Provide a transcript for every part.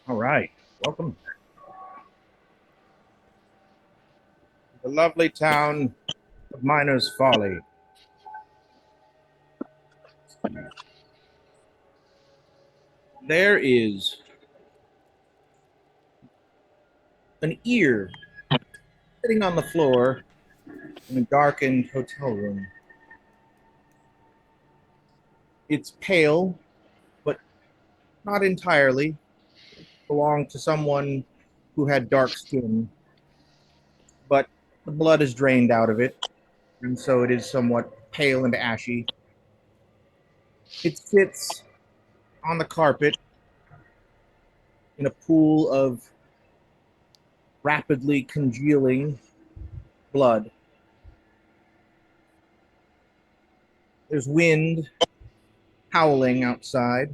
All right. Welcome to the lovely town of Miners Folly. There is an ear sitting on the floor in a darkened hotel room. It's pale, but not entirely. It belonged to someone who had dark skin, but the blood is drained out of it, and so it is somewhat pale and ashy. It sits on the carpet in a pool of rapidly congealing blood. There's wind howling outside,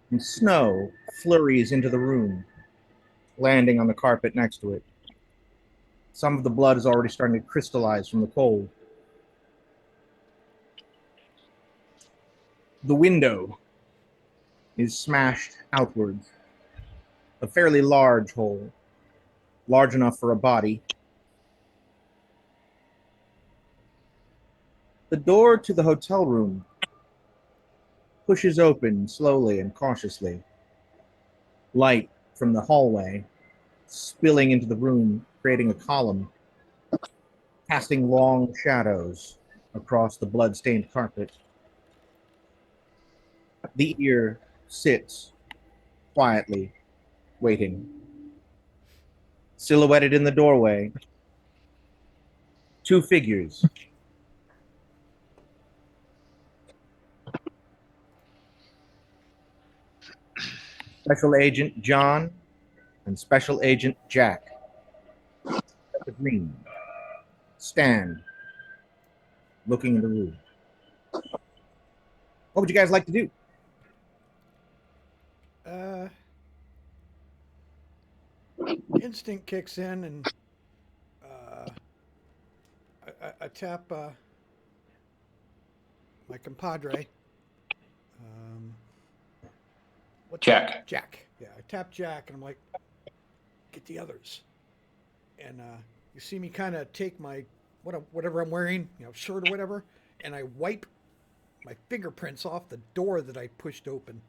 and snow flurries into the room, landing on the carpet next to it. Some of the blood is already starting to crystallize from the cold. The window is smashed outwards, a fairly large hole, large enough for a body. The door to the hotel room pushes open slowly and cautiously. Light from the hallway spilling into the room, creating a column, casting long shadows across the blood-stained carpet. The ear sits quietly, waiting. Silhouetted in the doorway, two figures. Special Agent John and Special Agent Jack. At the green. Stand, looking in the room. What would you guys like to do? Uh, Instinct kicks in, and I tap my compadre. Um, what's Jack. Jack? Yeah, I tap Jack, and I'm like, "Get the others." And you see me kind of take my whatever I'm wearing, shirt or whatever, and I wipe my fingerprints off the door that I pushed open.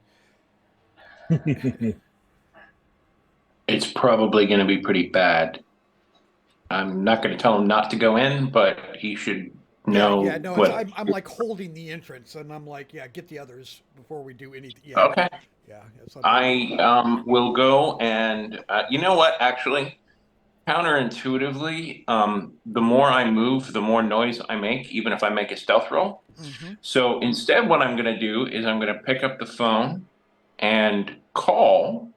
It's probably going to be pretty bad. I'm not going to tell him not to go in, but he should Yeah, know no, it's what. I'm like holding the entrance, and I'm like, yeah, get the others before we do anything. Yeah, Okay. yeah, it's up. I will go and you know what? Actually, counterintuitively, the more I move, the more noise I make, even if I make a stealth roll. Mm-hmm. So instead, what I'm going to do is I'm going to pick up the phone and call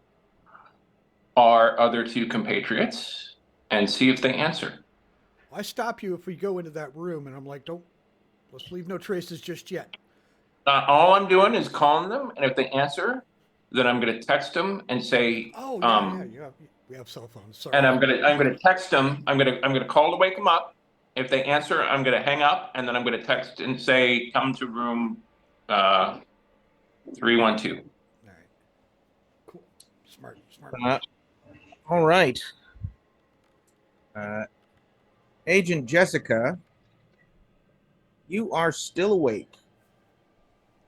our other two compatriots and see if they answer. I stop you if we go into that room, and I'm like, don't let's leave no traces just yet. All I'm doing is calling them, and if they answer, then I'm going to text them and say, Oh yeah, we have cell phones. and Sorry. I'm going to text them. I'm going to call to wake them up. If they answer, I'm going to hang up, and then I'm going to text and say, come to room 312. All right, cool, smart. Uh, all right. Uh, Agent Jessica, you are still awake.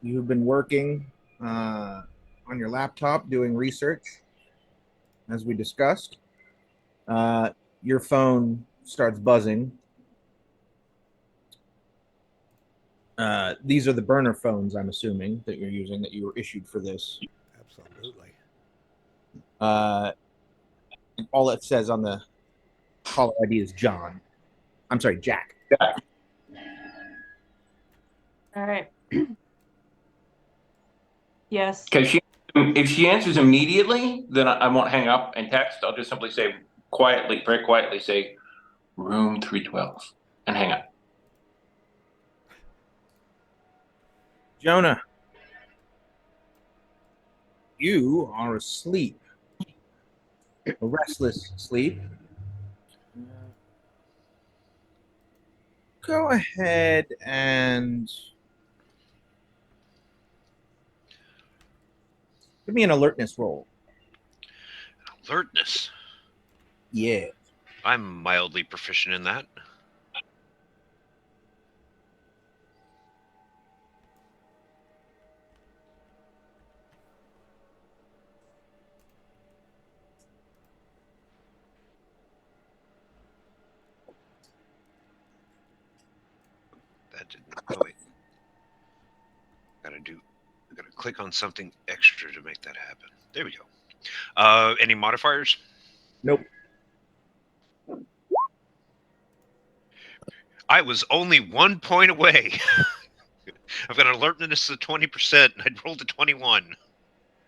You've been working on your laptop doing research, as we discussed. Your phone starts buzzing. These are the burner phones, I'm assuming, that you're using, that you were issued for this. Absolutely. Uh, all it says on the caller ID is John. I'm sorry, Jack. All right. Yes. Because if she answers immediately, then I won't hang up and text. I'll just simply say quietly, very quietly, say room 312 and hang up. Jonah, you are asleep. A restless sleep. Go ahead and give me an alertness roll. Alertness. Yeah. I'm mildly proficient in that. That didn't. Oh wait. Gotta click on something extra to make that happen. There we go. Any modifiers? Nope. I was only 1 point away. I've got an alertness of 20%, and I'd rolled a 21.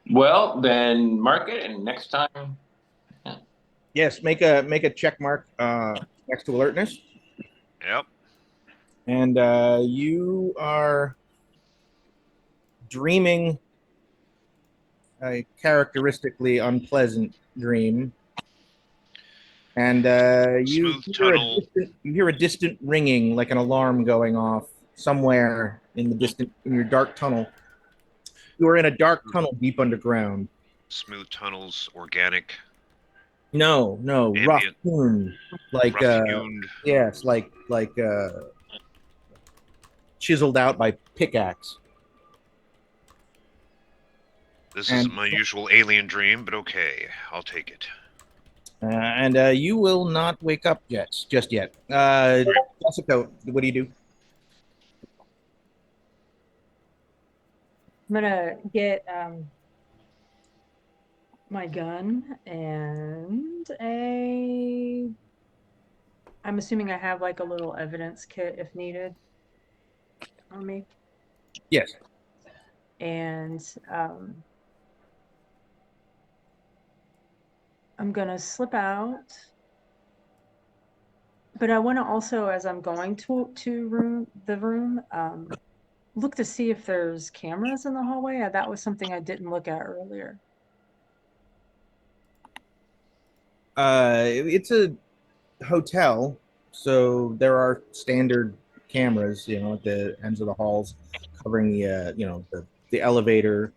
Well, then mark it, and next time. Yes, make a check mark next to alertness. Yep. And you are dreaming a characteristically unpleasant dream. And Smooth tunnel. you hear a distant ringing, like an alarm going off somewhere in your dark tunnel. You are in a dark tunnel deep underground. Smooth tunnels, organic, No, rough ambient, hewn, like rough-hewn. yes, like chiseled out by pickaxe. This And isn't my usual alien dream, but okay, I'll take it. and you will not wake up just yet. Jessica, what do you do? I'm gonna get my gun and I'm assuming I have like a little evidence kit if needed on me. Yes. And I'm gonna slip out. But I want to also, as I'm going to the room, look to see if there's cameras in the hallway. That was something I didn't look at earlier. It's a hotel, so there are standard cameras, at the ends of the halls, covering the elevator,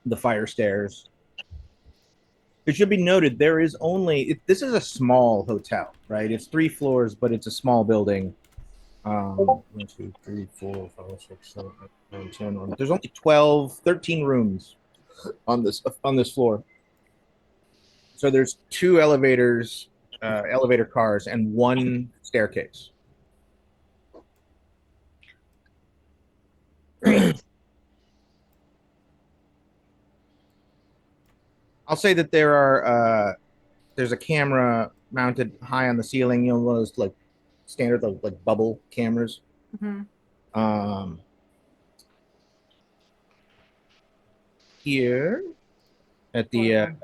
the fire stairs. It should be noted there is this is a small hotel, right? It's 3 floors, but it's a small building. 1, 2, 3, 4, 5, 6, 7, 8, 9, 10. There's only 13 rooms on this floor. So there's 2 elevators, elevator cars, and 1 staircase. Great. I'll say that there's a camera mounted high on the ceiling, one of those like standard like bubble cameras. Mm-hmm. Here at the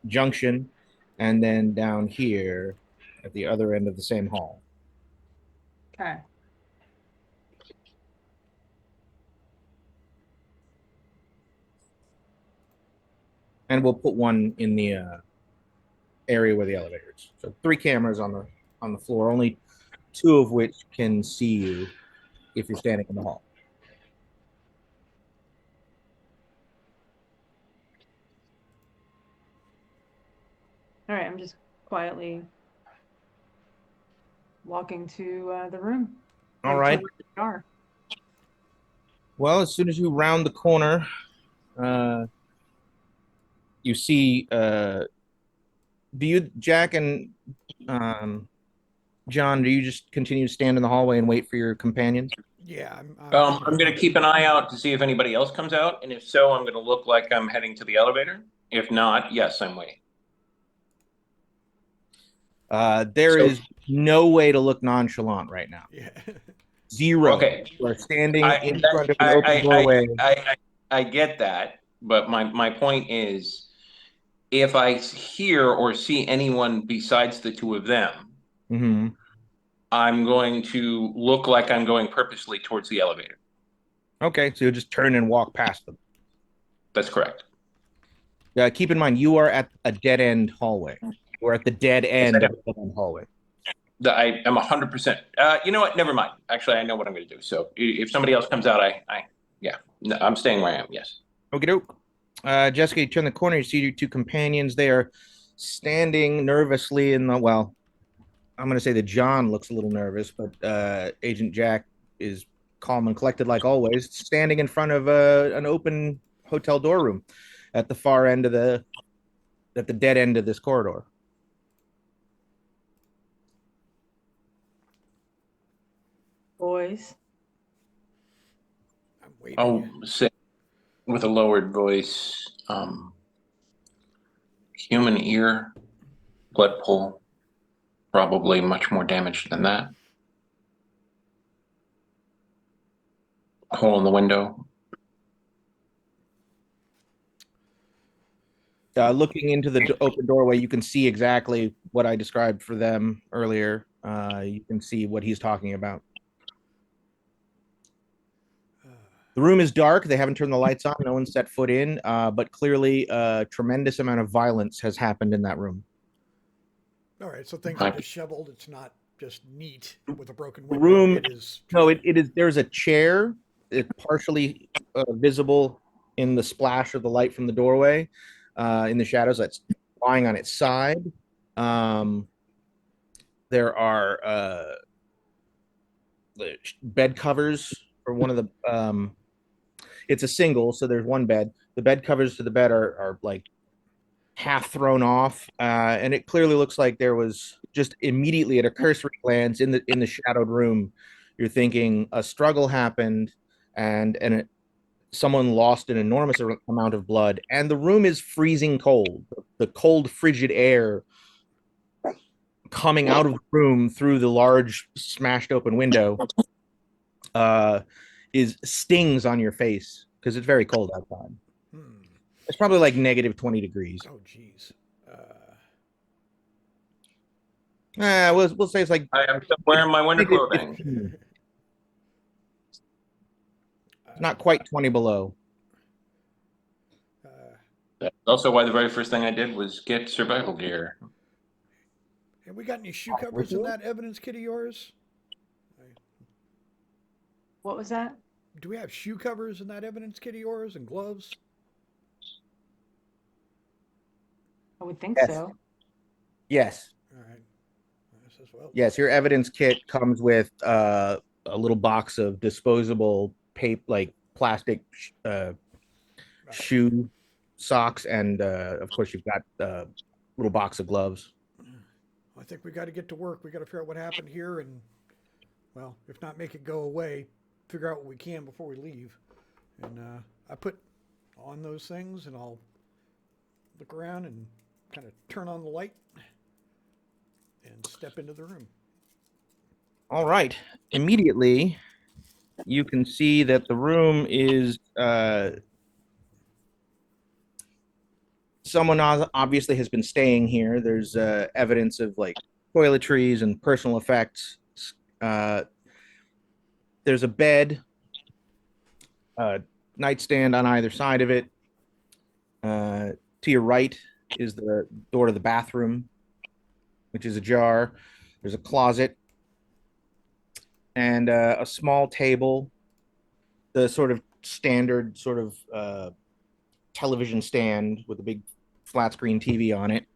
junction, and then down here at the other end of the same hall. Okay. And we'll put 1 in the area where the elevator is. So 3 cameras on the floor, only 2 of which can see you if you're standing in the hall. All right. I'm just quietly walking to the room. All right. Well, as soon as you round the corner, you see. Do you, Jack and John? Do you just continue to stand in the hallway and wait for your companions? Yeah, I'm going to keep an eye out to see if anybody else comes out, and if so, I'm going to look like I'm heading to the elevator. If not, yes, I'm waiting. There is no way to look nonchalant right now. Yeah. 0. Okay. You are standing in front of an open doorway. I get that, but my point is, if I hear or see anyone besides the 2 of them, Mm-hmm. I'm going to look like I'm going purposely towards the elevator. Okay, so you'll just turn and walk past them. That's correct. Keep in mind, you are at a dead end hallway. We're at the dead end of the dead end hallway. I am 100%. You know what? Never mind. Actually, I know what I'm going to do. So if somebody else comes out, I'm staying where I am. Yes. Okie doke. Jessica, you turn the corner, you see your two companions. They are standing nervously in the, well, I'm going to say that John looks a little nervous, but Agent Jack is calm and collected like always, standing in front of an open hotel door room at the far end of at the dead end of this corridor. Boys, I'm waiting. I'll say with a lowered voice, human ear, blood pool, probably much more damage than that. Hole in the window. Looking into the open doorway, you can see exactly what I described for them earlier. You can see what he's talking about. The room is dark. They haven't turned the lights on. No one's set foot in, but clearly a tremendous amount of violence has happened in that room. All right, so things are disheveled. It's not just neat with a broken window. Room, It is. no, it is. There's a chair, it's partially visible in the splash of the light from the doorway, in the shadows. That's lying on its side. There are the bed covers for one of the. It's a single, so there's one bed. The bed covers to the bed are like half thrown off, and it clearly looks like there was just immediately at a cursory glance in the shadowed room, you're thinking a struggle happened, and someone lost an enormous amount of blood, and the room is freezing cold. The cold, frigid air coming out of the room through the large, smashed open window is stings on your face because it's very cold outside. It's probably like negative 20 degrees. Oh, geez. We'll say it's like I am wearing my winter negative clothing. 15. Not quite 20 below. That's also why the very first thing I did was get survival gear. Have we got any shoe covers in that evidence kit of yours? what was that? Do we have shoe covers in that evidence kit of yours and gloves? I would think Yes. so. Yes. All right. This as well. Yes, your evidence kit comes with a little box of disposable paper, like plastic shoe socks, and of course you've got a little box of gloves. I think we got to get to work. We got to figure out what happened here, and well, if not make it go away, figure out what we can before we leave. And I put on those things, and I'll look around and kind of turn on the light and step into the room. All right. Immediately, you can see that the room is someone obviously has been staying here. There's evidence of like toiletries and personal effects. There's a bed, nightstand on either side of it. To your right is the door to the bathroom, which is ajar. There's a closet and a small table, the sort of standard sort of television stand with a big flat screen TV on it,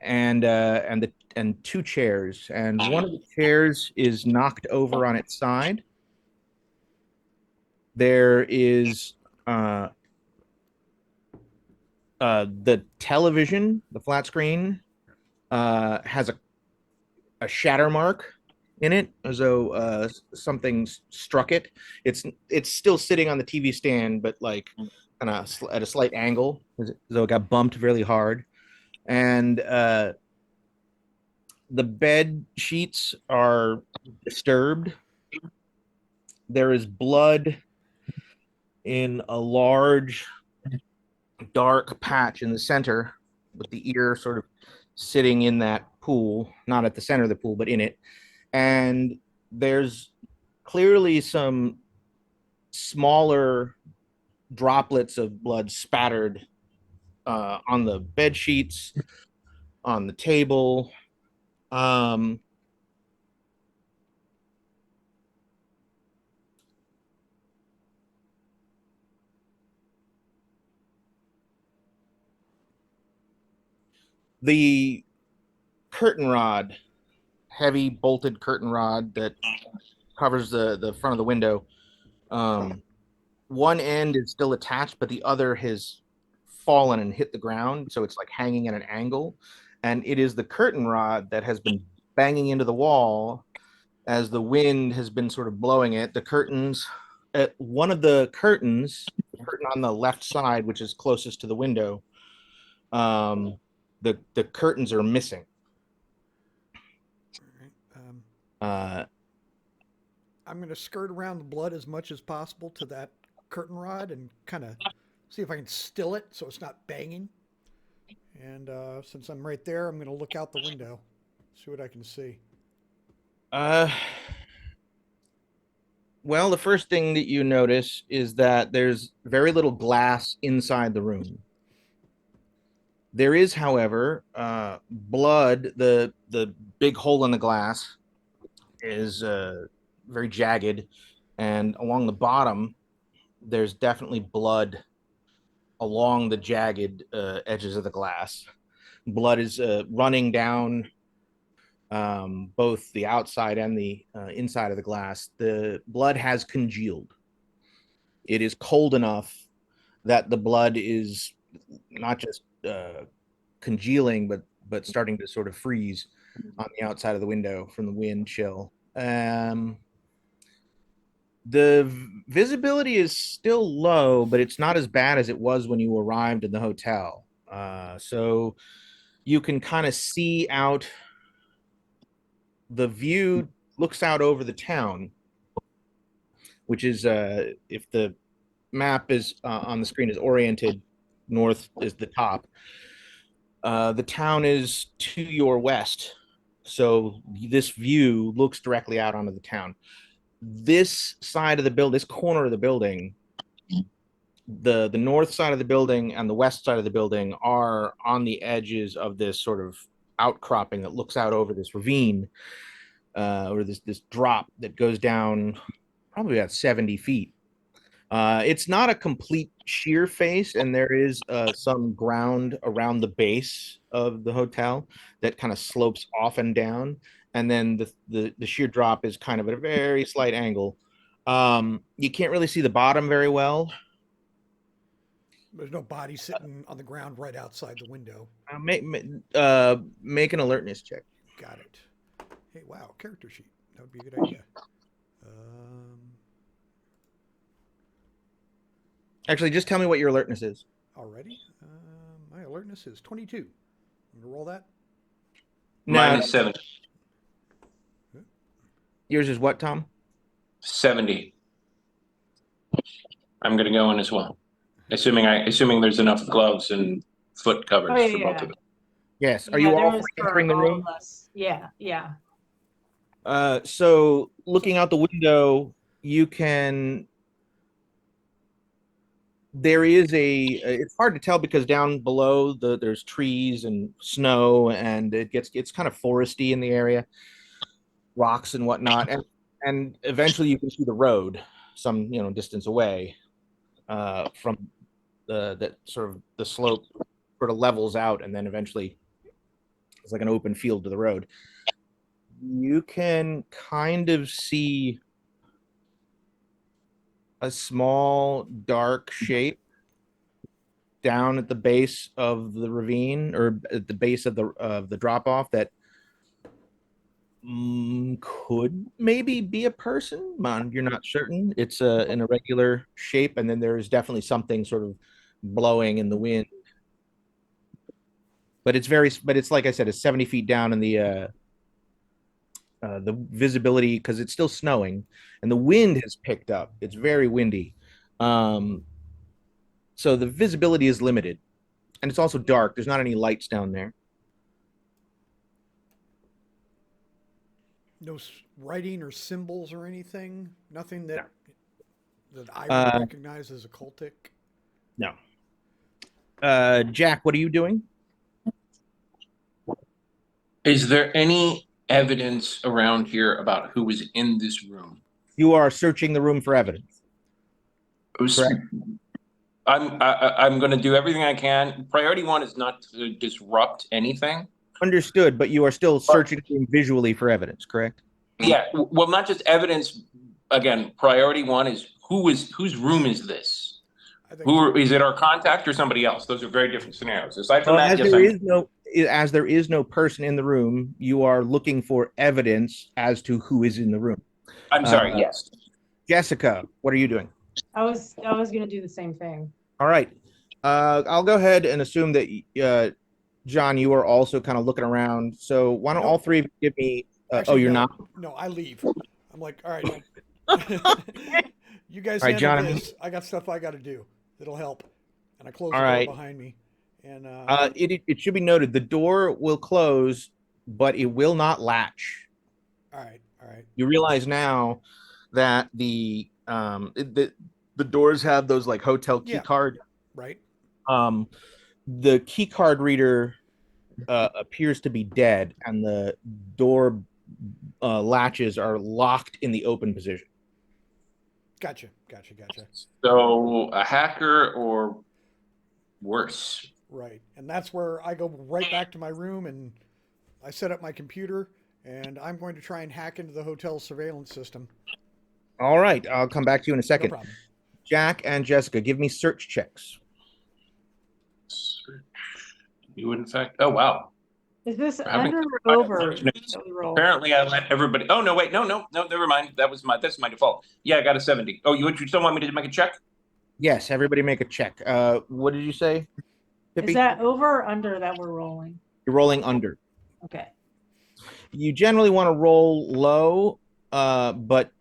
and two chairs, and one of the chairs is knocked over on its side. There is the television, the flat screen, has a shatter mark in it, as though something struck it. It's still sitting on the TV stand, but like kind of at a slight angle, as though it got bumped really hard. And the bed sheets are disturbed. There is blood in a large, dark patch in the center, with the ear sort of sitting in that pool, not at the center of the pool, but in it. And there's clearly some smaller droplets of blood spattered on the bed sheets, on the table. The curtain rod, heavy bolted curtain rod that covers the front of the window. One end is still attached, but the other has fallen and hit the ground, so it's like hanging at an angle. And it is the curtain rod that has been banging into the wall as the wind has been sort of blowing it. The curtains, one of the curtains, the curtain on the left side, which is closest to the window, the curtains are missing. All right. Uh, I'm going to skirt around the blood as much as possible to that curtain rod and kind of see if I can still it so it's not banging. And since I'm right there, I'm going to look out the window, see what I can see. uh, well, the first thing that you notice is that there's very little glass inside the room. There is, however, blood. The big hole in the glass is very jagged, and along the bottom, there's definitely blood along the jagged edges of the glass. Blood is running down both the outside and the inside of the glass. The blood has congealed. It is cold enough that the blood is not just congealing, but starting to sort of freeze on the outside of the window from the wind chill. The visibility is still low, but it's not as bad as it was when you arrived in the hotel. So you can kind of see out. The view looks out over the town, which is if the map is on the screen is oriented north is the top. The town is to your west, so this view looks directly out onto the town. This side of the building, this corner of the building, the north side of the building and the west side of the building are on the edges of this sort of outcropping that looks out over this ravine, or this drop that goes down probably about 70 feet. It's not a complete sheer face, and there is some ground around the base of the hotel that kind of slopes off and down, and then the sheer drop is kind of at a very slight angle. You can't really see the bottom very well. There's no body sitting on the ground right outside the window. Make an alertness check. Got it. Hey, wow, character sheet. That would be a good idea. Actually, just tell me what your alertness is. Already? My alertness is 22. I'm going to roll that. Mine No, is 70. yours is what, Tom? 70. I'm going to go in as well. Assuming there's enough gloves and foot covers Oh, for both yeah. of them. Yes. Are Yeah, you there all is for entering the all room? of us. Yeah, yeah. So looking out the window, you can. There is it's hard to tell because down below there's trees and snow, and it's kind of foresty in the area, rocks and whatnot, and eventually you can see the road some distance away from that sort of the slope sort of levels out, and then eventually it's like an open field to the road. You can kind of see a small dark shape down at the base of the ravine, or at the base of the drop off, that could maybe be a person. You're not certain. It's an irregular shape, and then there's definitely something sort of blowing in the wind. But it's like I said, it's 70 feet down, and the visibility, because it's still snowing and the wind has picked up. It's very windy. So the visibility is limited, and it's also dark. There's not any lights down there. No writing or symbols or anything? Nothing that I would recognize as occultic? No. Jack, what are you doing? Is there any evidence around here about who was in this room? You are searching the room for evidence. Correct. I'm going to do everything I can. Priority one is not to disrupt anything. Understood, but you are still searching visually for evidence, correct? Yeah, well, not just evidence. Again, priority one is whose room is this? I think Who is it? Our contact or somebody else? Those are very different scenarios. Aside from Well, that, as yes, there I'm. is no as there is no person in the room, you are looking for evidence as to who is in the room. I'm Uh, sorry. Yes. Jessica, what are you doing? I was gonna do the same thing. All right. I'll go ahead and assume that John, you are also kind of looking around. So why don't all Nope. three of you give me? Oh, Actually, you're no, not. no, I leave. I'm like, all right, you guys All right, handle John. this. I got stuff I got to do. It'll help. And I close All the door right. behind me. And It should be noted the door will close, but it will not latch. all right, all right, You realize now that the doors have those like hotel key yeah, card. right. Um, the key card reader appears to be dead, and the door latches are locked in the open position. Gotcha, gotcha, gotcha. So a hacker or worse. Right. And that's where I go right back to my room and I set up my computer and I'm going to try and hack into the hotel surveillance system. All right, I'll come back to you in a No second. problem. Jack and Jessica, give me search checks. You would, in fact. Oh wow. Is this We're having under or quite over unfortunate. that we roll? Apparently, I let everybody. Oh no, wait, no, never mind. That's my default. Yeah, I got a 70. Oh, you still want me to make a check? Yes, everybody make a check. What did you say, Is Pippi? that over or under that we're rolling? You're rolling under. Okay. You generally want to roll low, but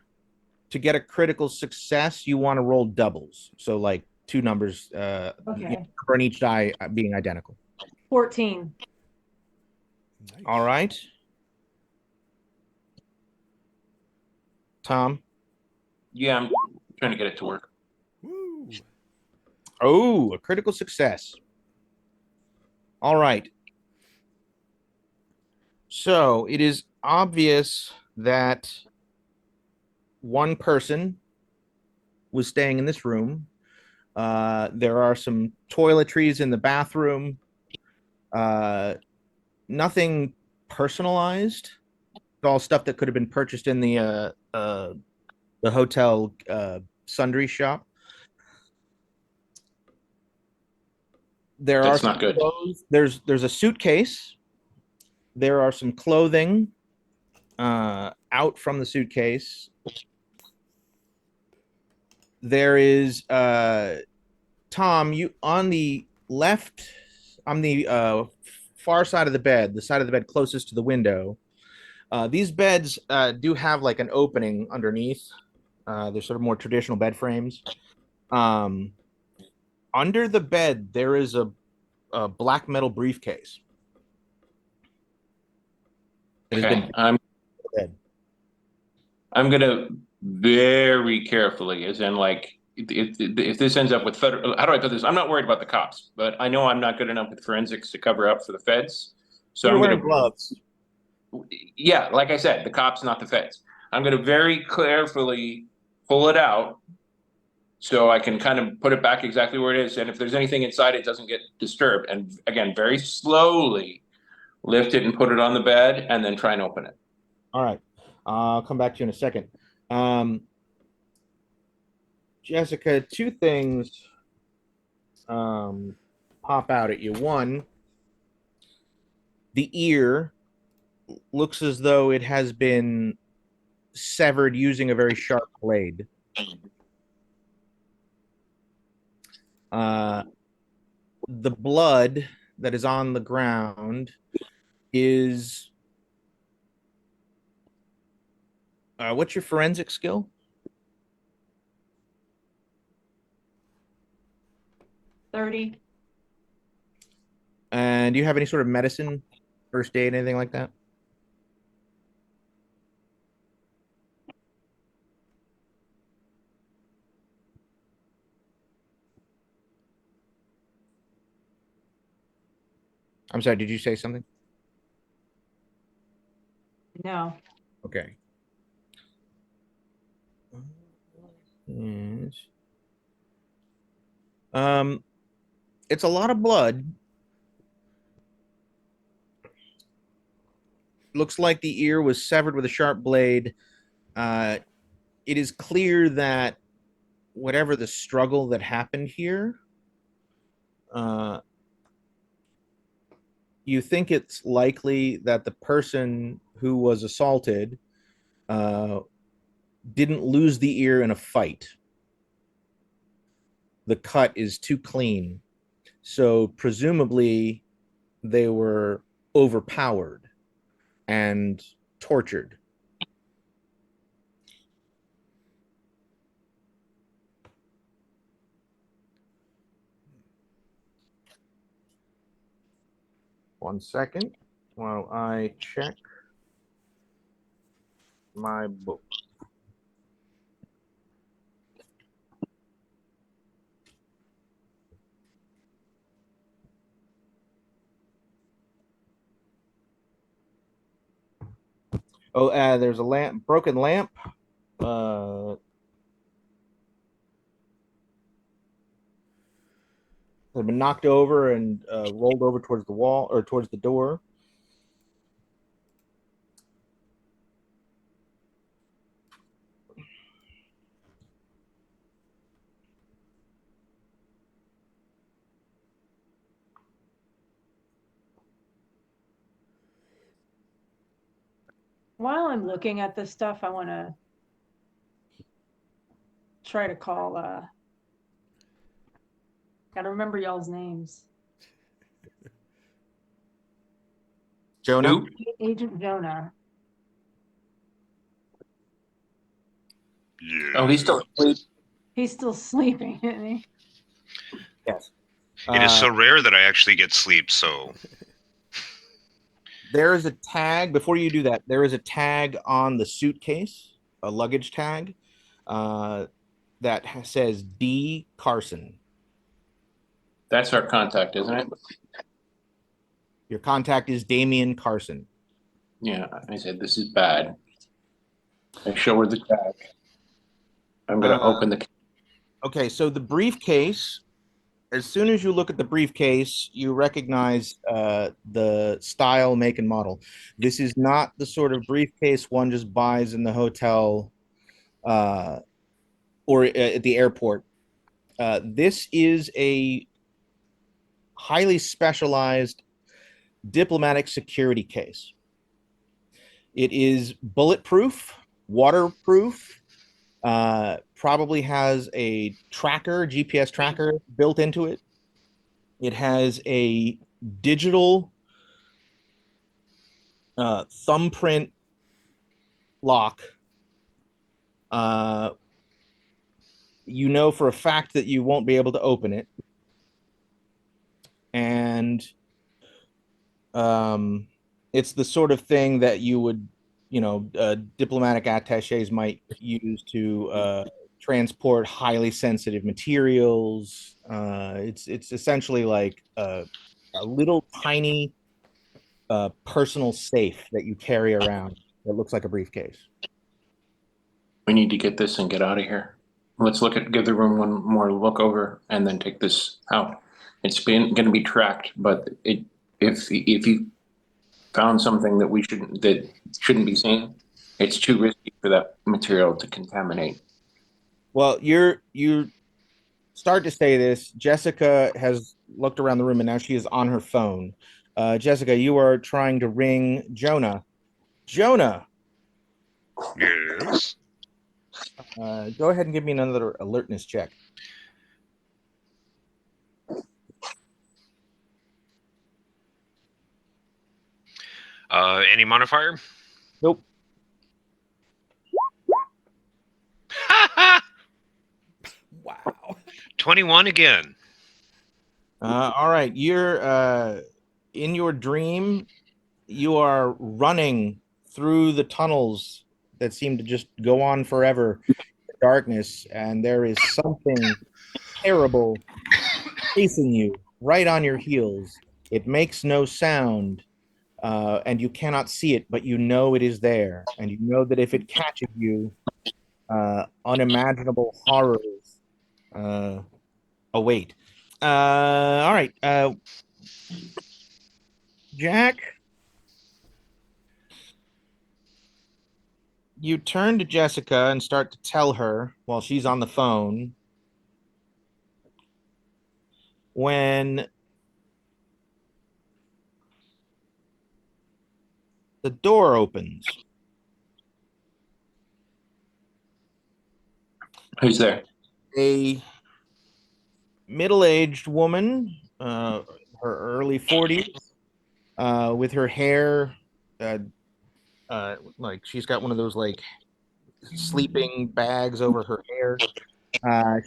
to get a critical success, you want to roll doubles. So like two numbers Okay. on each die being identical. 14. Nice. All right. Tom. Yeah, I'm trying to get it to work. Woo. Oh, a critical success. All right. So it is obvious that one person was staying in this room. There are some toiletries in the bathroom. Nothing personalized. It's all stuff that could have been purchased in the hotel sundry shop. There are That's some not good. clothes. There's a suitcase. There are some clothing out from the suitcase. There is Tom, you on the left, on the far side of the bed, the side of the bed closest to the window. These beds do have like an opening underneath. They're sort of more traditional bed frames. Um, Under the bed, there is a black metal briefcase. It has Okay, been dead. I'm gonna very carefully, as in like if this ends up with federal. How do I put this? I'm not worried about the cops, but I know I'm not good enough with forensics to cover up for the feds. So You're I'm wearing gonna. gloves. Yeah, like I said, the cops, not the feds. I'm gonna very carefully pull it out so I can kind of put it back exactly where it is. And if there's anything inside, it doesn't get disturbed. And again, very slowly lift it and put it on the bed and then try and open it. All right. I'll come back to you in a second. Jessica, two things pop out at you. One, the ear looks as though it has been severed using a very sharp blade. The blood that is on the ground is what's your forensic skill? 30. And do you have any sort of medicine, first aid, anything like that? I'm sorry, did you say something? No. Okay. Yes. It's a lot of blood. Looks like the ear was severed with a sharp blade. It is clear that whatever the struggle that happened here, you think it's likely that the person who was assaulted didn't lose the ear in a fight. The cut is too clean. So presumably they were overpowered and tortured. One second while I check my book. Oh, there's a lamp, broken lamp. Had been knocked over and rolled over towards the wall or towards the door. While I'm looking at this stuff, I want to try to call, gotta remember y'all's names. Jonah? Who? Agent Jonah. Yeah. Oh, he's still asleep. He's still sleeping, isn't he? Yes. It is so rare that I actually get sleep, so There is a tag, before you do that, there is a tag on the suitcase, a luggage tag, that says D. Carson. That's our contact, isn't it? Your contact is Damian Carson. Yeah, I said this is bad. I show her the tag. I'm gonna open the. Okay, so the briefcase, as soon as you look at the briefcase, you recognize the style, make, and model. This is not the sort of briefcase one just buys in the hotel or at the airport. This is a highly specialized diplomatic security case. It is bulletproof, waterproof, probably has a tracker, GPS tracker built into it. It has a digital thumbprint lock. You know for a fact that you won't be able to open it. And it's the sort of thing that you would, diplomatic attaches might use to transport highly sensitive materials. It's essentially like a little tiny personal safe that you carry around that looks like a briefcase. We need to get this and get out of here. Let's give the room one more look over, and then take this out. It's going to be tracked, but if you found something that shouldn't be seen, it's too risky for that material to contaminate. Well, you start to say this. Jessica has looked around the room and now she is on her phone. Jessica, you are trying to ring Jonah. Jonah, yes. go ahead and give me another alertness check. Any modifier? Nope. wow. 21 again. All right, you're in your dream. You are running through the tunnels that seem to just go on forever, in the darkness, and there is something terrible chasing you right on your heels. It makes no sound, and you cannot see it, but you know it is there, and you know that if it catches you, unimaginable horrors await. All right. Jack, you turn to Jessica and start to tell her while she's on the phone when the door opens. Who's there? A middle-aged woman, her early 40s, with her hair, like she's got one of those like sleeping bags over her hair.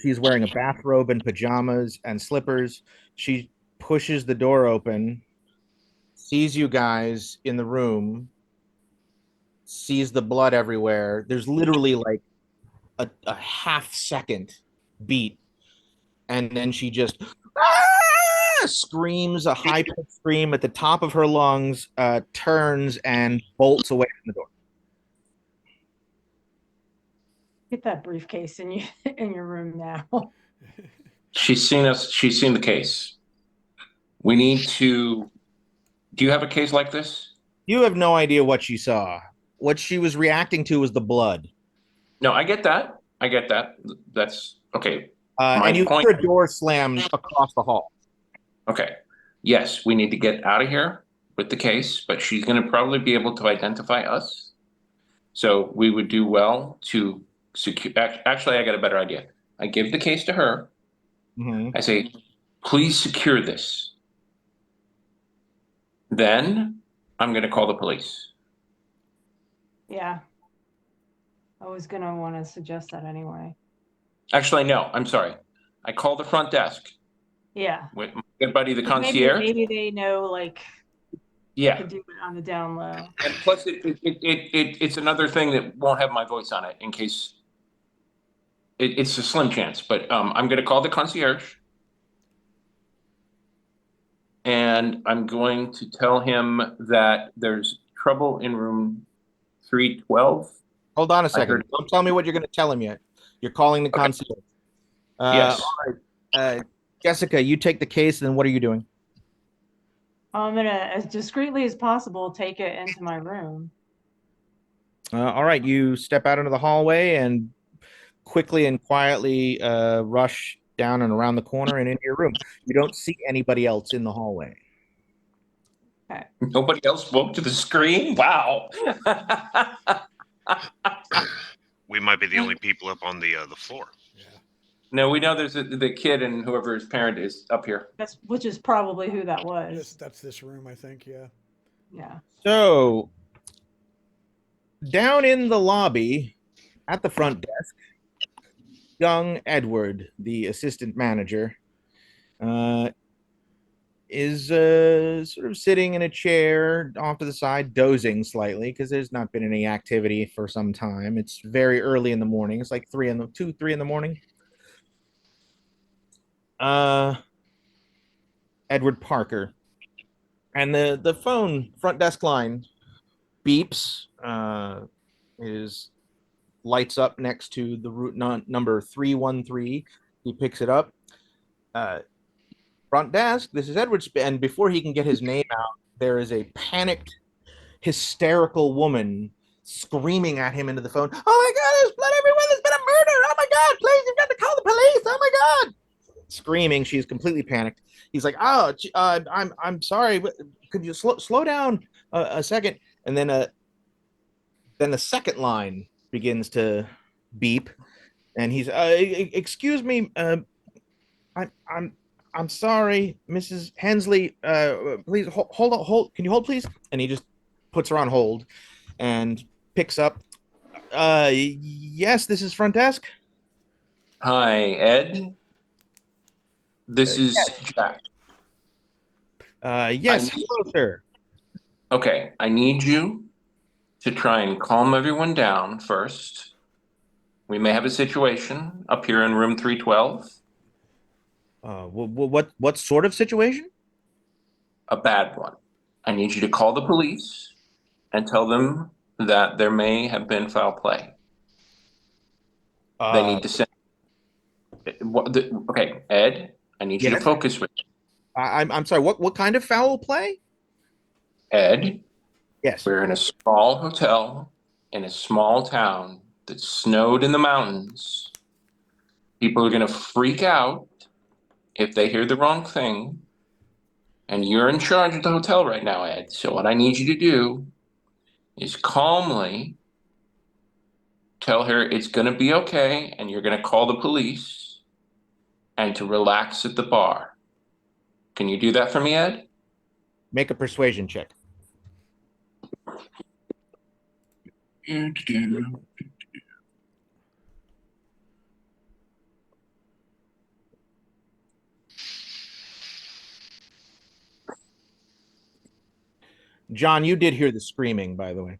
She's wearing a bathrobe and pajamas and slippers. She pushes the door open, sees you guys in the room, sees the blood everywhere. There's literally like a half second beat, and then she just screams a high pitched scream at the top of her lungs, turns and bolts away from the door. Get that briefcase in you in your room now. She's seen us. She's seen the case. We need to. Do you have a case like this? You have no idea what she saw. What she was reacting to was the blood. No, I get that. I get that. That's okay. My And you point. hear a door slam across the hall. Okay. Yes, we need to get out of here with the case, but she's going to probably be able to identify us. So we would do well to secure. Actually, I got a better idea. I give the case to her. Mm-hmm. I say, please secure this. Then I'm going to call the police. Yeah. I was gonna want to suggest that anyway. Actually, no, I'm sorry. I call the front desk Yeah. with my good buddy, the Maybe concierge. maybe they know like Yeah. to do it on the down low. And plus, it's another thing that won't have my voice on it in case it's a slim chance. But I'm going to call the concierge, and I'm going to tell him that there's trouble in room 312. Hold on a I second. heard. Don't tell me what you're going to tell him yet. You're calling the Okay. concierge. Yes. All right. Jessica, you take the case, and then what are you doing? I'm gonna, as discreetly as possible, take it into my room. All right. You step out into the hallway and quickly and quietly rush down and around the corner and into your room. You don't see anybody else in the hallway. Nobody else spoke to the screen. Wow. We might be the only people up on the floor. Yeah. No, we know there's the kid and whoever his parent is up here. Which is probably who that was. That's this room, I think. Yeah. Yeah. So, down in the lobby at the front desk, young Edward, the assistant manager, is sort of sitting in a chair off to the side, dozing slightly because there's not been any activity for some time. It's very early in the morning. It's like 3 in the morning. Edward Parker, and the phone front desk line beeps. Is lights up next to the route number 313. He picks it up. Front desk, this is Edward. And before he can get his name out, there is a panicked, hysterical woman screaming at him into the phone. Oh my God, there's blood everywhere. There's been a murder. Oh my God, please, you've got to call the police. Oh my God. Screaming. She's completely panicked. He's like, oh, I'm sorry. Could you slow down a second? And then the second line begins to beep, and he's excuse me, I'm sorry, Mrs. Hensley. Please hold. Can you hold, please? And he just puts her on hold and picks up. Yes, this is front desk. Hi, Ed. This is Jack. Yes, hello, sir. Okay, I need you to try and calm everyone down first. We may have a situation up here in room 312. What sort of situation? A bad one. I need you to call the police and tell them that there may have been foul play. They need to send. Okay, Ed, I need you to Yes. focus with me. I'm sorry. What kind of foul play? Ed. Yes. We're in a small hotel in a small town that's snowed in the mountains. People are going to freak out if they hear the wrong thing. And you're in charge of the hotel right now, Ed. So, what I need you to do is calmly tell her it's going to be okay and you're going to call the police and to relax at the bar. Can you do that for me, Ed? Make a persuasion check. John, you did hear the screaming, by the way.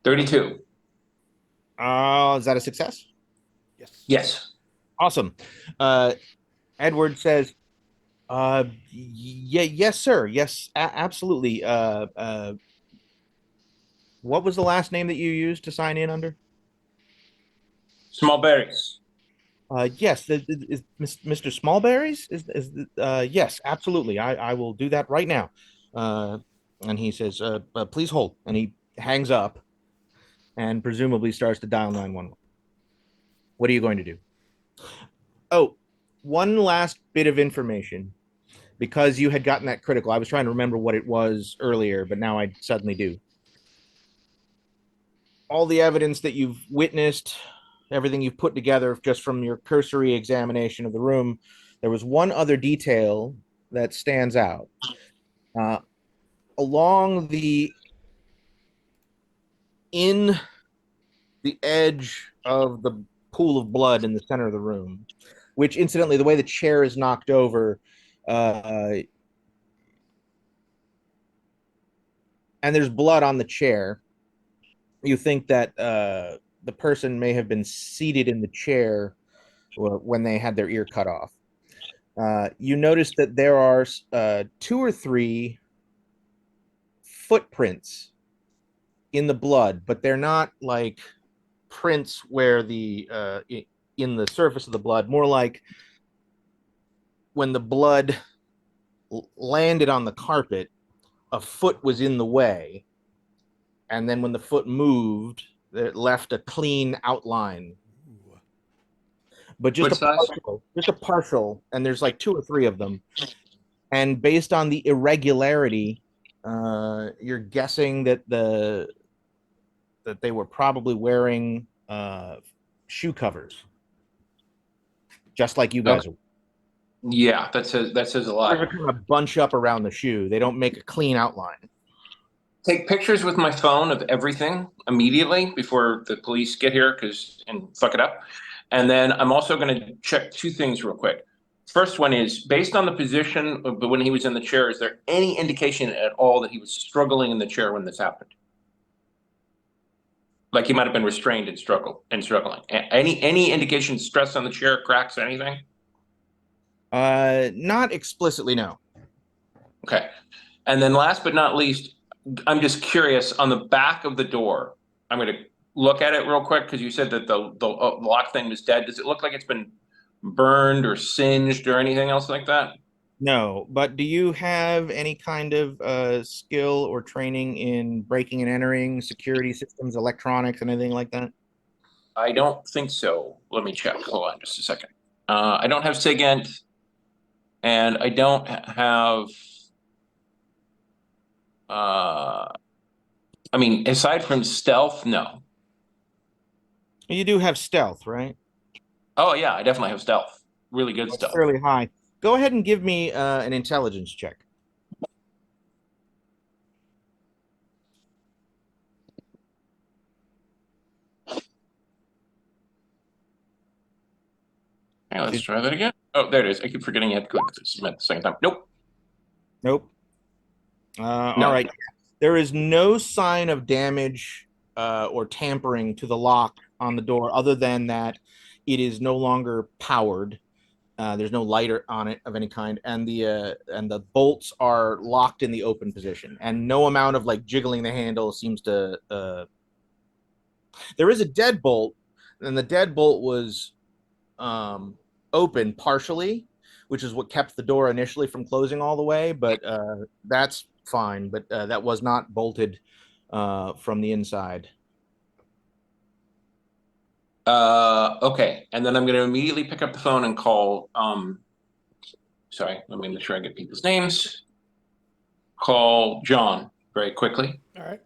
$32. Is that a success? Yes. Yes. Awesome. Edward says, yeah, yes, sir. Yes, absolutely. What was the last name that you used to sign in under? Small berries. Yes, is Mr. Smallberries? Yes, absolutely. I will do that right now. And he says, please hold. And he hangs up and presumably starts to dial 911. What are you going to do? Oh, one last bit of information. Because you had gotten that critical, I was trying to remember what it was earlier, but now I suddenly do. All the evidence that you've witnessed, everything you've put together just from your cursory examination of the room, there was one other detail that stands out. Uh, Along in the edge of the pool of blood in the center of the room, which incidentally, the way the chair is knocked over, uh, and there's blood on the chair, you think that the person may have been seated in the chair when they had their ear cut off. You notice that there are two or three footprints in the blood, but they're not like prints where in the surface of the blood, more like when the blood landed on the carpet, a foot was in the way, and then when the foot moved, it left a clean outline. Ooh. But What size? just a partial, and there's like two or three of them. And based on the irregularity, you're guessing that they were probably wearing shoe covers, just like you guys are. Yeah, that says a lot. They kind of bunch up around the shoe. They don't make a clean outline. Take pictures with my phone of everything immediately before the police get here and fuck it up. And then I'm also going to check two things real quick. First one is based on the position of when he was in the chair, is there any indication at all that he was struggling in the chair when this happened? Like he might have been restrained and struggling. Any indication, stress on the chair, cracks, anything? Not explicitly, no. Okay. And then last but not least, I'm just curious on the back of the door. I'm going to look at it real quick because you said that the lock thing was dead. Does it look like it's been burned or singed or anything else like that? No, but do you have any kind of skill or training in breaking and entering, security systems, electronics, anything like that? I don't think so. Let me check. Hold on just a second. I don't have SIGINT and I don't have I mean, aside from stealth, no. You do have stealth, right? Oh yeah, I definitely have stealth. Really good It's stealth. fairly high. Go ahead and give me an intelligence check. Okay, let's try that again. Oh, there it is. I keep forgetting you had to click this at the second time. Nope. Nope. No. All right. There is no sign of damage or tampering to the lock on the door, other than that it is no longer powered. There's no lighter on it of any kind, and the bolts are locked in the open position, and no amount of like jiggling the handle seems to. There is a deadbolt and the deadbolt was open partially, which is what kept the door initially from closing all the way. But that's fine. But that was not bolted from the inside. Okay, and then I'm going to immediately pick up the phone and call. Sorry, let me make sure I get people's names. Call John very quickly. All right.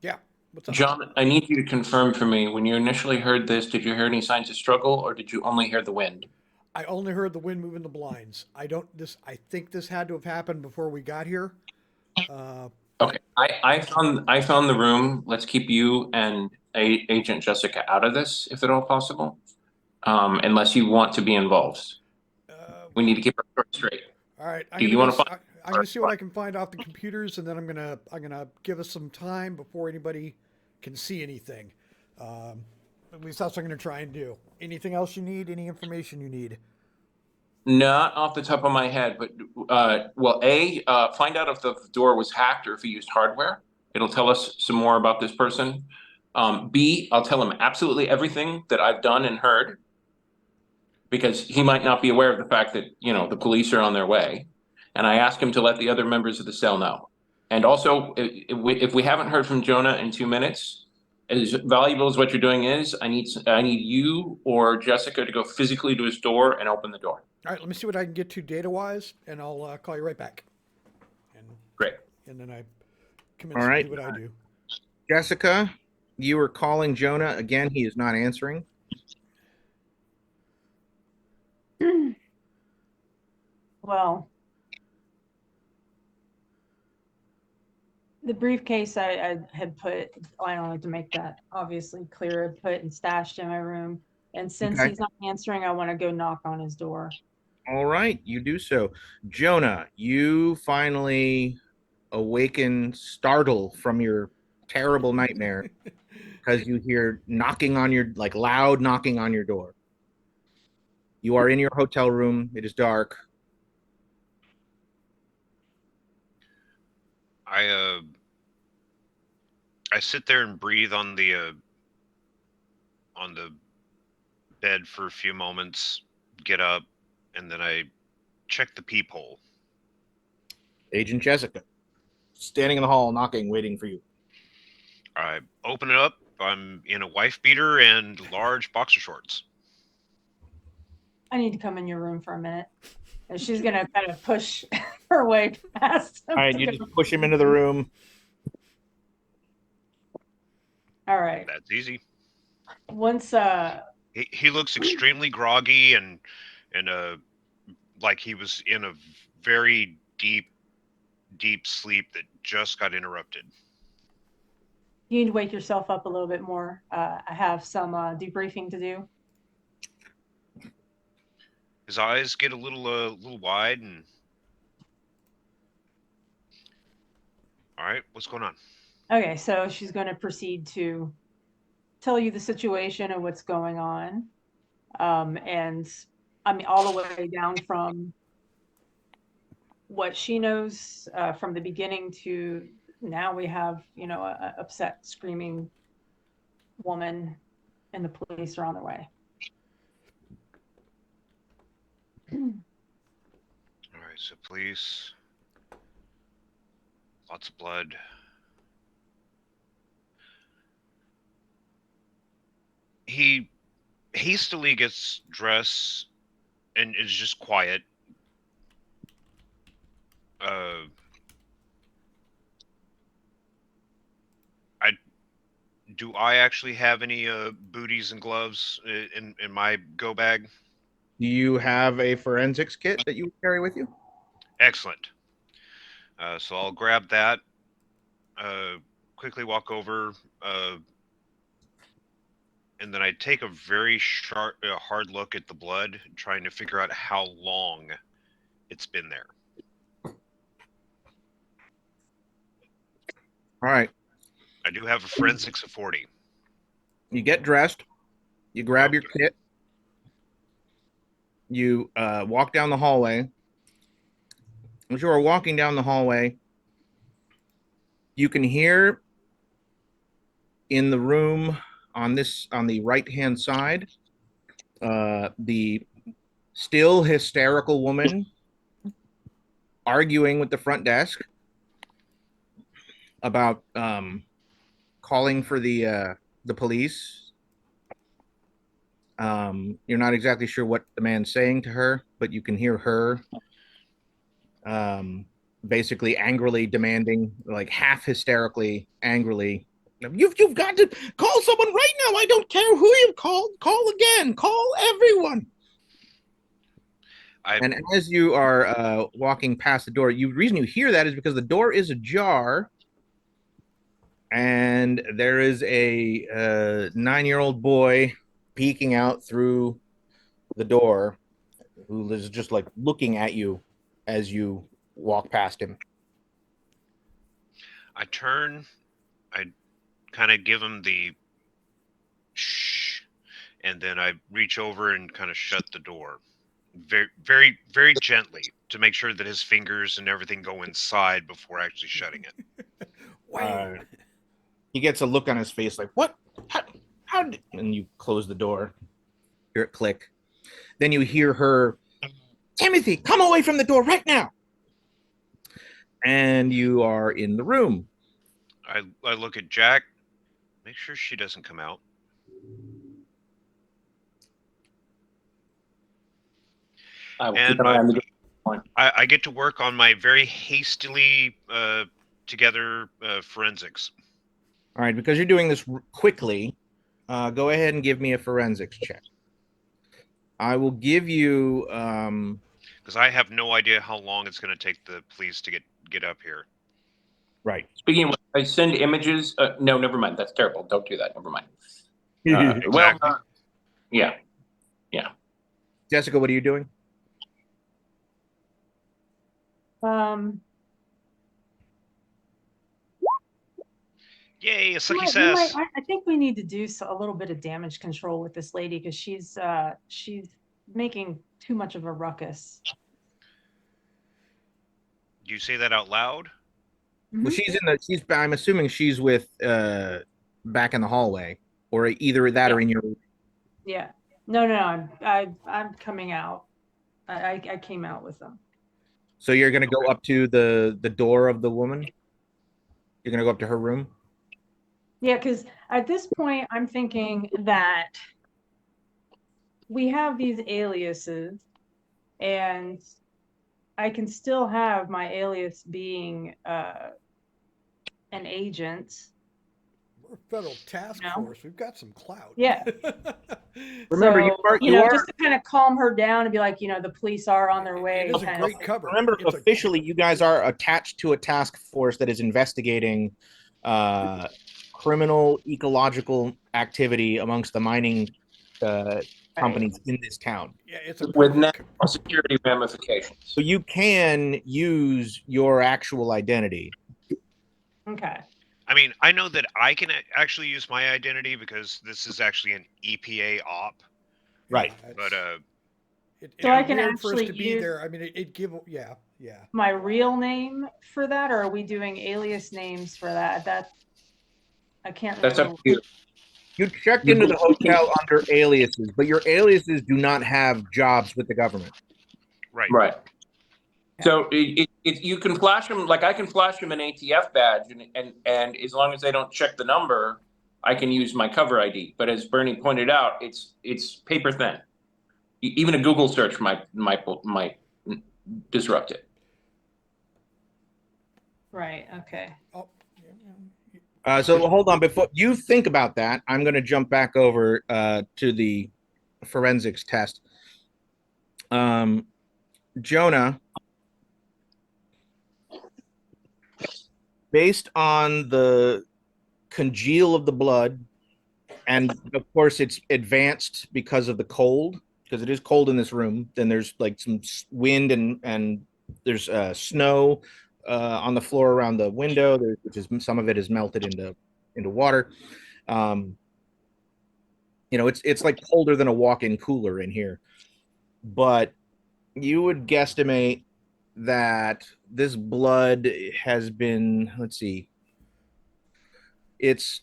Yeah. What's up? John, I need you to confirm for me, when you initially heard this, did you hear any signs of struggle or did you only hear the wind? I only heard the wind moving the blinds. I think this had to have happened before we got here. Okay, I found the room. Let's keep you and Agent Jessica out of this, if at all possible, unless you want to be involved. We need to keep our story straight. All right. Do you want to find? I'm gonna see what I can find off the computers, and then I'm gonna give us some time before anybody can see anything. At least that's what I'm gonna try and do. Anything else you need? Any information you need? Not off the top of my head, but find out if the door was hacked or if he used hardware. It'll tell us some more about this person. B, I'll tell him absolutely everything that I've done and heard, because he might not be aware of the fact that, you know, the police are on their way. And I ask him to let the other members of the cell know. And also, if we haven't heard from Jonah in 2 minutes, as valuable as what you're doing is, I need you or Jessica to go physically to his door and open the door. All right. Let me see what I can get to data wise, and I'll call you right back. And Great. and then I commence All right. to do what I do. Jessica, you were calling Jonah again. He is not answering. Well, the briefcase I had put, I don't like to make that obviously clear, put and stashed in my room. And since Okay. he's not answering, I want to go knock on his door. All right, you do so. Jonah, you finally awaken startled from your terrible nightmare because you hear knocking on your, like loud knocking on your door. You are in your hotel room. It is dark. I sit there and breathe on the bed for a few moments, get up, and then I check the peephole. Agent Jessica, standing in the hall, knocking, waiting for you. I open it up. I'm in a wife beater and large boxer shorts. I need to come in your room for a minute. And she's going to kind of push her way past him. All right, you just push him into the room. All right. That's easy. Once He looks extremely groggy and like he was in a very deep sleep that just got interrupted. you need to wake yourself up a little bit more. I have some debriefing to do. His eyes get a little wide and. All right, what's going on? Okay, so she's going to proceed to tell you the situation and what's going on. And I mean, all the way down from what she knows from the beginning to now we have, you know, a upset, screaming woman and the police are on their way. All right, so police, lots of blood. He hastily gets dressed and is just quiet. Do I actually have any booties and gloves in my go bag? Do you have a forensics kit that you would carry with you? Excellent. So I'll grab that, quickly walk over, and then I take a very hard look at the blood, trying to figure out how long it's been there. All right. I do have a forensics of 40. You get dressed. You grab your kit. You walk down the hallway. As you are walking down the hallway, you can hear in the room on the right hand side, the still hysterical woman arguing with the front desk about calling for the police. You're not exactly sure what the man's saying to her, but you can hear her basically angrily demanding, like half hysterically, angrily, you've got to call someone right now. I don't care who you've called. Call again. Call everyone. I And as you are walking past the door, the reason you hear that is because the door is ajar, and there is a 9-year-old boy peeking out through the door, who is just like looking at you as you walk past him. I turn, I kind of give him the shh, and then I reach over and kind of shut the door, very, very, very gently, to make sure that his fingers and everything go inside before actually shutting it. Wham! He gets a look on his face like, what? How did... And you close the door. Hear it click. Then you hear her, Timothy, come away from the door right now. And you are in the room. I look at Jack, make sure she doesn't come out. I will And keep an eye on the door. I get to work on my very hastily together forensics. All right, because you're doing this quickly, go ahead and give me a forensics check. I will give you Because I have no idea how long it's going to take the police to get up here. right. Speaking of, I send images. No, never mind. That's terrible. Don't do that. Never mind. Exactly. Yeah. Jessica, what are you doing? Yay, a sucky We sass. I think we need to do a little bit of damage control with this lady because she's making too much of a ruckus. Do you say that out loud? Well, she's I'm assuming she's with back in the hallway, or either that or in your... Yeah. No, I'm coming out. I came out with them. So you're gonna go up to the door of the woman? You're gonna go up to her room? Yeah, because at this point, I'm thinking that we have these aliases, and I can still have my alias being an agent. We're a federal task force. We've got some clout. Yeah. Remember, so, just to kind of calm her down and be like, the police are on their way. It is a great cover. Remember, officially, you guys are attached to a task force that is investigating criminal ecological activity amongst the mining companies in this town. Yeah, it's a With perfect national security ramifications. So you can use your actual identity. Okay. I mean, I know that I can actually use my identity because this is actually an EPA op. Right. But So I can weird for us actually to be use there. I mean, it give yeah. my real name for that, or are we doing alias names for that? I can't That's remember. up to you. You checked into the hotel under aliases, but your aliases do not have jobs with the government. Right. So you can flash them, like I can flash them an ATF badge, and as long as they don't check the number, I can use my cover ID. But as Bernie pointed out, it's paper thin. Even a Google search might disrupt it. Right. Okay. Oh, So hold on, before you think about that, I'm going to jump back over to the forensics test. Jonah, based on the congeal of the blood, and of course it's advanced because of the cold, because it is cold in this room. Then there's like some wind and there's snow on the floor around the window, which is some of it is melted into water. It's like colder than a walk-in cooler in here. But you would guesstimate that this blood has been, let's see, it's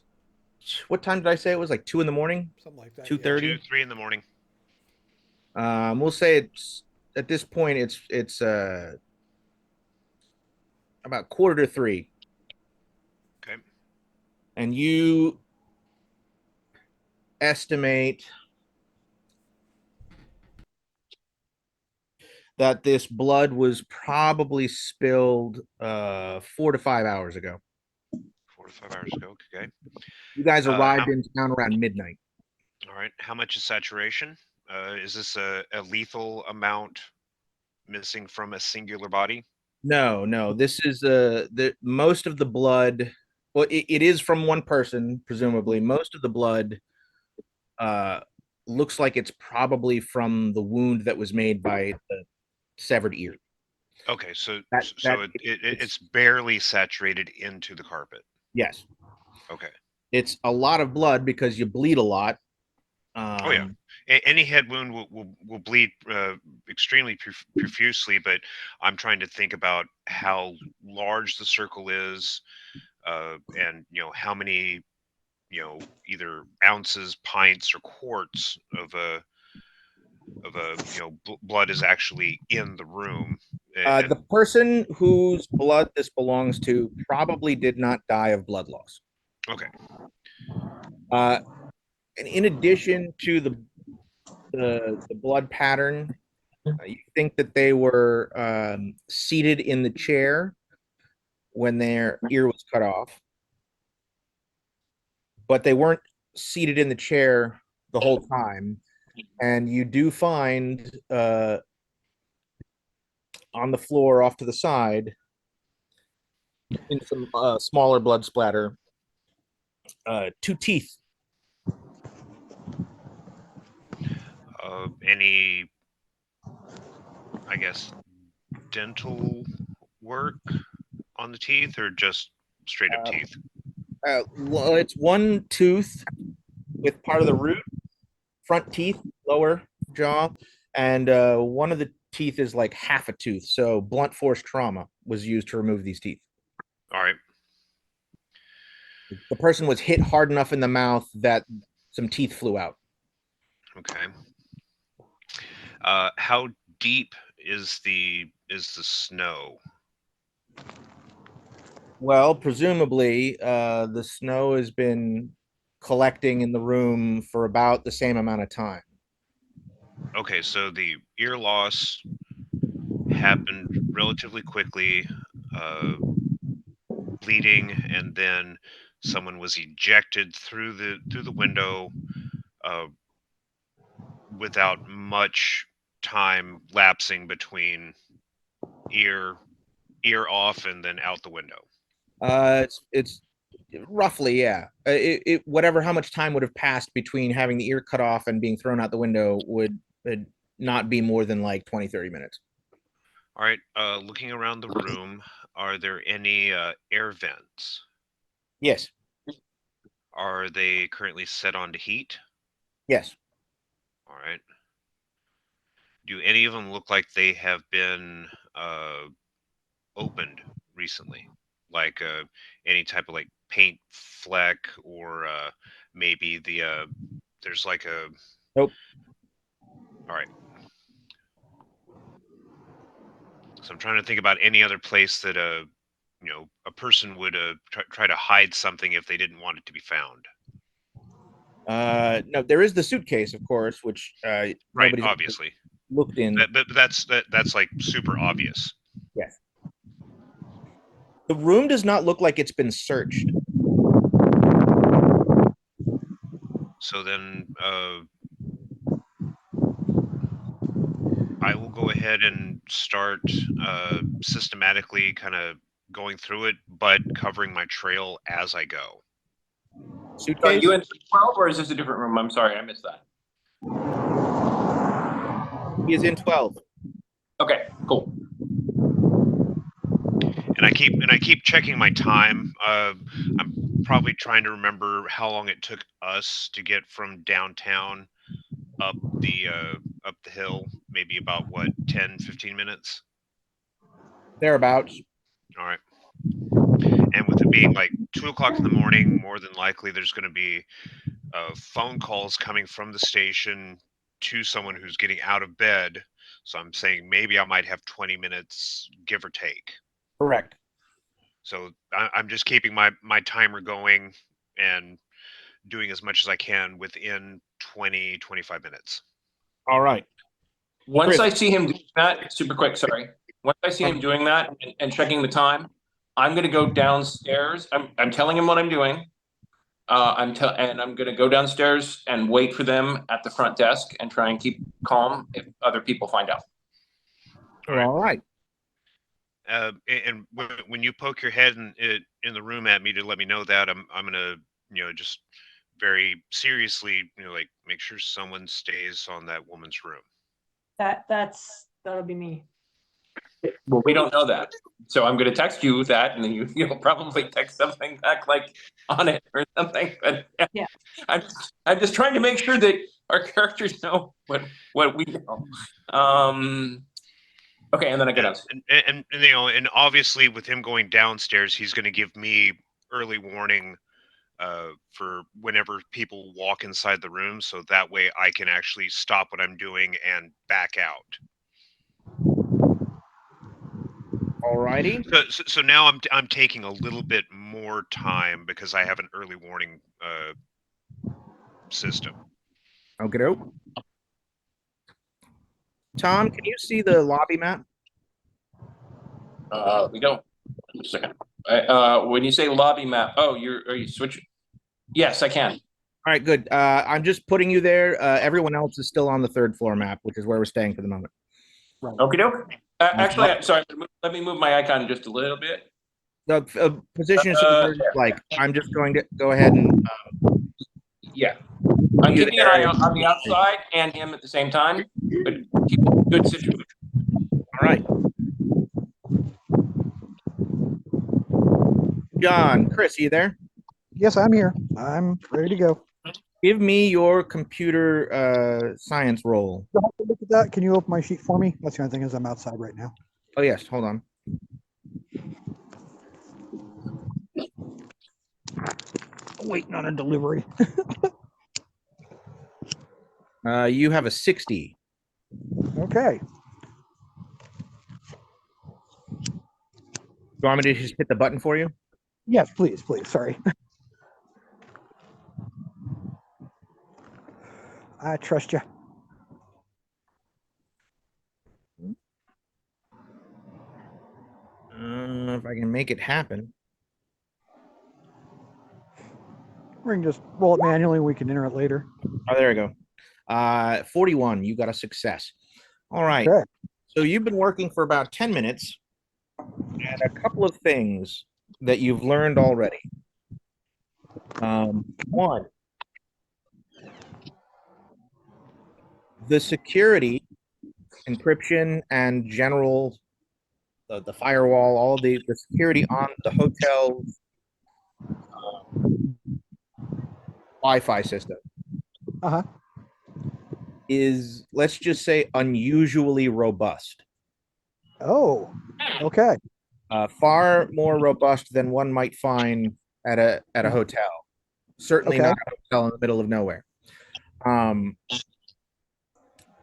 what time did I say it was? Like 2 in the morning, Something like that. 2:30. 2, 3 in the morning. We'll say it's at this point it's about 2:45, Okay. and you estimate that this blood was probably spilled 4 to 5 hours ago. 4 to 5 hours ago. Okay. You guys How, arrived in town around midnight. all right. How much is saturation? Is this a lethal amount missing from a singular body? No, no. This is the most of the blood. Well, it is from one person, presumably. Most of the blood uh looks like it's probably from the wound that was made by the severed ear. Okay, so That it's barely saturated into the carpet. yes, Okay. it's a lot of blood because you bleed a lot. Oh yeah. Um, Any head wound will bleed extremely profusely, but I'm trying to think about how large the circle is, and how many either ounces, pints, or quarts of blood is actually in the room. the And person whose blood this belongs to probably did not die of blood loss. okay, Uh, and in addition to the blood pattern, you think that they were seated in the chair when their ear was cut off, but they weren't seated in the chair the whole time. And you do find on the floor off to the side, in some smaller blood splatter, two teeth. any, I guess, dental work on the teeth, or just straight up Uh, teeth? well, it's one tooth with part of the root, front teeth, lower jaw, and one of the teeth is like half a tooth. So blunt force trauma was used to remove these teeth. All right. The person was hit hard enough in the mouth that some teeth flew out. Okay. How deep is the snow? Well, presumably, the snow has been collecting in the room for about the same amount of time. Okay, so the ear loss happened relatively quickly, uh, bleeding, and then someone was ejected through the window, uh, without much time lapsing between ear ear off and then out the window. It's roughly, yeah. Whatever how much time would have passed between having the ear cut off and being thrown out the window would not be more than like 20-30 minutes. All right. Looking around the room, are there any air vents? Yes, Are they currently set on to heat? yes. All right. Do any of them look like they have been opened recently? Like any type of like paint fleck, or maybe there's like a. Nope. All right. So I'm trying to think about any other place that a person would try to hide something if they didn't want it to be found. No, there is the suitcase, of course, which Right, nobody's obviously. looked in. But that's like super obvious. Yes. The room does not look like it's been searched. So then I will go ahead and start systematically kind of going through it, but covering my trail as I go. Suitcase? You in 12, or is this a different room? I'm sorry, I missed that. He is in 12. Okay, cool. And I keep checking my time. I'm probably trying to remember how long it took us to get from downtown up the hill. Maybe about what, 10, 15 minutes. Thereabouts. All right. And with it being like 2 o'clock in the morning, more than likely there's going to be phone calls coming from the station to someone who's getting out of bed. So I'm saying maybe I might have 20 minutes, give or take. Correct. So I'm just keeping my timer going and doing as much as I can within 20-25 minutes. All right. Once Chris. I see him doing that, super quick, sorry. Once I see him doing that and checking the time, I'm gonna go downstairs. I'm telling him what I'm doing. And I'm gonna go downstairs and wait for them at the front desk and try and keep calm if other people find out. All right. And when you poke your head in the room at me to let me know that, I'm gonna just very seriously like make sure someone stays on that woman's room. That'll be me. Well, we don't know that. So I'm gonna text you that, and then you'll probably text something back like on it or something. But Yeah. I'm just trying to make sure that our characters know what we know. Okay, and then I get out. And and obviously with him going downstairs, he's going to give me early warning for whenever people walk inside the room, so that way I can actually stop what I'm doing and back out. Alrighty. So now I'm taking a little bit more time because I have an early warning system. Okay. Tom, can you see the lobby map? We don't. Just a second. When you say lobby map, are you switching? Yes, I can. All right, good. I'm just putting you there. Everyone else is still on the third floor map, which is where we're staying for the moment. Okie doke. Actually, sorry. Let me move my icon just a little bit. The position is like I'm just going to go ahead and yeah. I'm keeping an eye on the outside and him at the same time, but keep a good situation. All right. John, Chris, are you there? Yes, I'm here. I'm ready to go. Give me your computer science roll. You'll have to look at that. Can you open my sheet for me? That's the only thing is I'm outside right now. Oh, yes. Hold on. Waiting on a delivery. You have a 60. Okay. You want me to just hit the button for you? Yes, please, please. Sorry. I trust you. If I can make it happen. We can just roll it manually. We can enter it later. Oh, there we go. 41. You got a success. All right. Okay. So you've been working for about 10 minutes, and a couple of things that you've learned already. One, the security, encryption, and general, the firewall, all of the security on the hotel's Wi-Fi system is, let's just say, unusually robust. Oh, okay. Far more robust than one might find at a hotel. Certainly not a hotel in the middle of nowhere.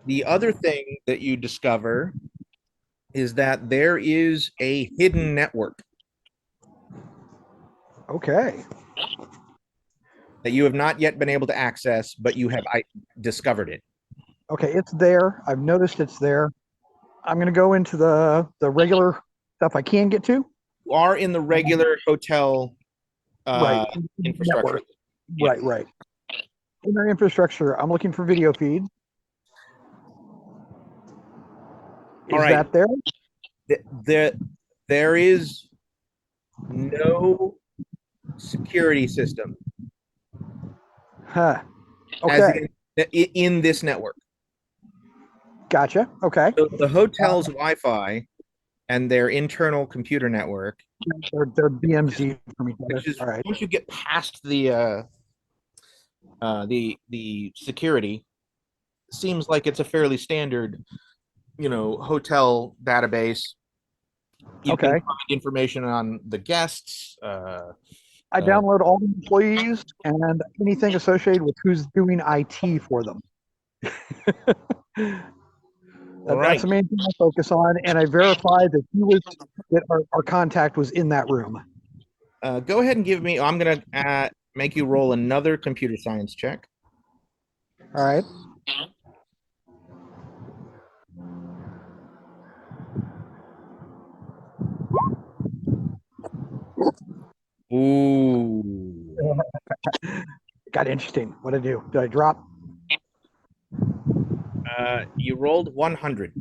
The other thing that you discover is that there is a hidden network Okay. that you have not yet been able to access, but you have discovered it. Okay, it's there. I've noticed it's there. I'm going to go into the regular stuff I can get to. You are in the regular hotel Right. infrastructure. Right, right. In their infrastructure, I'm looking for video feed. Is that there? There is no security system Huh. Okay. in this network. Gotcha. Okay. So the hotel's Wi-Fi and their internal computer network, They're BMZ from each other. which is All right. once you get past the security, seems like it's a fairly standard, hotel database You can Okay. find information on the guests. I download all the employees and anything associated with who's doing IT for them. All That's right. the main thing I focus on, and I verify that our contact was in that room. Go ahead and give me. I'm gonna make you roll another computer science check. All right. Ooh. Got interesting. What did I do? Did I drop? You rolled 100.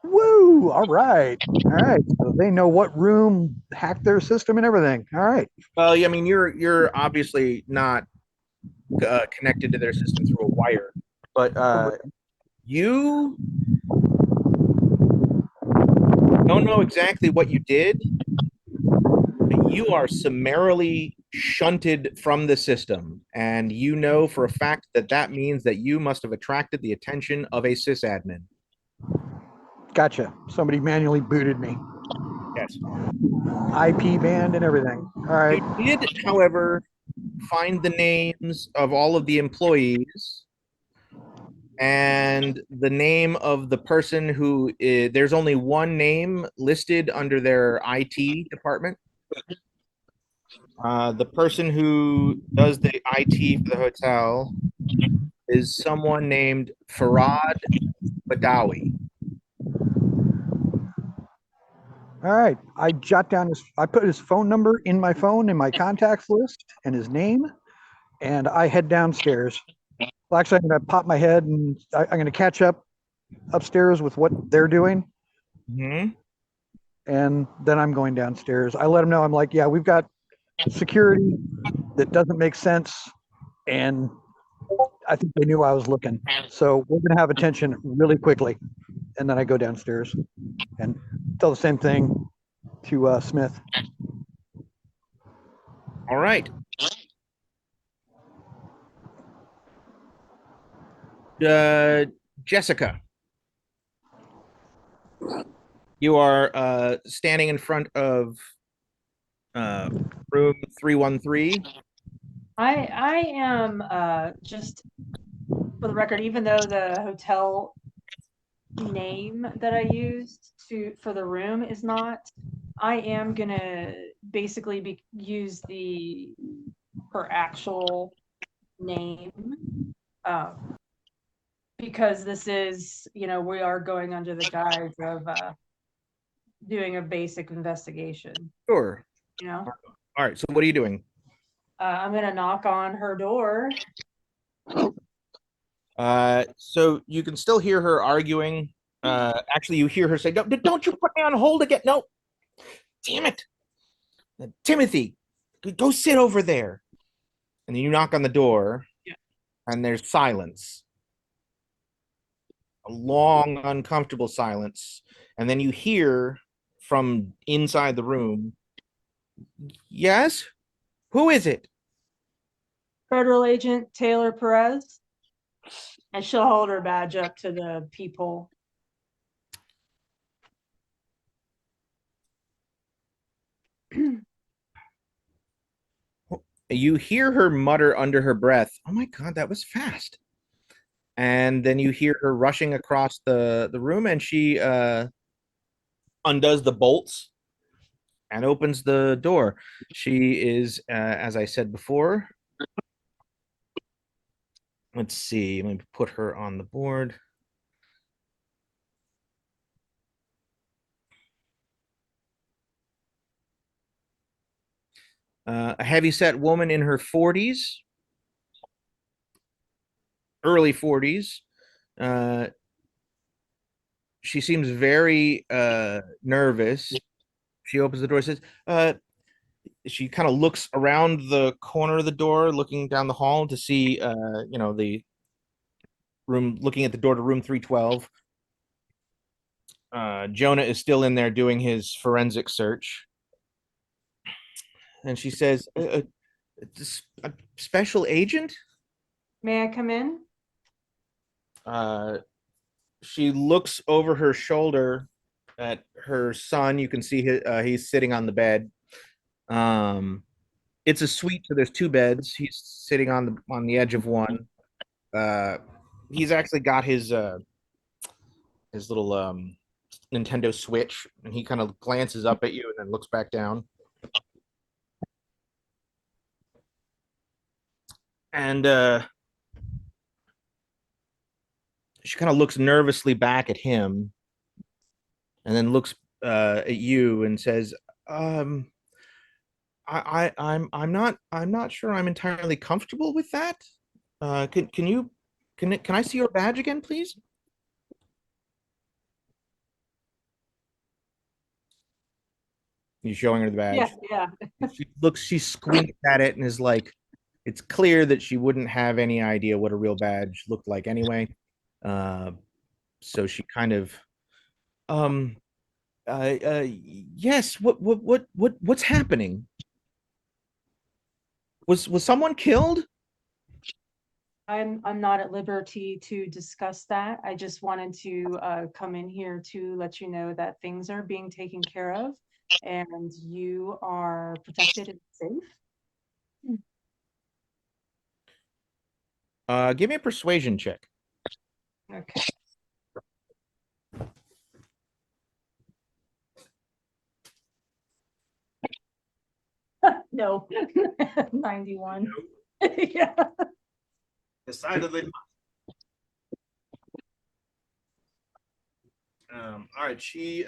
Woo! All right. All right. So they know what room hacked their system and everything. All right. Well, I mean, you're obviously not connected to their system through a wire, but you don't know exactly what you did, but you are summarily shunted from the system, and you know for a fact that that means that you must have attracted the attention of a sysadmin. Gotcha. Somebody manually booted me. Yes. IP banned and everything. All right. You did, however, find the names of all of the employees and the name of the person who is, there's only one name listed under their IT department. The person who does the IT for the hotel is someone named Farad Badawi. All right. I jot down I put his phone number in my phone in my contacts list and his name, and I head downstairs. Well, actually, I'm going to pop my head and I'm going to catch up upstairs with what they're doing. Mm-hmm. And then I'm going downstairs. I let them know, I'm like, yeah, we've got security that doesn't make sense. And I think they knew I was looking. So we're going to have attention really quickly. And then I go downstairs and tell the same thing to Smith. All right. Jessica, you are standing in front of room 313. I am just for the record, even though the hotel name that I used for the room is not, I am gonna basically use her actual name, because this is, we are going under the guise of doing a basic investigation. Sure. All right. So what are you doing? I'm gonna knock on her door. So you can still hear her arguing. Actually, you hear her say, don't you put me on hold again. No. Damn it. Timothy, go sit over there. And then you knock on the door, and there's silence. A long, uncomfortable silence. And then you hear from inside the room, yes? Who is it? Federal Agent Taylor Perez. And she'll hold her badge up to the peephole. You hear her mutter under her breath, oh my God, that was fast. And then you hear her rushing across the room, and she undoes the bolts and opens the door. She is, as I said before, let's see, let me put her on the board. A heavyset woman in her 40s, early 40s. She seems very nervous. She opens the door, says, she kind of looks around the corner of the door, looking down the hall to see, the room, looking at the door to room 312. Jonah is still in there doing his forensic search. And she says, a special agent? May I come in? She looks over her shoulder at her son. You can see he's sitting on the bed. It's a suite, so there's two beds. He's sitting on the edge of one. Uh, he's actually got his little Nintendo Switch, and he kind of glances up at you and then looks back down. And she kind of looks nervously back at him, and then looks at you and says, um, I'm not sure I'm entirely comfortable with that. Can you can I see your badge again, please? He's showing her the Yeah, badge. yeah. She squints at it and is like, it's clear that she wouldn't have any idea what a real badge looked like anyway. Uh, so she kind of, um, yes, what's happening? Was someone killed? I'm not at liberty to discuss that. I just wanted to come in here to let you know that things are being taken care of and you are protected and safe. Give me a persuasion check. Okay. No. 91. Yeah. Decidedly. All right, she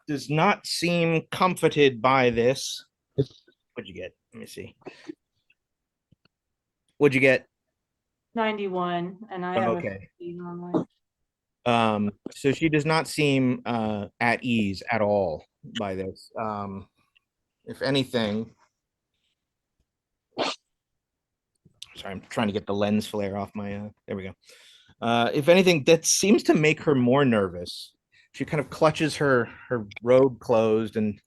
does not seem comforted by this. What'd you get? Let me see. What'd you get? 91, and I have Okay. a 50 normally. So she does not seem at ease at all by this. If anything, sorry, I'm trying to get the lens flare off my. There we go. If anything, that seems to make her more nervous. She kind of clutches her robe closed and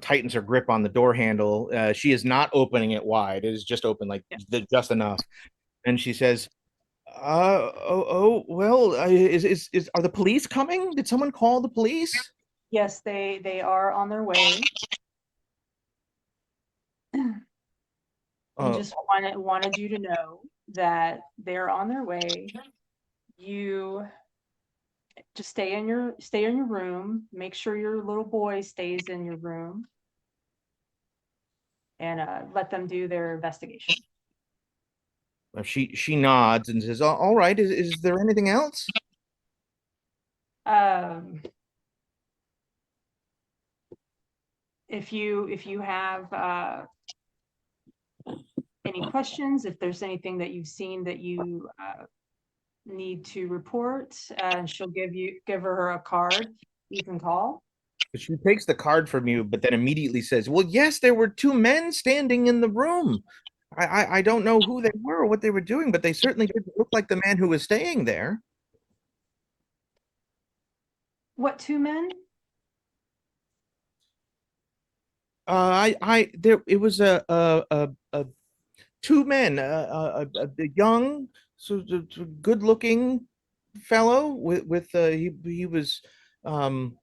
tightens her grip on the door handle. She is not opening it wide; it is just open like just enough. And she says, well, is are the police coming? Did someone call the police? Yes, they are on their way. And Oh, just wanted you to know that they're on their way. You just stay in your room. Make sure your little boy stays in your room, and let them do their investigation. she nods and says, all right. Is there anything else? Um, if you have any questions, if there's anything that you've seen that you need to report, and she'll give her a card you can call. She takes the card from you, but then immediately says, well, yes, there were two men standing in the room. I don't know who they were or what they were doing, but they certainly didn't look like the man who was staying there. What two men? There it was a two men, a young, good looking fellow with he was um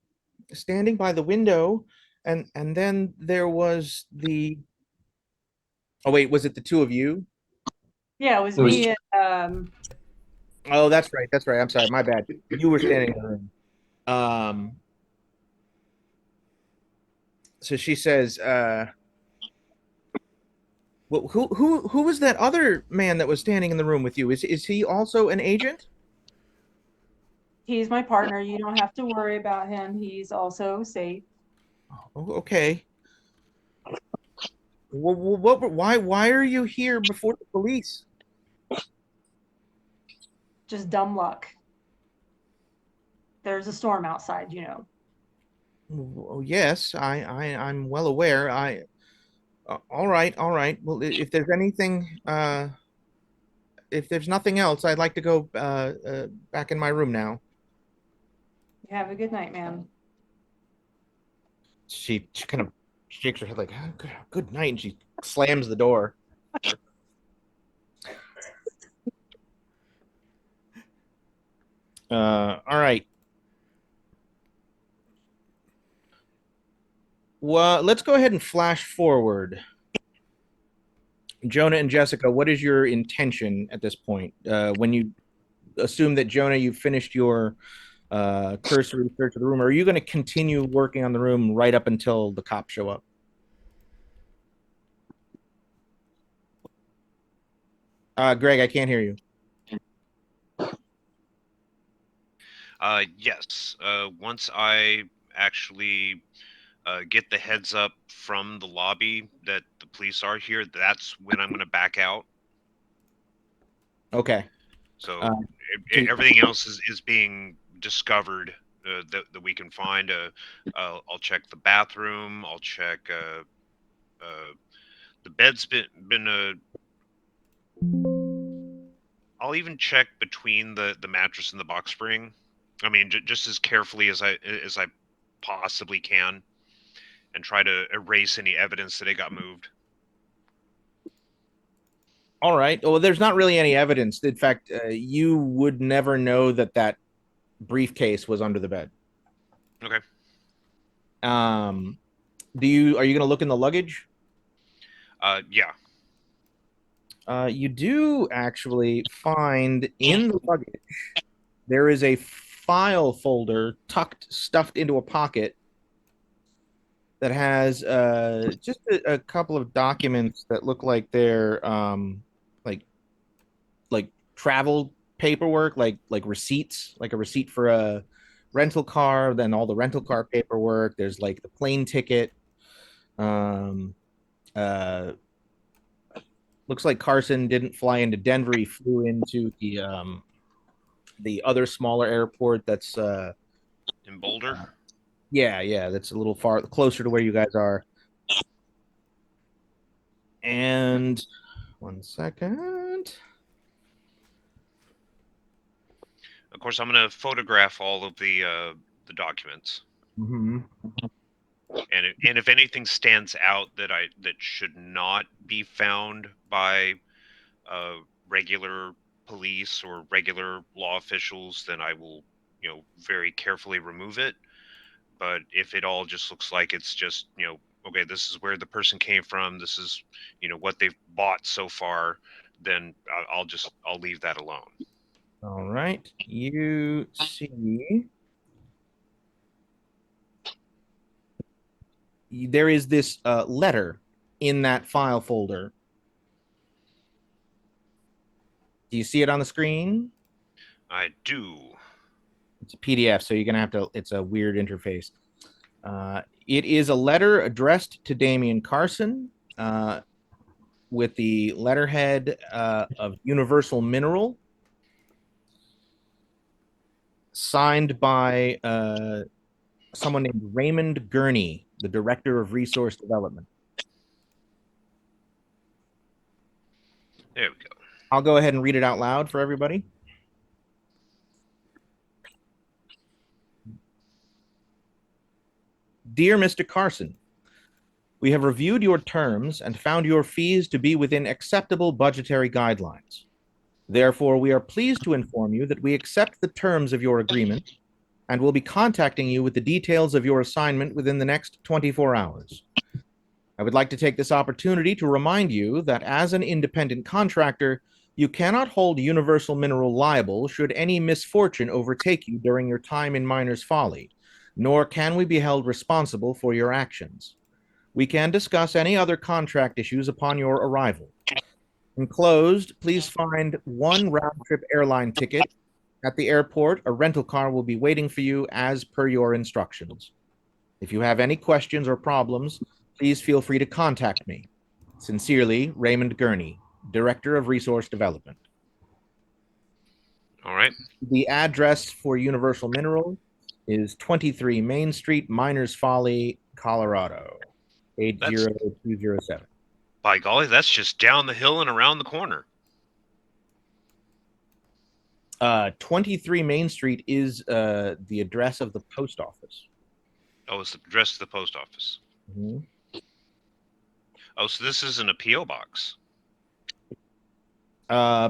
standing by the window, and then there was the. Oh wait, was it the two of you? Yeah, it was It was me and Oh, that's right. That's right. I'm sorry. My bad. You were standing in the room. Um, so she says, well, who was that other man that was standing in the room with you? Is he also an agent? he's my partner. You don't have to worry about him. He's also safe. Oh, okay. Why are you here before the police? Just dumb luck. There's a storm outside, you know. Oh, yes, I'm well aware. All right, all right. Well, if there's anything, if there's nothing else, I'd like to go back in my room now. You have a good night, ma'am. She kind of shakes her head like, "Oh, good night," and she slams the door. All right. Well, let's go ahead and flash forward. Jonah and Jessica, what is your intention at this point? When you assume that Jonah, you've finished your cursory search of the room, or are you going to continue working on the room right up until the cops show up? Greg, I can't hear you. Yes. Once I actually get the heads up from the lobby that the police are here, that's when I'm going to back out. Okay. So Uh, so everything else is being discovered that we can find. I'll check the bathroom. I'll check the bed's been. I'll even check between the mattress and the box spring. I mean, just as carefully as I possibly can, and try to erase any evidence that it got moved. all right. Well, there's not really any evidence. In fact, you would never know that that briefcase was under the bed. Okay. Are you going to look in the luggage? Yeah. You do actually find in the luggage there is a file folder stuffed into a pocket that has just a couple of documents that look like they're like travel paperwork, like receipts, like a receipt for a rental car, then all the rental car paperwork. There's like the plane ticket. Um, uh, Looks like Carson didn't fly into Denver. He flew into the other smaller airport that's In Boulder. yeah, that's a little far closer to where you guys are. And 1 second. Of course, I'm going to photograph all of the documents. Mm-hmm. And if anything stands out that should not be found by regular police or regular law officials, then I will, very carefully remove it. But if it all just looks like it's just, okay, this is where the person came from, this is, what they've bought so far, then I'll leave that alone. All right. You see, there is this letter in that file folder. Do you see it on the screen? I do. It's a PDF, so you're gonna have to. It's a weird interface. It is a letter addressed to Damian Carson with the letterhead of Universal Mineral, signed by someone named Raymond Gurney, the Director of Resource Development. There we go. I'll go ahead and read it out loud for everybody. Dear Mr. Carson, we have reviewed your terms and found your fees to be within acceptable budgetary guidelines. Therefore, we are pleased to inform you that we accept the terms of your agreement and will be contacting you with the details of your assignment within the next 24 hours. I would like to take this opportunity to remind you that as an independent contractor, you cannot hold Universal Mineral liable should any misfortune overtake you during your time in Miner's Folly, nor can we be held responsible for your actions. We can discuss any other contract issues upon your arrival. Enclosed, please find one round-trip airline ticket. At the airport, a rental car will be waiting for you as per your instructions. If you have any questions or problems, please feel free to contact me. Sincerely, Raymond Gurney, Director of Resource Development. All right. The address for Universal Mineral is 23 Main Street, Miners Folly, Colorado, 80207. By golly, that's just down the hill and around the corner. 23 Main Street is the address of the post office. Oh, it's the address of the post office. Mm-hmm. Oh, so this isn't a P.O. box.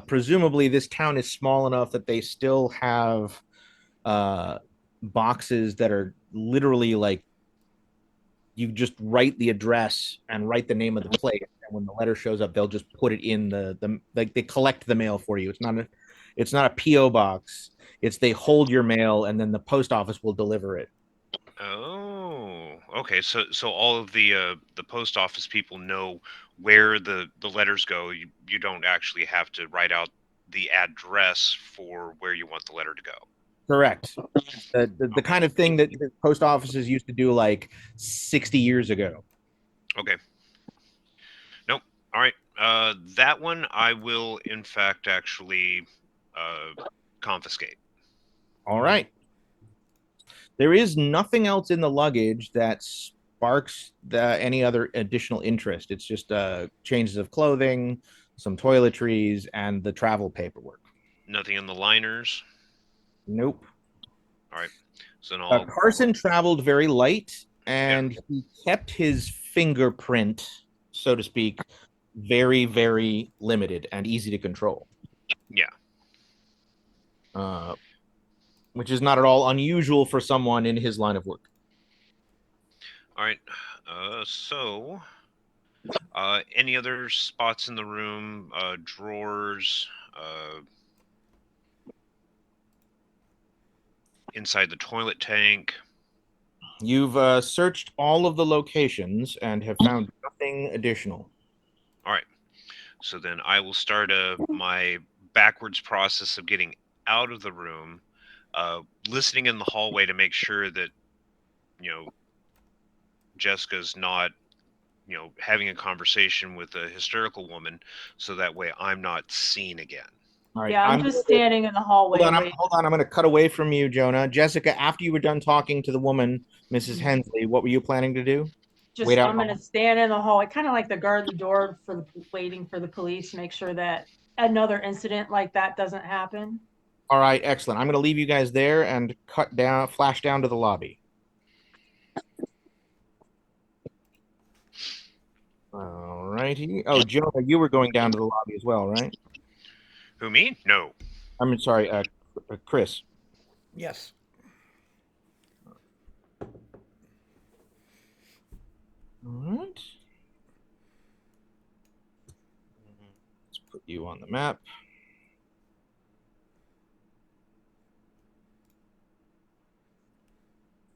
Presumably, this town is small enough that they still have boxes that are literally like you just write the address and write the name of the place, and when the letter shows up, they'll just put it in the like they collect the mail for you. It's not a PO box. It's they hold your mail and then the post office will deliver it. Oh, okay. So all of the post office people know where the letters go. You don't actually have to write out the address for where you want the letter to go. Correct. The Okay. kind of thing that the post offices used to do like 60 years ago. Okay. Nope. All right. That one I will in fact actually confiscate. All right. There is nothing else in the luggage that sparks any other additional interest. It's just changes of clothing, some toiletries, and the travel paperwork. Nothing in the liners. Nope. All right. So then I'll Carson traveled very light, yeah. and he kept his fingerprint, so to speak, very, very limited and easy to control. Yeah. Which is not at all unusual for someone in his line of work. All right. So any other spots in the room? Drawers. Inside the toilet tank. You've searched all of the locations and have found nothing additional. All right. So then I will start my backwards process of getting out of the room, listening in the hallway to make sure that, you know, Jessica's not, having a conversation with a hysterical woman, so that way I'm not seen again. All right. Yeah, I'm just standing in the hallway. Hold on. waiting. Hold on. I'm going to cut away from you, Jonah. Jessica, after you were done talking to the woman, Mrs. Hensley, what were you planning to do? Just Wait out. I'm gonna stand in the hallway, kind of like the guard the door for waiting for the police, make sure that another incident like that doesn't happen. All right. Excellent. I'm going to leave you guys there and flash down to the lobby. All righty. Oh, Jonah, you were going down to the lobby as well, right? Who, me? No. I'm sorry, Chris. Yes. All right. Let's put you on the map.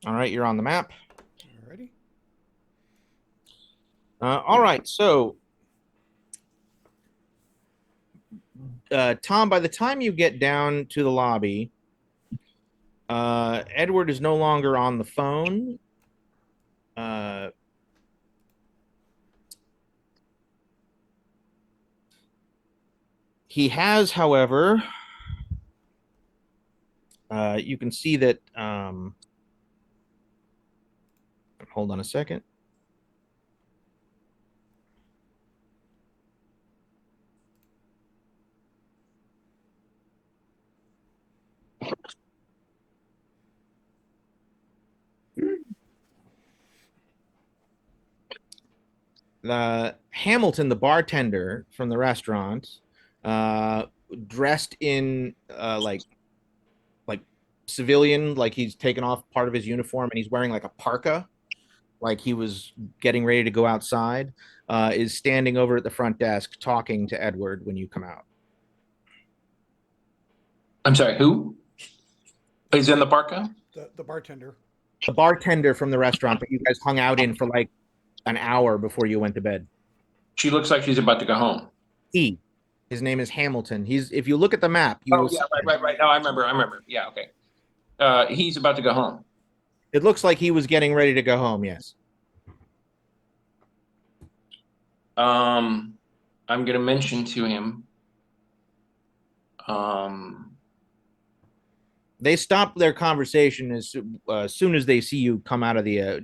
All right, you're on the map. Alrighty. All right, so Tom, by the time you get down to the lobby, Edward is no longer on the phone. He has, however, you can see that. Hold on a second. Hamilton, the bartender from the restaurant, dressed in like civilian, like he's taken off part of his uniform and he's wearing like a parka, like he was getting ready to go outside, is standing over at the front desk talking to Edward when you come out. I'm sorry, who is in the parka? The bartender. The bartender from the restaurant that you guys hung out in for like an hour before you went to bed. She looks like she's about to go home. His name is Hamilton. If you look at the map, you will yeah, right. No, I remember. Yeah, okay. He's about to go home. It looks like he was getting ready to go home, yes. I'm gonna mention to him. They stop their conversation as soon as they see you come out of the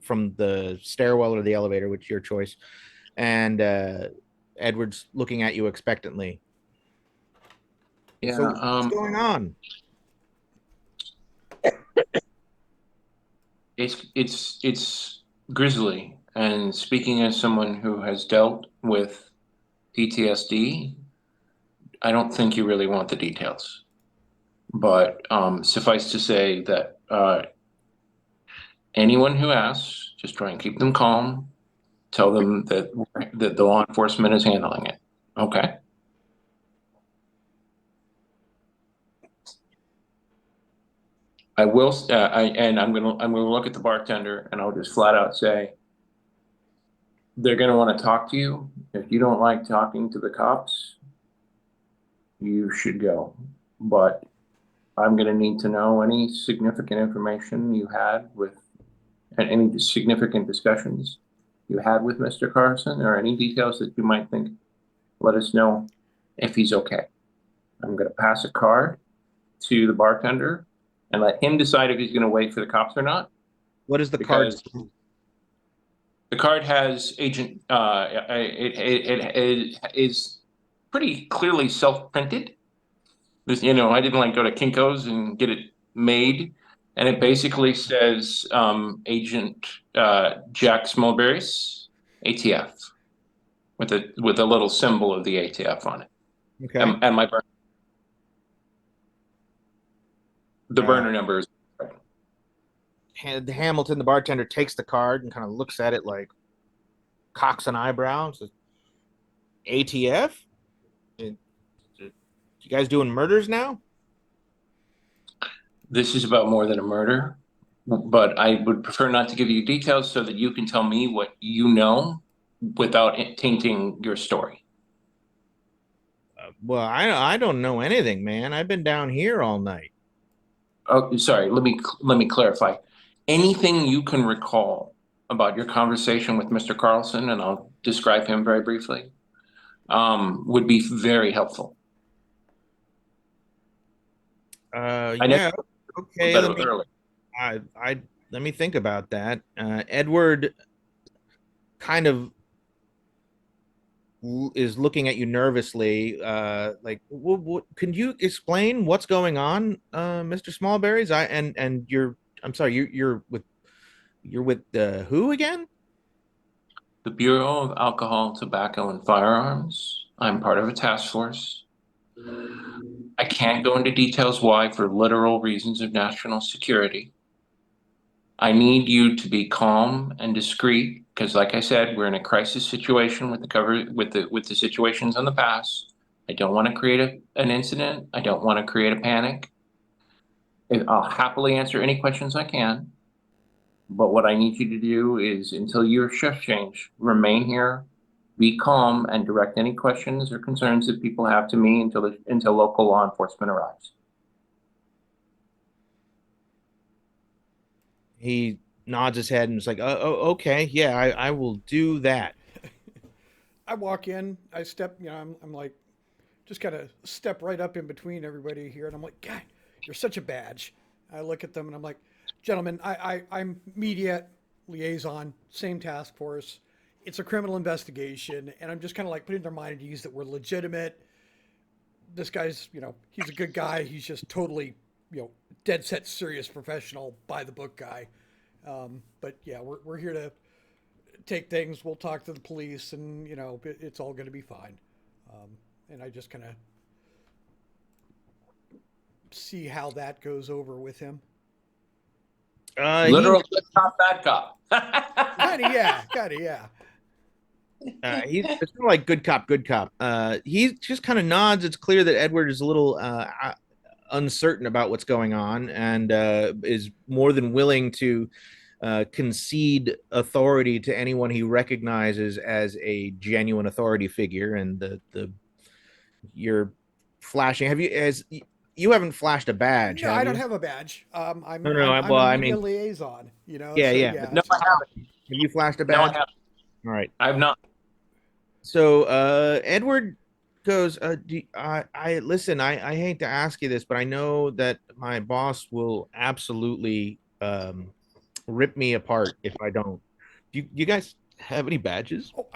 from the stairwell or the elevator, which is your choice. And Edward's looking at you expectantly. Yeah. So what's going on? It's grisly. And speaking as someone who has dealt with PTSD, I don't think you really want the details. But suffice to say that anyone who asks, just try and keep them calm. Tell them that the law enforcement is handling it. Okay. I will. I'm gonna look at the bartender and I'll just flat out say they're gonna want to talk to you. If you don't like talking to the cops, you should go. But I'm gonna need to know any significant information you had with, and any significant discussions you had with Mr. Carson, or any details that you might think. Let us know if he's okay. I'm gonna pass a card to the bartender and let him decide if he's gonna wait for the cops or not. What is the card? Because the card has agent, it is pretty clearly self-printed. This, I didn't like go to Kinko's and get it made. And it basically says, Agent, Jack Smallberry's ATF with a little symbol of the ATF on it. Okay. And the burner number is. Hamilton, the bartender, takes the card and kind of looks at it like cocks an eyebrow and says, ATF? You guys doing murders now? This is about more than a murder, but I would prefer not to give you details so that you can tell me what you know without tainting your story. Well, I don't know anything, man. I've been down here all night. Oh, sorry. Let me clarify. Anything you can recall about your conversation with Mr. Carlson, and I'll describe him very briefly, would be very helpful. Yeah. Okay. Let me think about that. Edward kind of is looking at you nervously, like, can you explain what's going on, Mr. Smallberries? I'm sorry, you're with who again? The Bureau of Alcohol, Tobacco, and Firearms. I'm part of a task force. I can't go into details why, for literal reasons of national security. I need you to be calm and discreet because, like I said, we're in a crisis situation with the situations in the past. I don't want to create an incident. I don't want to create a panic. I'll happily answer any questions I can. But what I need you to do is, until your shift change, remain here, be calm, and direct any questions or concerns that people have to me until local law enforcement arrives. He nods his head and is like, oh, okay, yeah, I will do that. I walk in, I step, I'm like, just kind of step right up in between everybody here. And I'm like, God, you're such a badge. I look at them and I'm like, gentlemen, I'm media liaison, same task force. It's a criminal investigation. And I'm just kind of like putting their mind at ease that we're legitimate. This guy's, he's a good guy. He's just totally, dead set serious professional by the book guy. But yeah, we're here to take things. We'll talk to the police and, it's all going to be fine. And I just kind of see how that goes over with him. Literal good cop, bad cop. Kind of, yeah. He's it's kind of like good cop. He just kind of nods. It's clear that Edward is a little uncertain about what's going on and is more than willing to concede authority to anyone he recognizes as a genuine authority figure. And you're flashing. You haven't flashed a badge? No, have I don't you? have a badge. I'm Well, a I media mean, liaison. yeah. No, I haven't. Have you flashed a No, I badge? haven't. All right. I have not. So Edward goes, I listen, I hate to ask you this, but I know that my boss will absolutely rip me apart if I don't. Do you guys have any badges? Oh,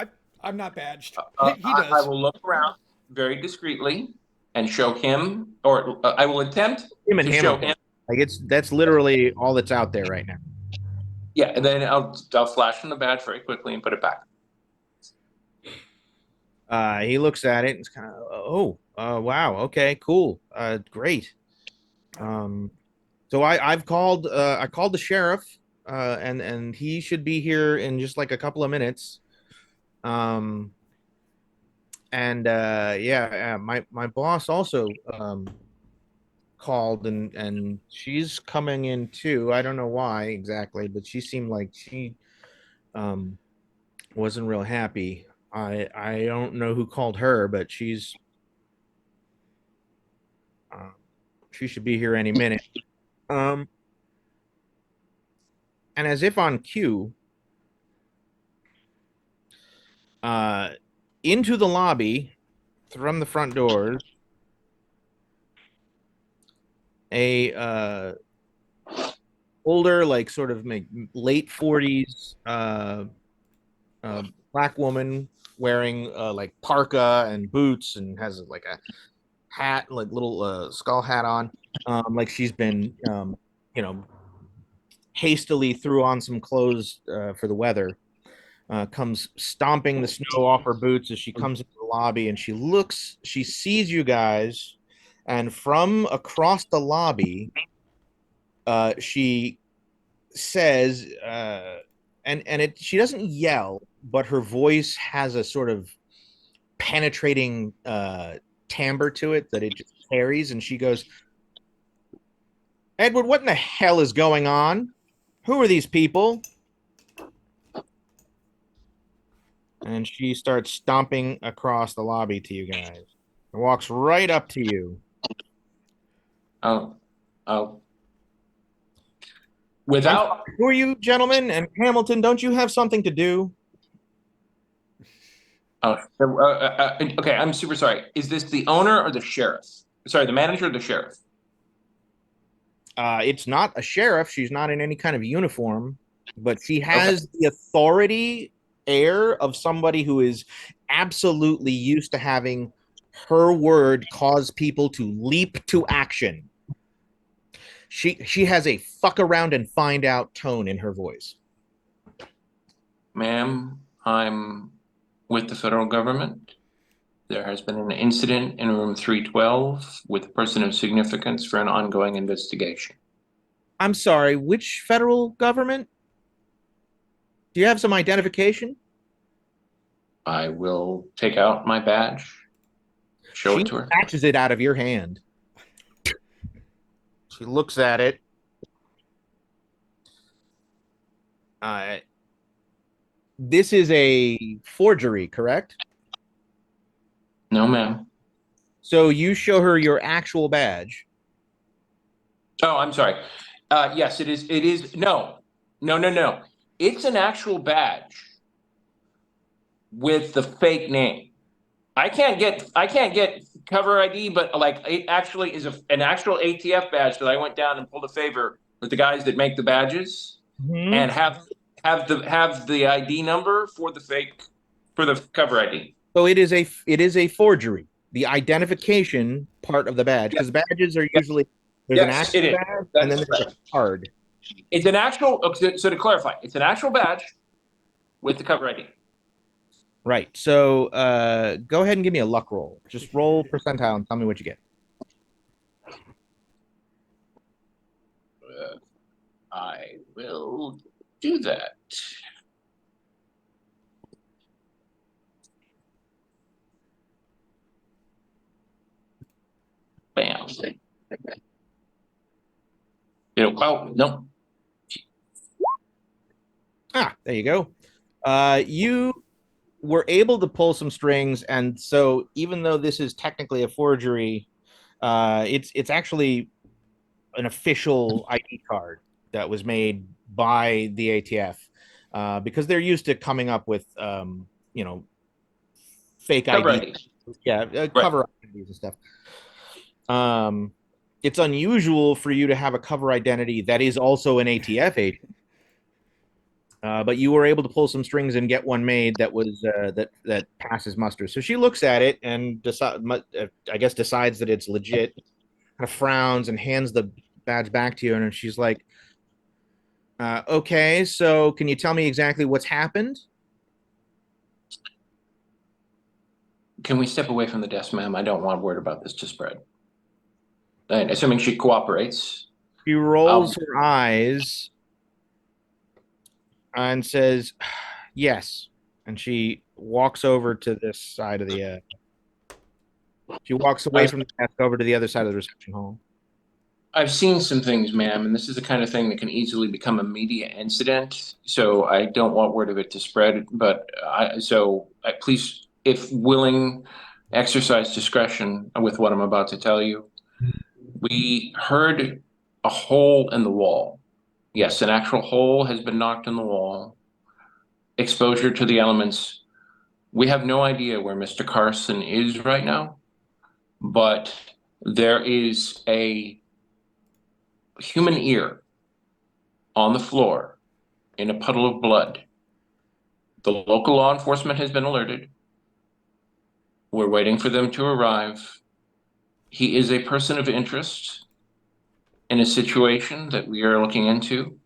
I'm not badged. He I does. will look around very discreetly and show him, or I will attempt Him and to show Hamilton. him. Like that's literally all that's out there right now. Yeah, and then I'll flash him the badge very quickly and put it back. He looks at it and it's kind of, wow, okay, cool, great. So I've called I called the sheriff, and he should be here in just like a couple of minutes. Um, and yeah, my boss also called, and she's coming in too. I don't know why exactly, but she seemed like she um wasn't real happy. I don't know who called her, but uh, she should be here any minute. Um, and as if on cue, uh, into the lobby from the front doors, a older, like sort of late 40s black woman wearing like parka and boots and has like a hat, like little skull hat on, like she's been you know hastily threw on some clothes for the weather. Comes stomping the snow off her boots as she comes into the lobby, and she sees you guys, and from across the lobby, she says, she doesn't yell, but her voice has a sort of penetrating timbre to it that it just carries, and she goes, "Edward, what in the hell is going on? Who are these people?" And she starts stomping across the lobby to you guys. And walks right up to you. Oh, oh. Without Who are you, gentlemen? And Hamilton, don't you have something to do? okay, I'm super sorry. Is this the owner or the sheriff? Sorry, the manager or the sheriff? It's not a sheriff. She's not in any kind of uniform, but she Okay. has the authority air of somebody who is absolutely used to having her word cause people to leap to action. She has a fuck around and find out tone in her voice. Ma'am, I'm with the federal government. There has been an incident in room 312 with a person of significance for an ongoing investigation. I'm sorry, which federal government? Do you have some identification? I will take out my badge, show it to her. Snatches it out of your hand. She looks at it. This is a forgery, correct? No, ma'am. So you show her your actual badge. Oh, I'm sorry. Yes, it is. It is. No, no, no, no. It's an actual badge with the fake name. I can't get cover ID, but like it actually is an actual ATF badge that I went down and pulled a favor with the guys that make the badges and have the ID number for the fake for the cover ID. So it is a forgery. The identification part of the badge, because badges are usually there's an Yes, actual it is. badge That and then is there's a correct. card. It's an actual. So to clarify, it's an actual badge with the cover ID. Right. So go ahead and give me a luck roll. Just roll percentile and tell me what you get. I will do that. Bam. Oh no. There you go. You were able to pull some strings, and so even though this is technically a forgery, it's actually an official ID card that was made by the ATF, because they're used to coming up with fake Cover ID, ID. yeah, Right. cover IDs and stuff. It's unusual for you to have a cover identity that is also an ATF agent. But you were able to pull some strings and get one made that was that passes muster. So she looks at it and decides that it's legit. Kind of frowns and hands the badge back to you, and she's like, "Okay, so can you tell me exactly what's happened?" Can we step away from the desk, ma'am? I don't want word about this to spread. And assuming she cooperates. She rolls her eyes and says, yes. And she walks over to this side of the. She walks away from the desk over to the other side of the reception hall. I've seen some things, ma'am, and this is the kind of thing that can easily become a media incident. So I don't want word of it to spread. But please, if willing, exercise discretion with what I'm about to tell you. We heard a hole in the wall. Yes, an actual hole has been knocked in the wall. Exposure to the elements. We have no idea where Mr. Carson is right now, but there is a human ear on the floor in a puddle of blood. The local law enforcement has been alerted. We're waiting for them to arrive. He is a person of interest in a situation that we are looking into.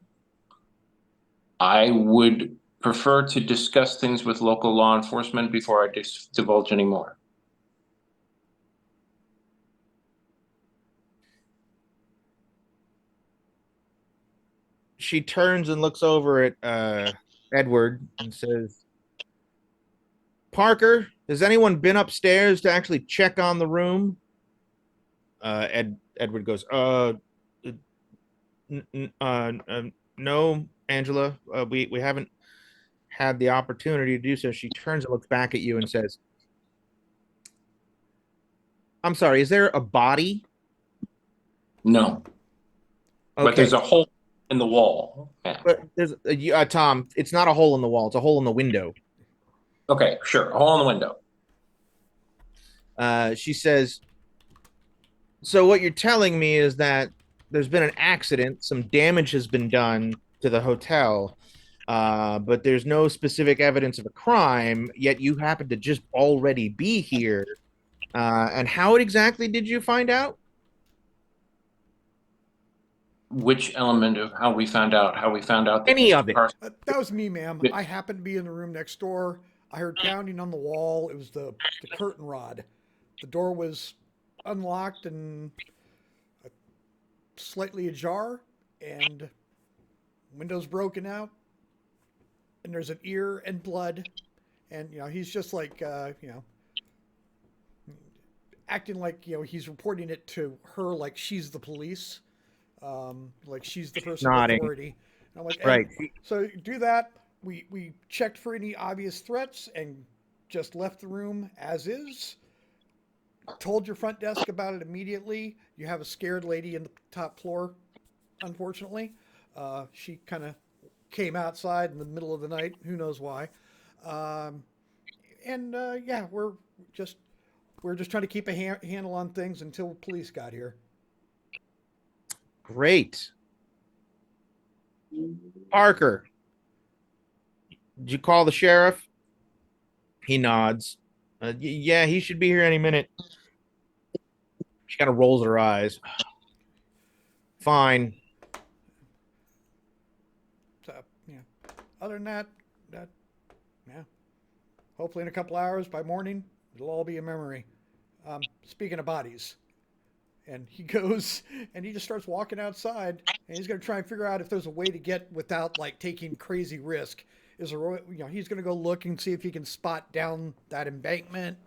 I would prefer to discuss things with local law enforcement before I divulge any more. She turns and looks over at Edward and says, Parker, has anyone been upstairs to actually check on the room? Edward goes, no, Angela, we haven't had the opportunity to do so. She turns and looks back at you and says, I'm sorry, is there a body? No, but Okay, there's a hole in the wall. Yeah. but there's Tom, it's not a hole in the wall, it's a hole in the window. Okay, sure. A hole in the window. She says, so what you're telling me is that there's been an accident, some damage has been done to the hotel, but there's no specific evidence of a crime, yet you happen to just already be here. And how exactly did you find out? Which element of how we found out? How we found out that Any Mr. of it. Carson. That was me, ma'am. I happened to be in the room next door. I heard pounding on the wall. It was the curtain rod. The door was unlocked and slightly ajar, and windows broken out. And there's an ear and blood, and he's just like acting like he's reporting it to her like she's the police, like she's the person of Nodding. authority. And I'm like, Right. So do that. We checked for any obvious threats and just left the room as is. Told your front desk about it immediately. You have a scared lady in the top floor, unfortunately. She kind of came outside in the middle of the night. Who knows why? Yeah, we're just trying to keep a handle on things until police got here. Great. Parker, did you call the sheriff? He nods. Yeah, he should be here any minute. She kind of rolls her eyes. Fine. So, other than that, yeah. Hopefully in a couple hours by morning, it'll all be a memory. Speaking of bodies, and he goes and he just starts walking outside, and he's going to try and figure out if there's a way to get without like taking crazy risk. Is there, he's going to go look and see if he can spot down that embankment,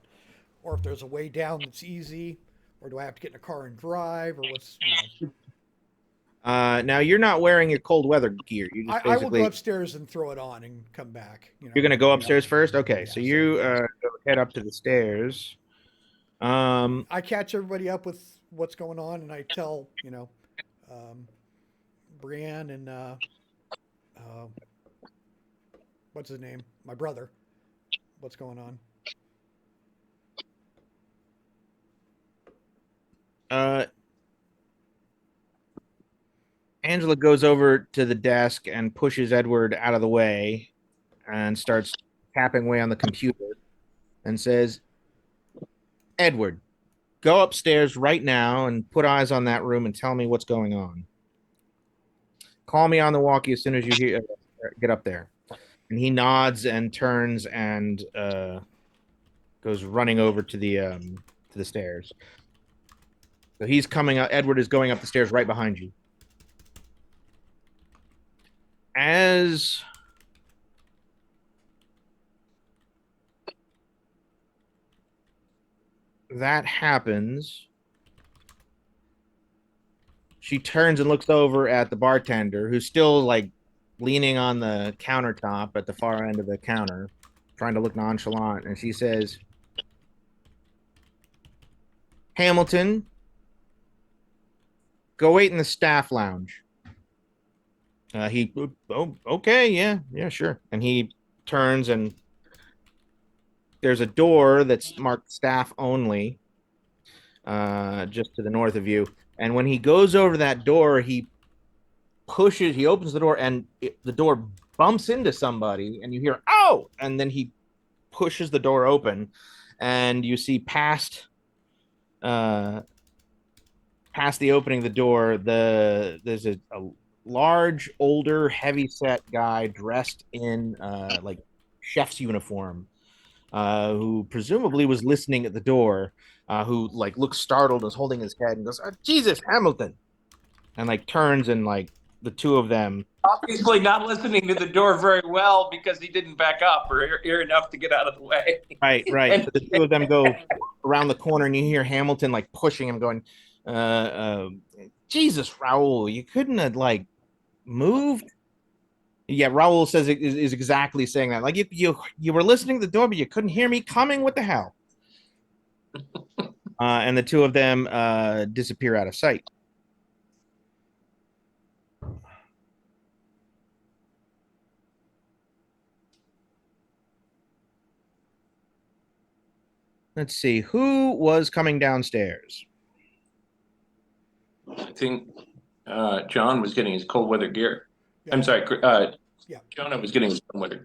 or if there's a way down that's easy, or do I have to get in a car and drive, or what's. Now you're not wearing your cold weather gear. You just I will go upstairs and throw it on and come back. You're gonna go upstairs first. Okay, Yeah, so you go head up to the stairs. I catch everybody up with what's going on, and I tell Brienne and what's his name, my brother, what's going on. Angela goes over to the desk and pushes Edward out of the way and starts tapping away on the computer and says, Edward, go upstairs right now and put eyes on that room and tell me what's going on. Call me on the walkie as soon as you get up there. And he nods and turns and goes running over to the stairs. So he's coming up. Edward is going up the stairs right behind you. As that happens, she turns and looks over at the bartender, who's still like leaning on the countertop at the far end of the counter, trying to look nonchalant. And she says, Hamilton, go wait in the staff lounge. Okay, yeah, sure. And he turns, and there's a door that's marked staff only, just to the north of you. And when he goes over that door, he opens the door, and the door bumps into somebody, and you hear, oh, and then he pushes the door open, and you see uh, past the opening of the door, there's a large, older, heavy-set guy dressed in like chef's uniform, who presumably was listening at the door, who like looks startled, is holding his head, and goes, "Jesus, Hamilton," and like turns, and like the two of them. Obviously not listening to the door very well because he didn't back up or hear enough to get out of the way. Right. And So the two of them go around the corner, and you hear Hamilton like pushing him, going, "Jesus, Raul, you couldn't have like moved." Yeah, Raul says is exactly saying that. Like you were listening to the door, but you couldn't hear me coming. What the hell? And the two of them disappear out of sight. Let's see who was coming downstairs. I think John was getting his cold weather gear. Yeah. I'm sorry, Yeah. Jonah was getting his cold weather.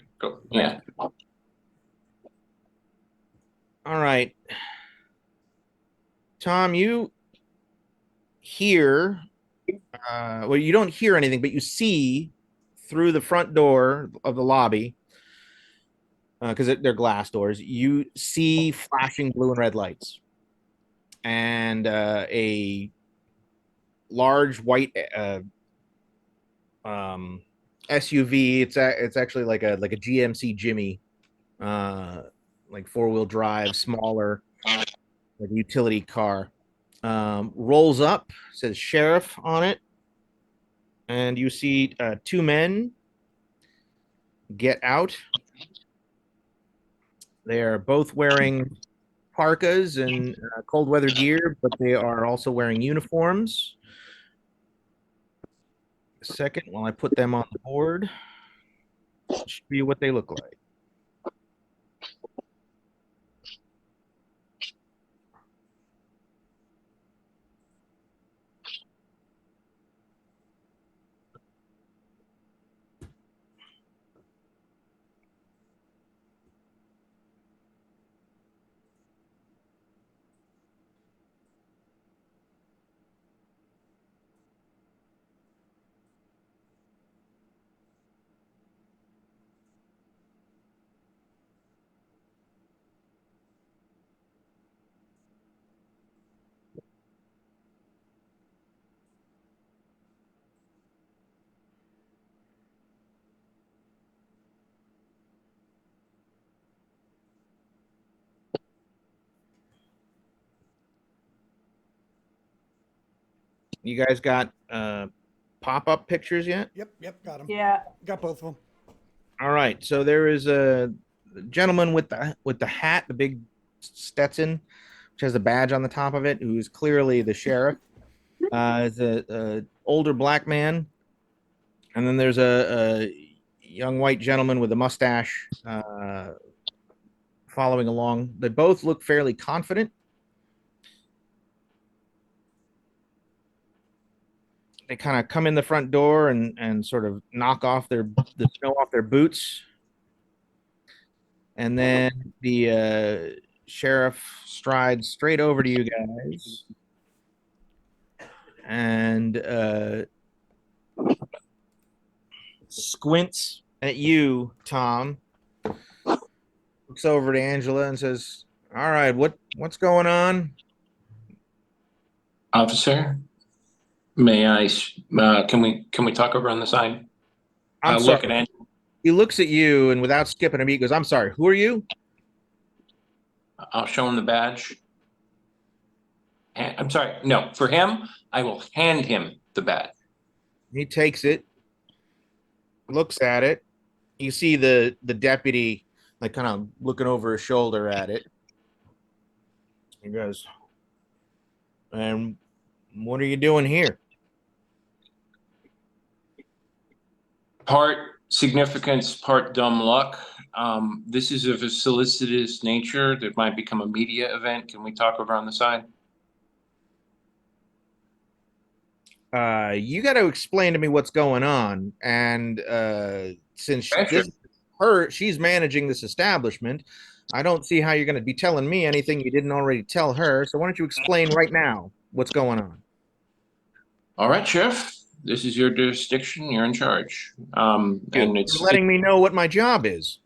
Yeah. All right, Tom, you hear. Well, you don't hear anything, but you see through the front door of the lobby, because they're glass doors. You see flashing blue and red lights, and a large white SUV. It's actually like a GMC Jimmy, like 4-wheel drive, smaller, like a utility car. Rolls up, says sheriff on it, and you see two men get out. They are both wearing parkas and cold weather gear, but they are also wearing uniforms. Second, while I put them on the board, show you what they look like. You guys got pop-up pictures yet? Yep, got them. Yeah. Got both of them. All right. So there is a gentleman with the hat, the big Stetson, which has a badge on the top of it, who is clearly the sheriff. Is a older black man, and then there's a young white gentleman with a mustache following along. They both look fairly confident. They kind of come in the front door and sort of knock off the snow off their boots, and then the sheriff strides straight over to you guys and squints at you, Tom. Looks over to Angela and says, "All right, what's going on?" Officer, may I, can we talk over on the side? I'm Look sorry. at Andy. He looks at you and without skipping a beat goes, I'm sorry, who are you? I'll show him the badge. I'm sorry, no, for him, I will hand him the badge. He takes it, looks at it. You see the deputy like kind of looking over his shoulder at it. He goes, and what are you doing here? Part significance, part dumb luck. This is of a solicitous nature that might become a media event. Can we talk over on the side? You got to explain to me what's going on. And since Yeah, sure. this she's managing this establishment, I don't see how you're going to be telling me anything you didn't already tell her. So why don't you explain right now what's going on? All right, Sheriff. This is your jurisdiction. You're in charge. You're And it's letting me know what my job is.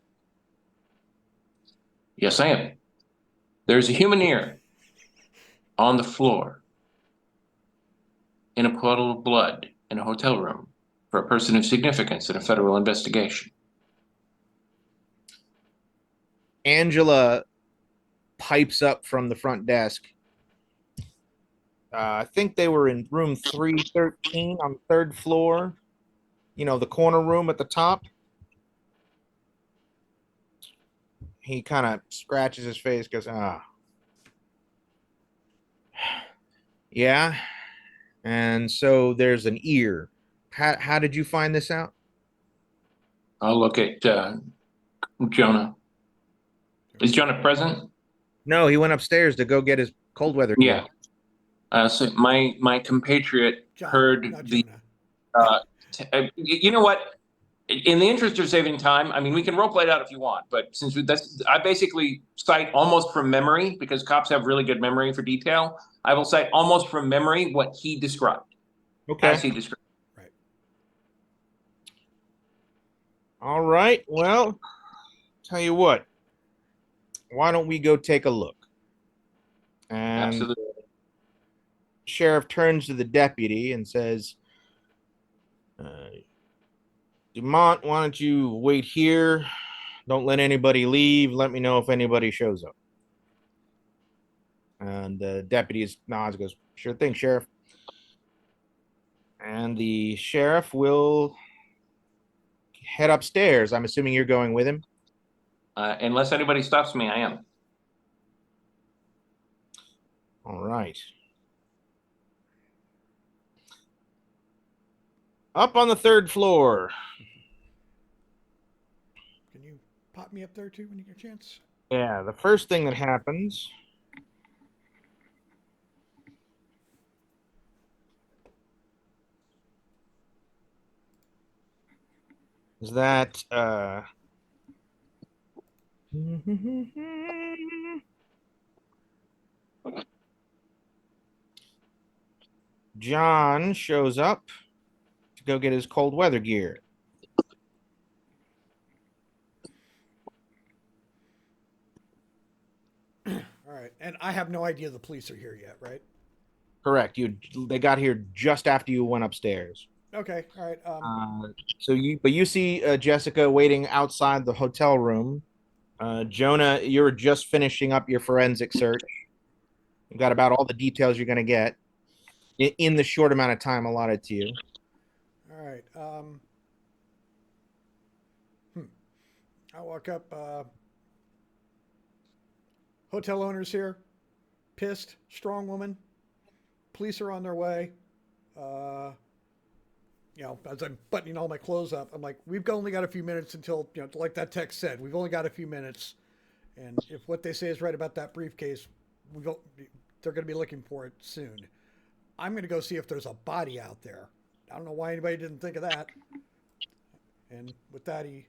yes, I am. There's a human ear on the floor in a puddle of blood in a hotel room for a person of significance in a federal investigation. Angela pipes up from the front desk. I think they were in room 313 on the third floor. You know, the corner room at the top. He kind of scratches his face, goes, yeah. And so there's an ear. How did you find this out? I'll look at Jonah. Is Jonah present? No, he went upstairs to go get his cold weather gear. Yeah. So my compatriot John, heard not the. Jonah. You know what? In the interest of saving time, I mean, we can role play it out if you want, but since I basically cite almost from memory because cops have really good memory for detail. I will cite almost from memory what he described. Okay. As he described. Right. All right. Well, tell you what. Why don't we go take a look? And Absolutely. sheriff turns to the deputy and says, Dumont, why don't you wait here? Don't let anybody leave. Let me know if anybody shows up. And the deputy nods, goes, sure thing, sheriff. And the sheriff will head upstairs. I'm assuming you're going with him. Unless anybody stops me, I am. All right. Up on the third floor. Can you pop me up there too when you get a chance? Yeah, the first thing that happens is that John shows up to go get his cold weather gear. All right. And I have no idea the police are here yet, right? Correct. They got here just after you went upstairs. Okay. All right. So you see Jessica waiting outside the hotel room. Jonah, you're just finishing up your forensic search. You've got about all the details you're going to get in the short amount of time allotted to you. All right. I walk up. Hotel owners here. Pissed. Strong woman. Police are on their way. As I'm buttoning all my clothes up, I'm like, we've only got a few minutes until, like that text said, we've only got a few minutes. And if what they say is right about that briefcase, they're going to be looking for it soon. I'm going to go see if there's a body out there. I don't know why anybody didn't think of that. And with that, he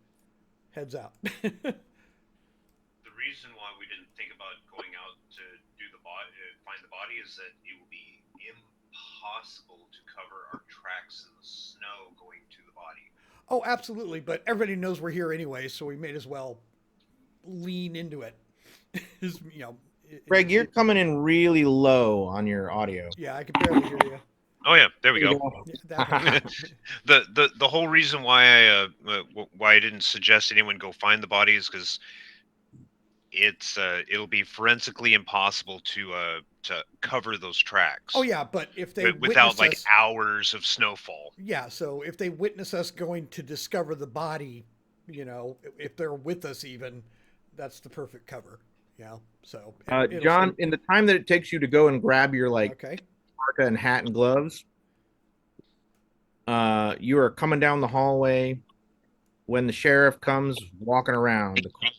heads out. The reason why we didn't think about going out to do the body, find the body, is that it will be impossible to cover our tracks in the snow going to the body. Oh, absolutely. But everybody knows we're here anyway, so we may as well lean into it. Greg, you're coming in really low on your audio. Yeah, I can barely hear you. Oh yeah, there we There you go. Yeah, that happened. The whole reason why I didn't suggest anyone go find the body is because it'll be forensically impossible to cover those tracks. Oh yeah, but if they without witness like us, hours of snowfall. yeah. So if they witness us going to discover the body, if they're with us, even that's the perfect cover. Yeah. So it'll John, stay- in the time that it takes you to go and grab your okay. parka and hat and gloves, you are coming down the hallway when the sheriff comes walking around the corner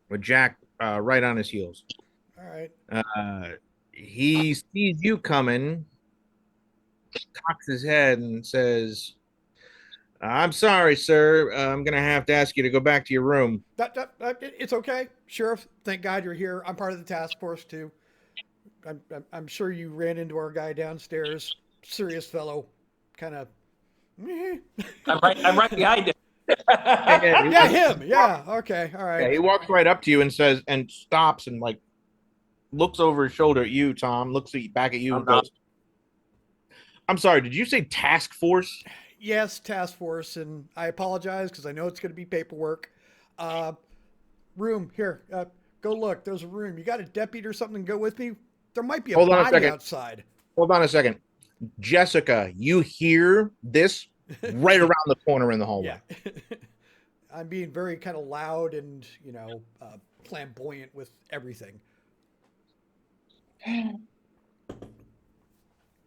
with Jack right on his heels. All right. He sees you coming, cocks his head, and says, "I'm sorry, sir. I'm gonna have to ask you to go back to your room." It's okay, Sheriff. Thank God you're here. I'm part of the task force too. I'm sure you ran into our guy downstairs. Serious fellow, kind of. I'm right behind it. Yeah, him. Yeah. Okay. All Yeah, right. he walks right up to you and says, and stops and like looks over his shoulder at you, Tom. Looks back at you and goes, "I'm sorry. Did you say task force?" Yes, task force, and I apologize because I know it's going to be paperwork. Room here. Go look. There's a room. You got a deputy or something? Go with me. There might be a Hold on a body second. outside. Hold on a second. Jessica, you hear this right around the corner in the hallway. Yeah. I'm being very kind of loud and flamboyant with everything.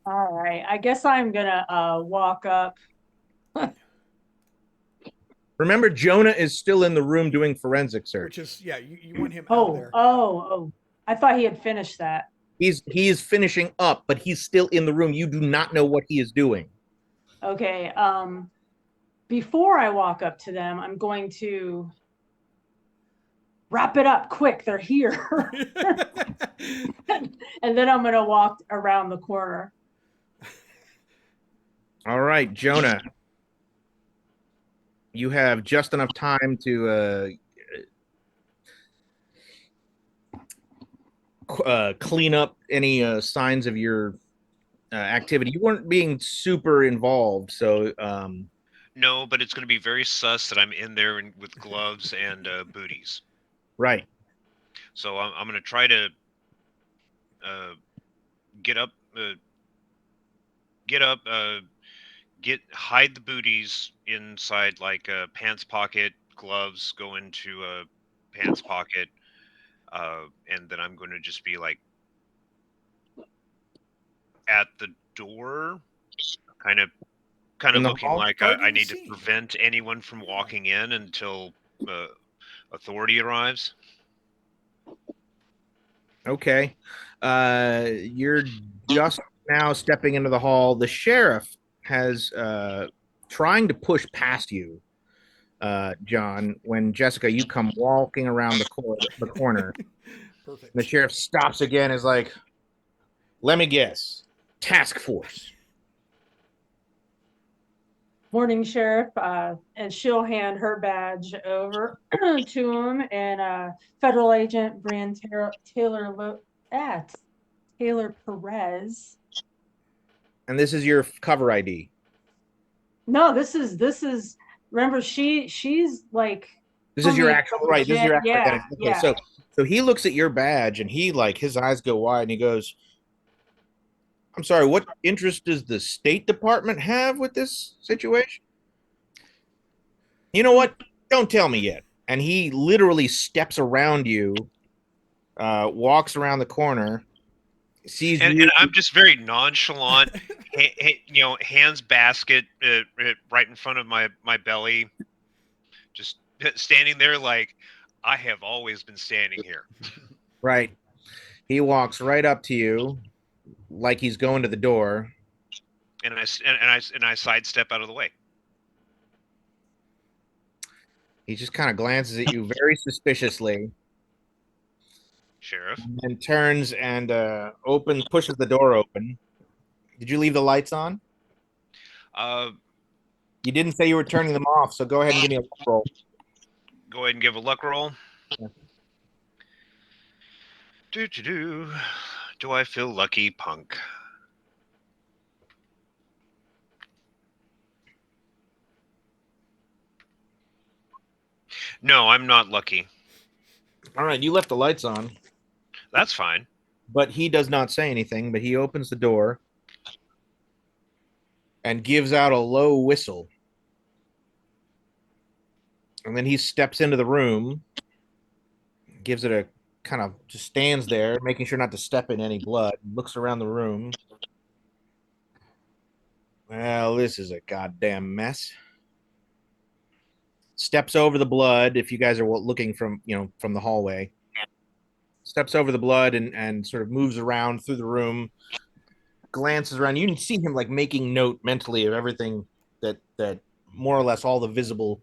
All right. I guess I'm gonna walk up. Remember, Jonah is still in the room doing forensic search. Which is, yeah, you want him out of there. Oh. I thought he had finished that. He is finishing up, but he's still in the room. You do not know what he is doing. Okay. Before I walk up to them, I'm going to wrap it up quick. They're here. And then I'm going to walk around the corner. All right, Jonah. You have just enough time to clean up any signs of your activity. You weren't being super involved, so No, but it's going to be very sus that I'm in there with gloves and booties. right. So I'm going to try to get up, hide the booties inside like a pants pocket. Gloves go into a pants pocket, and then I'm going to just be like at the door, kind of In the looking hall? like Guarding I the need to scene. prevent anyone from walking in until authority arrives. Okay. You're just now stepping into the hall. The sheriff has trying to push past you, John, when Jessica, you come walking around the corner. Perfect. The sheriff stops again, is like, "Let me guess. Task force." Morning, Sheriff. And she'll hand her badge over to him. And Federal Agent Brian Taylor Perez. And this is your cover ID. No, this is. Remember, she's like. This is your actual right. This is your actual Yeah, identity. Okay, yeah. so he looks at your badge and he like his eyes go wide and he goes, "I'm sorry, what interest does the State Department have with this situation?" "You know what? Don't tell me yet." And he literally steps around you, walks around the corner, sees you. And I'm just very nonchalant, hands basket right in front of my belly, just standing there like I have always been standing here. Right. He walks right up to you, like he's going to the door. And I sidestep out of the way. He just kind of glances at you very suspiciously, Sheriff. and turns and pushes the door open. Did you leave the lights on? You didn't say you were turning them off, so go ahead and give me a luck roll. Go ahead and give a luck roll. Yeah. Do I feel lucky, punk? No, I'm not lucky. All right, you left the lights on, That's fine. but he does not say anything, but he opens the door and gives out a low whistle. And then he steps into the room, gives it a kind of just stands there, making sure not to step in any blood, looks around the room. Well, this is a goddamn mess. Steps over the blood. If you guys are looking from, from the hallway, steps over the blood and sort of moves around through the room, glances around. You can see him like making note mentally of everything that more or less all the visible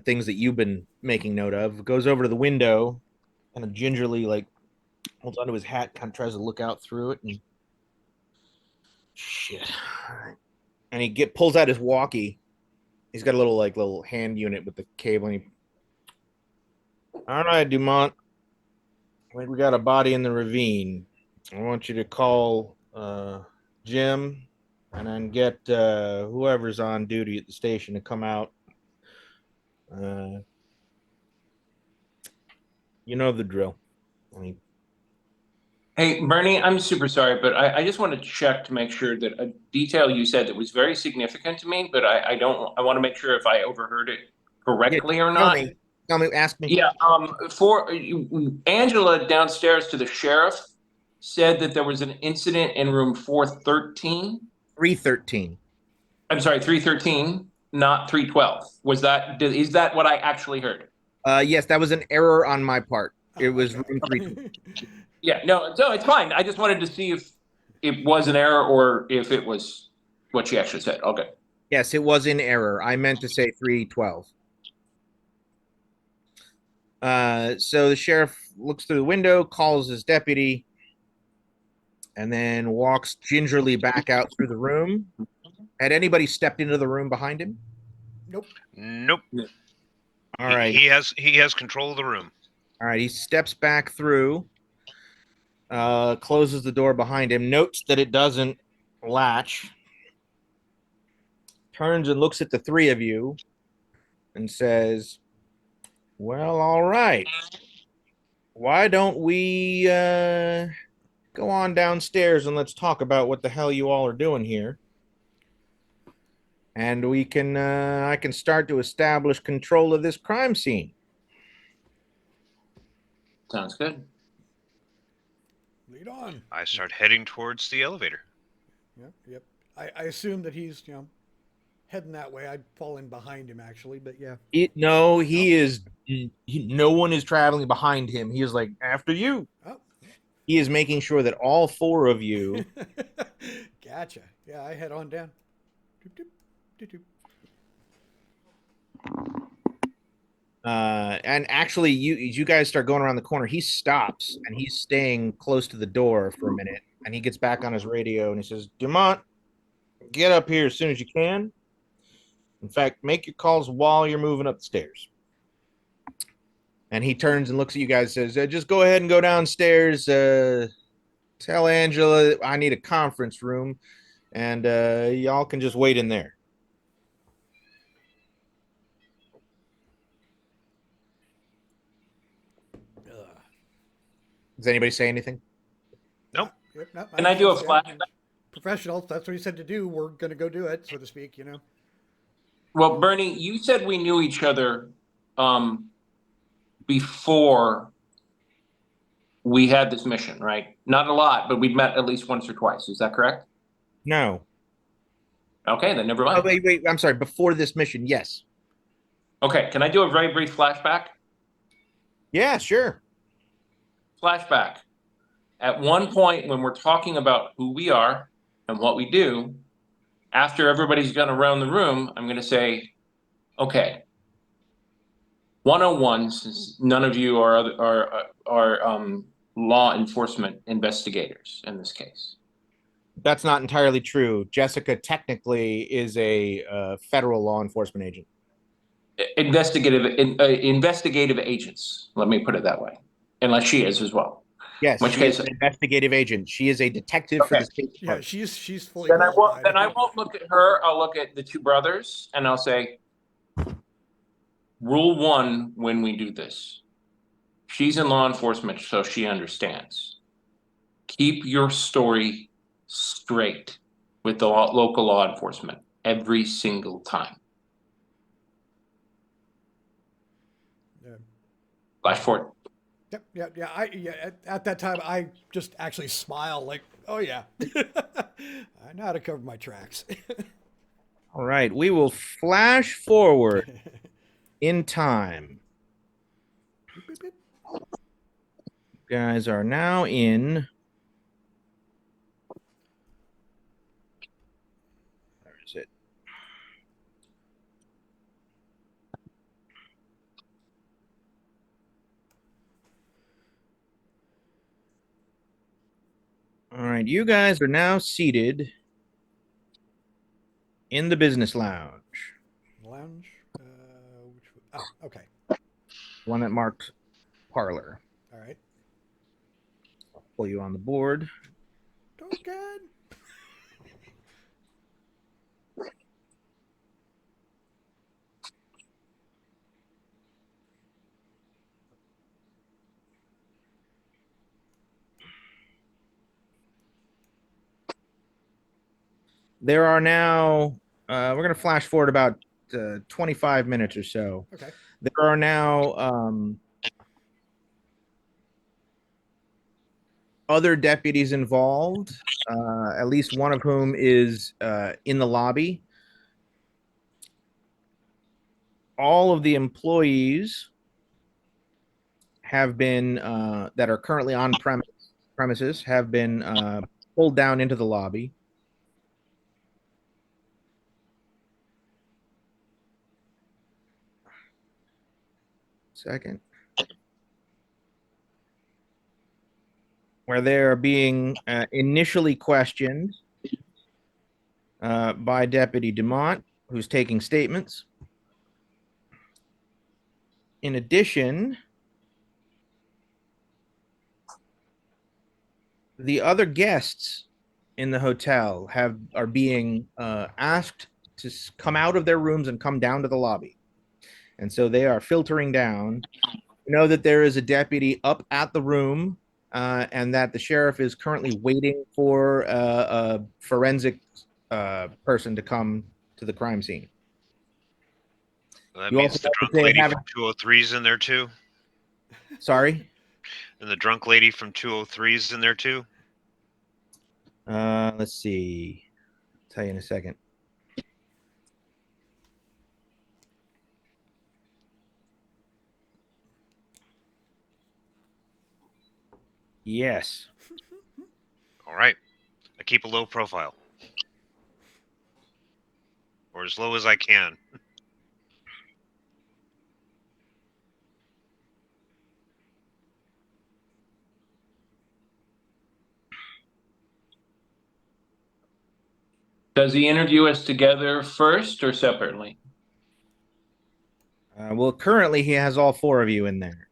things that you've been making note of. Goes over to the window, kind of gingerly like holds onto his hat, kind of tries to look out through it, and shit. And he pulls out his walkie. He's got a little hand unit with the cable. And all right, Dumont. I think we got a body in the ravine. I want you to call Jim and then get whoever's on duty at the station to come out. You know the drill. I mean, Hey, Bernie, I'm super sorry, but I just want to check to make sure that a detail you said that was very significant to me, but I want to make sure if I overheard it correctly or not. Tell me, ask me. Yeah, for Angela downstairs to the sheriff said that there was an incident in room 413. 313. I'm sorry, 313, not 312. Is that what I actually heard? Yes, that was an error on my part. It was room 3. Yeah, no, it's fine. I just wanted to see if it was an error or if it was what she actually said. Okay. Yes, it was in error. I meant to say 312. So the sheriff looks through the window, calls his deputy, and then walks gingerly back out through the room. Had anybody stepped into the room behind him? Nope. Nope. All right. He has control of the room. All right. He steps back through, closes the door behind him, notes that it doesn't latch, turns and looks at the three of you and says, well, all right. Why don't we go on downstairs and let's talk about what the hell you all are doing here? And we can I can start to establish control of this crime scene. Sounds good. Lead on. I start heading towards the elevator. Yep. I assume that he's, heading that way. I'd fall in behind him, actually, but yeah. No, no one is traveling behind him. He is like, after you. Oh. He is making sure that all four of you. Gotcha. Yeah, I head on down. Doop, doop, doop, doop. And actually, you guys start going around the corner. He stops and he's staying close to the door for a minute. And he gets back on his radio and he says, Dumont, get up here as soon as you can. In fact, make your calls while you're moving up the stairs. And he turns and looks at you guys and says, just go ahead and go downstairs. Tell Angela I need a conference room. And y'all can just wait in there. Does anybody say anything? Nope. Yep, nope, Can I do a flashback? Professional. That's what he said to do. We're going to go do it, so to speak, Well, Bernie, you said we knew each other before we had this mission, right? Not a lot, but we'd met at least once or twice. Is that correct? No. Okay, then never mind. Oh, wait. I'm sorry. Before this mission, yes. Okay, can I do a very brief flashback? Yeah, sure. Flashback. At one point when we're talking about who we are and what we do, after everybody's gone around the room, I'm going to say, okay, 101, since none of you are law enforcement investigators in this case. That's not entirely true. Jessica technically is a federal law enforcement agent. Investigative agents, let me put it that way, unless she is as well. Yes, In which she is case, an investigative agent. She is a detective for Okay. the state Yeah, department. she's fully then I won't. qualified. Then I won't look at her. I'll look at the two brothers, and I'll say, rule one when we do this. She's in law enforcement, so she understands. Keep your story straight with the local law enforcement every single time. Yeah. Flash forward. Yeah. At that time, I just actually smile like, oh yeah, I know how to cover my tracks. All right, we will flash forward in time. Beep, beep, beep. You guys are now in. Where is it? All right, you guys are now seated in the business lounge, Lounge. Okay. one that marked parlor. All right. I'll pull you on the board. Token. There are now, we're going to flash forward about 25 minutes or so. Okay. There are now other deputies involved, at least one of whom is in the lobby. All of the employees have been, that are currently on premises, have been pulled down into the lobby. Second. Where they are being initially questioned by Deputy Dumont, who's taking statements. In addition, the other guests in the hotel are being asked to come out of their rooms and come down to the lobby. And so they are filtering down. You know that there is a deputy up at the room, and that the sheriff is currently waiting for a forensic person to come to the crime scene. Well, that You means also the know that drunk they lady have. from 203 is in there too. Sorry. And the drunk lady from 203 is in there too. Let's see. I'll tell you in a second. Yes. All right. I keep a low profile. Or as low as I can. Does he interview us together first or separately? Well, currently he has all four of you in there,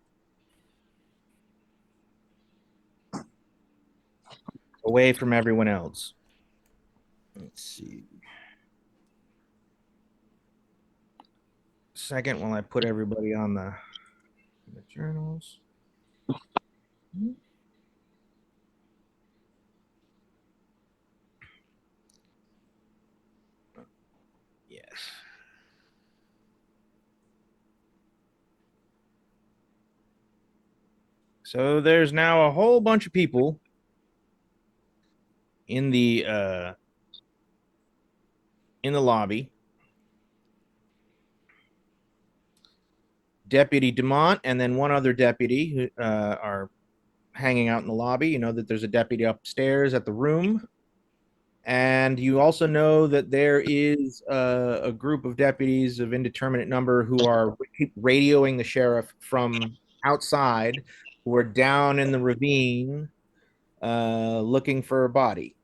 away from everyone else. Let's see. Second, while I put everybody on the journals. Yes. So there's now a whole bunch of people in the lobby. Deputy Dumont and then one other deputy who are hanging out in the lobby. You know that there's a deputy upstairs at the room. And you also know that there is a group of deputies of indeterminate number who are radioing the sheriff from outside, who are down in the ravine looking for a body.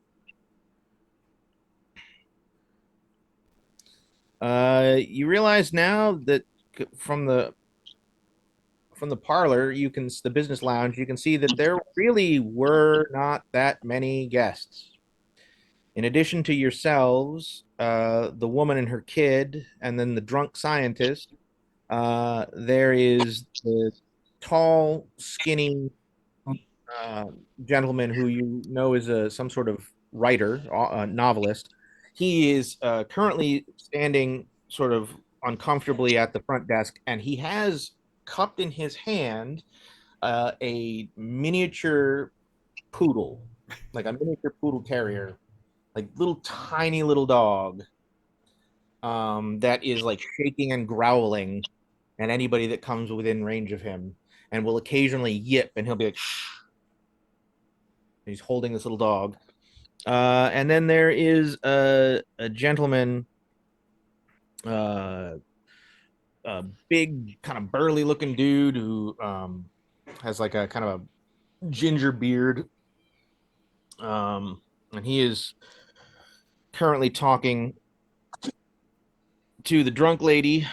You realize now that from from the parlor, the business lounge, you can see that there really were not that many guests. In addition to yourselves, the woman and her kid, and then the drunk scientist, there is the tall, skinny uh, gentleman who you know is some sort of writer, novelist. He is currently standing sort of uncomfortably at the front desk, and he has cupped in his hand a miniature poodle, like a miniature poodle terrier, like little tiny little dog that is like shaking and growling at anybody that comes within range of him, and will occasionally yip, and he'll be like, shh. He's holding this little dog. And then there is a gentleman, a big, kind of burly looking dude who has like a kind of a ginger beard. And he is currently talking to the drunk lady.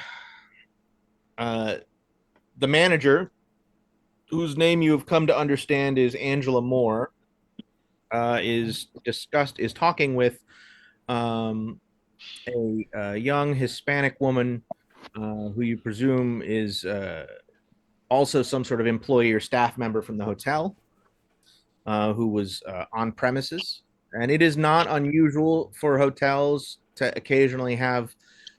The manager, whose name you have come to understand is Angela Moore, is talking with a young Hispanic woman who you presume is also some sort of employee or staff member from the hotel, who was on premises. And it is not unusual for hotels to occasionally have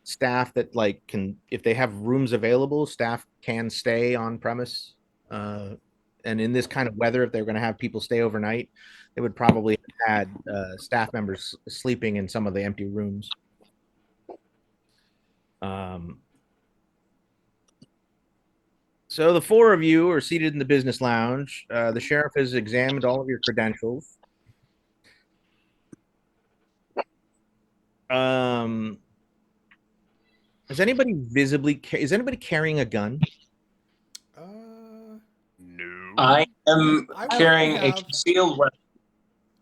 staff that like can, if they have rooms available, staff can stay on premise. And in this kind of weather, if they're going to have people stay overnight, they would probably have had staff members sleeping in some of the empty rooms. So the four of you are seated in the business lounge. The sheriff has examined all of your credentials. Is anybody carrying a gun? No. I am I carrying wouldn't a have. concealed weapon.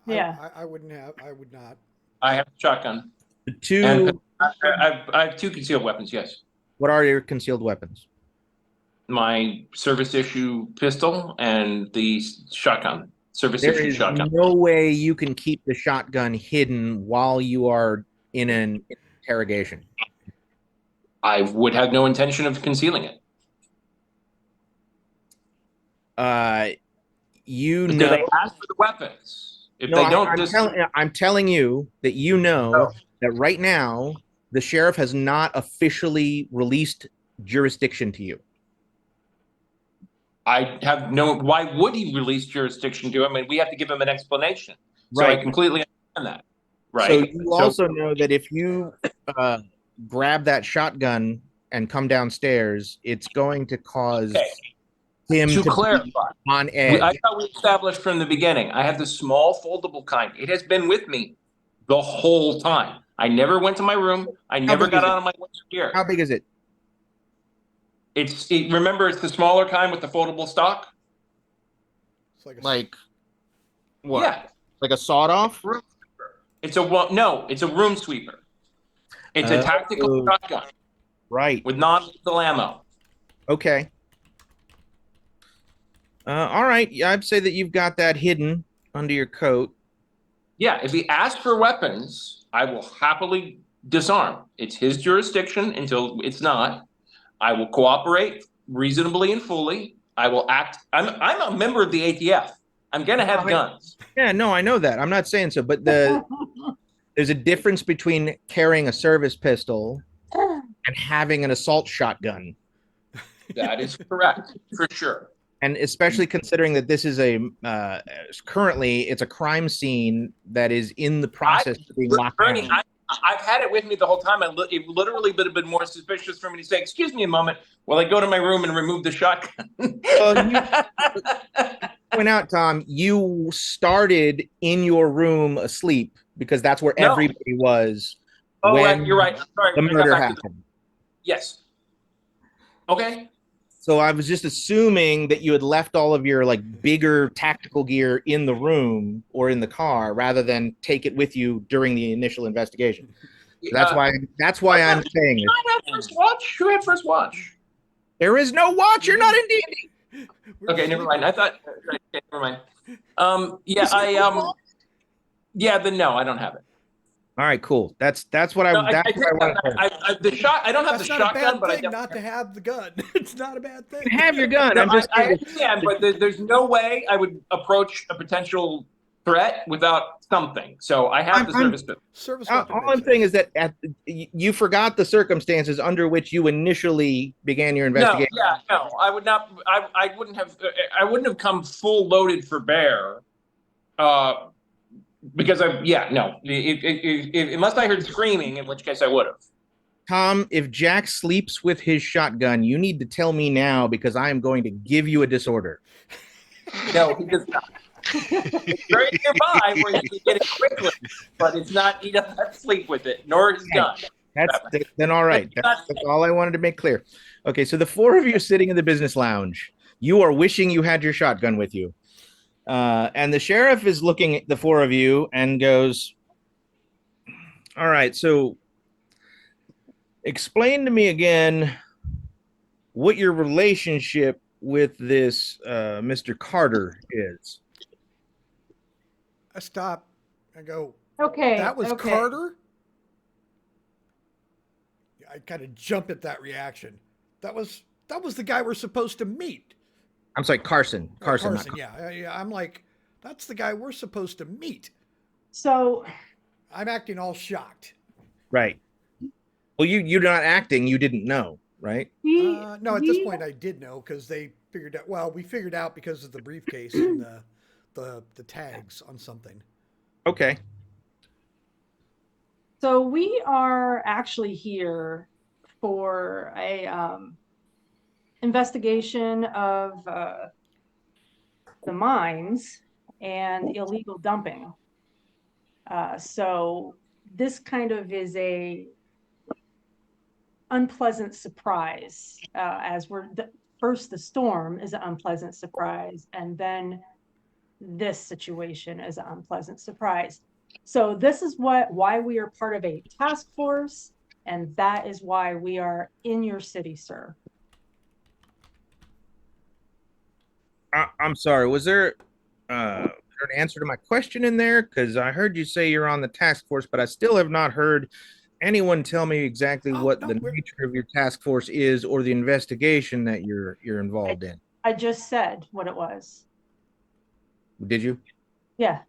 Yeah. I wouldn't have. I would not. I have a shotgun. The two. And I have two concealed weapons, yes. What are your concealed weapons? My service issue pistol and the shotgun. Service There issue is shotgun. no way you can keep the shotgun hidden while you are in an interrogation. I would have no intention of concealing it. You Do know. they ask for the weapons? If No, they don't, I'm telling you that you know Oh. that right now the sheriff has not officially released jurisdiction to you. I have no. Why would he release jurisdiction to him? I mean, we have to give him an explanation. So I Right. completely understand that. Right. So you also know that if you grab that shotgun and come downstairs, it's going to cause him To to clarify, be on edge. I thought we established from the beginning. I have the small foldable kind. It has been with me the whole time. I never went to my room. I never big got is out it? of my chair. How big is it? Remember, it's the smaller kind with the foldable stock. It's like a Like what? Yeah, Like a sawed off? it's a room sweeper. It's a tactical shotgun Right. with non-lethal ammo. Okay. All right. Yeah, I'd say that you've got that hidden under your coat. Yeah, if he asks for weapons, I will happily disarm. It's his jurisdiction until it's not. I will cooperate reasonably and fully. I will act. I'm a member of the ATF. I'm gonna have guns. Yeah, no, I know that. I'm not saying so, but there's a difference between carrying a service pistol and having an assault shotgun. That is correct, for sure. And especially considering that this is currently it's a crime scene that is in the process of being locked Bernie, down. I've had it with me the whole time. It literally would have been more suspicious for me to say, "Excuse me a moment," while I go to my room and remove the shotgun. Point out, Tom, you started in your room asleep because that's where everybody was when you're right. I'm sorry. the murder happened. Yes. Okay. So I was just assuming that you had left all of your like bigger tactical gear in the room or in the car rather than take it with you during the initial investigation. So that's why I'm saying Who had first watch? there is no watch. You're not in D&D. We're Okay, never mind. sleeping. I thought. Okay, never mind. Yeah, yeah, then no, I don't have it. All right, cool. That's what No, that's I what I take wanted that to back. The shot. I don't have the That's not a shotgun, bad but I thing definitely. not to have the gun. It's not a bad thing. have your gun. No, I'm just I saying understand, but there's no way I would approach a potential threat without something. So I have the I'm service pistol. Service all weapon I'm makes saying sense. is that you forgot the circumstances under which you initially began your No, investigation. yeah, no, I would not. I wouldn't have. I wouldn't have come full loaded for bear. Uh, because yeah, no. Unless I heard screaming, in which case I would have. Tom, if Jack sleeps with his shotgun, you need to tell me now because I am going to give you a disorder. No, he does not. It's very nearby where he can get it quickly, but it's not. He doesn't have to sleep with it, nor his Right. gun. Then all right. That's all I wanted to make clear. Okay, so the four of you are sitting in the business lounge. You are wishing you had your shotgun with you. And the sheriff is looking at the four of you and goes, all right, so explain to me again what your relationship with this Mr. Carter is. I stop. I go, Okay, that was okay. Carter? I kind of jump at that reaction. That was the guy we're supposed to meet. I'm sorry, Carson. Carson, not Carson, yeah. I'm like, that's the guy we're supposed to meet. So I'm acting all shocked. right. Well, you're not acting. You didn't know, right? No, at this point I did know because they figured out. Well, we figured out because of the briefcase and the tags on something. Okay. So we are actually here for a investigation of the mines and illegal dumping. So this kind of is a unpleasant surprise, as first the storm is an unpleasant surprise, and then this situation is an unpleasant surprise. So this is why we are part of a task force, and that is why we are in your city, sir. I'm sorry. Was there an answer to my question in there? Because I heard you say you're on the task force, but I still have not heard anyone tell me exactly what No, the nature of your task force is or the investigation that you're involved in. I just said what it was. Did you? Yeah.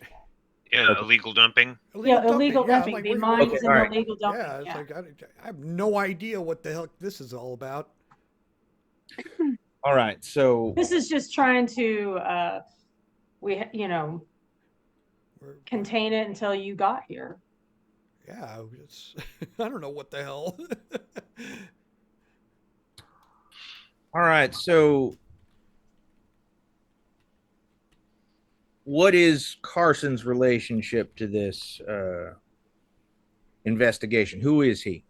Yeah, illegal dumping. Illegal dumping. Like, The we're mines Okay, and all right. illegal dumping. Yeah, it's like I have no idea what the hell this is all about. All right. So This is just trying to contain it until you got here. Yeah, it's I don't know what the hell. all right. So what is Carson's relationship to this investigation? Who is he?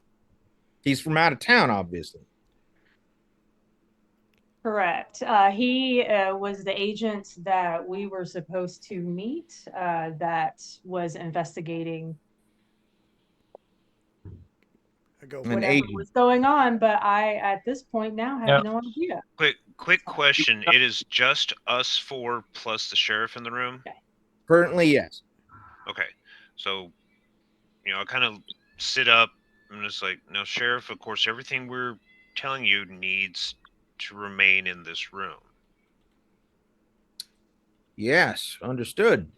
He's from out of town, obviously. Correct. He was the agent that we were supposed to meet that was investigating I go, An whatever agent. was going on, but I, at this point now, have no idea. Quick question. It is just us four plus the sheriff in the room? Currently, yes. Okay. So, I kind of sit up and it's like, now, Sheriff, of course, everything we're telling you needs to remain in this room. Yes, understood.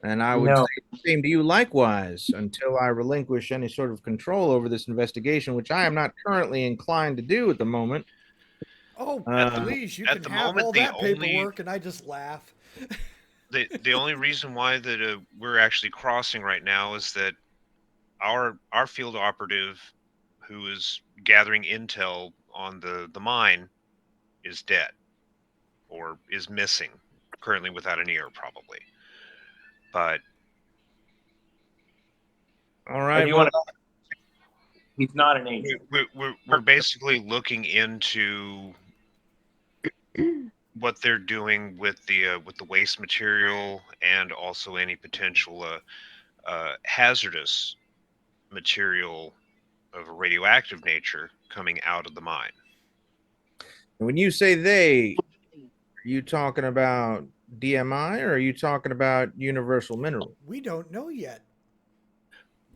And I would say the same to you likewise until I relinquish any sort of control over this investigation, which I am not currently inclined to do at the moment. oh, please, you at can the have moment, all the that only- paperwork, and I just laugh. The only reason why that we're actually crossing right now is that our field operative, who is gathering intel on the mine, is dead or is missing, currently without an ear, probably. But All right. If you Well, want to, he's not an agent. we're basically looking into what they're doing with the waste material and also any potential hazardous material of a radioactive nature coming out of the mine. When you say they, are you talking about DMI or are you talking about Universal Mineral? We don't know yet.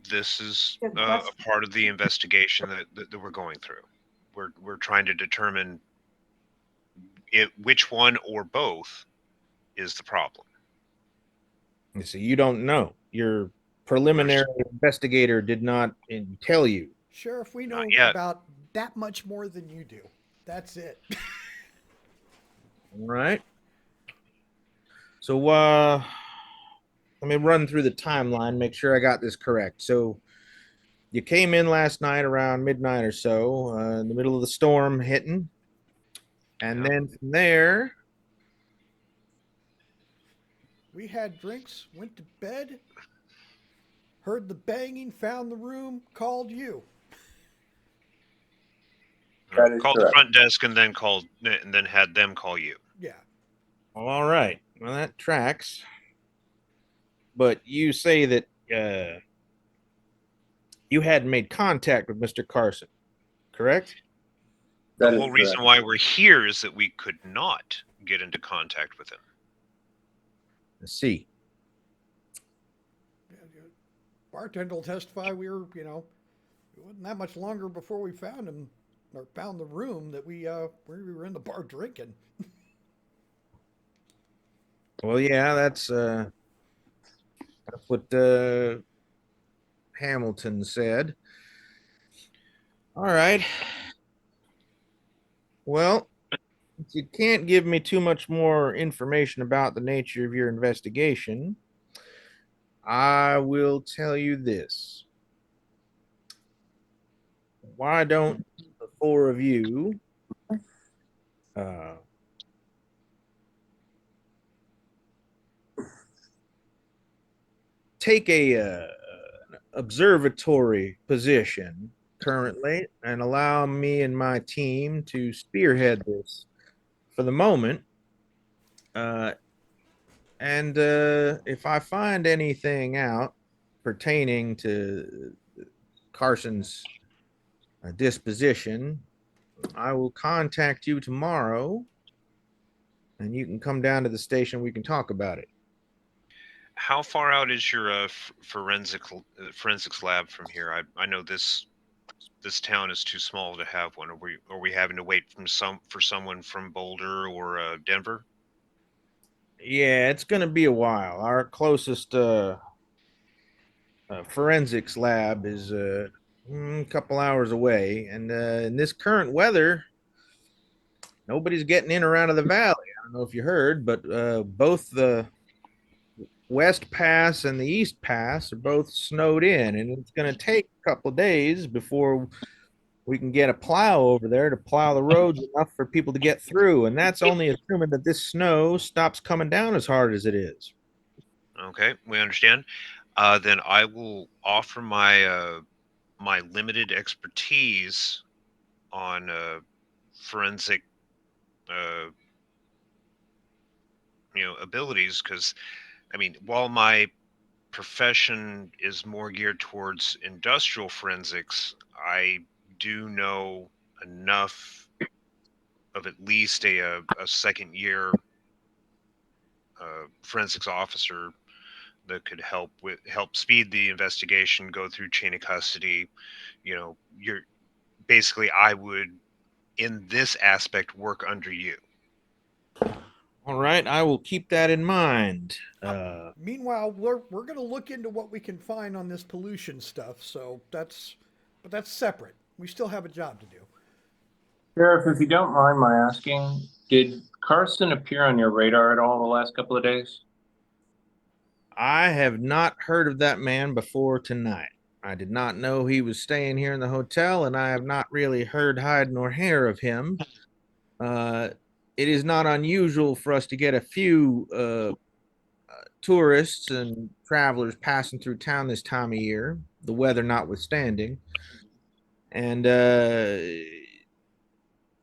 This is Yeah, a that's part of the investigation that we're going through. We're trying to determine which one or both is the problem. You see, you don't know. Your preliminary investigator did not tell you. Sheriff, we Not know yet. about that much more than you do. That's it. All right. So let me run through the timeline, make sure I got this correct. So you came in last night around midnight or so, in the middle of the storm hitting. And Yeah. then from there, We had drinks, went to bed, heard the banging, found the room, called you. That is Called the correct. front desk and then had them call you. Yeah. well, all right. Well, that tracks. But you say that you hadn't made contact with Mr. Carson, correct? The That is whole reason correct. why we're here is that we could not get into contact with him. Let's see. Bartender will testify we were, it wasn't that much longer before we found him or found the room that we were in the bar drinking. Well, yeah, that's what Hamilton said. All right. Well, if you can't give me too much more information about the nature of your investigation, I will tell you this. Why don't the four of you uh, take a observatory position currently and allow me and my team to spearhead this for the moment. And if I find anything out pertaining to Carson's disposition, I will contact you tomorrow and you can come down to the station. We can talk about it. How far out is your forensics lab from here? I know this town is too small to have one. Are we having to wait for someone from Boulder or Denver? Yeah, it's going to be a while. Our closest forensics lab is a couple hours away. And in this current weather, nobody's getting in or out of the valley. I don't know if you heard, but both the West Pass and the East Pass are both snowed in, and it's going to take a couple of days before we can get a plow over there to plow the roads enough for people to get through. And that's only assuming that this snow stops coming down as hard as it is. Okay, we understand. Then I will offer my limited expertise on forensic, uh, abilities. Because I mean, while my profession is more geared towards industrial forensics, I do know enough of at least a second year forensics officer that could help speed the investigation, go through chain of custody. You're basically, I would in this aspect work under you. All right, I will keep that in mind. Meanwhile, we're going to look into what we can find on this pollution stuff. So but that's separate. We still have a job to do. Sheriff, if you don't mind my asking, did Carson appear on your radar at all the last couple of days? I have not heard of that man before tonight. I did not know he was staying here in the hotel, and I have not really heard hide nor hair of him. Uh, it is not unusual for us to get a few tourists and travelers passing through town this time of year, the weather notwithstanding. And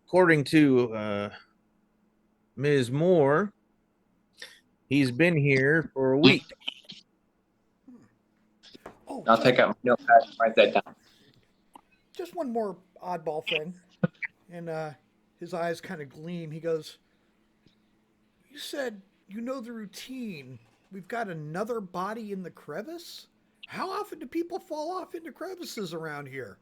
according to Ms. Moore, he's been here for a week. Oh, I'll take out my notepad and write that down. just one more oddball thing. And his eyes kind of gleam. He goes, "You said you know the routine. We've got another body in the crevice? How often do people fall off into crevices around here?"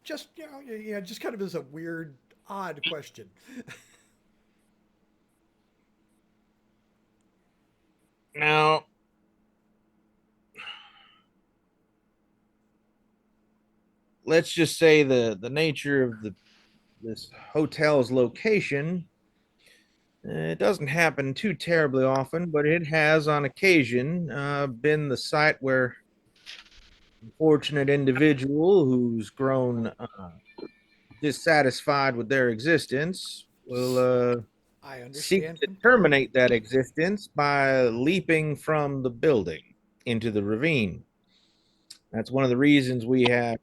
Just, yeah, just kind of as a weird, odd question. Now, let's just say the nature of this hotel's location, it doesn't happen too terribly often, but it has on occasion been the site where an unfortunate individual who's grown dissatisfied with their existence will I seek understand to completely. terminate that existence by leaping from the building into the ravine. That's one of the reasons we have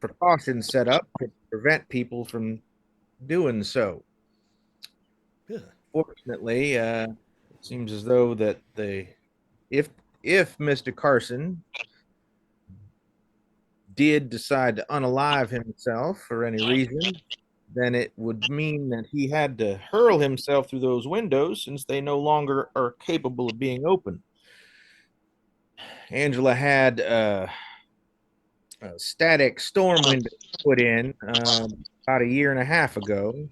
precautions set up to prevent people from doing so. Ugh. Fortunately, it seems as though that if Mr. Carson did decide to unalive himself for any reason, then it would mean that he had to hurl himself through those windows since they no longer are capable of being opened. Angela had a static storm window put in about a year and a half ago.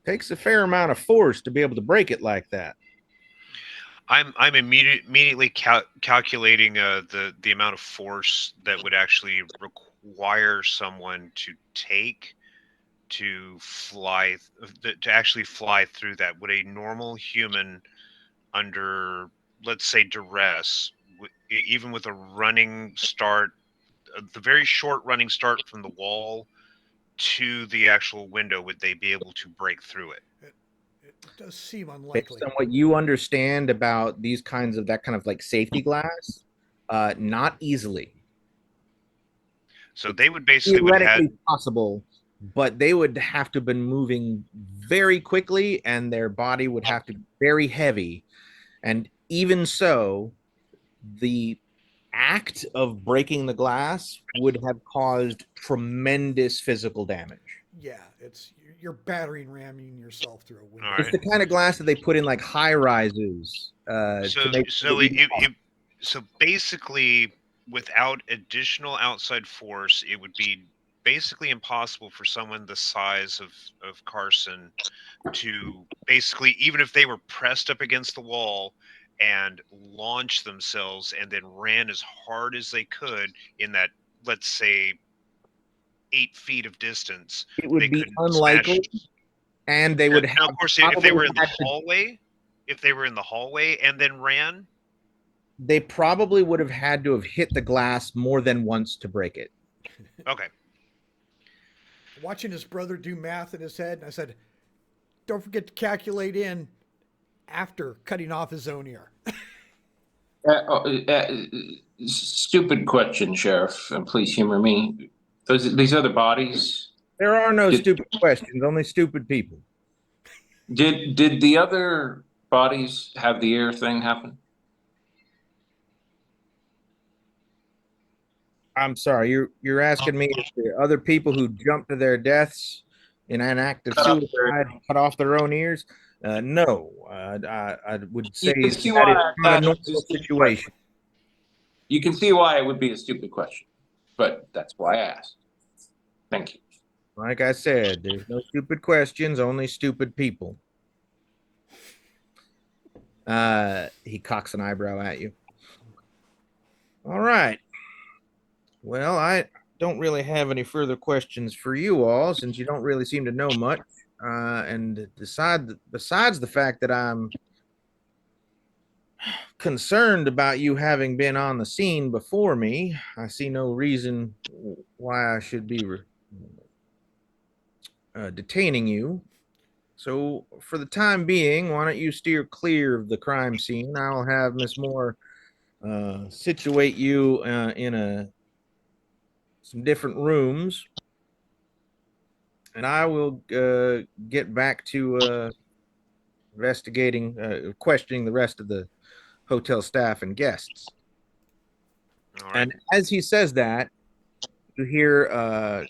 Takes a fair amount of force to be able to break it like that. I'm immediately calculating the amount of force that would actually require someone to take to fly to actually fly through that. Would a normal human under, let's say, duress, even with a running start, the very short running start from the wall to the actual window, would they be able to break through it? It does seem Based unlikely. on what you understand about these kinds of that kind of like safety glass, not easily. So It's they would basically would have. theoretically possible, but they would have to have been moving very quickly and their body would have to be very heavy. And even so, the act of breaking the glass would have caused tremendous physical damage. Yeah, you're battering ramming yourself through a All window. It's right. the kind of glass that they put in like high rises to So make sure so that you so basically, without additional outside force, it would be basically impossible for someone the size of Carson to basically, even if they were pressed up against the wall and launched themselves and then ran as hard as they could in that, let's say, 8 feet of distance, it they would be couldn't smash. unlikely, and they would Now, have of course, if they probably were in the had to hallway, and then ran. they probably would have had to have hit the glass more than once to break it. Okay. Watching his brother do math in his head, and I said, "Don't forget to calculate in after cutting off his own ear." Stupid question, Sheriff, and please humor me. These other bodies, There are no did stupid questions, only stupid people. did the other bodies have the ear thing happen? I'm sorry, you're asking me if the other people who jumped to their deaths in an act of Cut off their- suicide cut off their own ears. No, I would say You can see that why is not a I asked normal this stupid situation. question. You can see why it would be a stupid question, but that's why I asked. Thank you. Like I said, there's no stupid questions, only stupid people. He cocks an eyebrow at you. All right. Well, I don't really have any further questions for you all since you don't really seem to know much. And besides the fact that I'm concerned about you having been on the scene before me, I see no reason why I should be detaining you. So, for the time being, why don't you steer clear of the crime scene? I'll have Miss Moore situate you in some different rooms, and I will get back to questioning the rest of the hotel staff and guests. All right. And as he says that, you hear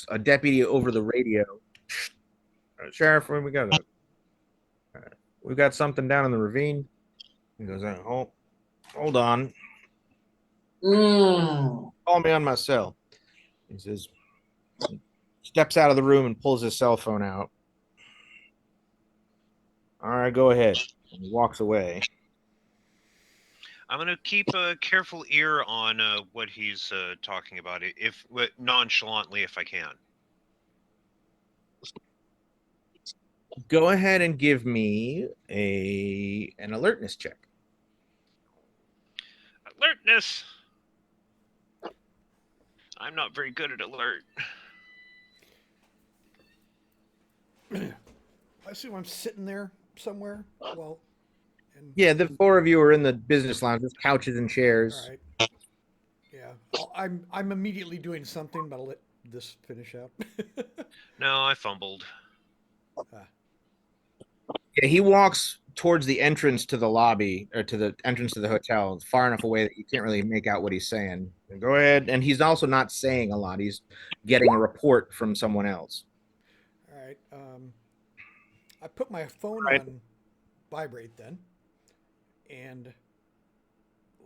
a deputy over the radio. Sheriff, where we go? We've got something down in the ravine. He goes, hold on. Call me on my cell. He says, steps out of the room and pulls his cell phone out. All right, go ahead. And he walks away. I'm gonna keep a careful ear on what he's talking about, if nonchalantly, if I can. Go ahead and give me an alertness check. Alertness. I'm not very good at alert. I assume I'm sitting there somewhere. Well, and Yeah, the four of you are in the business lounge. There's couches and all chairs. right. Yeah, I'm immediately doing something, but I'll let this finish out. No, I fumbled. Yeah, he walks towards the entrance to the lobby or to the entrance to the hotel, far enough away that you can't really make out what he's saying. Go ahead, and he's also not saying a lot. He's getting a report from someone else. All right. I put my phone Right. on vibrate then, and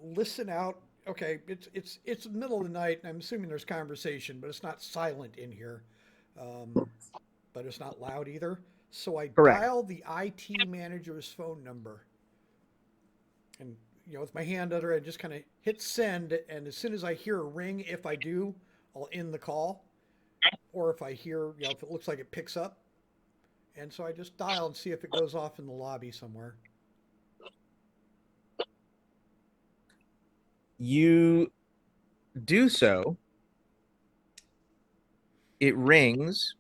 listen out. Okay, it's the middle of the night, and I'm assuming there's conversation, but it's not silent in here, but it's not loud either. So I Correct. dial the IT manager's phone number, and with my hand under it, just kind of hit send. And as soon as I hear a ring, if I do, I'll end the call, or if I hear, if it looks like it picks up, and so I just dial and see if it goes off in the lobby somewhere. You do so. It rings.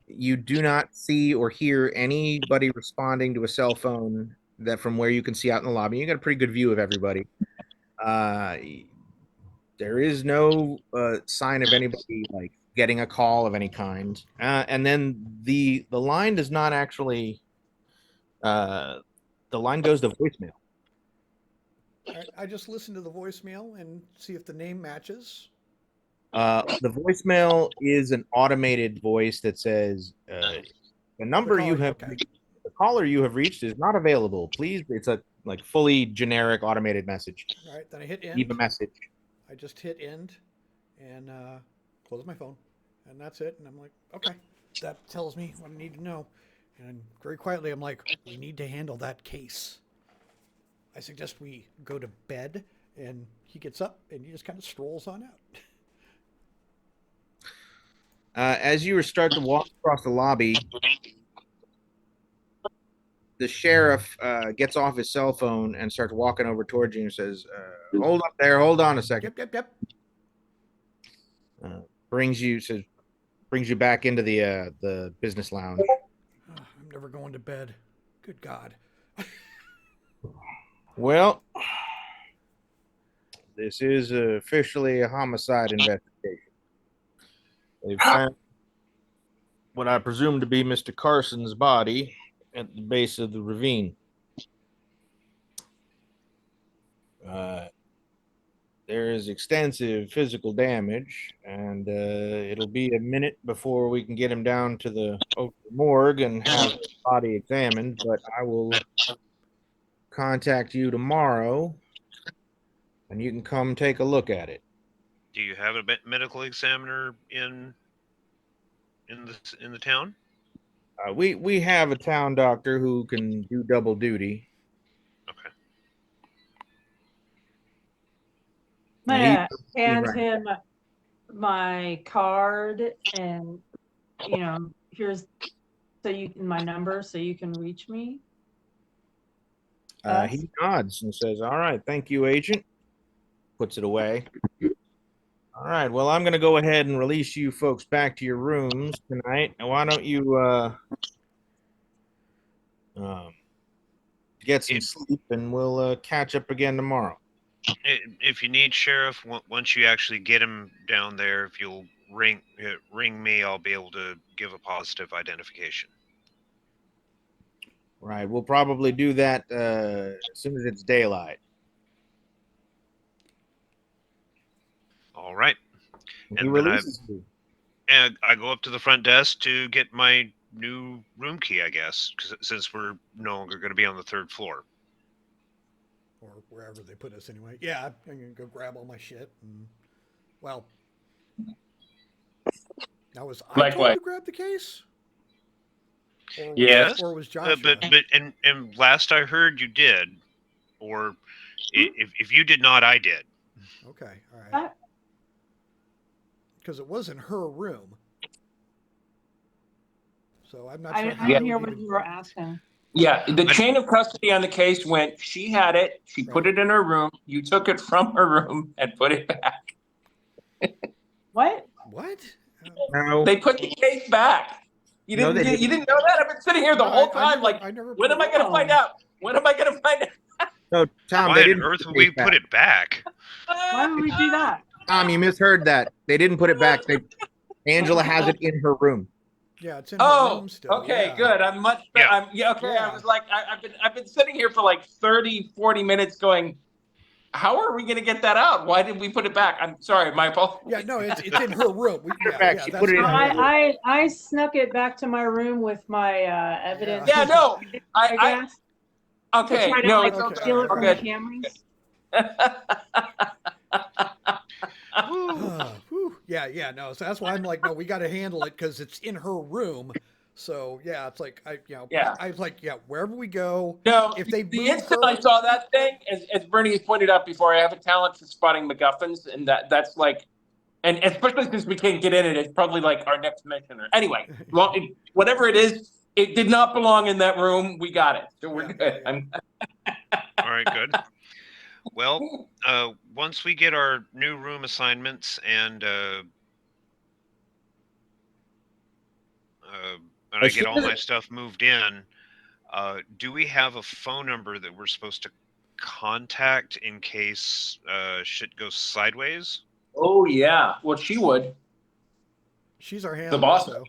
You do not see or hear anybody responding to a cell phone that from where you can see out in the lobby. You got a pretty good view of everybody. There is no sign of anybody like getting a call of any kind. And then the line does not actually. The line goes to voicemail. All right, I just listen to the voicemail and see if the name matches. The voicemail is an automated voice that says, "The number you have, Okay. the caller you have reached is not available. Please." It's a like fully generic automated message. All right, then I hit Leave a end. message. I just hit end and close my phone, and that's it. And I'm like, okay, that tells me what I need to know. And very quietly, I'm like, we need to handle that case. I suggest we go to bed. And he gets up and he just kind of strolls on out. As you start to walk across the lobby, the sheriff gets off his cell phone and starts walking over towards you and says, "Hold up there, hold on a second." Yep. Brings you back into the business lounge. Oh, I'm never going to bed. Good God. Well, this is officially a homicide investigation. They've found what I presume to be Mr. Carson's body at the base of the ravine. There is extensive physical damage, and it'll be a minute before we can get him down to the morgue and have his body examined. But I will contact you tomorrow, and you can come take a look at it. Do you have a medical examiner in the town? We have a town doctor who can do double duty. Okay. I'm Yeah, gonna hand him my card and here's my number so you can reach me. He nods and says, "All right, thank you, agent." Puts it away. All right, well, I'm going to go ahead and release you folks back to your rooms tonight. And why don't you get some sleep, and we'll catch up again tomorrow. If you need sheriff, once you actually get him down there, if you'll ring me, I'll be able to give a positive identification. Right, we'll probably do that as soon as it's daylight. All right. He And then releases you. And I go up to the front desk to get my new room key, I guess, since we're no longer going to be on the third floor. or wherever they put us anyway. Yeah, I'm gonna go grab all my shit. And, well, now was I told Likewise. to grab the case, Yes. or was Joshua? And last I heard, you did, or if you did not, I did. Okay, all right. That- Because it was in her room, so I'm not I, sure I how Yeah. I didn't hear would what even. you were asking. Yeah, the I- chain of custody on the case went, she had it, she put Right. it in her room, you took it from her room and put it back. What? What? No, They put the case back. You no, didn't they get, you didn't. didn't know that? I've been sitting here the No, whole time, like, I never when put am I it. gonna find No. out? When am I gonna find out? No, Tom, Why they on didn't earth put would the we case back. put it back? Why would we do that? Tom, you misheard that. They didn't put it back. Angela has it in her room. Yeah, it's in her Oh, room still. okay, Yeah. good. I'm much better. Yeah. Yeah, okay. Yeah. I was like, I've been sitting here for like 30, 40 minutes going, how are we gonna get that out? Why did we put it back? I'm sorry, my apologies. Yeah, no, it's in her room. Yeah, back. yeah, She that's put it in yeah, her yeah. room. I snuck it back to my room with my evidence. Yeah, no, I I guess to okay, try to no, like it's Okay, steal it all from the okay. cameras. Woo. Whew. Yeah, no. So that's why I'm like, no, we got to handle it because it's in her room. So yeah, it's like Yeah. I was like, yeah, wherever we go, No, if they the move instant her, I saw that thing, as Bernie has pointed out before, I have a talent for spotting MacGuffins, and that's like, and especially since we can't get in it, it's probably like our next mission. Anyway, well, whatever it is, it did not belong in that room. We got it, so we're good. All right, good. Well, once we get our new room assignments and I As get soon all as my it- stuff moved in, do we have a phone number that we're supposed to contact in case shit goes sideways? Oh yeah, well she would. she's our The handler, boss. so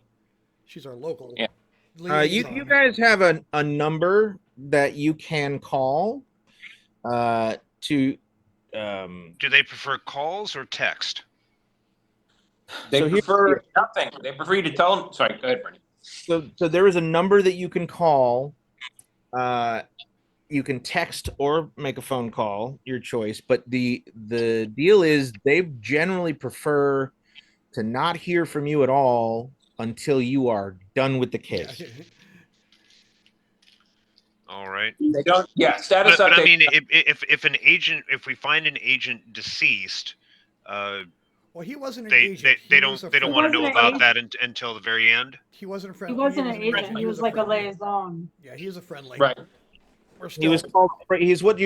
she's our local Yeah. liaison. you guys have a number that you can call to Do they prefer calls or text? They so here prefer nothing. They prefer you to tell them. Sorry, go ahead, Bernie. so there is a number that you can call. You can text or make a phone call, your choice. But the deal is they generally prefer to not hear from you at all until you are done with the Yeah. case. All right. They don't. Yeah, status But I update. mean, if we find an agent deceased, Well, he wasn't an they agent. they He don't was a they don't friend. want to He know wasn't an about that agent. until the very end. He wasn't a friend. He wasn't an an agent. He was like a friendly. liaison. Yeah, he was a friendly. Right. We're He still was called. He's what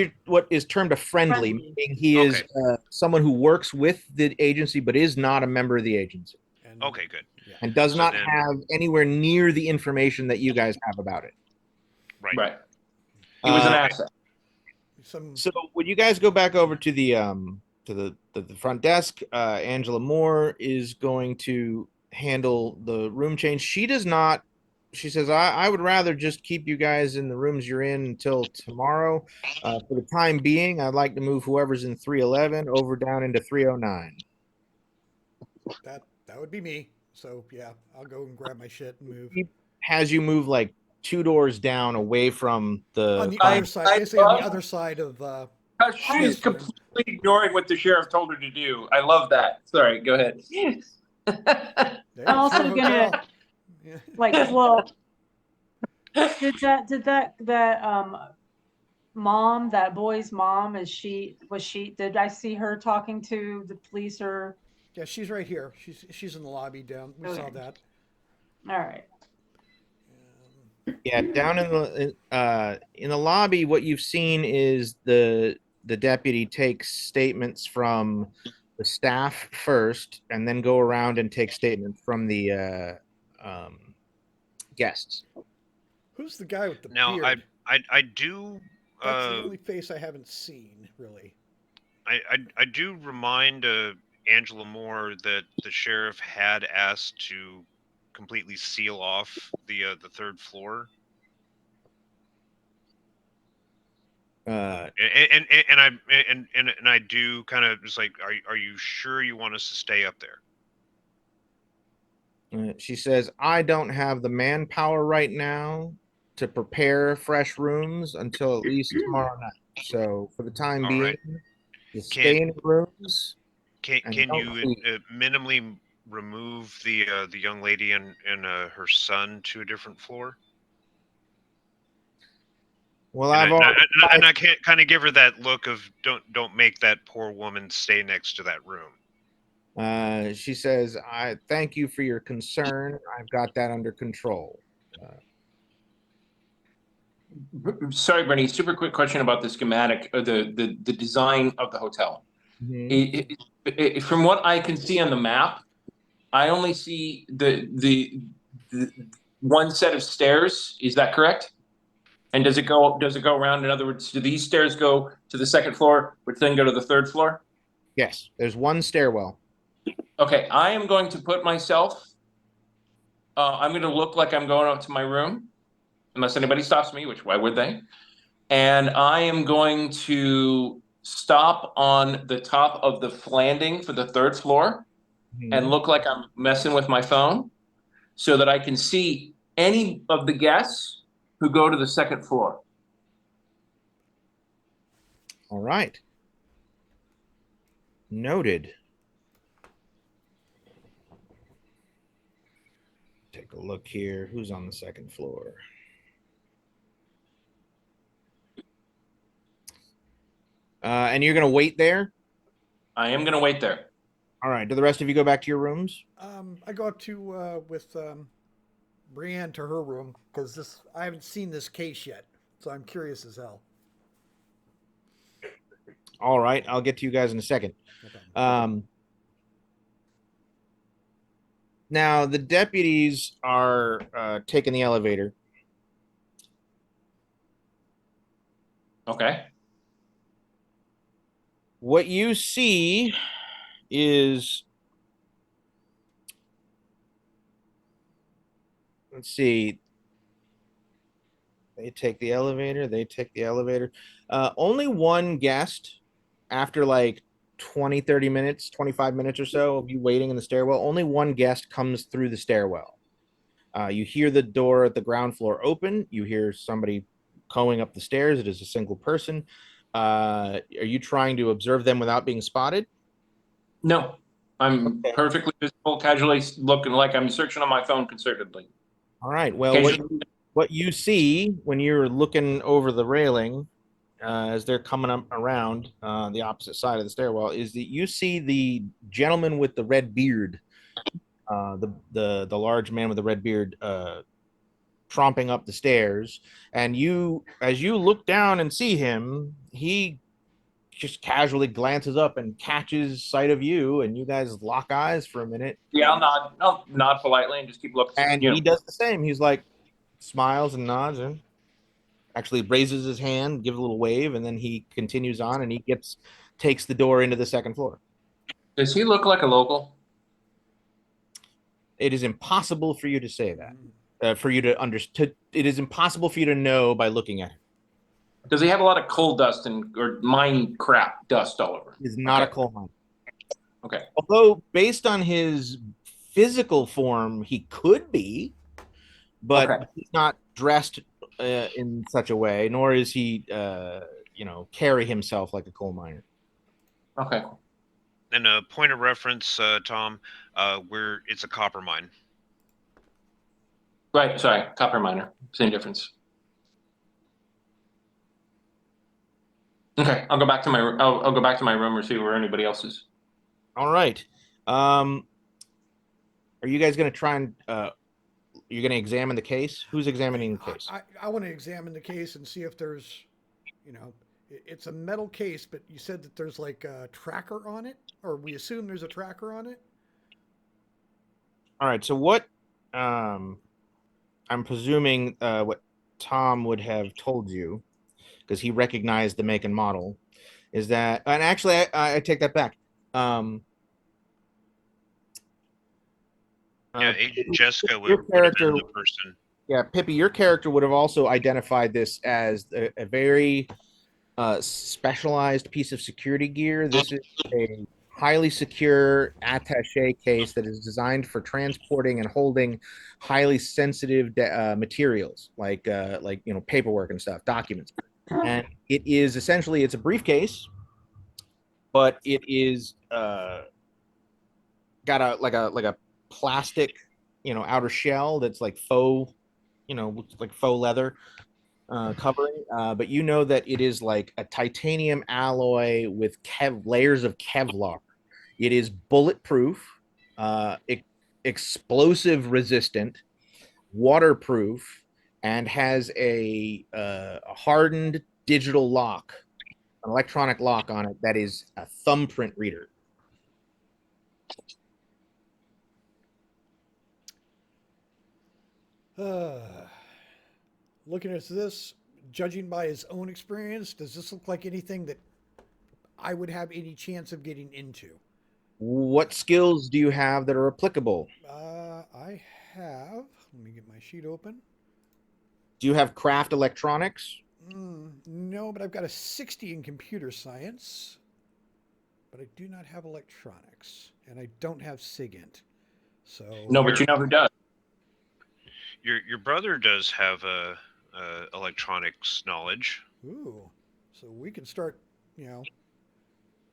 is termed a friendly, Friendly. meaning he is Okay. someone who works with the agency but is not a member of the agency and, Okay, good. Yeah. and does So not then- have anywhere near the information that you guys have about it. Right. Right. He was an Uh, asset. Some So would you guys go back over to the front desk? Angela Moore is going to handle the room change. She does not. She says, I would rather just keep you guys in the rooms you're in until tomorrow. For the time being, I'd like to move whoever's in 311 over down into 309. that would be me. So yeah, I'll go and grab my shit and move. He has you move like 2 doors down away from On the the other side, I basically on the love- other side of She's Yes, room. completely ignoring what the sheriff told her to do. I love that. Sorry, go ahead. yeah, I'm it's her also gonna hotel. Yeah. like, well, did that mom, that boy's mom, was she, did I see her talking to the police or, Yeah, she's right here. She's in the lobby down. We saw Okay. that. all right. Yeah, down in the lobby, what you've seen is the deputy takes statements from the staff first, and then go around and take statements from the guests. Who's the guy with the Now, beard? I do That's the only face I haven't seen, really. I do remind Angela Moore that the sheriff had asked to completely seal off the third floor, Uh, and I do kind of just like, are you sure you want us to stay up there? She says, I don't have the manpower right now to prepare fresh rooms until at least tomorrow night. So for the time All being, right. just stay in your rooms and Can don't you leave. minimally remove the young lady and her son to a different floor? Well, And I've already I can't kind of give her that look of don't make that poor woman stay next to that room. she says, I thank you for your concern. I've got that under control. Sorry, Bernie, super quick question about the schematic or the design of the hotel. Mhm. From what I can see on the map, I only see the one set of stairs. Is that correct? And does it go around? In other words, do these stairs go to the second floor, which then go to the third floor? Yes, there's one stairwell. Okay, I am going to put myself. I'm going to look like I'm going up to my room, unless anybody stops me. Which why would they? And I am going to stop on the top of the landing for the third floor and Mhm. look like I'm messing with my phone so that I can see any of the guests who go to the second floor. All right. Noted. Take a look here. Who's on the second floor? And you're going to wait there? I am going to wait there. All right. Do the rest of you go back to your rooms? I go up to with Brienne to her room because this I haven't seen this case yet, so I'm curious as hell. All right. I'll get to you guys in a second. No problem. Now, the deputies are taking the elevator. Okay. What you see is, let's see, they take the elevator. They take the elevator. Only one guest after like 20, 30 minutes, 25 minutes or so of you waiting in the stairwell. Only one guest comes through the stairwell. You hear the door at the ground floor open. You hear somebody going up the stairs. It is a single person. Are you trying to observe them without being spotted? No, I'm Okay. perfectly visible, casually looking like I'm searching on my phone concertedly. All right. Well, Occasionally, what you see when you're looking over the railing as they're coming up around the opposite side of the stairwell is that you see the gentleman with the red beard, the large man with the red beard, tromping up the stairs. And you, as you look down and see him, he just casually glances up and catches sight of you, and you guys lock eyes for a minute. yeah, I'll nod politely and just keep looking. And You he know, does the same. He's like smiles and nods and actually raises his hand, gives a little wave, and then he continues on and he takes the door into the second floor. does he look like a local? It is impossible for you to say that. Mm. For you to understand, it is impossible for you to know by looking at him. Does he have a lot of coal dust and or mine crap dust all over? He is not a Okay. coal miner. Okay. Although, based on his physical form, he could be, but Okay. he's not dressed in such a way, nor is he, carry himself like a coal miner. Okay. And a point of reference, Tom, where it's a copper mine. Right. Sorry. Copper miner. Same difference. Okay. I'll go back to my. I'll go back to my room or see where anybody else is. All right. Are you guys going to try and you're going to examine the case? Who's examining the case? I want to examine the case and see if there's, it's a metal case, but you said that there's like a tracker on it, or we assume there's a tracker on it. All right. So what? I'm presuming what Tom would have told you, because he recognized the make and model, is that, and actually, I take that back. Yeah, Agent Jessica Your would have character, been the person. yeah, Pippi, your character would have also identified this as a very specialized piece of security gear. This is a highly secure attaché case that is designed for transporting and holding highly sensitive materials like paperwork and stuff, documents. And it is essentially it's a briefcase, but it is got a plastic outer shell that's like faux like faux leather covering, but that it is like a titanium alloy with layers of Kevlar. It is bulletproof, uh, e- explosive resistant, waterproof, and has a hardened digital lock, an electronic lock on it that is a thumbprint reader. Looking at this, judging by his own experience, does this look like anything that I would have any chance of getting into? What skills do you have that are applicable? I have. Let me get my sheet open. Do you have craft electronics? No, but I've got a 60 in computer science. But I do not have electronics, and I don't have SIGINT. So No, but you know who does. Your brother does have a electronics knowledge. ooh, so we can start, you know.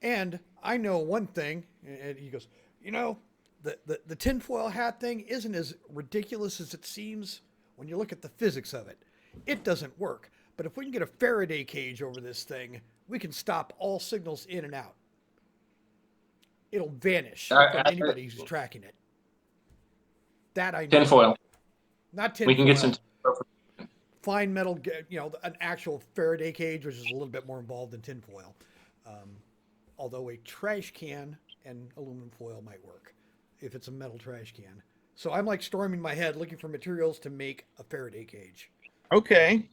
And I know one thing, and he goes, you know, the tinfoil hat thing isn't as ridiculous as it seems when you look at the physics of it. It doesn't work. But if we can get a Faraday cage over this thing, we can stop all signals in and out. It'll vanish from anybody who's tracking it. That I know. Tinfoil. Not tinfoil. We can get some. Fine metal, an actual Faraday cage, which is a little bit more involved than tinfoil. Although a trash can and aluminum foil might work if it's a metal trash can. So I'm like storming my head looking for materials to make a Faraday cage. Okay.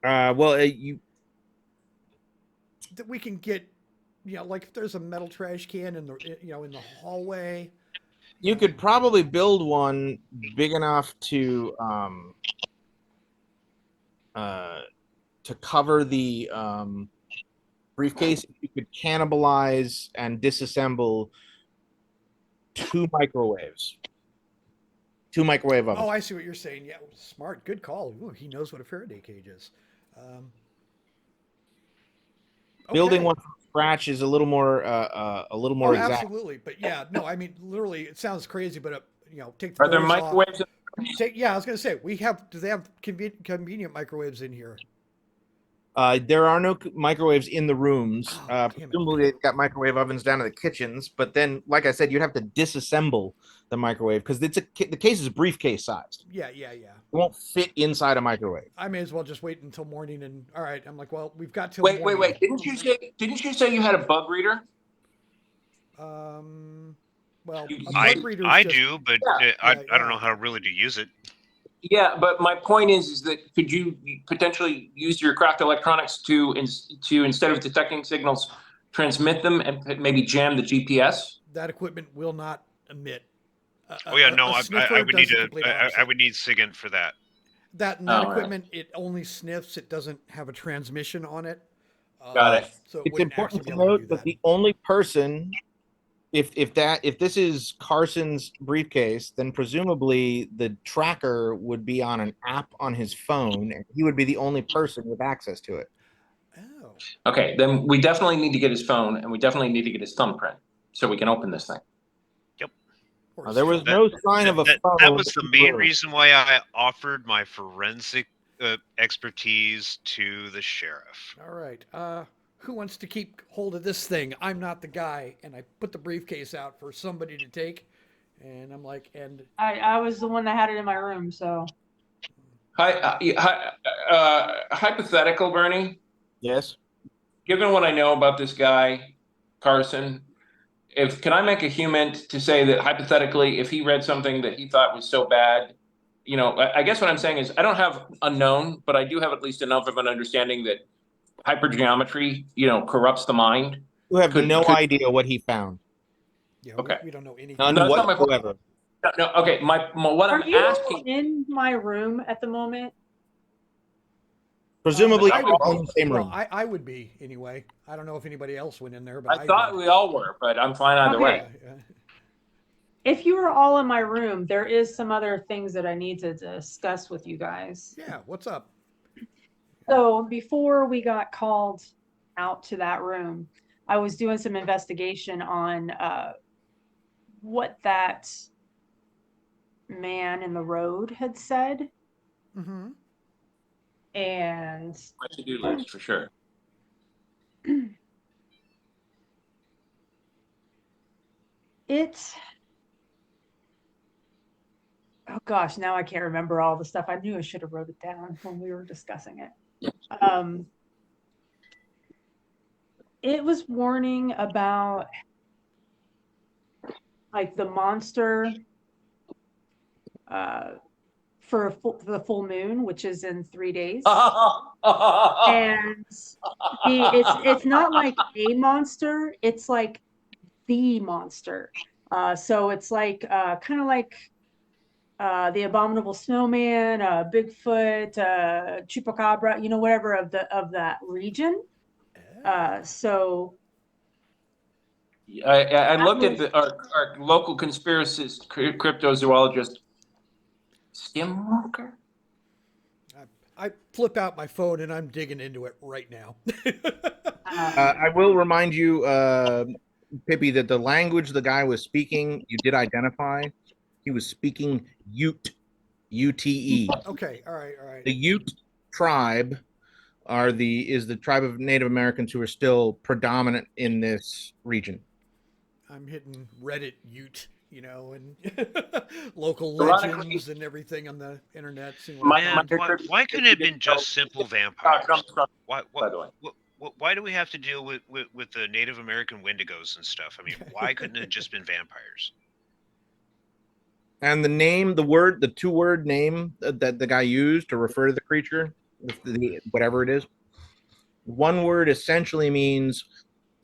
You That we can get, like if there's a metal trash can in the hallway. could probably build one big enough to cover the briefcase. You could cannibalize and disassemble two microwave ovens. Oh, I see what you're saying. Yeah, smart, good call. Ooh, he knows what a Faraday cage is. Building Okay. one from scratch is a little more Oh, exact. absolutely. But yeah, no, I mean, literally, it sounds crazy, but take the Are there doors off. microwaves? Yeah, I was gonna say do they have convenient microwaves in here? There are no microwaves in the rooms. Oh, damn it. Presumably, they've got microwave ovens down in the kitchens. But then, like I said, you'd have to disassemble the microwave because the case is briefcase sized. Yeah. It won't fit inside a microwave. I may as well just wait until morning. And all right, I'm like, well, we've got till Wait. morning. Didn't you say you had a bug reader? Well, a I bug reader. I do, but Yeah, I yeah. don't know how really to use it. Yeah, but my point is that could you potentially use your craft electronics to instead of detecting signals, transmit them and maybe jam the GPS? That equipment will not emit. Oh yeah, no, I would need I would need SIGINT for that. That equipment, it only sniffs. It doesn't have a transmission on it. Got it. So It's important to note that the only person, if this is Carson's briefcase, then presumably the tracker would be on an app on his phone, and he would be the only person with access to it. Oh. Okay, then we definitely need to get his phone, and we definitely need to get his thumbprint so we can open this thing. There was no sign of a phone. That was the main reason why I offered my forensic expertise to the sheriff. All right. Who wants to keep hold of this thing? I'm not the guy. And I put the briefcase out for somebody to take. And I'm like, and I was the one that had it in my room, so. Hypothetical, Bernie. Yes. Given what I know about this guy, Carson, can I make a human to say that hypothetically, if he read something that he thought was so bad, I guess what I'm saying is I don't have unknown, but I do have at least enough of an understanding that hypergeometry, corrupts the mind. You have no idea what he found. yeah, Okay. we don't know anything. None No, that's not my point. whatsoever. No, okay. What Are I'm you asking. in my room at the moment? Presumably, I you're would all be. in the same Well, room. I would be anyway. I don't know if anybody else went in there, but I I thought did. we all were, but I'm fine either Okay. way. Yeah. If you are all in my room, there is some other things that I need to discuss with you guys. Yeah. What's up? So before we got called out to that room, I was doing some investigation on what that man in the road had said. Mm-hmm. And My to-do list for sure. it, oh gosh, now I can't remember all the stuff. I knew I should have wrote it down when we were discussing it. It was warning about like the monster for the full moon, which is in 3 days. And it's not like a monster, it's like the monster. So it's like kind of like the abominable snowman, Bigfoot, chupacabra, whatever of that region. So I that looked at was our local conspiracist cryptozoologist, Skinwalker. I flip out my phone and I'm digging into it right now. I will remind you, Pippi, that the language the guy was speaking, you did identify. He was speaking Ute, UTE. Okay. All right. All right. The Ute tribe is the tribe of Native Americans who are still predominant in this region. I'm hitting Reddit Ute, and local Ironically- legends and everything on the internet. Seeing what My- I Man, find. why couldn't it have been just simple vampires? Why, by the way. why do we have to deal with the Native American Wendigos and stuff? I mean, why couldn't it have just been vampires? And the two-word name that the guy used to refer to the creature, whatever it is, one word essentially means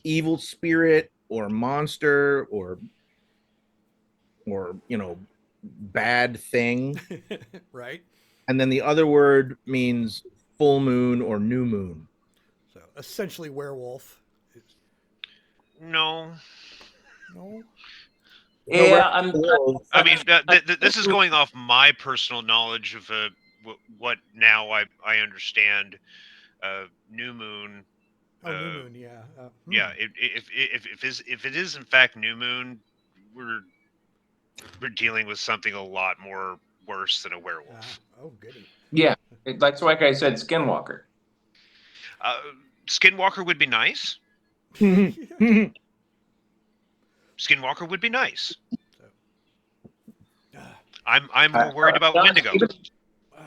evil spirit or monster or bad thing, Right. and then the other word means full moon or new moon. So essentially, werewolf. No. No. Yeah, I mean, this is going off my personal knowledge of what now I understand. New moon. Oh, new moon. Yeah. Yeah. If it is in fact new moon, we're dealing with something a lot more worse than a werewolf. Oh, goody. Yeah, that's like I said, Skinwalker. Skinwalker would be nice. Skinwalker would be nice. I'm more worried about Wendigo.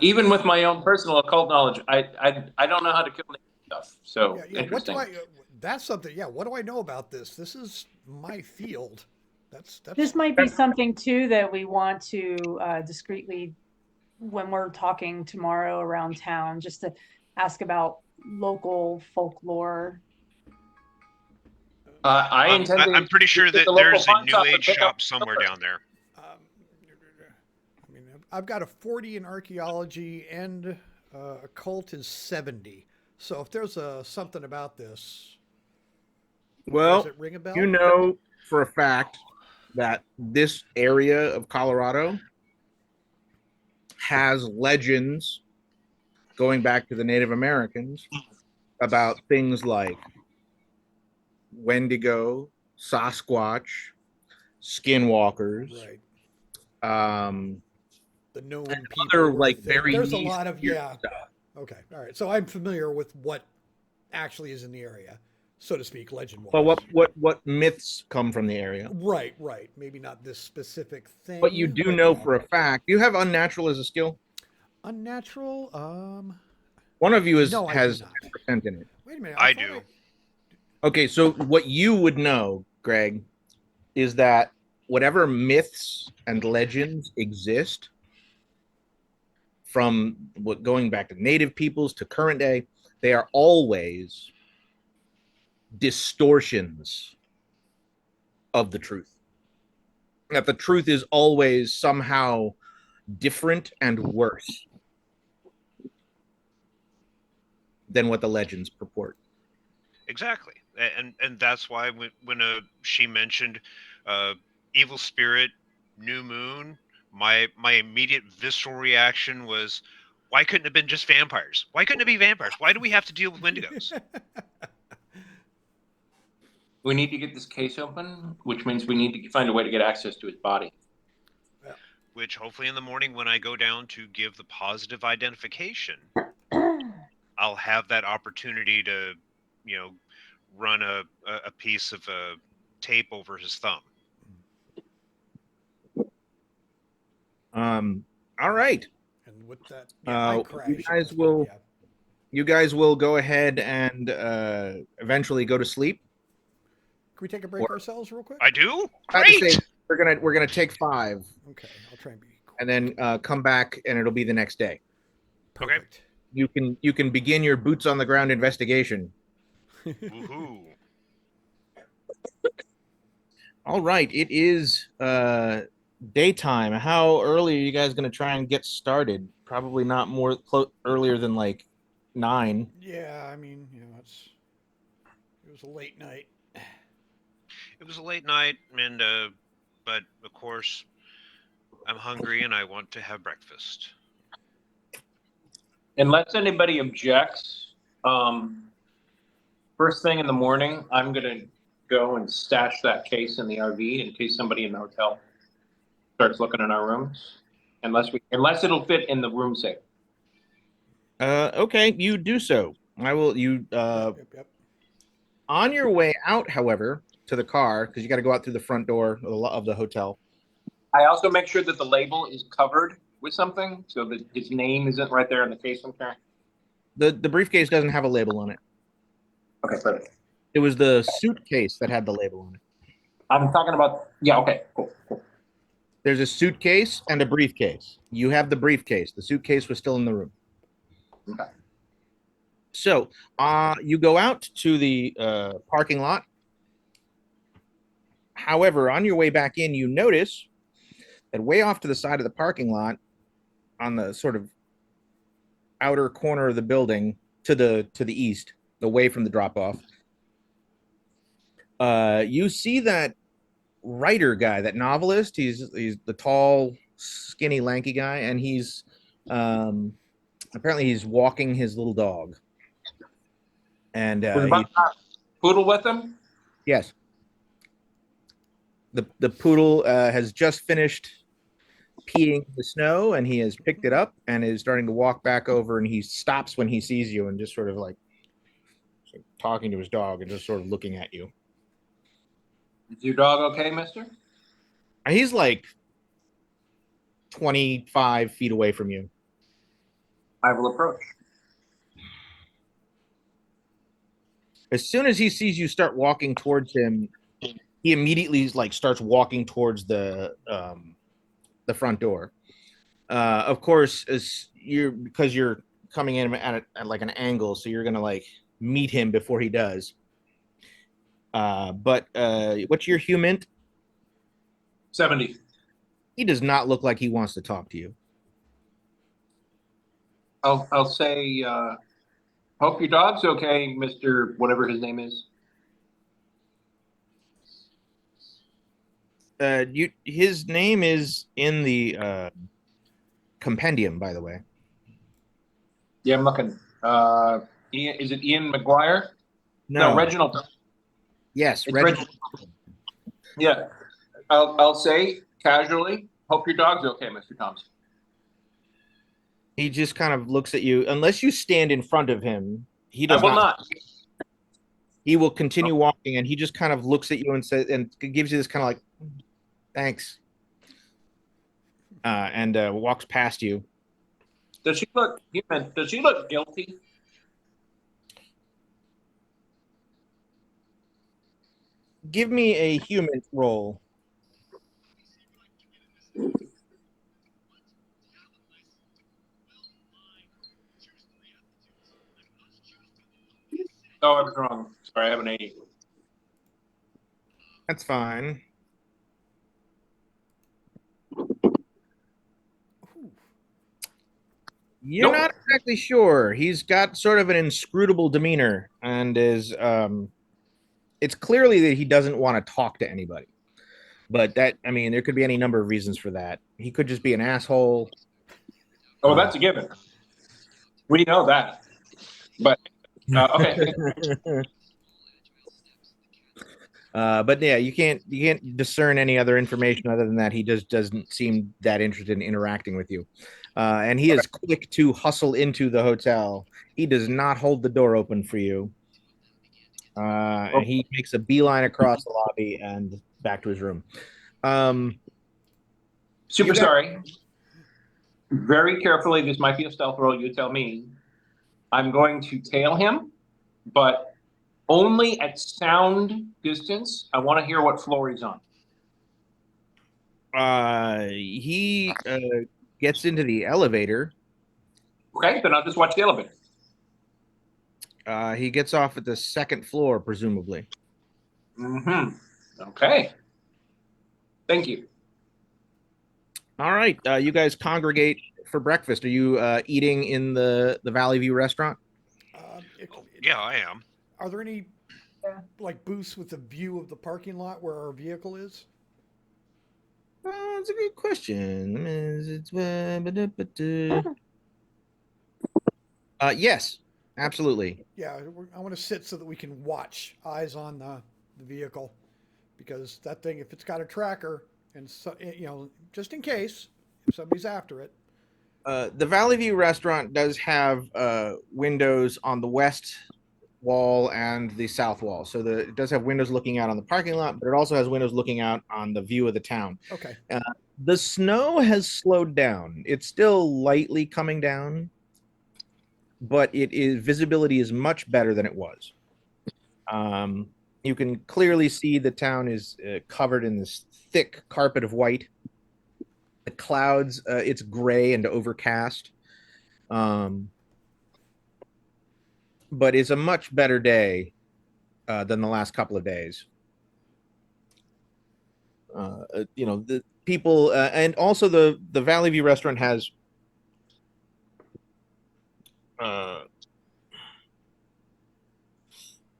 Even with my own personal occult knowledge, I don't know how to kill stuff. So Yeah. What do interesting. that's something. Yeah. What do I know about this? This is my field. That's this might be something too that we want to discreetly, when we're talking tomorrow around town, just to ask about local folklore. I'm I'm pretty sure that there's a New Age shop somewhere down there. I mean, I've got a 40 in archaeology and occult is 70. So if there's something about this, Well, does it ring a bell? you know for a fact that this area of Colorado has legends going back to the Native Americans about things like Wendigo, Sasquatch, Skinwalkers, Right. The known and people. other were like thing. very There's a niche lot of weird yeah. stuff. Okay. All right. So I'm familiar with what actually is in the area, so to speak, legend wise. But what myths come from the area? Right. Maybe not this specific thing. But you do know for a fact. Do you have unnatural as a skill? Unnatural. One of you No, I has do not. 10% in it. Wait a minute. I thought do. Okay, so what you would know, Greg, is that whatever myths and legends exist, from what going back to native peoples to current day, they are always distortions of the truth. That the truth is always somehow different and worse. than what the legends purport. Exactly, and that's why when she mentioned evil spirit, new moon, my immediate visceral reaction was, why couldn't it have been just vampires? Why couldn't it be vampires? Why do we have to deal with Wendigos? We need to get this case open, which means we need to find a way to get access to his body. Which hopefully in the morning when I go down to give the positive identification, I'll have that opportunity to, run a piece of tape over his thumb. All right. And with that, I You crash. at guys this point, will. You guys will go ahead and eventually go to sleep. Can we take a break ourselves real quick? I do? I had to Great! say, we're gonna take 5 Okay, I'll try and be quick. and then come back, and it'll be the next day. Perfect. You can begin your boots on the ground investigation. Woohoo. All right, it is daytime. How early are you guys going to try and get started? Probably not more earlier than like 9. Yeah, I mean, it was a late night. It was a late night, and but of course, I'm hungry and I want to have breakfast. Unless anybody objects, first thing in the morning, I'm going to go and stash that case in the RV in case somebody in the hotel starts looking in our rooms. Unless it'll fit in the room safe. Okay, you do so. I will. Yep. On your way out, however, to the car, because you got to go out through the front door of the hotel. I also make sure that the label is covered with something so that his name isn't right there in the case I'm carrying. The briefcase doesn't have a label on it. Okay, perfect. It was the suitcase that had the label on it. I'm talking about, yeah, okay, cool. There's a suitcase and a briefcase. You have the briefcase. The suitcase was still in the room. Okay. So you go out to the parking lot. However, on your way back in, you notice that way off to the side of the parking lot, on the sort of outer corner of the building to the east, away from the drop off, you see that writer guy, that novelist. He's the tall, skinny, lanky guy, and he's apparently he's walking his little dog. And poodle with him? Yes. The poodle has just finished peeing the snow, and he has picked it up and is starting to walk back over, and he stops when he sees you and just sort of like talking to his dog and just sort of looking at you. Is your dog okay, mister? He's like 25 feet away from you. I will approach. As soon as he sees you start walking towards him, he immediately like starts walking towards the front door. Of course, because you're coming in at like an angle, so you're gonna like meet him before he does. But what's your human? 70. He does not look like he wants to talk to you. I'll say, hope your dog's okay, Mr. whatever his name is. His name is in the compendium, by the way. Yeah, I'm looking. Ian, is it Ian McGuire? No, Reginald. Yes, It's Reginald. Yeah, I'll say casually, hope your dog's okay, Mr. Thompson. He just kind of looks at you. Unless you stand in front of him, he does I will not. He will continue walking, and he just kind of looks at you and says, and gives you this kind of like, thanks, and walks past you. Does she look human? Does she look guilty? Give me a human roll. Oh, I was wrong. Sorry, I have an 80. That's fine. Ooh. You're Nope. not exactly sure. He's got sort of an inscrutable demeanor and is it's clearly that he doesn't want to talk to anybody. But that, I mean, there could be any number of reasons for that. He could just be an asshole. Oh, that's a given. We know that. But okay. But yeah, you can't discern any other information other than that he just doesn't seem that interested in interacting with you. And he is quick to hustle into the hotel. He does not hold the door open for you. And he makes a beeline across the lobby and back to his room. Super You got- sorry. Very carefully, this might be a stealth roll, you tell me. I'm going to tail him, but only at sound distance. I want to hear what floor he's on. He gets into the elevator. Okay, then I'll just watch the elevator. He gets off at the second floor, presumably. Mm-hmm. Okay. Thank you. All right, you guys congregate for breakfast. Are you eating in the Valley View restaurant? Yeah, I am. Are there any Yeah. like booths with a view of the parking lot where our vehicle is? That's a good question. Yes, absolutely. Yeah, I want to sit so that we can watch, eyes on the vehicle, because that thing, if it's got a tracker, and so, just in case if somebody's after it. The Valley View restaurant does have windows on the west wall and the south wall. So it does have windows looking out on the parking lot, but it also has windows looking out on the view of the town. Okay. The snow has slowed down. It's still lightly coming down, but visibility is much better than it was. You can clearly see the town is covered in this thick carpet of white. The clouds, it's gray and overcast. But it's a much better day than the last couple of days. The people, and also the Valley View restaurant has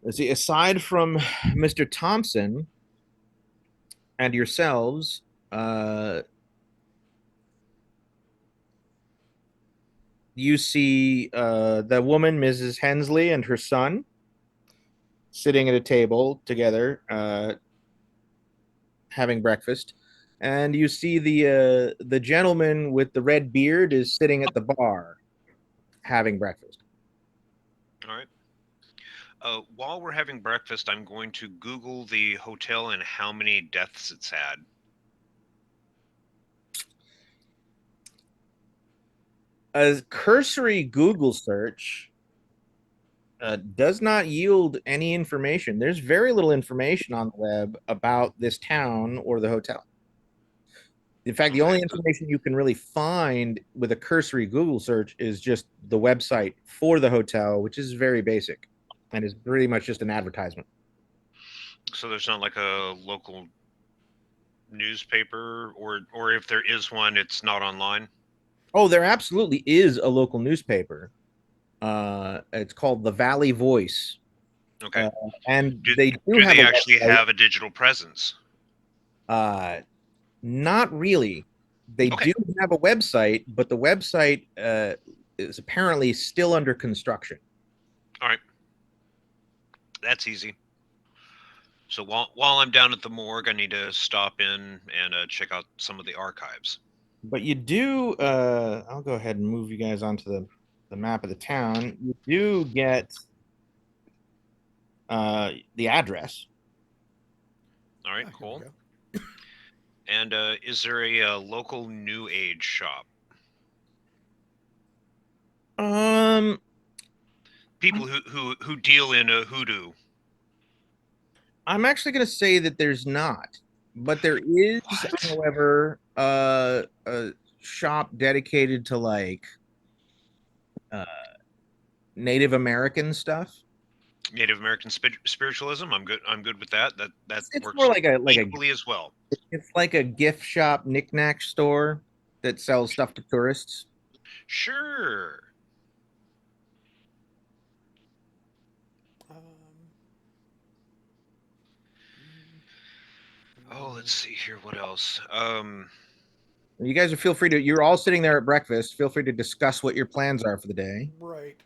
let's see, aside from Mr. Thompson and yourselves, you see the woman, Mrs. Hensley, and her son sitting at a table together, having breakfast. And you see the gentleman with the red beard is sitting at the bar having breakfast. All right. While we're having breakfast, I'm going to Google the hotel and how many deaths it's had. A cursory Google search does not yield any information. There's very little information on the web about this town or the hotel. In fact, the only information you can really find with a cursory Google search is just the website for the hotel, which is very basic and is pretty much just an advertisement. So there's not like a local newspaper, or if there is one, it's not online. Oh, there absolutely is a local newspaper. It's called the Valley Voice. Okay. And Do they they have a actually website. have a digital presence? Not really. They Okay. do have a website, but the website is apparently still under construction. All right. That's easy. So while I'm down at the morgue, I need to stop in and check out some of the archives. But you do, I'll go ahead and move you guys onto the map of the town. You do get the address. All right, Ah, here we cool. go. And is there a local New Age shop? People who deal in hoodoo. I'm actually going to say that there's not, but there is, What? however, a shop dedicated to like Native American stuff. Native American spiritualism. I'm good. I'm good with that. That It's works more like a equally as well. it's like a gift shop knickknack store that sells stuff to tourists. Sure. Um, Oh, let's see here. What else? You guys are feel free to. You're all sitting there at breakfast. Feel free to discuss what your plans are for the day. right.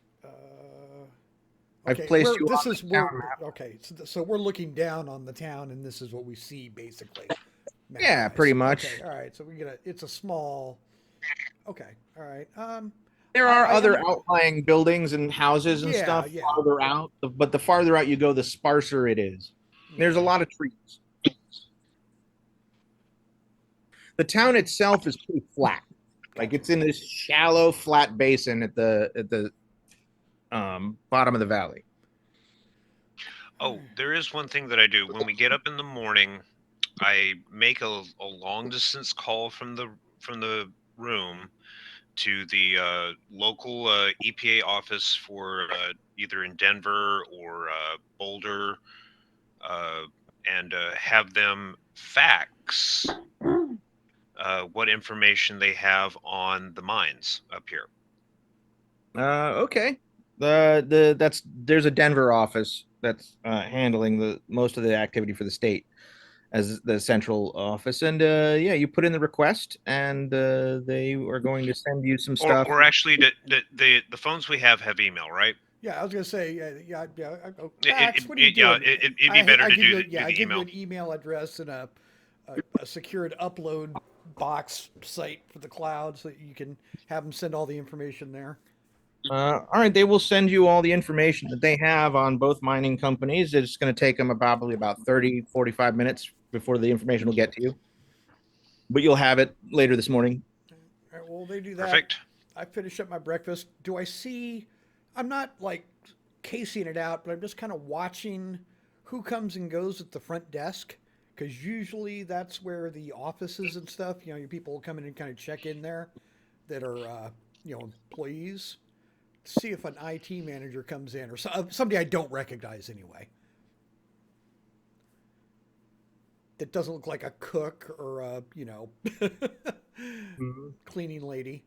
I've Okay, placed you this on is the town map. okay. So we're looking down on the town, and this is what we see basically. Yeah, Map-wise. pretty much. Okay, all right. So we get a. It's a small. Okay, all right. There are I'm other gonna. outlying buildings and houses and Yeah, stuff yeah. farther out, but the farther out you go, the sparser it is. There's a Yeah. lot of trees. The town itself is pretty flat. Like Gotcha. it's in this shallow, flat basin at the bottom of the valley. Oh, there is one thing that I do when we get up in the morning. I make a long distance call from the room to the local EPA office for either in Denver or Boulder, uh, and have them fax what information they have on the mines up here. Okay. There's a Denver office that's handling the most of the activity for the state as the central office, and yeah, you put in the request, and they are going to send you some stuff. Or actually, the phones we have email, right? Yeah, I was gonna say, yeah. It, Fax. What are you yeah, doing? it'd be better I to give you, do I the give you email. an email address and a secured upload box site for the cloud, so that you can have them send all the information there. All right, they will send you all the information that they have on both mining companies. It's going to take them probably about 30-45 minutes before the information will get to you, but you'll have it later this morning. All right, well, they do that. Perfect. I finish up my breakfast. Do I see? I'm not like casing it out, but I'm just kind of watching who comes and goes at the front desk, because usually that's where the offices and stuff. You know, your people will come in and kind of check in there that are employees. See if an IT manager comes in or somebody I don't recognize anyway. That doesn't look like a cook or a cleaning lady.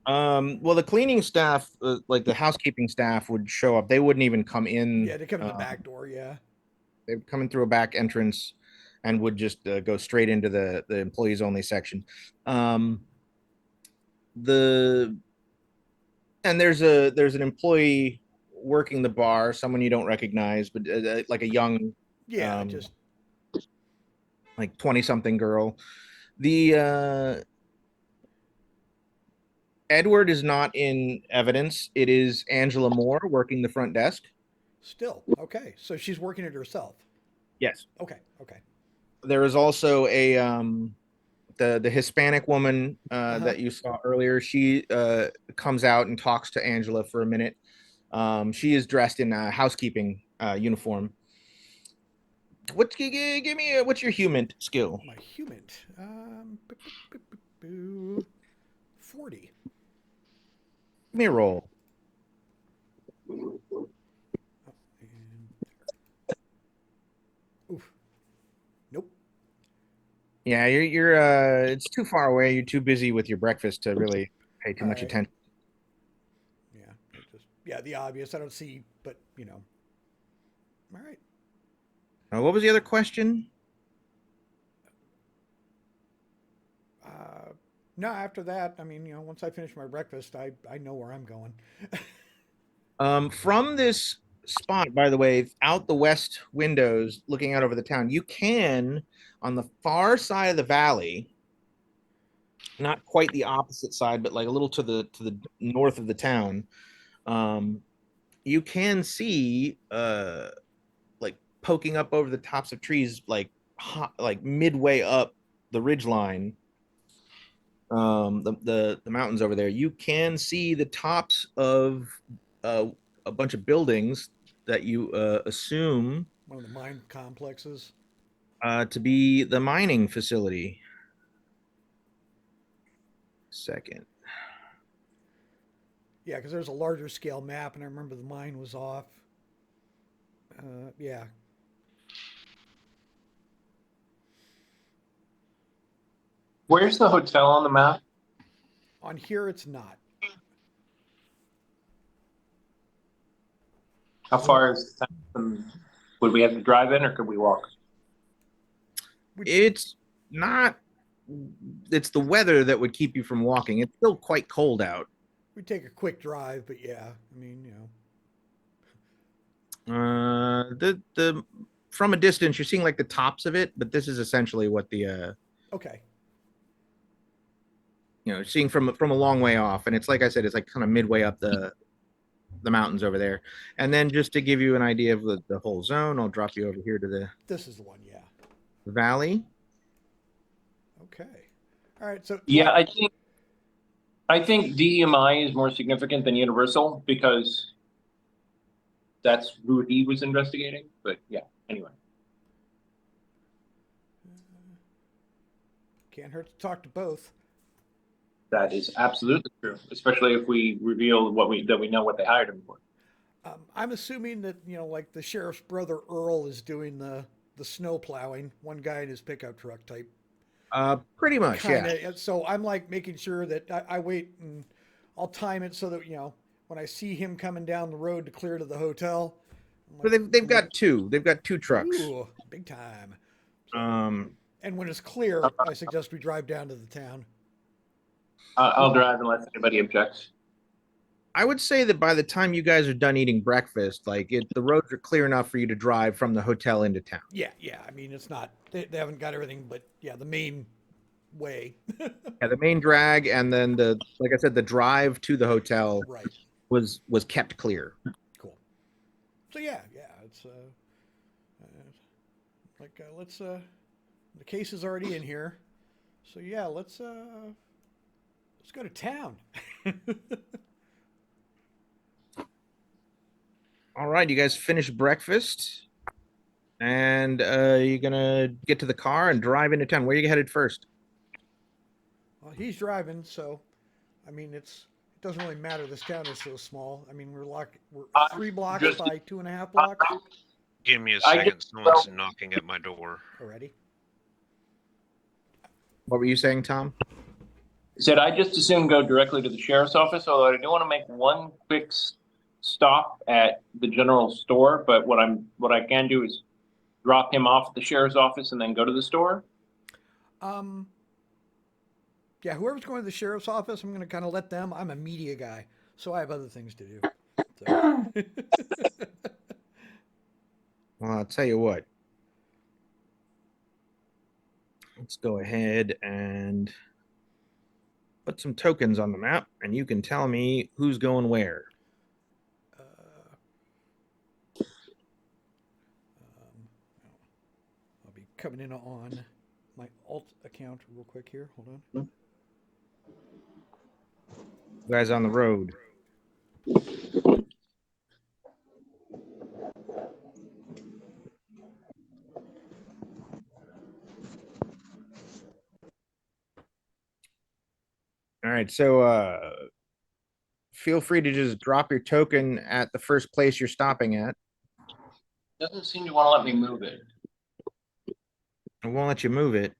Well, the cleaning staff, like the housekeeping staff, would show up. They wouldn't even come in. Yeah, they come in the back door. Yeah. They'd come in through a back entrance and would just go straight into the employees only section. Um, the and there's an employee working the bar, someone you don't recognize, but like a young, Yeah, um, just like 20 something girl. The Edward is not in evidence. It is Angela Moore working the front desk. still okay. So she's working it herself. Yes. Okay, okay. There is also a the Hispanic woman Uh-huh. that you saw earlier. She comes out and talks to Angela for a minute. She is dressed in a housekeeping uniform. Give me what's your human skill? My human. 40. Give me a roll. Oh, and oof. Nope. Yeah, you're it's too far away. You're too busy with your breakfast to really pay too All much right. attention. Yeah. The obvious. I don't see, but you know. All right. What was the other question? No, after that, I mean, once I finish my breakfast, I know where I'm going. From this spot, by the way, out the west windows, looking out over the town, you can, on the far side of the valley, not quite the opposite side, but like a little to the north of the town, um, you can see like poking up over the tops of trees, like midway up the ridge line, the mountains over there. You can see the tops of uh, a bunch of buildings that you assume One of the mine complexes. to be the mining facility. Second. Yeah, because there's a larger scale map, and I remember the mine was off. Yeah. Where's the hotel on the map? On here, it's not. How far is the town? Would we have to drive in, or could we walk? It's not. It's the weather that would keep you from walking. It's still quite cold out. We take a quick drive, but yeah, I mean, The from a distance, you're seeing like the tops of it, but this is essentially what the okay. seeing from a long way off, and it's like I said, it's like kind of midway up the mountains over there. And then just to give you an idea of the whole zone, I'll drop you over here to the This is the one, yeah. valley. Okay. All right, so Yeah, I think DMI is more significant than Universal because that's who he was investigating. But yeah, anyway. can't hurt to talk to both. That is absolutely true, especially if we reveal that we know what they hired him for. I'm assuming that like the sheriff's brother Earl is doing the snow plowing. One guy in his pickup truck type. Pretty much, Kinda. yeah. So I'm like making sure that I wait and I'll time it so that when I see him coming down the road to clear to the hotel. But they've got two. They've got two trucks. Ooh, big time. So, and when it's clear, I suggest we drive down to the town. I'll drive unless anybody objects. I would say that by the time you guys are done eating breakfast, the roads are clear enough for you to drive from the hotel into town. Yeah. I mean, it's not they haven't got everything, but yeah, the main way. Yeah, the main drag, and then like I said, the drive to the hotel Right. was kept clear. Cool. So yeah, it's let's the case is already in here. So yeah, let's go to town. All right, you guys finish breakfast, and you're gonna get to the car and drive into town. Where are you headed first? Well, he's driving, so I mean it doesn't really matter. This town is so small. I mean we're 3 blocks by 2.5 blocks. Give me a second. Someone's knocking at my door. Already. What were you saying, Tom? Said I just as soon go directly to the sheriff's office, although I do want to make one quick stop at the general store. But what I can do is drop him off at the sheriff's office and then go to the store. Yeah, whoever's going to the sheriff's office, I'm going to kind of let them. I'm a media guy, so I have other things to do. So. Well, I'll tell you what. Let's go ahead and put some tokens on the map, and you can tell me who's going where. I'll be coming in on my alt account real quick here. Hold on. You guys on the road. All right, so feel free to just drop your token at the first place you're stopping at. Doesn't seem to want to let me move it. I won't let you move it.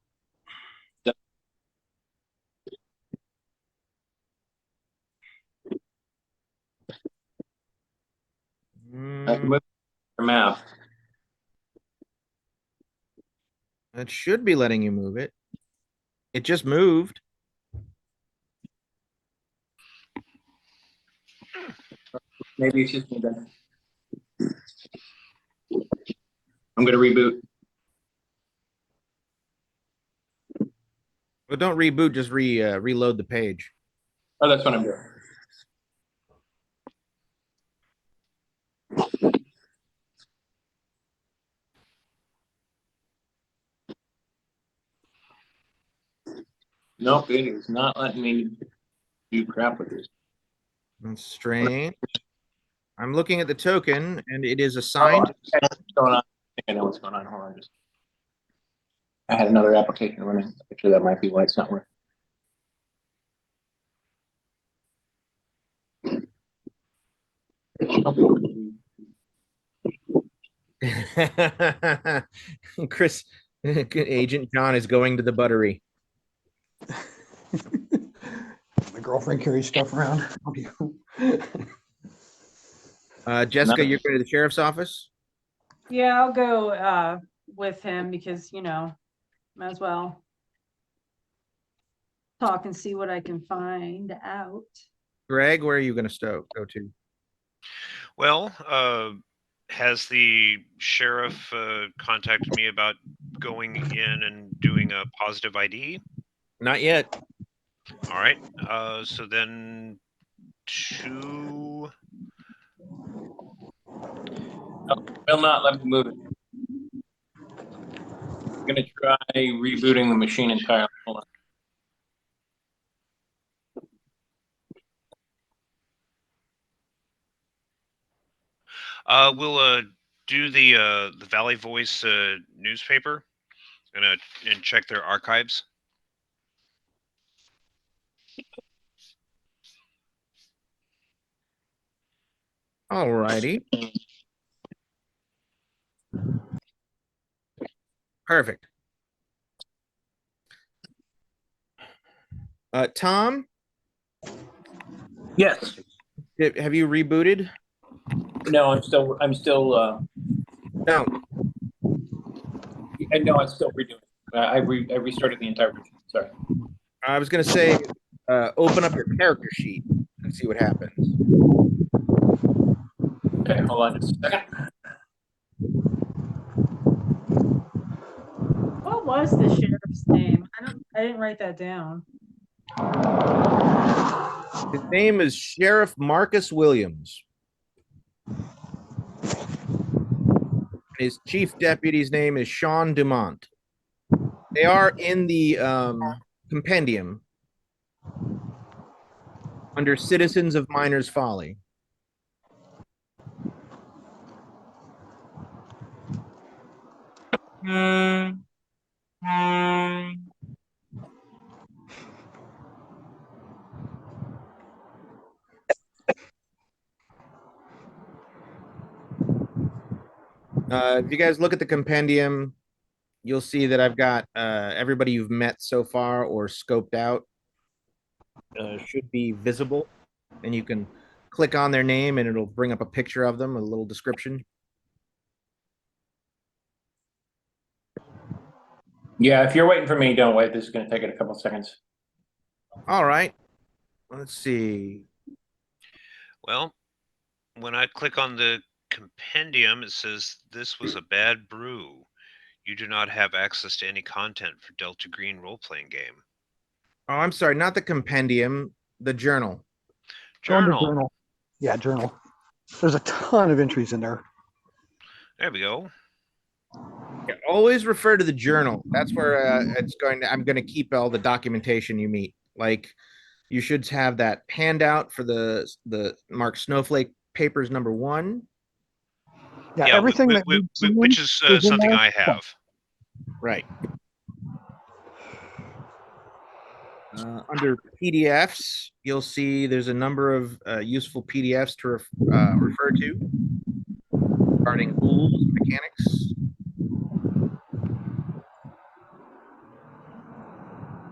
I can move the map. That should be letting you move it. It just moved. Maybe it's just me then. I'm gonna reboot. Well, don't reboot, just reload the page. Oh, that's what I'm doing. Nope, it is not letting me do crap with this. That's strange. I'm looking at the token, and it is assigned. I know what's going on. I think I know what's going on. Hold on, I had another application running. Actually, that might be why it's not working. Chris, Agent John is going to the buttery. My girlfriend carries stuff around. Jessica, Nice. you're going to the sheriff's office? Yeah, I'll go with him because, might as well talk and see what I can find out. Greg, where are you going to go to? Well, has the sheriff contacted me about going in and doing a positive ID? Not yet. All right. So then to Will not let me move it. I'm gonna try rebooting the machine entirely. Hold on. we'll do the Valley Voice newspaper and check their archives. All righty. Perfect. Tom, Yes. have you rebooted? No, I'm still No. no, I'm still redoing. I restarted the entire machine. Sorry. I was going to say, open up your character sheet and see what happens. Okay, hold on just a second. What was the sheriff's name? I didn't write that down. His name is Sheriff Marcus Williams. His chief deputy's name is Sean Dumont. They are in the compendium under Citizens of Miners Folly. If you guys look at the compendium, you'll see that I've got everybody you've met so far or scoped out should be visible, and you can click on their name and it'll bring up a picture of them, a little description. Yeah, if you're waiting for me, don't wait. This is gonna take it a couple seconds. All right. Let's see. Well, when I click on the compendium, it says this was a bad brew. You do not have access to any content for Delta Green role-playing game. Oh, I'm sorry, not the compendium, the journal. Go into Journal. journal. Yeah, journal. There's a ton of entries in there. There we go. Yeah, always refer to the journal. That's where I'm going to keep all the documentation you meet. Like, you should have that handout for the Mark Snowflake papers #1. Yeah, everything that we've seen which is in something there. I have. Right. Under PDFs, you'll see there's a number of useful PDFs to refer to regarding rules, mechanics.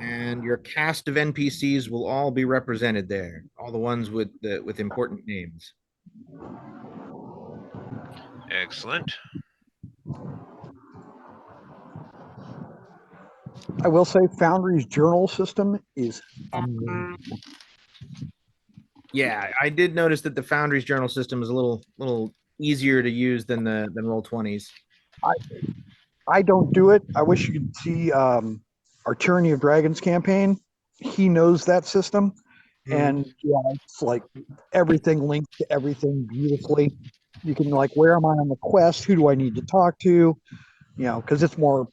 And your cast of NPCs will all be represented there. All the ones with important names. Excellent. I will say Foundry's journal system is amazing. Yeah, I did notice that the Foundry's journal system is a little easier to use than Roll20's. I don't do it. I wish you could see our Tyranny of Dragons campaign. He knows that system. And yeah, it's like everything links to everything beautifully. You can like, where am I on the quest? Who do I need to talk to? Because it's more,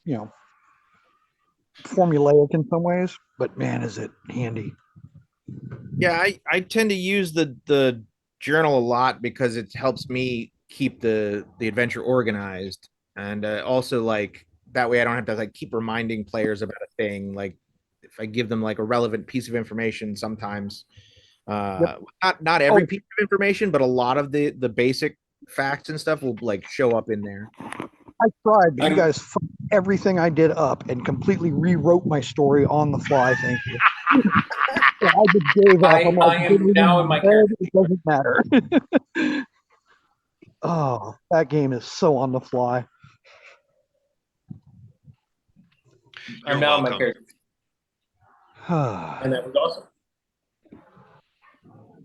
formulaic in some ways, but man, is it handy. Yeah, I tend to use the journal a lot because it helps me keep the adventure organized, and also like that way I don't have to like keep reminding players about a thing. Like if I give them like a relevant piece of information, sometimes not every piece of information, but a lot of the basic facts and stuff will like show up in there. I tried, but you guys fucked everything I did up and completely rewrote my story on the fly. Thank you. So I just gave up. I'm like, I am now in my character. it doesn't matter. Oh, that game is so on the fly. You're I'm now on my welcome. character, and that was awesome.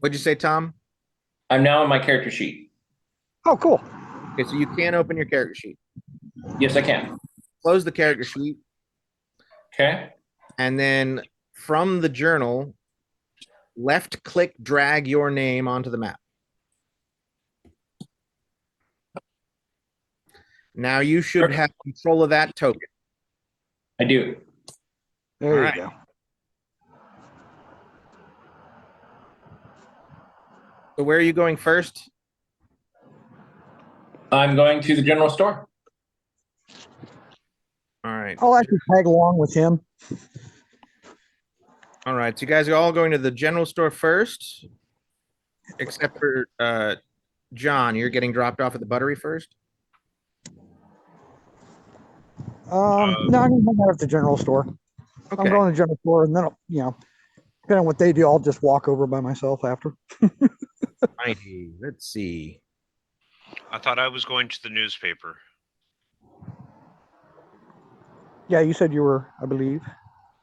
What'd you say, Tom? I'm now on my character sheet. Oh, cool. Okay, so you can open your character sheet. Yes, I can. Close the character sheet, Okay. and then from the journal, left click drag your name onto the map. Now you should have control of that token. I do. There All you right. go. So where are you going first? I'm going to the general store. All right. I'll actually tag along with him. All right. So you guys are all going to the general store first, except for John. You're getting dropped off at the Buttery first. No, I'm gonna hang out at the general store. Okay. I'm going to the general store, and then depending on what they do, I'll just walk over by myself after. Righty. Let's see. I thought I was going to the newspaper. Yeah, you said you were, I believe.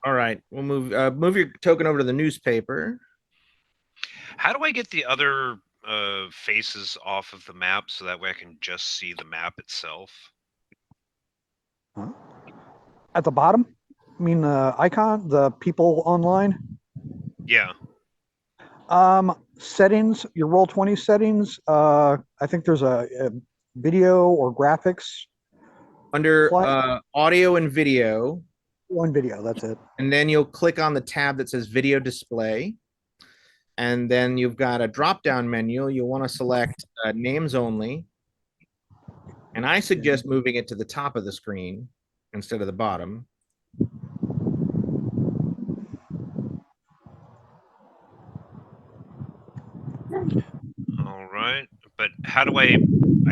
All right. We'll move your token over to the newspaper. How do I get the other faces off of the map so that way I can just see the map itself? Huh? At the bottom? I mean, the icon, the people online. Yeah. Settings, your Roll20 settings. I think there's a video or graphics. Under audio and video. One video, that's it. And then you'll click on the tab that says video display. And then you've got a drop-down menu. You'll want to select names only. And I suggest moving it to the top of the screen instead of the bottom. All right. But how do I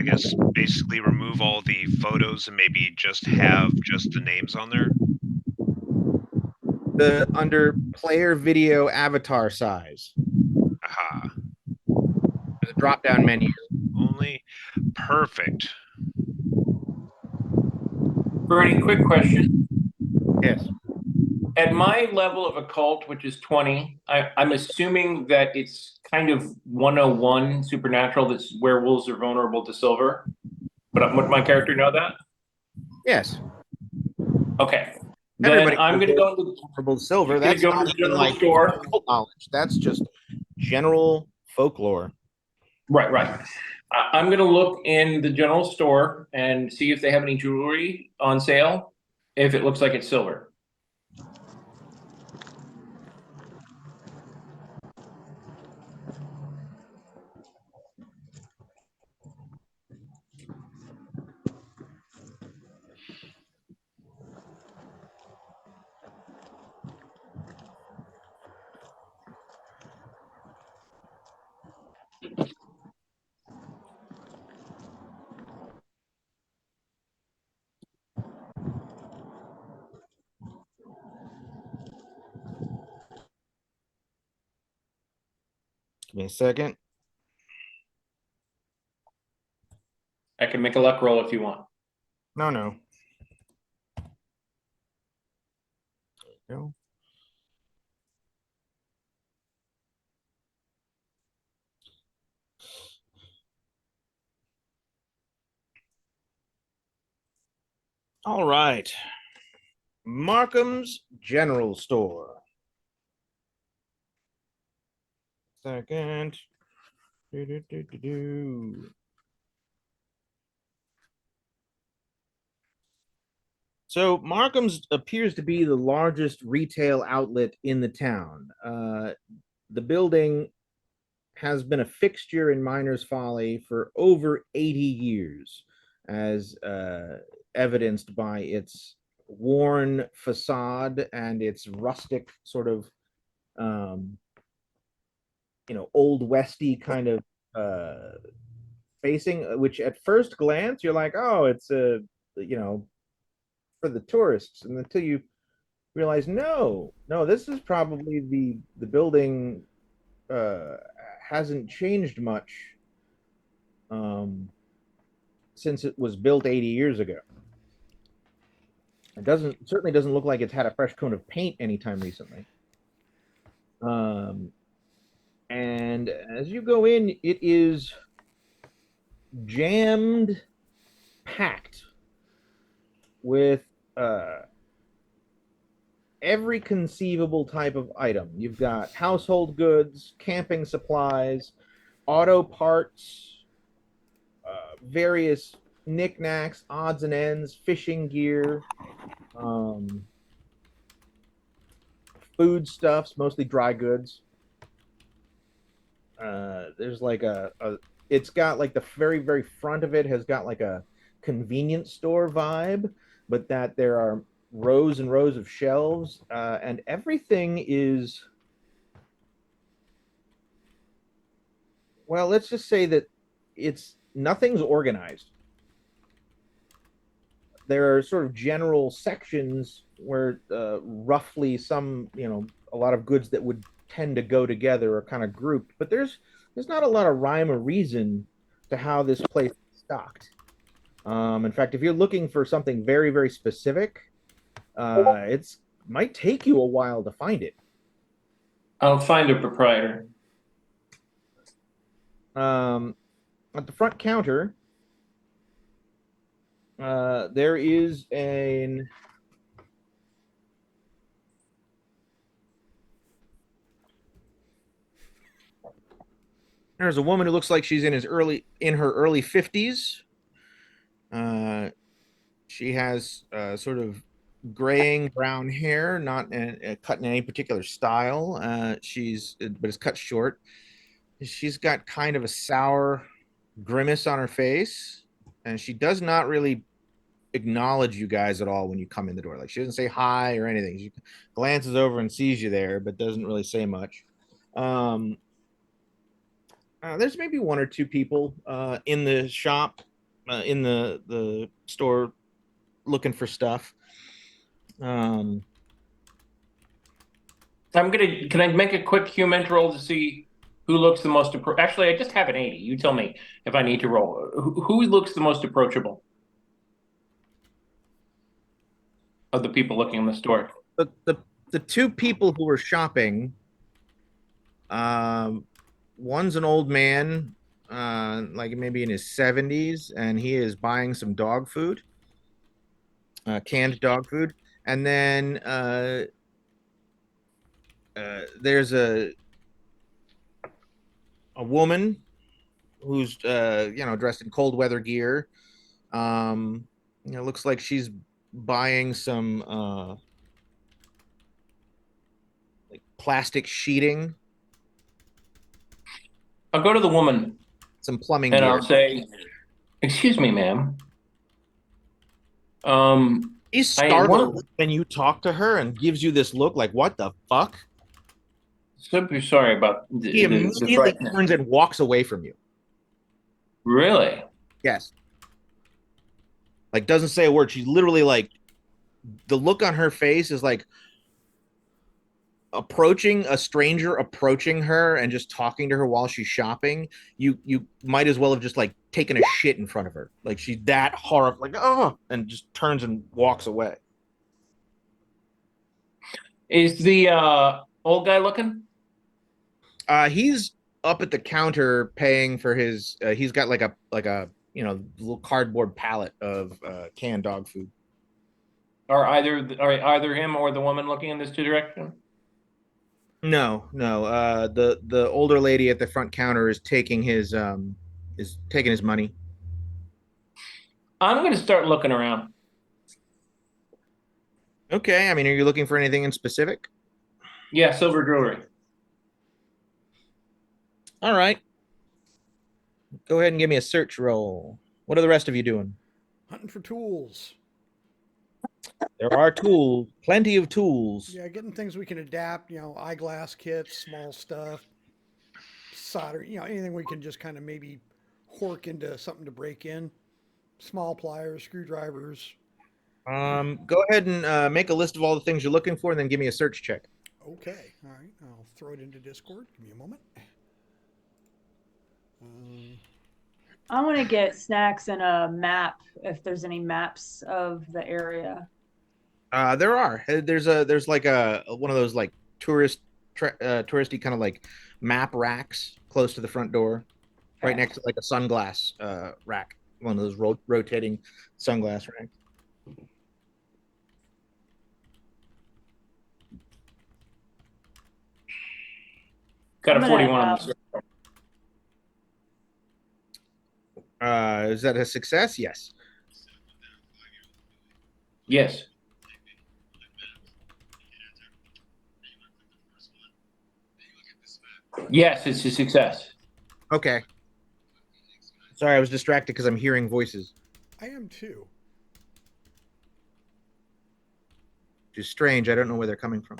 guess, basically remove all the photos and maybe just have just the names on there? Under player video avatar size, Aha. there's a drop-down menu. Only. Perfect. Bernie, quick question. Yes. At my level of occult, which is 20, I'm assuming that it's kind of 101 supernatural, that werewolves are vulnerable to silver. But would my character know that? Yes. Okay. Then Everybody I'm going to go to vulnerable to silver. I'm gonna That's go not to the even general like store. occult knowledge. That's just general folklore. Right. I'm going to look in the general store and see if they have any jewelry on sale, if it looks like it's silver. Give me a second. I can make a luck roll if you want. No. There you go. All right. Markham's General Store. Second. So Markham's appears to be the largest retail outlet in the town. The building has been a fixture in Miners Folly for over 80 years, as evidenced by its worn facade and its rustic sort of old westy kind of facing, which at first glance you're like, oh, it's a for the tourists, and until you realize, no, this is probably the building hasn't changed much since it was built 80 years ago. Certainly doesn't look like it's had a fresh coat of paint anytime recently. And as you go in, it is jammed, packed with every conceivable type of item. You've got household goods, camping supplies, auto parts, various knickknacks, odds and ends, fishing gear, foodstuffs, mostly dry goods. There's like it's got like the very, very front of it has got like a convenience store vibe, but that there are rows and rows of shelves, and everything is, well, let's just say that nothing's organized. There are sort of general sections where roughly a lot of goods that would tend to go together are kind of grouped, but there's not a lot of rhyme or reason to how this place is stocked. In fact, if you're looking for something very, very specific, it's might take you a while to find it. I'll find a proprietor. At the front counter, there is there's a woman who looks like she's in her early 50s. She has sort of graying brown hair, not cut in any particular style. But it's cut short. She's got kind of a sour grimace on her face, and she does not really acknowledge you guys at all when you come in the door. Like, she doesn't say hi or anything. She glances over and sees you there, but doesn't really say much. There's maybe one or two people in the shop, in the store, looking for stuff. Can I make a quick human roll to see who looks the most actually, I just have an 80. You tell me if I need to roll. Who looks the most approachable of the people looking in the store? The two people who were shopping, one's an old man, like maybe in his 70s, and he is buying some dog food, canned dog food. And then there's a woman who's dressed in cold weather gear. Looks like she's buying some like plastic sheeting. I'll go to the woman Some plumbing and gear. I'll say, "Excuse me, ma'am. He's startled when you talk to her and gives you this look like, what the fuck? Super sorry about He immediately turns and walks away from you. Really? Yes. Like, doesn't say a word. She's literally like, the look on her face is like approaching a stranger, approaching her and just talking to her while she's shopping. You might as well have just like taken a shit in front of her. Like, she's that horrible, like, oh, and just turns and walks away. Is the old guy looking? He's up at the counter paying for his. He's got like a little cardboard pallet of canned dog food. Are either him or the woman looking in this direction? No. The older lady at the front counter is taking his money. I'm going to start looking around. Okay. I mean, are you looking for anything in specific? Yeah, silver jewelry. All right. Go ahead and give me a search roll. What are the rest of you doing? Hunting for tools. There are tools, plenty of tools. Yeah, getting things we can adapt, eyeglass kits, small stuff, solder, anything we can just kind of maybe hork into something to break in. Small pliers, screwdrivers. Go ahead and make a list of all the things you're looking for and then give me a search check. Okay, all right. I'll throw it into Discord. Give me a moment. I want to get snacks and a map if there's any maps of the area. There are. There's like a one of those like touristy kind of like map racks close to the front door, right Okay. next to like a sunglass rack, one of those rotating sunglass racks. Got I'm a gonna 41 on the. Is that a success? Yes. Yes. Yes, it's a success. Okay. Sorry, I was distracted because I'm hearing voices, I am too. which is strange. I don't know where they're coming from.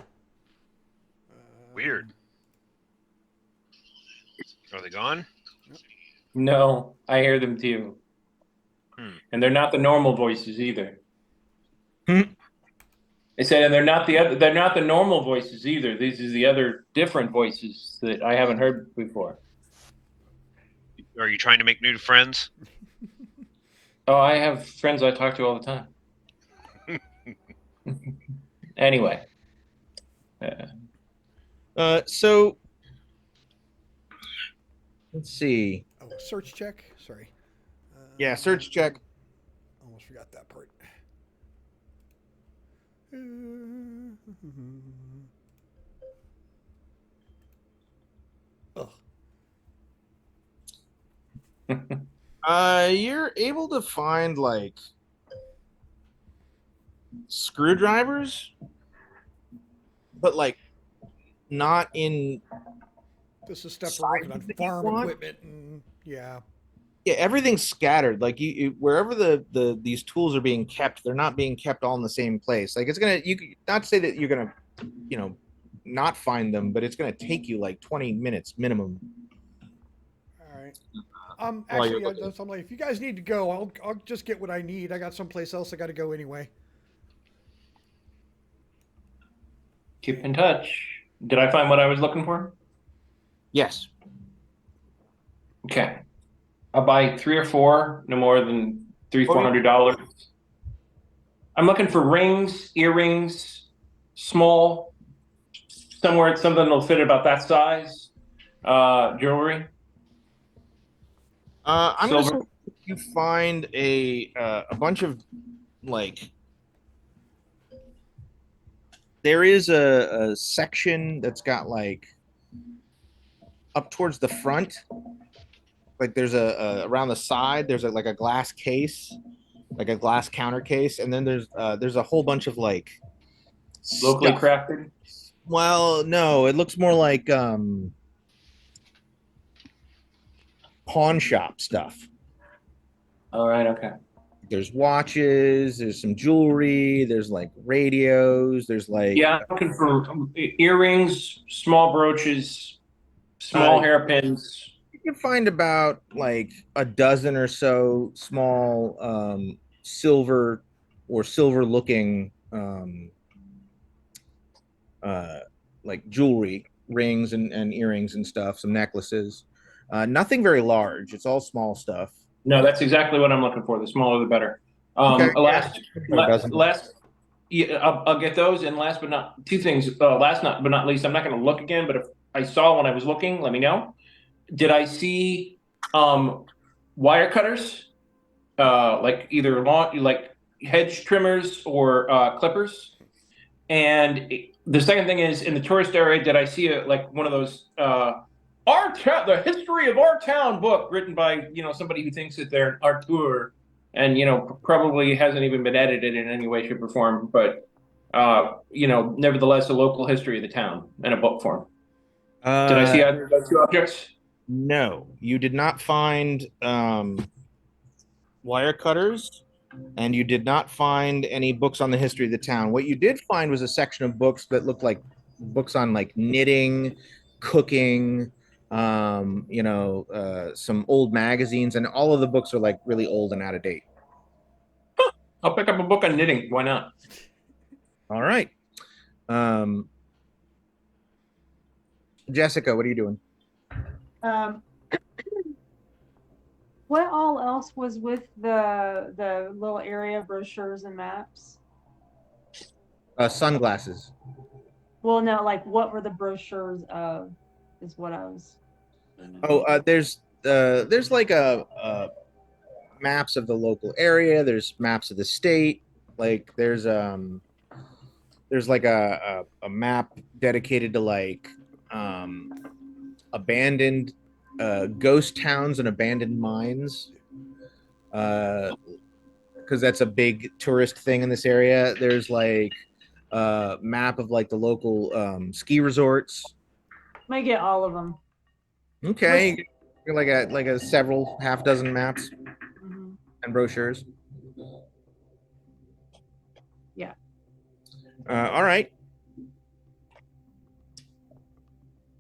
Weird. Are they gone? No, I hear them too. And they're not the normal voices either. Hmm. I said, and they're not the normal voices either. These are the other different voices that I haven't heard before. Are you trying to make new friends? Oh, I have friends I talk to all the time. Anyway. So let's see. Oh, search check. Sorry. Yeah, search check. Almost forgot that part. Ugh. You're able to find like screwdrivers, but like not in. This is stuff for working on Sizes that you farm want? equipment and yeah. Yeah, everything's scattered. Like you wherever these tools are being kept, they're not being kept all in the same place. Like it's gonna not say that you're gonna, you know, not find them, but it's gonna take you like 20 minutes minimum. All right. While you're Actually, looking. I'm like, if you guys need to go, I'll just get what I need. I got someplace else I got to go anyway. Keep in touch. Did I find what I was looking for? Yes. Okay. I'll buy 3 or 4, no more than $300-400. I'm looking for rings, earrings, small, somewhere something that'll fit about that size. Jewelry, I'm gonna say silver. you find a bunch of like there is a section that's got like up towards the front, like there's a around the side there's like a glass case, like a glass counter case, and then there's a whole bunch of like Locally stuff. crafted. Well, no, it looks more like pawn shop stuff. All right. Okay. There's watches, there's some jewelry, there's like radios, there's like Yeah, I'm looking for earrings, small brooches, uh, small hairpins. you can find about like a dozen or so small silver or silver looking uh, like jewelry, rings and earrings and stuff, some necklaces. Nothing very large. It's all small stuff. No, that's exactly what I'm looking for. The smaller, the better. Okay, yeah, Last, about a dozen. last, yeah, I'll get those. And last but not two things. Last not but not least, I'm not going to look again. But if I saw when I was looking, let me know. Did I see wire cutters? Like either lawn, like hedge trimmers or clippers. And the second thing is in the tourist area, did I see like one of those our town, the history of our town book written by somebody who thinks that they're an auteur and probably hasn't even been edited in any way, shape, or form, but nevertheless a local history of the town in a book form. Did I see either of those two objects? No, you did not find wire cutters, and you did not find any books on the history of the town. What you did find was a section of books that looked like books on like knitting, cooking, some old magazines, and all of the books are like really old and out of date. I'll pick up a book on knitting. Why not? All right. Jessica, what are you doing? Um, What all else was with the little area of brochures and maps? Sunglasses. Well, no, like what were the brochures of? Is what I was. Oh, there's like a maps of the local area. There's maps of the state. Like there's like a map dedicated to like um abandoned ghost towns and abandoned mines. Because that's a big tourist thing in this area. There's like a map of like the local ski resorts. Might get all of them. Okay, like a several half dozen maps Mhm. and brochures. Yeah. All right.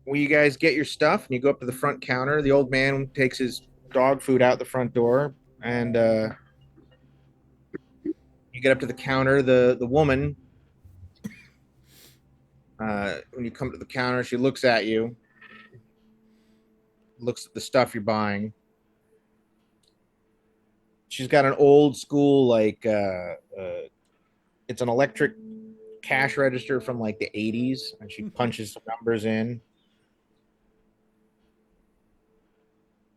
Well, you guys get your stuff and you go up to the front counter. The old man takes his dog food out the front door, and you get up to the counter. The woman, when you come to the counter, she looks at you, looks at the stuff you're buying. She's got an old school like it's an electric cash register from like the 80s, and she punches some numbers in.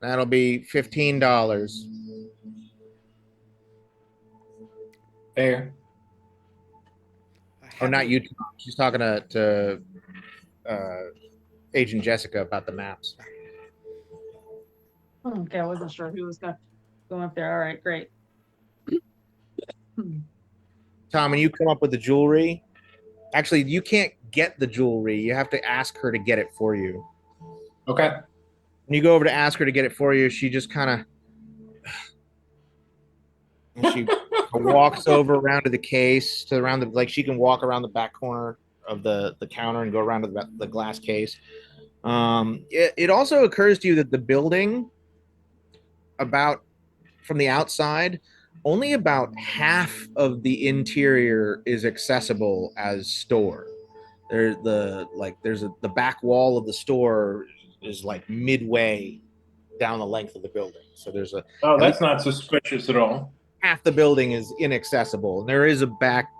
That'll be $15. Fair. Oh, not you, Tom. She's talking to Agent Jessica about the maps. Okay, I wasn't sure who was going to go up there. All right, great. Tom, when you come up with the jewelry, actually, you can't get the jewelry. You have to ask her to get it for you. Okay. When you go over to ask her to get it for you, she just kind of she walks over around to the case to around the like she can walk around the back corner of the counter and go around to the glass case. It also occurs to you that the building about from the outside, only about half of the interior is accessible as store. The back wall of the store is like midway down the length of the building. So there's a Oh, at least that's not suspicious at all. half the building is inaccessible. And there is a back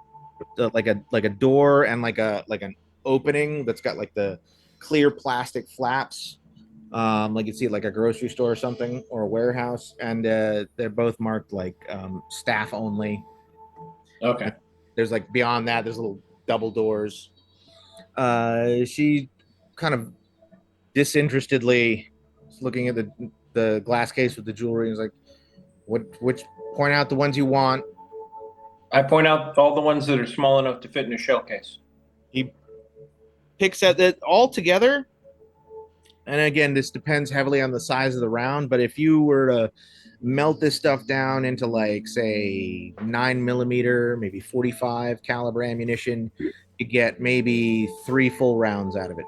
like a door and like an opening that's got like the clear plastic flaps, like you see like a grocery store or something or a warehouse, and they're both marked like staff only. Okay. There's like beyond that, there's little double doors. She kind of disinterestedly looking at the glass case with the jewelry and is like, which point out the ones you want. I point out all the ones that are small enough to fit in a shell case. He picks at it all together. And again, this depends heavily on the size of the round, but if you were to melt this stuff down into like say 9mm, maybe 45 caliber ammunition, you get maybe 3 full rounds out of it.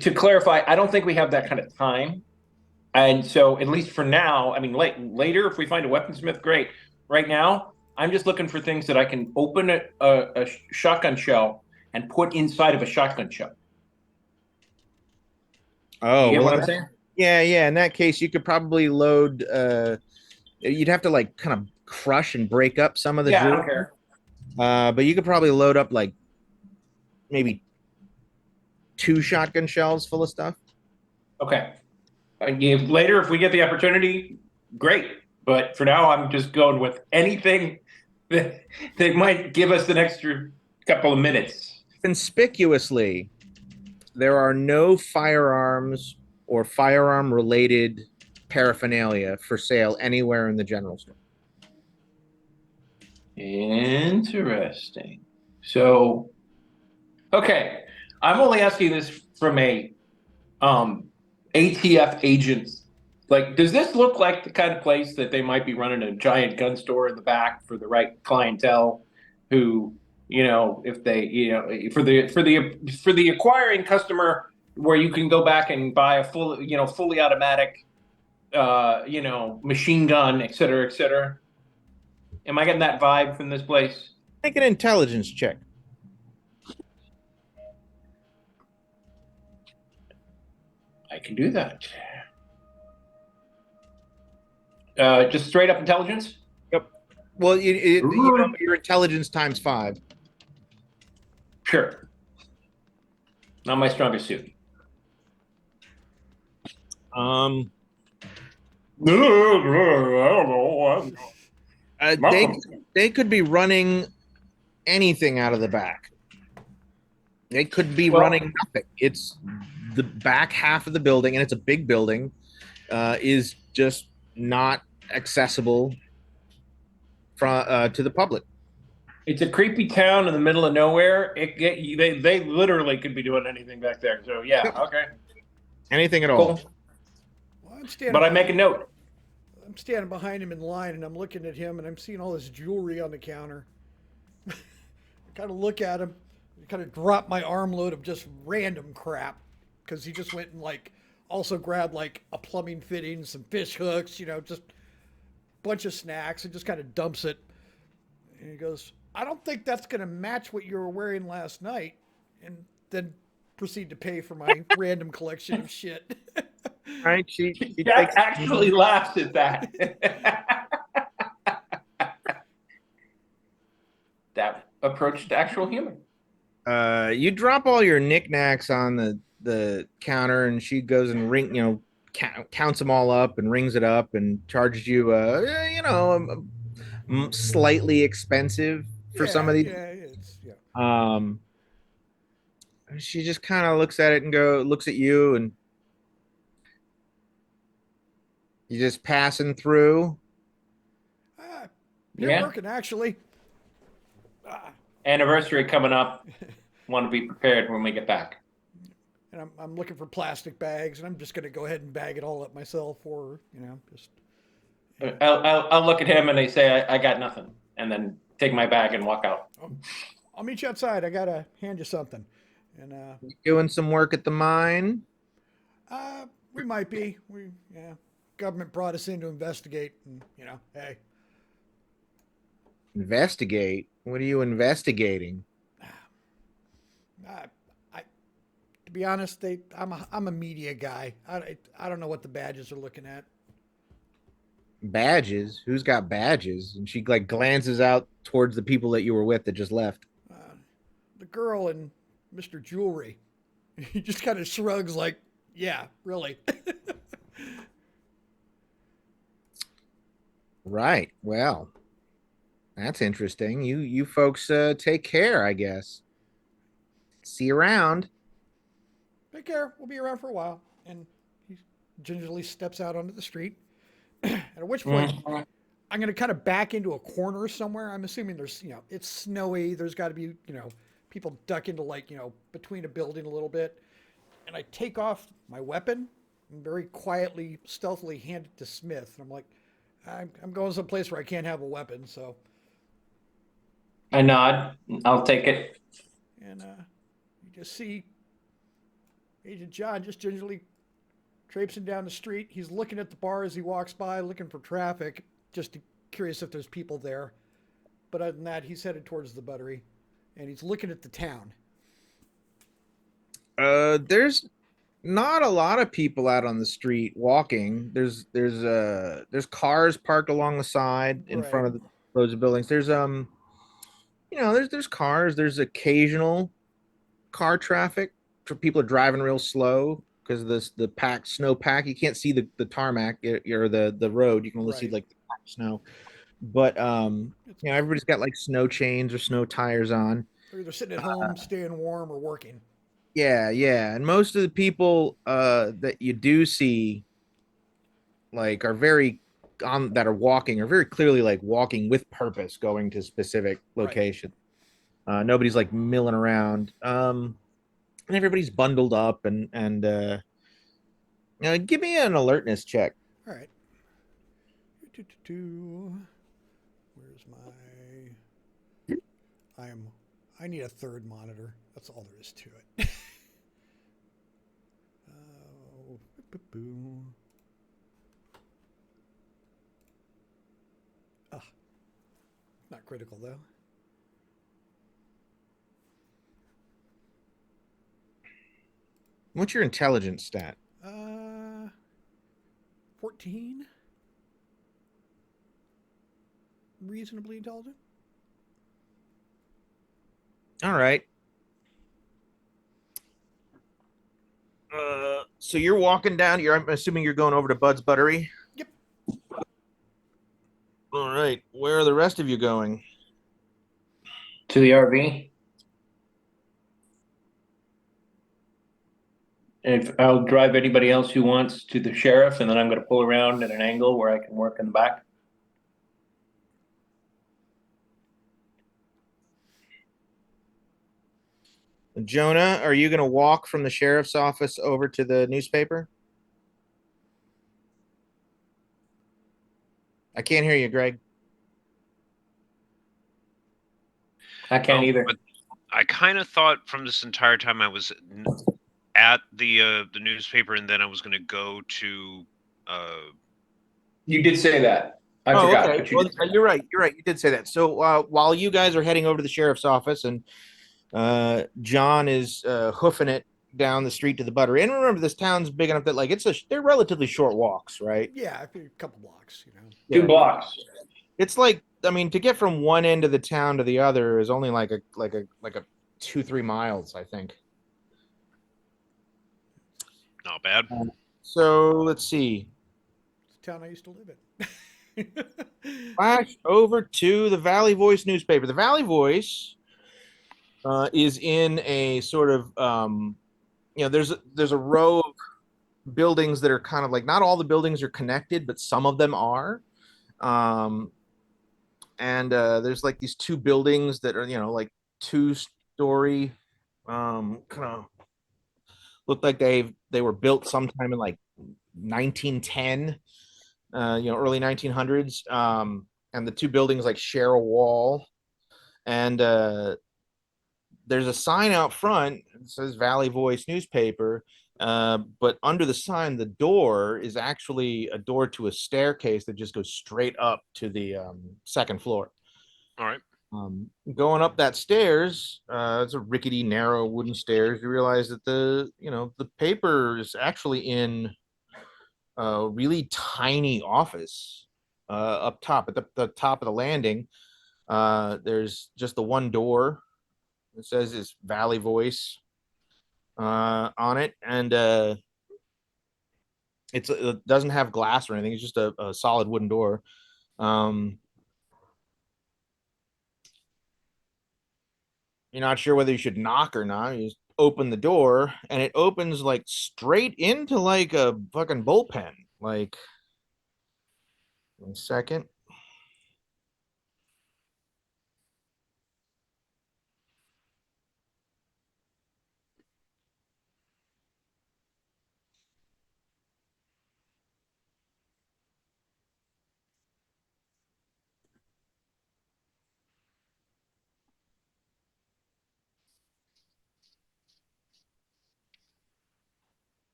To clarify, I don't think we have that kind of time. And so, at least for now, I mean, later, if we find a weaponsmith, great. Right now, I'm just looking for things that I can open a shotgun shell and put inside of a shotgun shell. Oh, You get well, what I'm saying? yeah. In that case, you could probably load. You'd have to like kind of crush and break up some of the Yeah, I jewelry, don't care. but you could probably load up like maybe 2 shotgun shells full of stuff. Okay. Later, if we get the opportunity, great. But for now, I'm just going with anything that might give us an extra couple of minutes. Conspicuously, there are no firearms or firearm related paraphernalia for sale anywhere in the general store. Interesting. So, okay, I'm only asking this from a ATF agent. Like, does this look like the kind of place that they might be running a giant gun store in the back for the right clientele who, if they, for the acquiring customer where you can go back and buy a fully automatic machine gun, et cetera, et cetera. Am I getting that vibe from this place? Make an intelligence check. I can do that. Just straight up intelligence. Yep. Well, your intelligence times 5. Sure. Not my strongest suit. Um, I don't know. they could be running anything out of the back. They could be Well, running nothing. It's the back half of the building, and it's a big building, is just not accessible from to the public. it's a creepy town in the middle of nowhere. They literally could be doing anything back there. So yeah, okay, Anything at all. cool. Well, I'm standing. But I make a note. I'm standing behind him in line, and I'm looking at him, and I'm seeing all this jewelry on the counter. I kind of look at him, kind of drop my armload of just random crap, because he just went and like also grabbed like a plumbing fitting, some fish hooks, just a bunch of snacks, and just kind of dumps it. And he goes, "I don't think that's going to match what you were wearing last night," and then proceed to pay for my random collection of shit. Right? She Jack actually laughs at that. That approach to actual humor. You drop all your knickknacks on the counter, and she goes and counts them all up and rings it up and charges you slightly expensive for some of these. Yeah. She just kind of looks at it and looks at you, and you just passing through. You're Yeah. working actually. Anniversary coming up. Want to be prepared when we get back. And I'm looking for plastic bags, and I'm just going to go ahead and bag it all up myself, or just. I'll look at him and they say I got nothing, and then take my bag and walk out. I'll meet you outside. I gotta hand you something, and Doing some work at the mine. we might be. Government brought us in to investigate, and hey, Investigate. What are you investigating? to be honest, I'm a media guy. I don't know what the badges are looking at. Badges? Who's got badges? And she like glances out towards the people that you were with that just left. The girl and Mr. Jewelry. He just kind of shrugs, like, yeah, really. Right. Well, that's interesting. You folks take care, I guess. See you around. Take care. We'll be around for a while. And he gingerly steps out onto the street. At which point, I'm going to kind of back into a corner somewhere. I'm assuming there's, it's snowy. There's got to be, people duck into like, between a building a little bit. And I take off my weapon and very quietly, stealthily hand it to Smith. And I'm like, I'm going someplace where I can't have a weapon. So, I nod. I'll take it. and you just see Agent John just gingerly traipsing down the street. He's looking at the bar as he walks by, looking for traffic, just curious if there's people there. But other than that, he's headed towards the buttery, and he's looking at the town. There's not a lot of people out on the street walking. There's cars parked along the side in Right. front of those buildings. There's cars. There's occasional car traffic. People are driving real slow because of the packed snow pack. You can't see the tarmac or the road. You can only see Right. like the snow. But everybody's got like snow chains or snow tires on. They're either sitting at home, staying warm, or working. Yeah, yeah. And most of the people that you do see like are very that are walking are very clearly like walking with purpose, going to specific locations. Nobody's like milling around. And everybody's bundled up and give me an alertness check. All right. Where's my? I need a third monitor. That's all there is to it. Not critical though. What's your intelligence stat? 14. reasonably intelligent. All right. So you're walking down. I'm assuming you're going over to Bud's Buttery. Yep. All right. Where are the rest of you going? To the RV. And if I'll drive anybody else who wants to the sheriff, and then I'm going to pull around at an angle where I can work in the back. Jonah, are you going to walk from the sheriff's office over to the newspaper? I can't hear you, Greg. I can't Oh, either. but I kind of thought from this entire time I was at the newspaper, and then I was going to go to. You did say that. I forgot, Okay. but you Well, did say you're right. You're right. You did say that. So while you guys are heading over to the sheriff's office and John is hoofing it down the street to the Buttery, and remember, this town's big enough that like they're relatively short walks, right? Yeah, a couple blocks. You know. that. 2 Yeah. blocks. It's like, I mean, to get from one end of the town to the other is only like a 2-3 miles, I think. Not bad. So let's see. It's the town I used to live in. Flash over to the Valley Voice newspaper. The Valley Voice is in a sort of there's a row of buildings that are kind of like, not all the buildings are connected, but some of them are. And there's like these two buildings that are like 2-story, kind of look like they were built sometime in like 1910, early 1900s. And the two buildings like share a wall, and there's a sign out front that says Valley Voice newspaper. But under the sign, the door is actually a door to a staircase that just goes straight up to the second floor. All right. Going up that stairs, it's a rickety, narrow wooden stairs. You realize that the paper is actually in a really tiny office up top at the top of the landing. There's just the one door. It says it's Valley Voice on it, and it doesn't have glass or anything. It's just a solid wooden door. Um, you're not sure whether you should knock or not. You just open the door, and it opens like straight into like a fucking bullpen. Like, 1 second.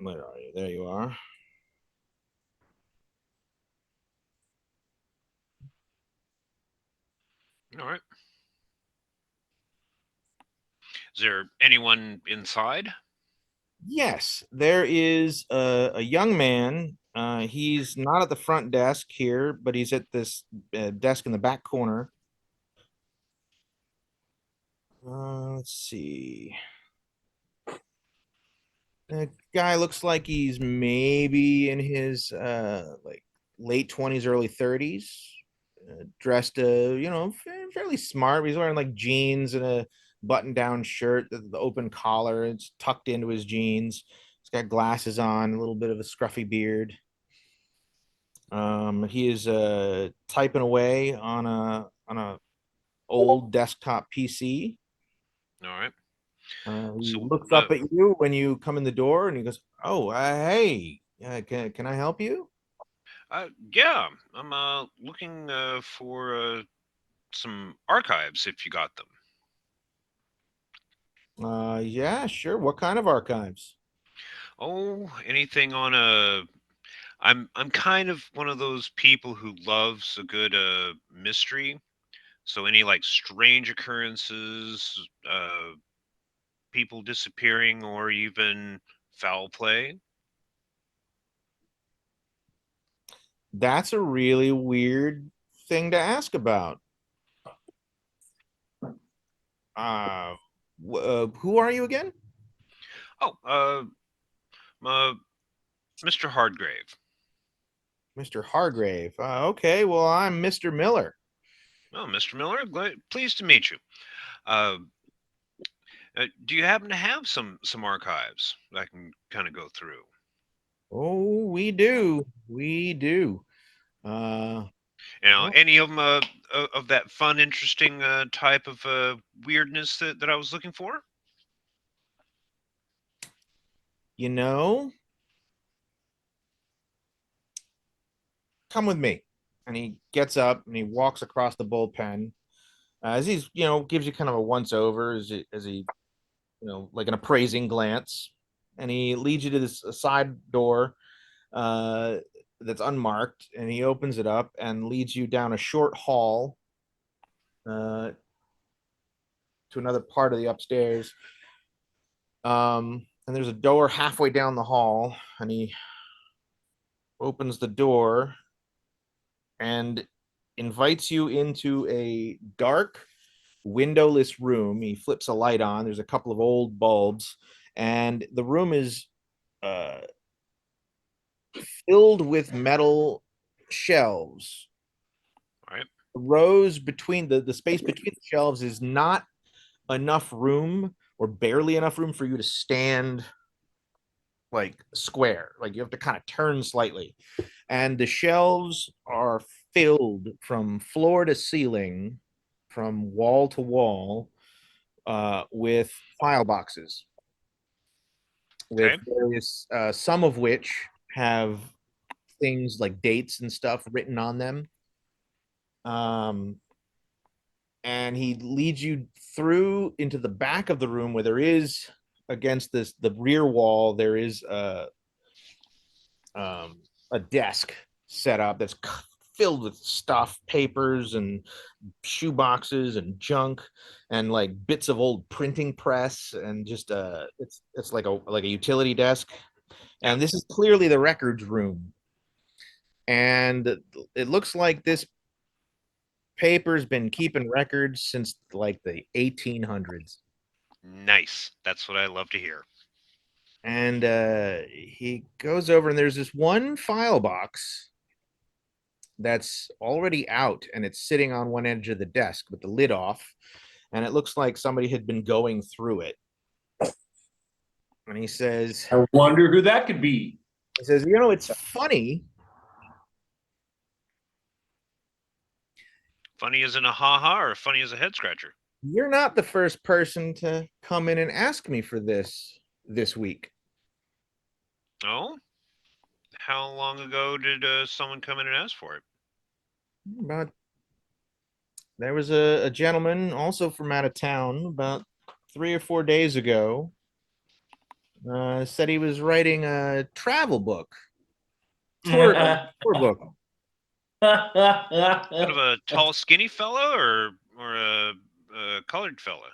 Where are you? There you are. All right. Is there anyone inside? Yes, there is a young man. He's not at the front desk here, but he's at this desk in the back corner. Let's see. The guy looks like he's maybe in his like late 20s, early 30s. Dressed, fairly smart. He's wearing like jeans and a button-down shirt, the open collar. It's tucked into his jeans. He's got glasses on, a little bit of a scruffy beard. He is typing away on a old desktop PC. All right. He So, looks up at you when you come in the door, and he goes, "Oh, hey, can I help you?" yeah, I'm looking for some archives if you got them. Yeah, sure. What kind of archives? Oh, anything on a. I'm kind of one of those people who loves a good mystery. So any like strange occurrences, people disappearing or even foul play? That's a really weird thing to ask about. Uh, who are you again? Oh, uh, Mr. Hardgrave. Mr. Hargrave. Okay, well, I'm Mr. Miller. Oh, Mr. Miller, pleased to meet you. Uh, do you happen to have some archives that I can kind of go through? Oh, we do. We do. Uh, You know, well, any of them of that fun, interesting type of weirdness that I was looking for? you know, come with me. And he gets up and he walks across the bullpen. As he's, gives you kind of a once over as he, like an appraising glance. And he leads you to this side door uh, that's unmarked. And he opens it up and leads you down a short hall uh, to another part of the upstairs. And there's a door halfway down the hall. And he opens the door and invites you into a dark, windowless room. He flips a light on. There's a couple of old bulbs, and the room is uh, filled with metal shelves. All right. The rows between the space between the shelves is not enough room or barely enough room for you to stand like square. Like you have to kind of turn slightly. And the shelves are filled from floor to ceiling, from wall to wall, with file boxes with Okay. various, some of which have things like dates and stuff written on them. Um, and he leads you through into the back of the room where there is against the rear wall there is a desk set up that's filled with stuff, papers and shoe boxes and junk and like bits of old printing press and just it's like a utility desk. And this is clearly the records room. And it looks like this paper's been keeping records since like the 1800s. Nice. That's what I love to hear. And he goes over and there's this one file box that's already out and it's sitting on one edge of the desk with the lid off, and it looks like somebody had been going through it. And he says, I wonder who that could be. it's funny. Funny as in a ha-ha or funny as a head scratcher? You're not the first person to come in and ask me for this week. Oh? How long ago did someone come in and ask for it? About There was a gentleman also from out of town about 3 or 4 days ago. Said he was writing a travel book, tour book. Kind of a tall, skinny fella or a colored fella?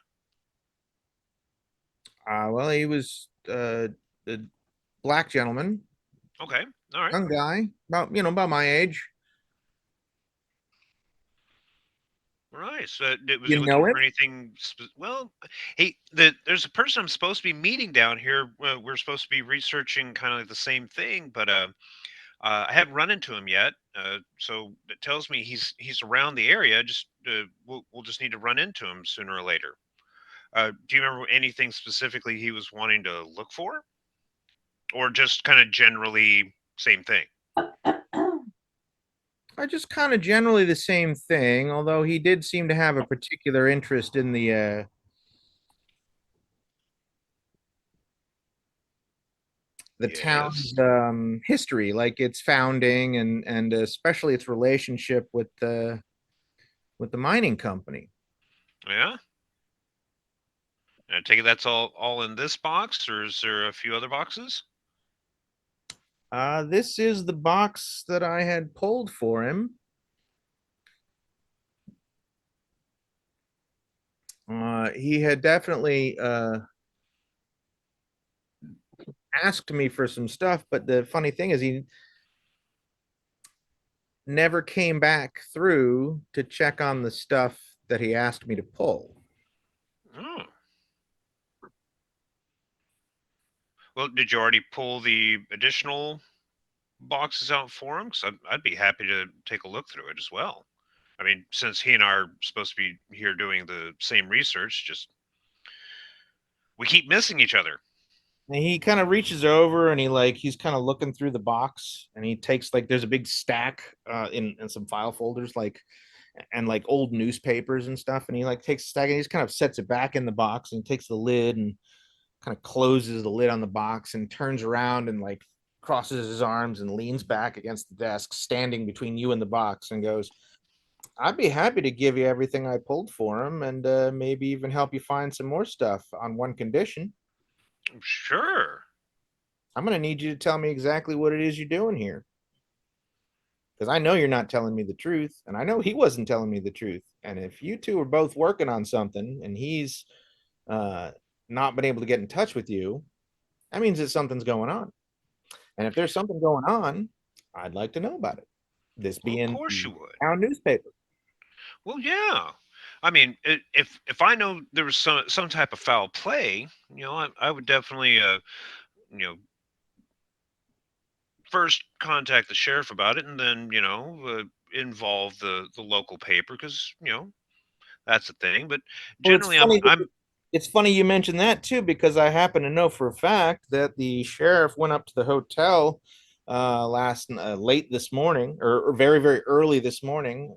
Well, he was a black gentleman, Okay. All right. young guy, about my age. Right. So was he You looking know him? for anything? Well, hey, there's a person I'm supposed to be meeting down here. We're supposed to be researching kind of like the same thing, but I haven't run into him yet. So it tells me he's around the area. Just we'll just need to run into him sooner or later. Do you remember anything specifically he was wanting to look for, or just kind of generally same thing? I just kind of generally the same thing, although he did seem to have a particular interest in the Yes. town's history, like its founding and especially its relationship with the mining company. Yeah. I take it that's all in this box, or is there a few other boxes? This is the box that I had pulled for him. He had definitely asked me for some stuff, but the funny thing is he never came back through to check on the stuff that he asked me to pull. Oh. Well, did you already pull the additional boxes out for him? Because I'd be happy to take a look through it as well. I mean, since he and I are supposed to be here doing the same research, just we keep missing each other. And he kind of reaches over and he's kind of looking through the box and he takes like there's a big stack in some file folders and like old newspapers and stuff, and he like takes a stack and he just kind of sets it back in the box and takes the lid and kind of closes the lid on the box and turns around and like crosses his arms and leans back against the desk, standing between you and the box, and goes, I'd be happy to give you everything I pulled for him and maybe even help you find some more stuff on one condition. Sure. I'm going to need you to tell me exactly what it is you're doing here. Because I know you're not telling me the truth, and I know he wasn't telling me the truth. And if you two are both working on something and he's uh, not been able to get in touch with you, that means that something's going on. And if there's something going on, I'd like to know about it. This Well, of being course the you would. town newspaper. Well, yeah. I mean, if I know there was some type of foul play, I would definitely you know first contact the sheriff about it, and then involve the local paper, because that's the thing. But Well, generally, I'm it's funny you mentioned that too, because I happen to know for a fact that the sheriff went up to the hotel last late this morning, or very very early this morning,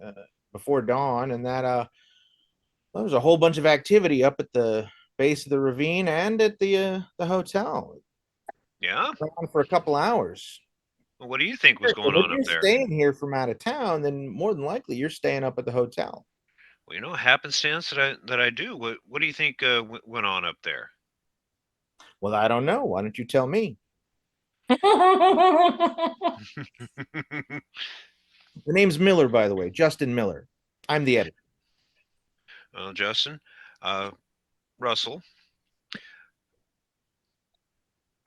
before dawn, and that there was a whole bunch of activity up at the base of the ravine and at the hotel. yeah. Went on for a couple hours. Well, what do you think was going If on up you're there? staying here from out of town, then more than likely you're staying up at the hotel. Well, happenstance that I do. What do you think went on up there? Well, I don't know. Why don't you tell me? The name's Miller, by the way, Justin Miller. I'm the editor. Well, Justin, uh, Russell,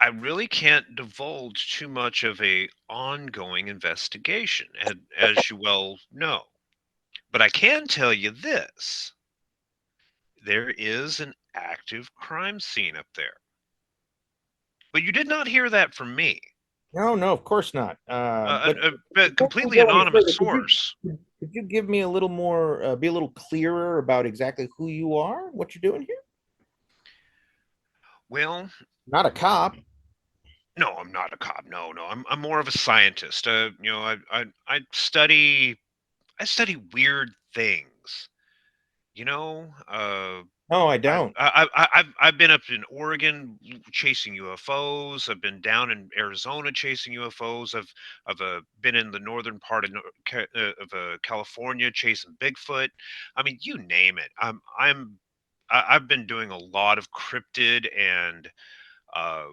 I really can't divulge too much of a ongoing investigation, as you well know. But I can tell you this: there is an active crime scene up there. But you did not hear that from me. No, no, of course not. A Before we completely go any anonymous further, source. could you give me a little more, be a little clearer about exactly who you are, what you're doing here? Well, Not a cop. no, I'm not a cop. No, no, I'm more of a scientist. I study weird things. You know, No, I I've don't. I've been up in Oregon chasing UFOs. I've been down in Arizona chasing UFOs. I've been in the northern part of California chasing Bigfoot. I mean, you name it. I've been doing a lot of cryptid and uh,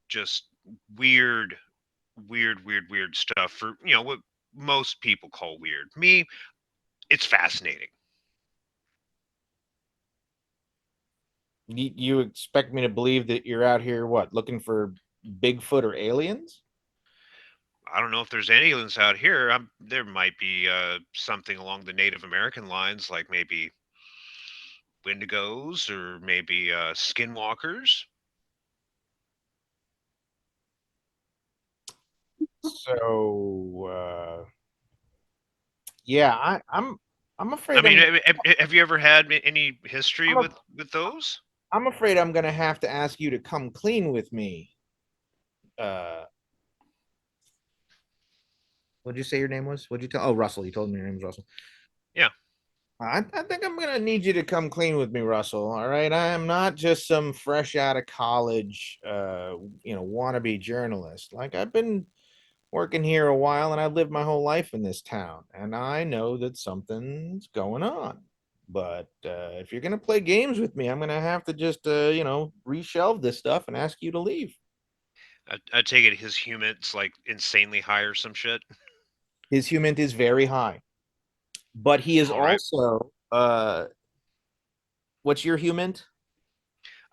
just weird, weird stuff for what most people call weird. Me, it's fascinating. You expect me to believe that you're out here, what, looking for Bigfoot or aliens? I don't know if there's aliens out here. There might be something along the Native American lines, like maybe Wendigos or maybe skinwalkers. So, yeah, I'm I afraid mean, have you ever had any history I'm, a, with those? I'm afraid I'm gonna have to ask you to come clean with me. Uh, what'd you say your name was? What'd you tell? Oh, Russell. You told me your name was Russell. Yeah. I think I'm gonna need you to come clean with me, Russell. All right. I am not just some fresh out of college, wannabe journalist. Like I've been working here a while and I've lived my whole life in this town, and I know that something's going on. But if you're gonna play games with me, I'm gonna have to just reshelve this stuff and ask you to leave. I take it his humid's like insanely high or some shit. His human is very high, but he is All right. also what's your human?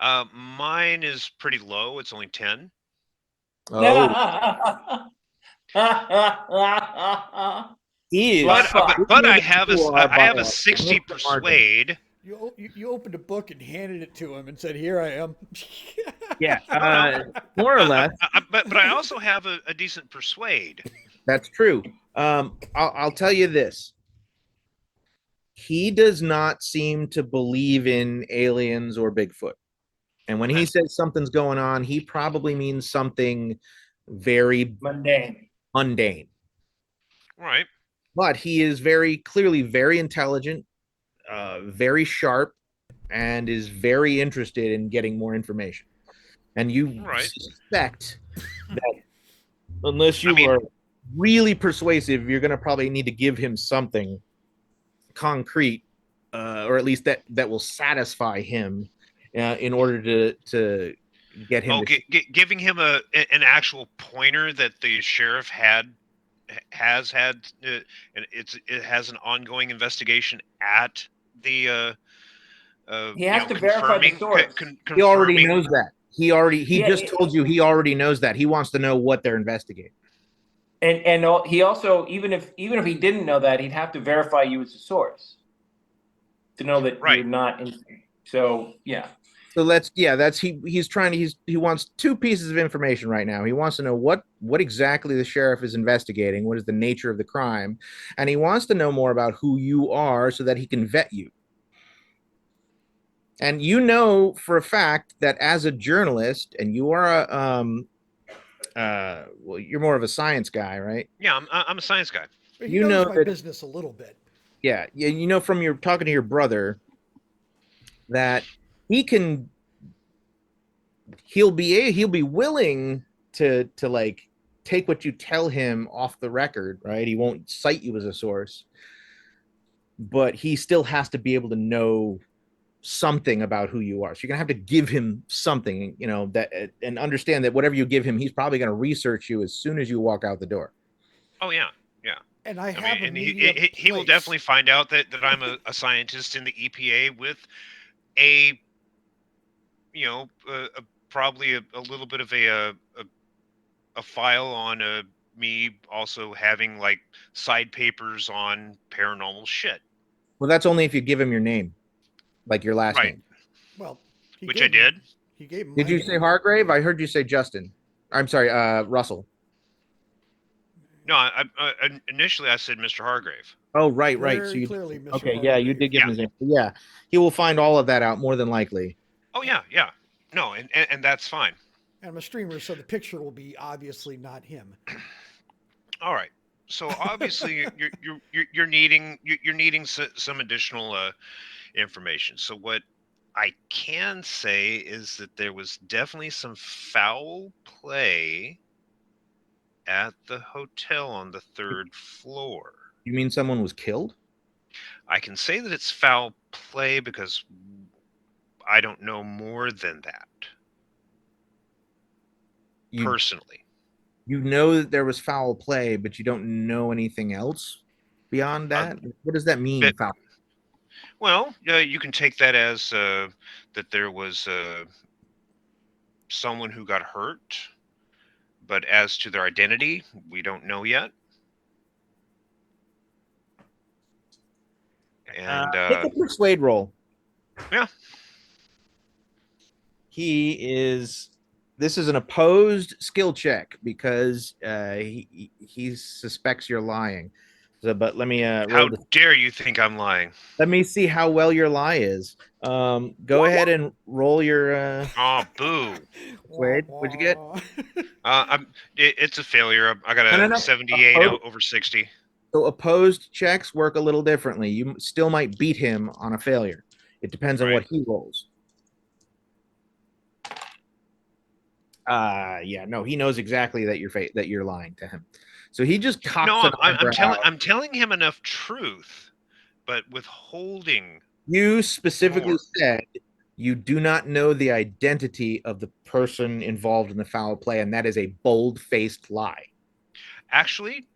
Mine is pretty low. It's only 10. Oh, he is. But fuck. I have You are I by have a a 60 significant margin. persuade. You opened a book and handed it to him and said, "Here I am." Yeah, Well, more or less. but I also have a decent persuade. That's true. I'll tell you this. He does not seem to believe in aliens or Bigfoot. And when he says something's going on, he probably means something very Mundane. mundane. Right. But he is very clearly very intelligent, very sharp, and is very interested in getting more information. And you Right. suspect that unless you I mean, are really persuasive, you're going to probably need to give him something concrete, or at least that will satisfy him, in order to get him to. giving him an actual pointer that the sheriff has had, and it has an ongoing investigation at the He has to verify the source. He already confirming. knows that. He Yeah, just told you he already knows that. He wants to know what they're investigating. and he also, even if he didn't know that, he'd have to verify you as a source to know that Right. you're not in. So yeah. So he wants two pieces of information right now. He wants to know what exactly the sheriff is investigating, what is the nature of the crime, and he wants to know more about who you are so that he can vet you. And you know for a fact that as a journalist, and you are well, you're more of a science guy, right? Yeah, I'm a science guy. But he You knows know my that, business a little bit. yeah, you know from your talking to your brother that he can he'll be willing to like take what you tell him off the record, right? He won't cite you as a source, but he still has to be able to know something about who you are. So you're gonna have to give him something, you know, that, and understand that whatever you give him, he's probably gonna research you as soon as you walk out the door. Oh yeah, yeah. And I I have mean, a and media he will place. definitely find out that I'm a scientist in the EPA with a probably a little bit of a file on me also having like side papers on paranormal shit. Well, that's only if you give him your name, like your last Right. name. Well, he Which I gave me- did. He gave him Did my you name. say Hargrave? I heard you say Justin. I'm sorry, Russell. No, initially I said Mr. Hargrave. Oh, right. So Very you, clearly, Mr. okay, yeah, you Hargrave. did give him Yeah. his name. Yeah, he will find all of that out more than likely. Oh yeah, yeah. No, and that's fine. I'm a streamer, so the picture will be obviously not him. All right. So obviously you're needing some additional information. So what I can say is that there was definitely some foul play at the hotel on the 3rd floor. You mean someone was killed? I can say that it's foul play because I don't know more than that. Personally. You know that there was foul play, but you don't know anything else beyond that? What does that mean, foul? Well, you can take that as that there was someone who got hurt, but as to their identity, we don't know yet. And Take a persuade roll. Yeah. This is an opposed skill check because he suspects you're lying. So, but let me How dare you think I'm lying? Let me see how well your lie is. Go ahead and roll your. Oh, boo! Wait, what'd you get? It's a failure. I got a No. 78 over 60. So opposed checks work a little differently. You still might beat him on a failure. It depends on what he rolls. Yeah, no, he knows exactly that you're lying to him. So he just cocks No, an eyebrow. I'm telling him enough truth, but withholding. You specifically more. said you do not know the identity of the person involved in the foul play, and that is a bold-faced lie. Actually,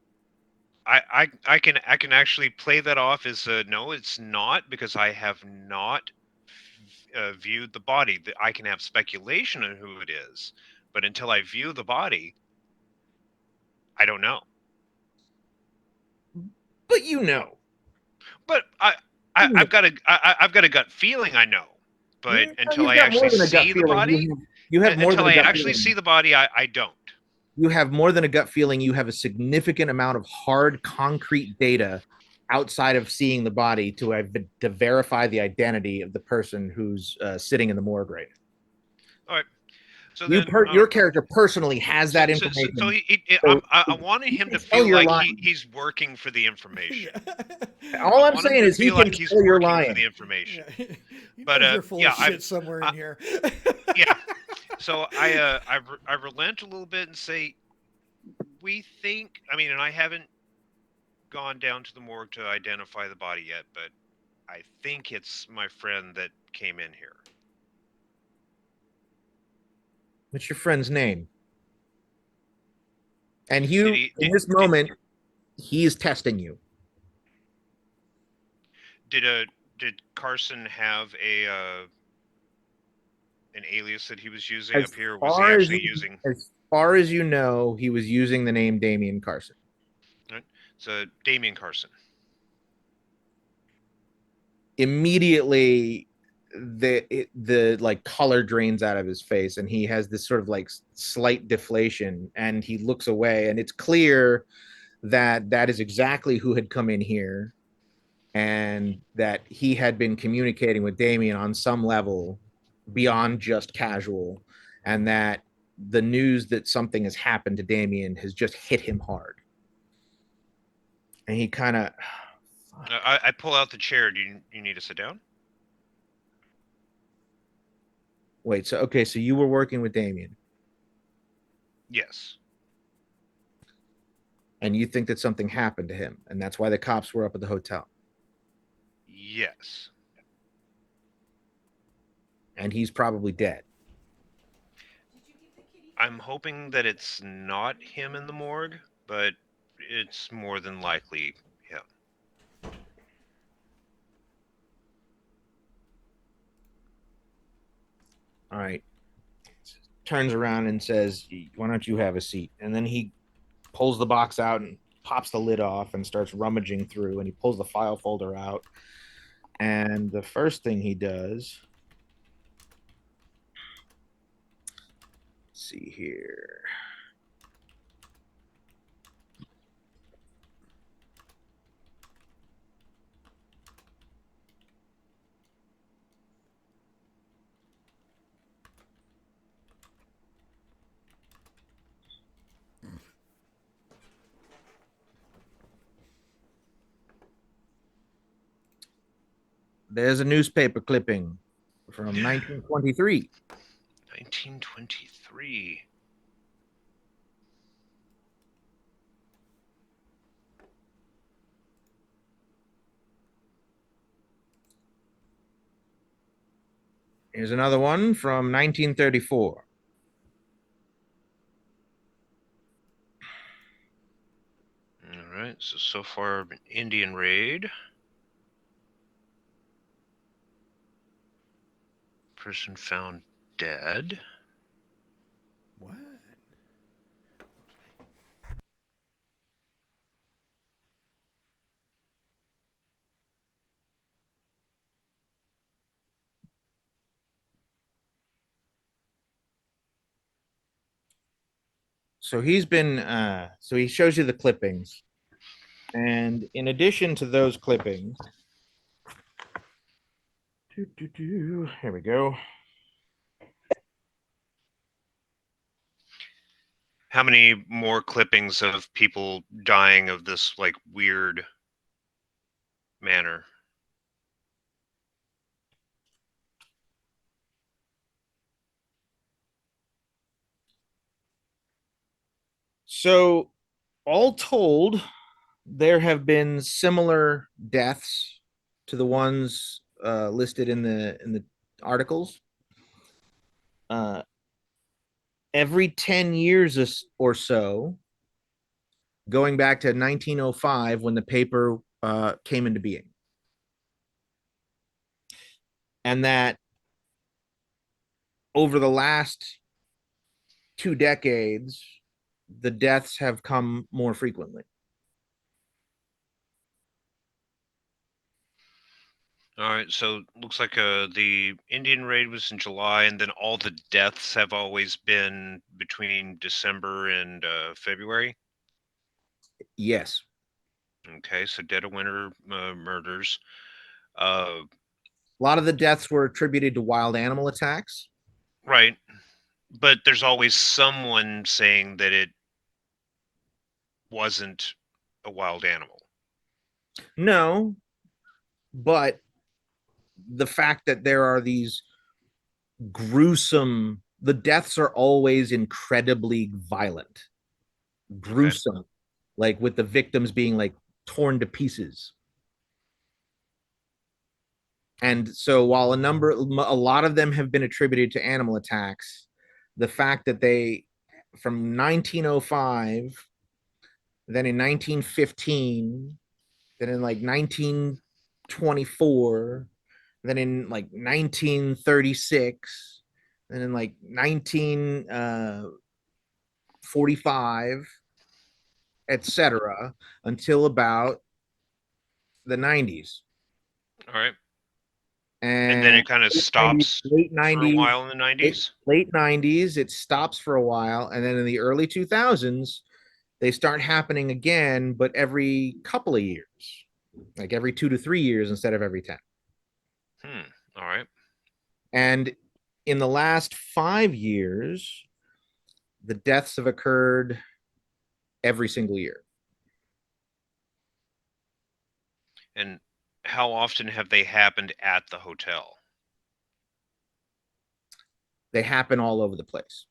I can actually play that off as no, it's not, because I have not viewed the body. I can have speculation on who it is, But until I view the body, I don't know. But you know. But I've got a gut feeling I know. But until You've I got more actually than a gut see the feeling. body, You have more until than a I gut actually feeling. see the body, I don't. You have more than a gut feeling. You have a significant amount of hard, concrete data outside of seeing the body to verify the identity of the person who's sitting in the morgue right now. All right. So You then, your character personally has that so information. I, So I wanted him to can tell feel you're like lying. he's working for the information. All I I'm want him saying to is he feel can like he's tell you're working for lying. the information. Yeah. He But, knows you're full yeah, of shit somewhere in here. Yeah. So I relent a little bit and say, we think. I mean, and I haven't gone down to the morgue to identify the body yet, but I think it's my friend that came in here. What's your friend's name? And you, in this Did, moment, he is testing you. did Carson have an alias that he was using up here? Or was he actually using? As far as you know, he was using the name Damian Carson. Right? So Damian Carson. Immediately, the like color drains out of his face, and he has this sort of like slight deflation, and he looks away, and it's clear that that is exactly who had come in here, and that he had been communicating with Damien on some level beyond just casual, and that the news that something has happened to Damien has just hit him hard. And he kind of I pull out the chair. Do you need to sit down? wait. So okay, so you were working with Damien, Yes. and you think that something happened to him, and that's why the cops were up at the hotel, Yes. and he's probably dead. I'm hoping that it's not him in the morgue, but it's more than likely him. All right. Turns around and says, "Why don't you have a seat?" And then he pulls the box out and pops the lid off and starts rummaging through, and he pulls the file folder out. And the first thing he does, let's see here. There's a newspaper clipping from 1923. 1923. Here's another one from 1934. All right. So far, Indian raid. Person found dead. What? So he's been, so he shows you the clippings. And in addition to those clippings, here we go. How many more clippings of people dying of this like weird manner? So, all told, there have been similar deaths to the ones listed in the articles. Uh, every 10 years or so, going back to 1905 when the paper came into being. And that over the last 2 decades, the deaths have come more frequently. All right, so looks like the Indian raid was in July, and then all the deaths have always been between December and February. Yes. Okay, so dead of winter murders. A lot of the deaths were attributed to wild animal attacks. Right, but there's always someone saying that it wasn't a wild animal. No, but the fact that there are these gruesome, the deaths are always incredibly violent, gruesome, like with the victims being like torn to pieces. And so while a lot of them have been attributed to animal attacks, the fact that they, from 1905, then in 1915, then in like 1924, then in like 1936, and in like 1945, etc., until about the 90s. All right, and then And it kind of late 90s, stops for a while in the 90s. late 90s, it stops for a while. And then in the early 2000s, they start happening again, but every couple of years, like every 2 to 3 years instead of every 10. All right. And in the last 5 years, the deaths have occurred every single year. And how often have they happened at the hotel? They happen all over the place.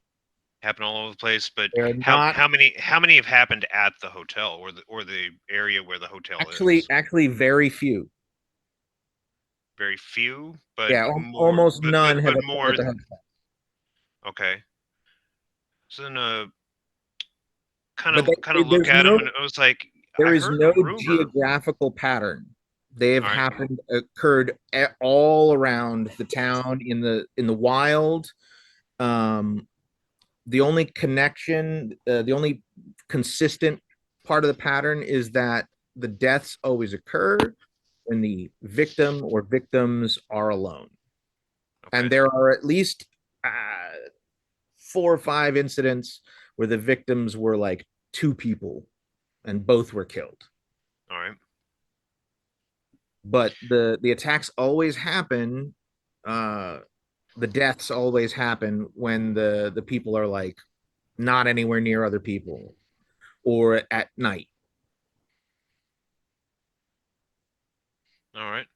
Happen all over the place, but They're how not how many have happened at the hotel or the area where the hotel is? actually very few. Very few, but Yeah, more, almost none have but occurred more. at the hotel. Okay. So then, But kind of look at them, and I was like, I there is heard a no rumor. geographical pattern. They have All right. occurred all around the town in the wild. Um, the only connection, the only consistent part of the pattern is that the deaths always occur when the victim or victims are alone. And Okay. there are at least 4 or 5 incidents where the victims were like 2 people and both were killed. All right. But the attacks always happen, uh the deaths always happen when the people are like not anywhere near other people or at night. All right.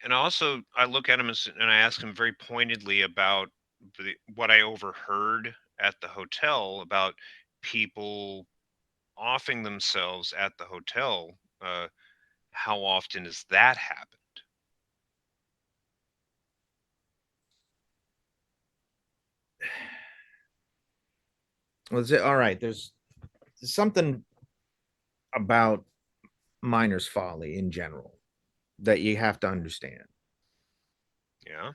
And also, I look at him and I ask him very pointedly about what I overheard at the hotel about people offing themselves at the hotel. How often has that happened? Was it all right? There's something about miners folly in general that you have to understand. Yeah.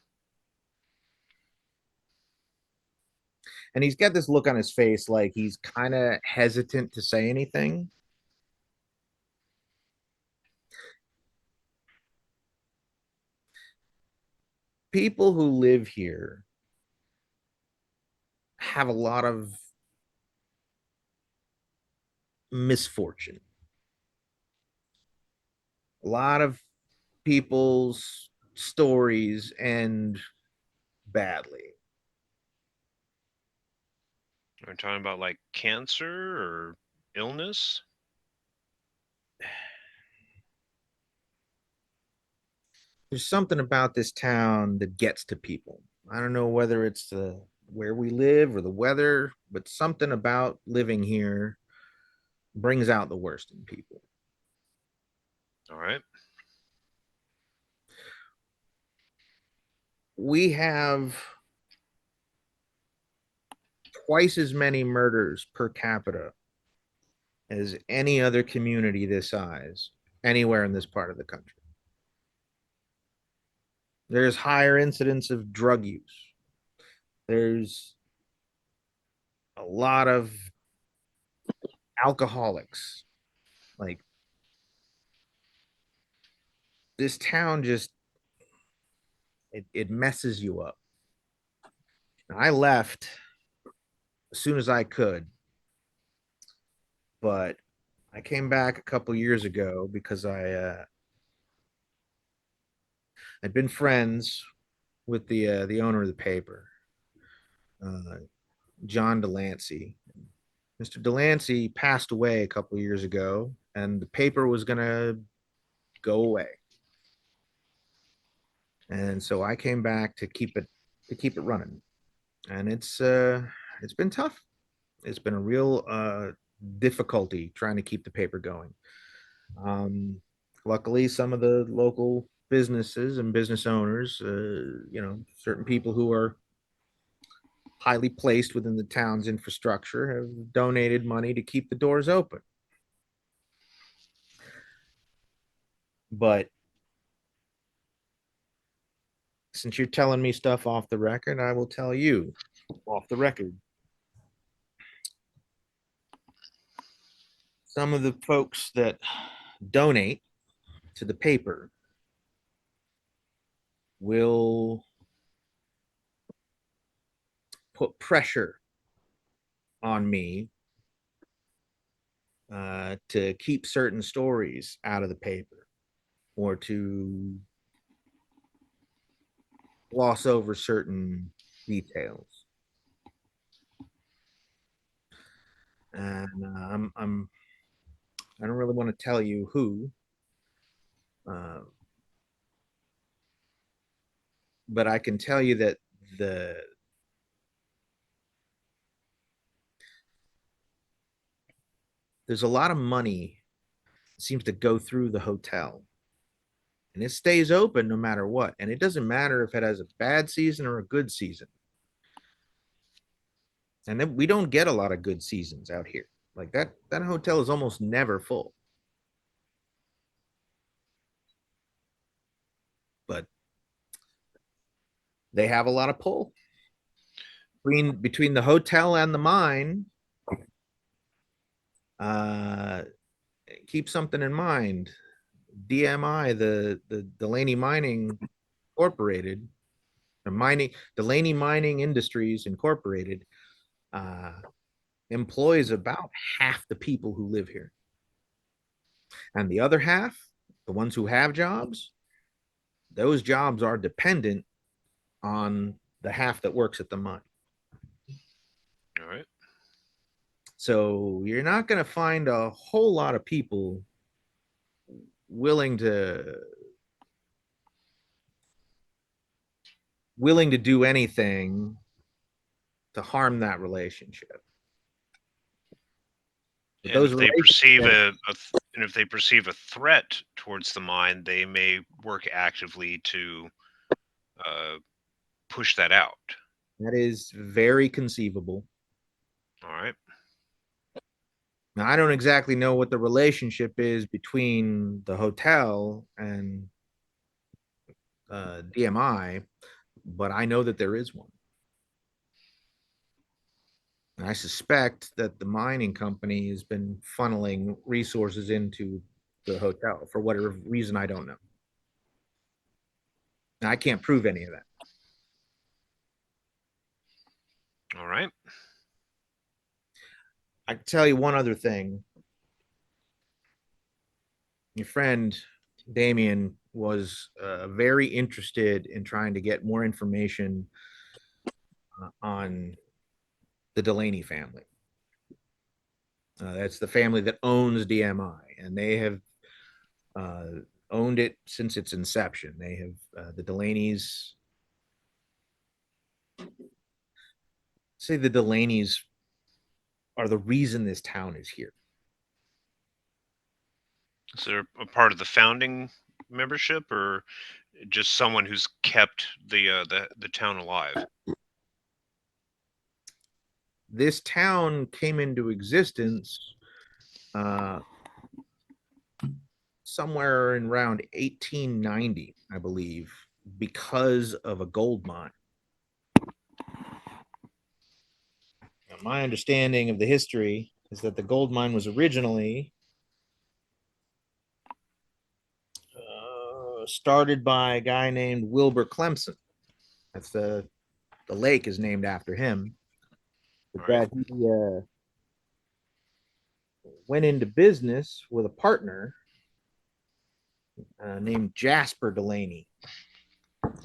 And he's got this look on his face like he's kind of hesitant to say anything. People who live here have a lot of misfortune. A lot of people's stories end badly. Are we talking about like cancer or illness? There's something about this town that gets to people. I don't know whether it's the where we live or the weather, but something about living here brings out the worst in people. All right. We have twice as many murders per capita as any other community this size anywhere in this part of the country. There's higher incidence of drug use. There's a lot of alcoholics. Like, this town just it messes you up. And I left as soon as I could, but I came back a couple years ago because I'd been friends with the owner of the paper, uh, John Delancey. Mr. Delancey passed away a couple years ago, and the paper was gonna go away. And so I came back to keep it running, and it's been tough. It's been a real difficulty trying to keep the paper going. Um, Luckily, some of the local businesses and business owners, certain people who are highly placed within the town's infrastructure have donated money to keep the doors open. But since you're telling me stuff off the record, I will tell you off the record. Some of the folks that donate to the paper will put pressure on me to keep certain stories out of the paper or to gloss over certain details. And I don't really want to tell you who, uh, but I can tell you that the there's a lot of money that seems to go through the hotel, and it stays open no matter what. And it doesn't matter if it has a bad season or a good season. And then we don't get a lot of good seasons out here. Like that hotel is almost never full. But they have a lot of pull between the hotel and the mine. Uh, keep something in mind. DMI, the Delaney Mining Incorporated, Delaney Mining Industries Incorporated, employs about half the people who live here, and the other half, the ones who have jobs, those jobs are dependent on the half that works at the mine. All right. So you're not going to find a whole lot of people willing to do anything to harm that relationship. But And those if they perceive relationships, and if they perceive a threat towards the mine, they may work actively to push that out. that is very conceivable. All right. Now, I don't exactly know what the relationship is between the hotel and DMI, but I know that there is one. And I suspect that the mining company has been funneling resources into the hotel for whatever reason I don't know. Now, I can't prove any of that. All right. I can tell you one other thing. Your friend Damien was very interested in trying to get more information on the Delaney family. That's the family that owns DMI, and they have owned it since its inception. They have the Delaney's. Say the Delaney's are the reason this town is here. Is there a part of the founding membership, or just someone who's kept the town alive? This town came into existence somewhere in around 1890, I believe, because of a gold mine. my understanding of the history is that the gold mine was originally started by a guy named Wilbur Clemson. That's the lake is named after him. But All right. that he went into business with a partner named Jasper Delaney.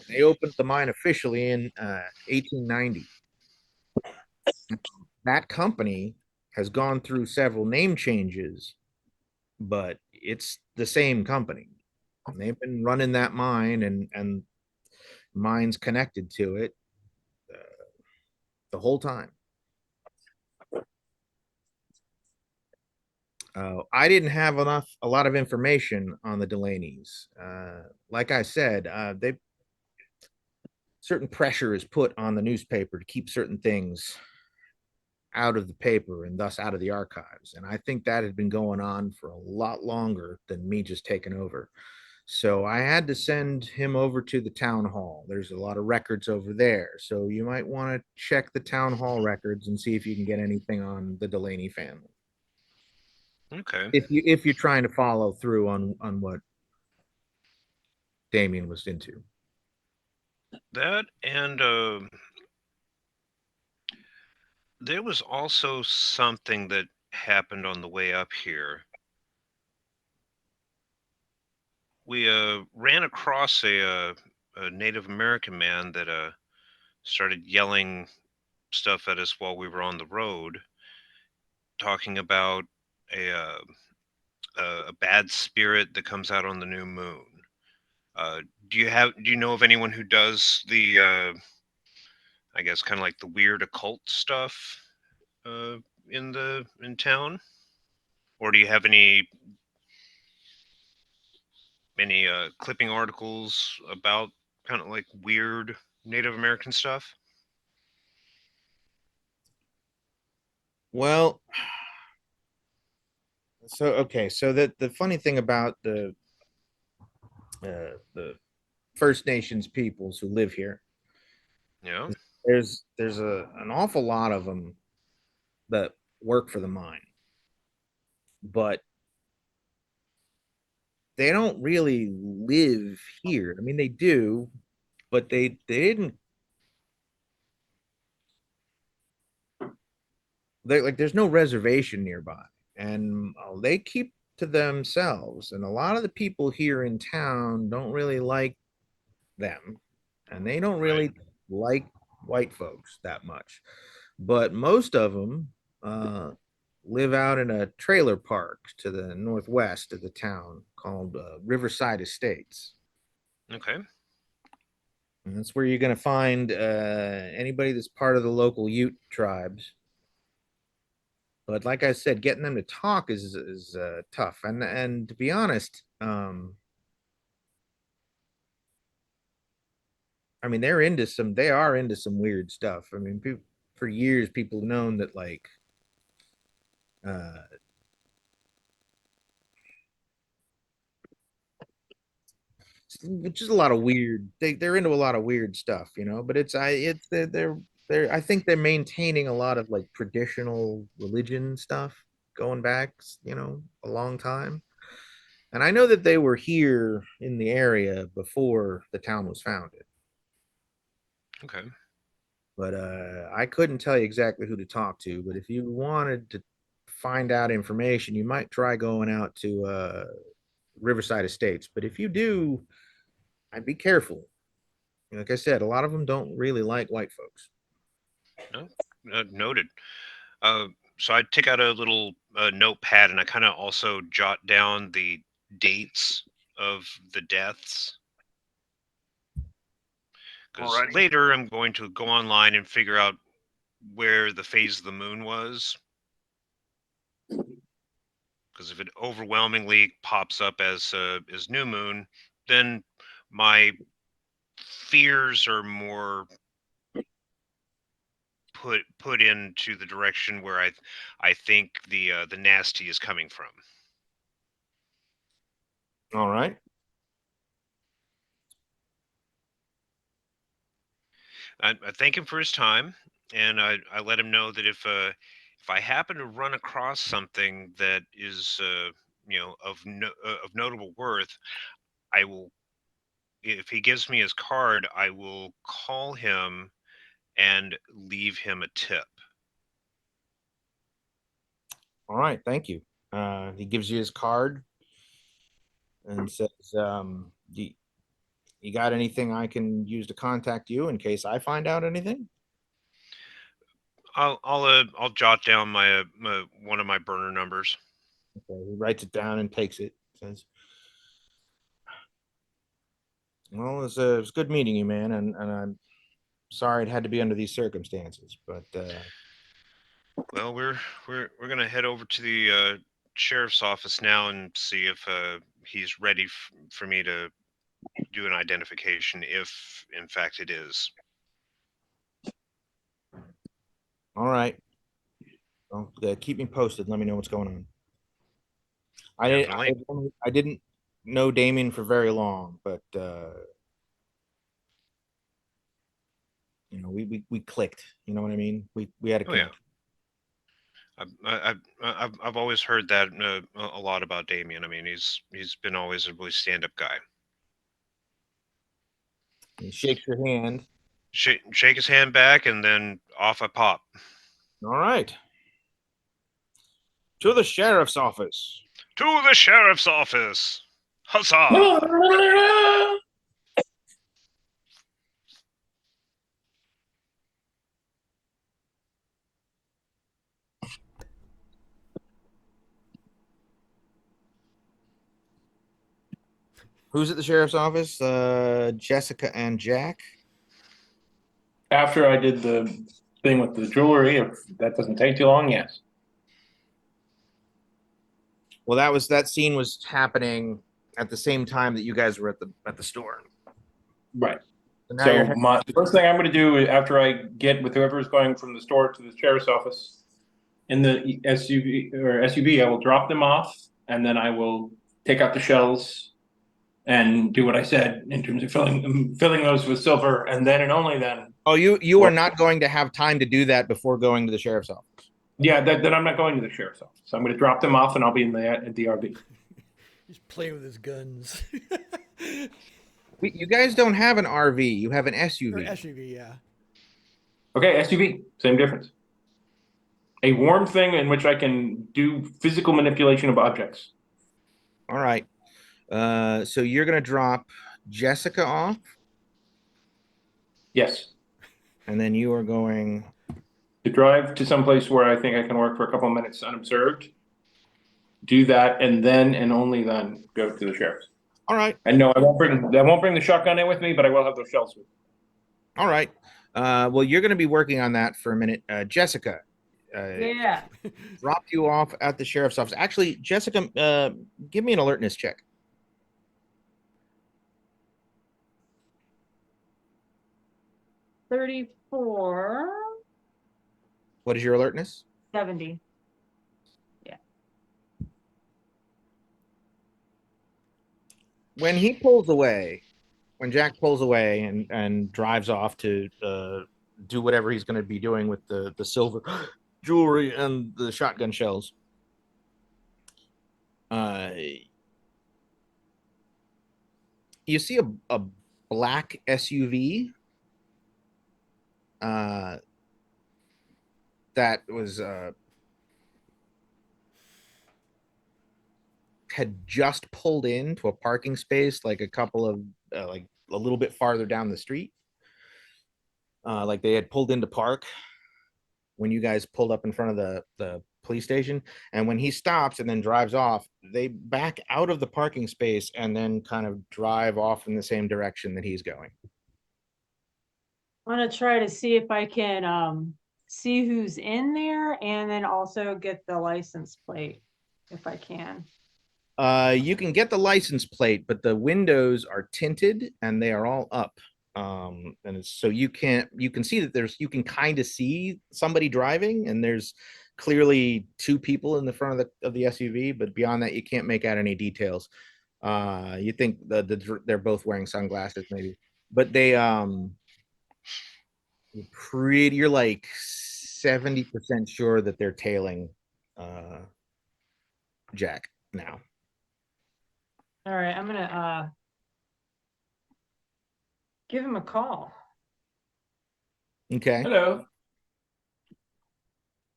They opened the mine officially in 1890. That company has gone through several name changes, but it's the same company. And they've been running that mine and mines connected to it uh, the whole time. I didn't have a lot of information on the Delaney's. Like I said, they certain pressure is put on the newspaper to keep certain things out of the paper and thus out of the archives. And I think that had been going on for a lot longer than me just taking over. So I had to send him over to the town hall. There's a lot of records over there. So you might want to check the town hall records and see if you can get anything on the Delaney family. Okay. If you're trying to follow through on what Damien was into. That and there was also something that happened on the way up here. We ran across a Native American man that started yelling stuff at us while we were on the road, talking about a a bad spirit that comes out on the new moon. Uh, do you know of anyone who does the I guess kind of like the weird occult stuff uh, in town, or do you have any clipping articles about kind of like weird Native American stuff? Well, so okay, so that the funny thing about the First Nations peoples who live here, Yeah. there's an awful lot of them that work for the mine, but they don't really live here. I mean, they do, but they didn't. They like there's no reservation nearby, and they keep to themselves. And a lot of the people here in town don't really like them, and they don't Right. really like white folks that much. But most of them uh, live out in a trailer park to the northwest of the town called Riverside Estates. Okay. And that's where you're going to find anybody that's part of the local Ute tribes. But like I said, getting them to talk is tough. And to be honest, I mean they are into some weird stuff. I mean, for years people have known that like uh, just a lot of weird. They're into a lot of weird stuff, you know. But it's they're I think they're maintaining a lot of like traditional religion stuff going back, you know, a long time. And I know that they were here in the area before the town was founded, Okay. but I couldn't tell you exactly who to talk to. But if you wanted to find out information, you might try going out to Riverside Estates. But if you do, I'd be careful. Like I said, a lot of them don't really like white folks. No. Noted. Uh, so I take out a little notepad and I kind of also jot down the dates of the deaths because Alrighty. later I'm going to go online and figure out where the phase of the moon was. Because if it overwhelmingly pops up as new moon, then my fears are more put into the direction where I think the nasty is coming from. All right. I thank him for his time. and I let him know that if I happen to run across something that is of notable worth, I will. If he gives me his card, I will call him and leave him a tip. All right, thank you. He gives you his card and says, you got anything I can use to contact you in case I find out anything? I'll jot down my one of my burner numbers. Okay, he writes it down and takes it. Says, well, it was good meeting you, man, and I'm sorry it had to be under these circumstances, but Well, we're gonna head over to the sheriff's office now and see if he's ready for me to do an identification, if in fact it is. all right. Well, keep me posted. Let me know what's going on. Definitely. I didn't know Damien for very long, but we clicked. You know what I mean? We had a Oh yeah. connection. I've always heard that a lot about Damien. I mean, he's been always a really stand-up guy. He shakes your hand. Shake his hand back, and then off I pop. All right. To the sheriff's office. To the sheriff's office. Huzzah! Who's at the sheriff's office? Jessica and Jack. After I did the thing with the jewelry, if that doesn't take too long, yes. Well, that scene was happening at the same time that you guys were at the store. Right. So now So you're the first thing I'm going to do is after I get with whoever's going from the store to the sheriff's office in the SUV, I will drop them off, and then I will take out the shells and do what I said in terms of filling those with silver, and then and only then. Oh, you are not going to have time to do that before going to the sheriff's office. Yeah, then I'm not going to the sheriff's office. So I'm going to drop them off, and I'll be in the RV. He's playing with his guns. You guys don't have an RV. You have an Or SUV. SUV, yeah. Okay, SUV, same difference. A warm thing in which I can do physical manipulation of objects. All right. So you're gonna drop Jessica off, Yes. and then you are going. To drive to some place where I think I can work for a couple of minutes unobserved, do that, and then and only then go to the sheriff's. All right. And no, I won't bring the shotgun in with me, but I will have those shells with me. All right. Well, you're going to be working on that for a minute. Jessica, Yeah. dropped you off at the sheriff's office. Actually, Jessica, give me an alertness check. 34, What is your alertness? 70. When he pulls away, when Jack pulls away and drives off to do whatever he's going to be doing with the silver jewelry and the shotgun shells, you see a black SUV that was had just pulled into a parking space, like a couple of like a little bit farther down the street. Like they had pulled into park when you guys pulled up in front of the police station. And when he stops and then drives off, they back out of the parking space and then kind of drive off in the same direction that he's going. I'm gonna try to see if I can see who's in there and then also get the license plate if I can. You can get the license plate, but the windows are tinted and they are all up. And it's, so you can see that you can kind of see somebody driving, and there's clearly two people in the front of the SUV, but beyond that, you can't make out any details. You think they're both wearing sunglasses, maybe, but You're like 70% sure that they're tailing Jack now. All right, I'm gonna give him a call. Okay. Hello.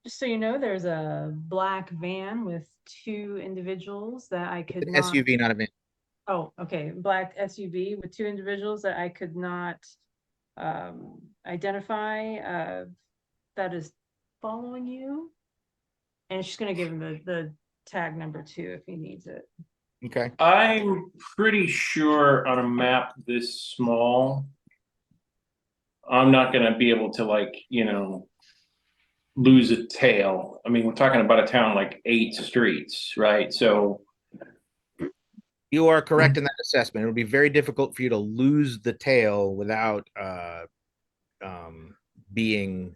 Just so you know, there's a black van with two individuals that I It's could an not. SUV, not a van. Oh, okay. Black SUV with two individuals that I could not identify. That is following you, and she's gonna give him the tag number too if he needs it. Okay. I'm pretty sure on a map this small, I'm not gonna be able to like, lose a tail. I mean, we're talking about a town like 8 streets, right? So You are correct in that assessment. It'll be very difficult for you to lose the tail without being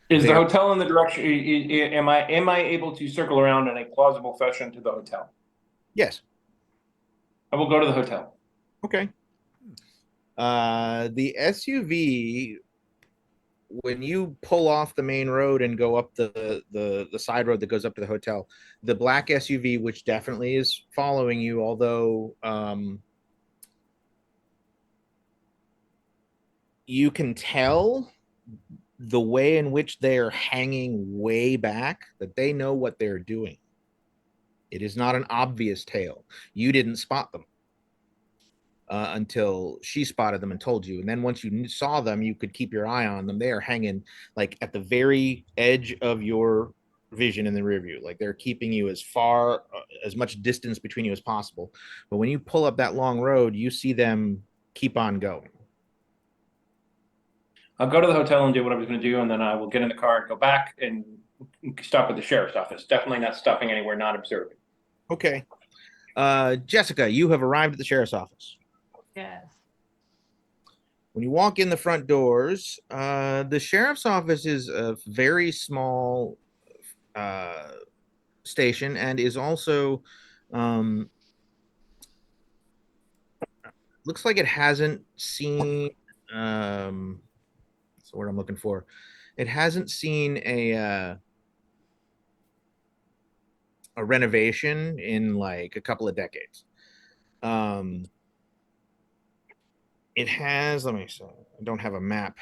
is the there. hotel in the direction, am I able to circle around in a plausible fashion to the hotel? Yes. I will go to the hotel. Okay. The SUV, when you pull off the main road and go up the side road that goes up to the hotel, the black SUV, which definitely is following you, although you can tell the way in which they are hanging way back that they know what they're doing. It is not an obvious tail. You didn't spot them until she spotted them and told you. And then once you saw them, you could keep your eye on them. They are hanging like at the very edge of your vision in the rear view. Like they're keeping you as far, as much distance between you as possible. But when you pull up that long road, you see them keep on going. I'll go to the hotel and do what I was going to do, and then I will get in the car and go back and stop at the sheriff's office. Definitely not stopping anywhere not observing. Okay. Jessica, you have arrived at the sheriff's office. Yes. When you walk in the front doors, the sheriff's office is a very small station and is also looks like it hasn't seen that's the word I'm looking for. It hasn't seen a renovation in like a couple of decades. It has, let me see, I don't have a map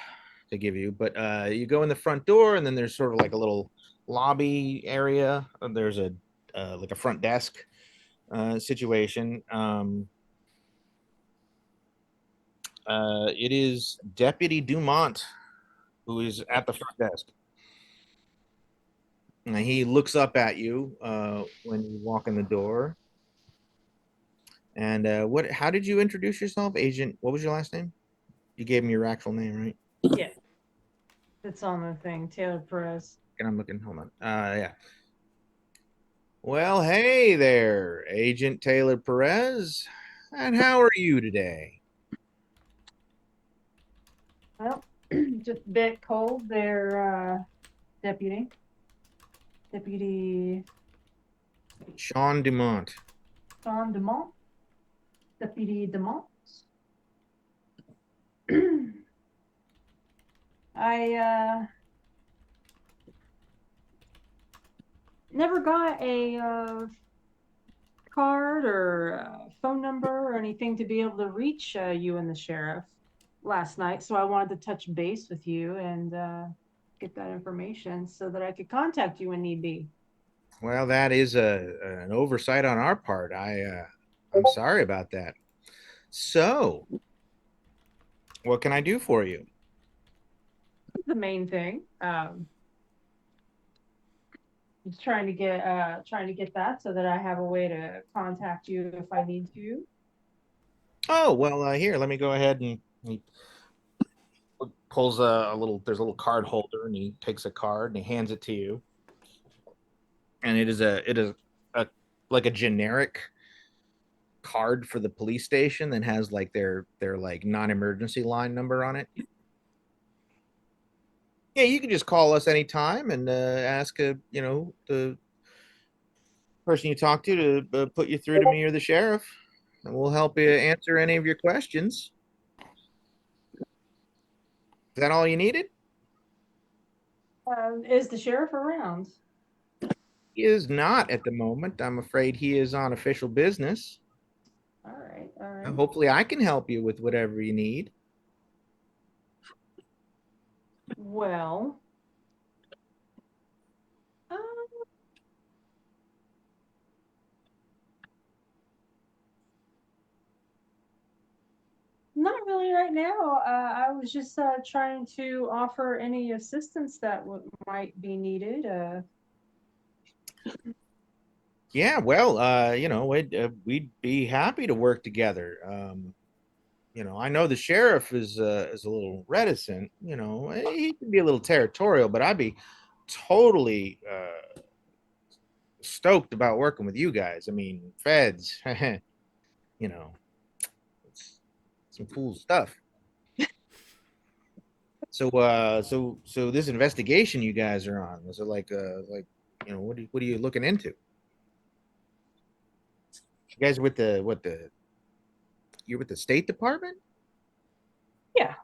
to give you, but you go in the front door and then there's sort of like a little lobby area. There's a like a front desk situation. It is Deputy Dumont who is at the front desk. And he looks up at you when you walk in the door. And what? How did you introduce yourself, Agent? What was your last name? You gave him your actual name, right? Yeah. It's on the thing, Taylor Perez. And I'm looking. Hold on. Yeah. Well, hey there, Agent Taylor Perez. And how are you today? Well, just a bit cold there, deputy. Deputy Sean Dumont. Sean Demont. Deputy Demont. I never got a card or phone number or anything to be able to reach you and the sheriff last night, so I wanted to touch base with you and get that information so that I could contact you when need be. Well, that is an oversight on our part. I'm sorry about that. So, what can I do for you? The main thing. Just trying to get that so that I have a way to contact you if I need to. Oh, well, here, let me go ahead and he pulls a little, there's a little card holder and he takes a card and he hands it to you. And it is a like a generic card for the police station that has like their like non-emergency line number on it. Yeah, you can just call us anytime and ask the person you talk to put you through to me or the sheriff, and we'll help you answer any of your questions. that all you needed? Is the sheriff around? He is not at the moment. I'm afraid he is on official business. All right, all right. Hopefully, I can help you with whatever you need. Well, um, not really right now. I was just trying to offer any assistance that might be needed. Yeah, well, we'd be happy to work together. I know the sheriff is a little reticent. He can be a little territorial, but I'd be totally stoked about working with you guys. I mean, feds, you know, it's some cool stuff. So this investigation you guys are on, was it what are you looking into? You guys are with you're with the State Department? Yeah.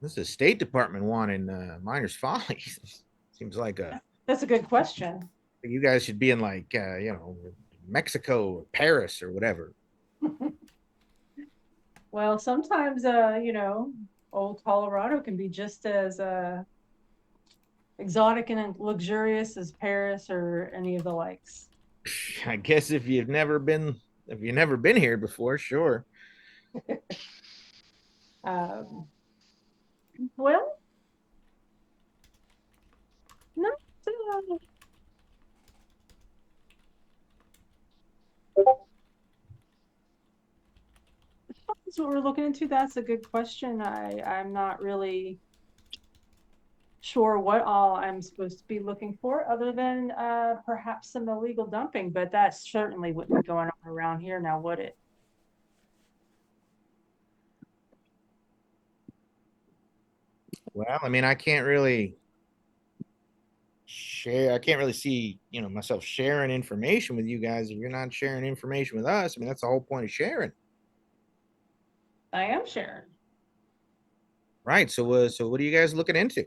This is the State Department wanting Miners Folly. Seems like That's a good question. you guys should be in Mexico or Paris or whatever. Well, sometimes, old Colorado can be just as exotic and luxurious as Paris or any of the likes. I guess if you've never been here before, sure. Um, well, not. That's what we're looking into. That's a good question. I'm not really sure what all I'm supposed to be looking for, other than perhaps some illegal dumping, but that certainly wouldn't be going on around here now, would it? Well, I mean, I can't really see, myself sharing information with you guys if you're not sharing information with us. I mean, that's the whole point of sharing. I am sharing. Right. So what are you guys looking into?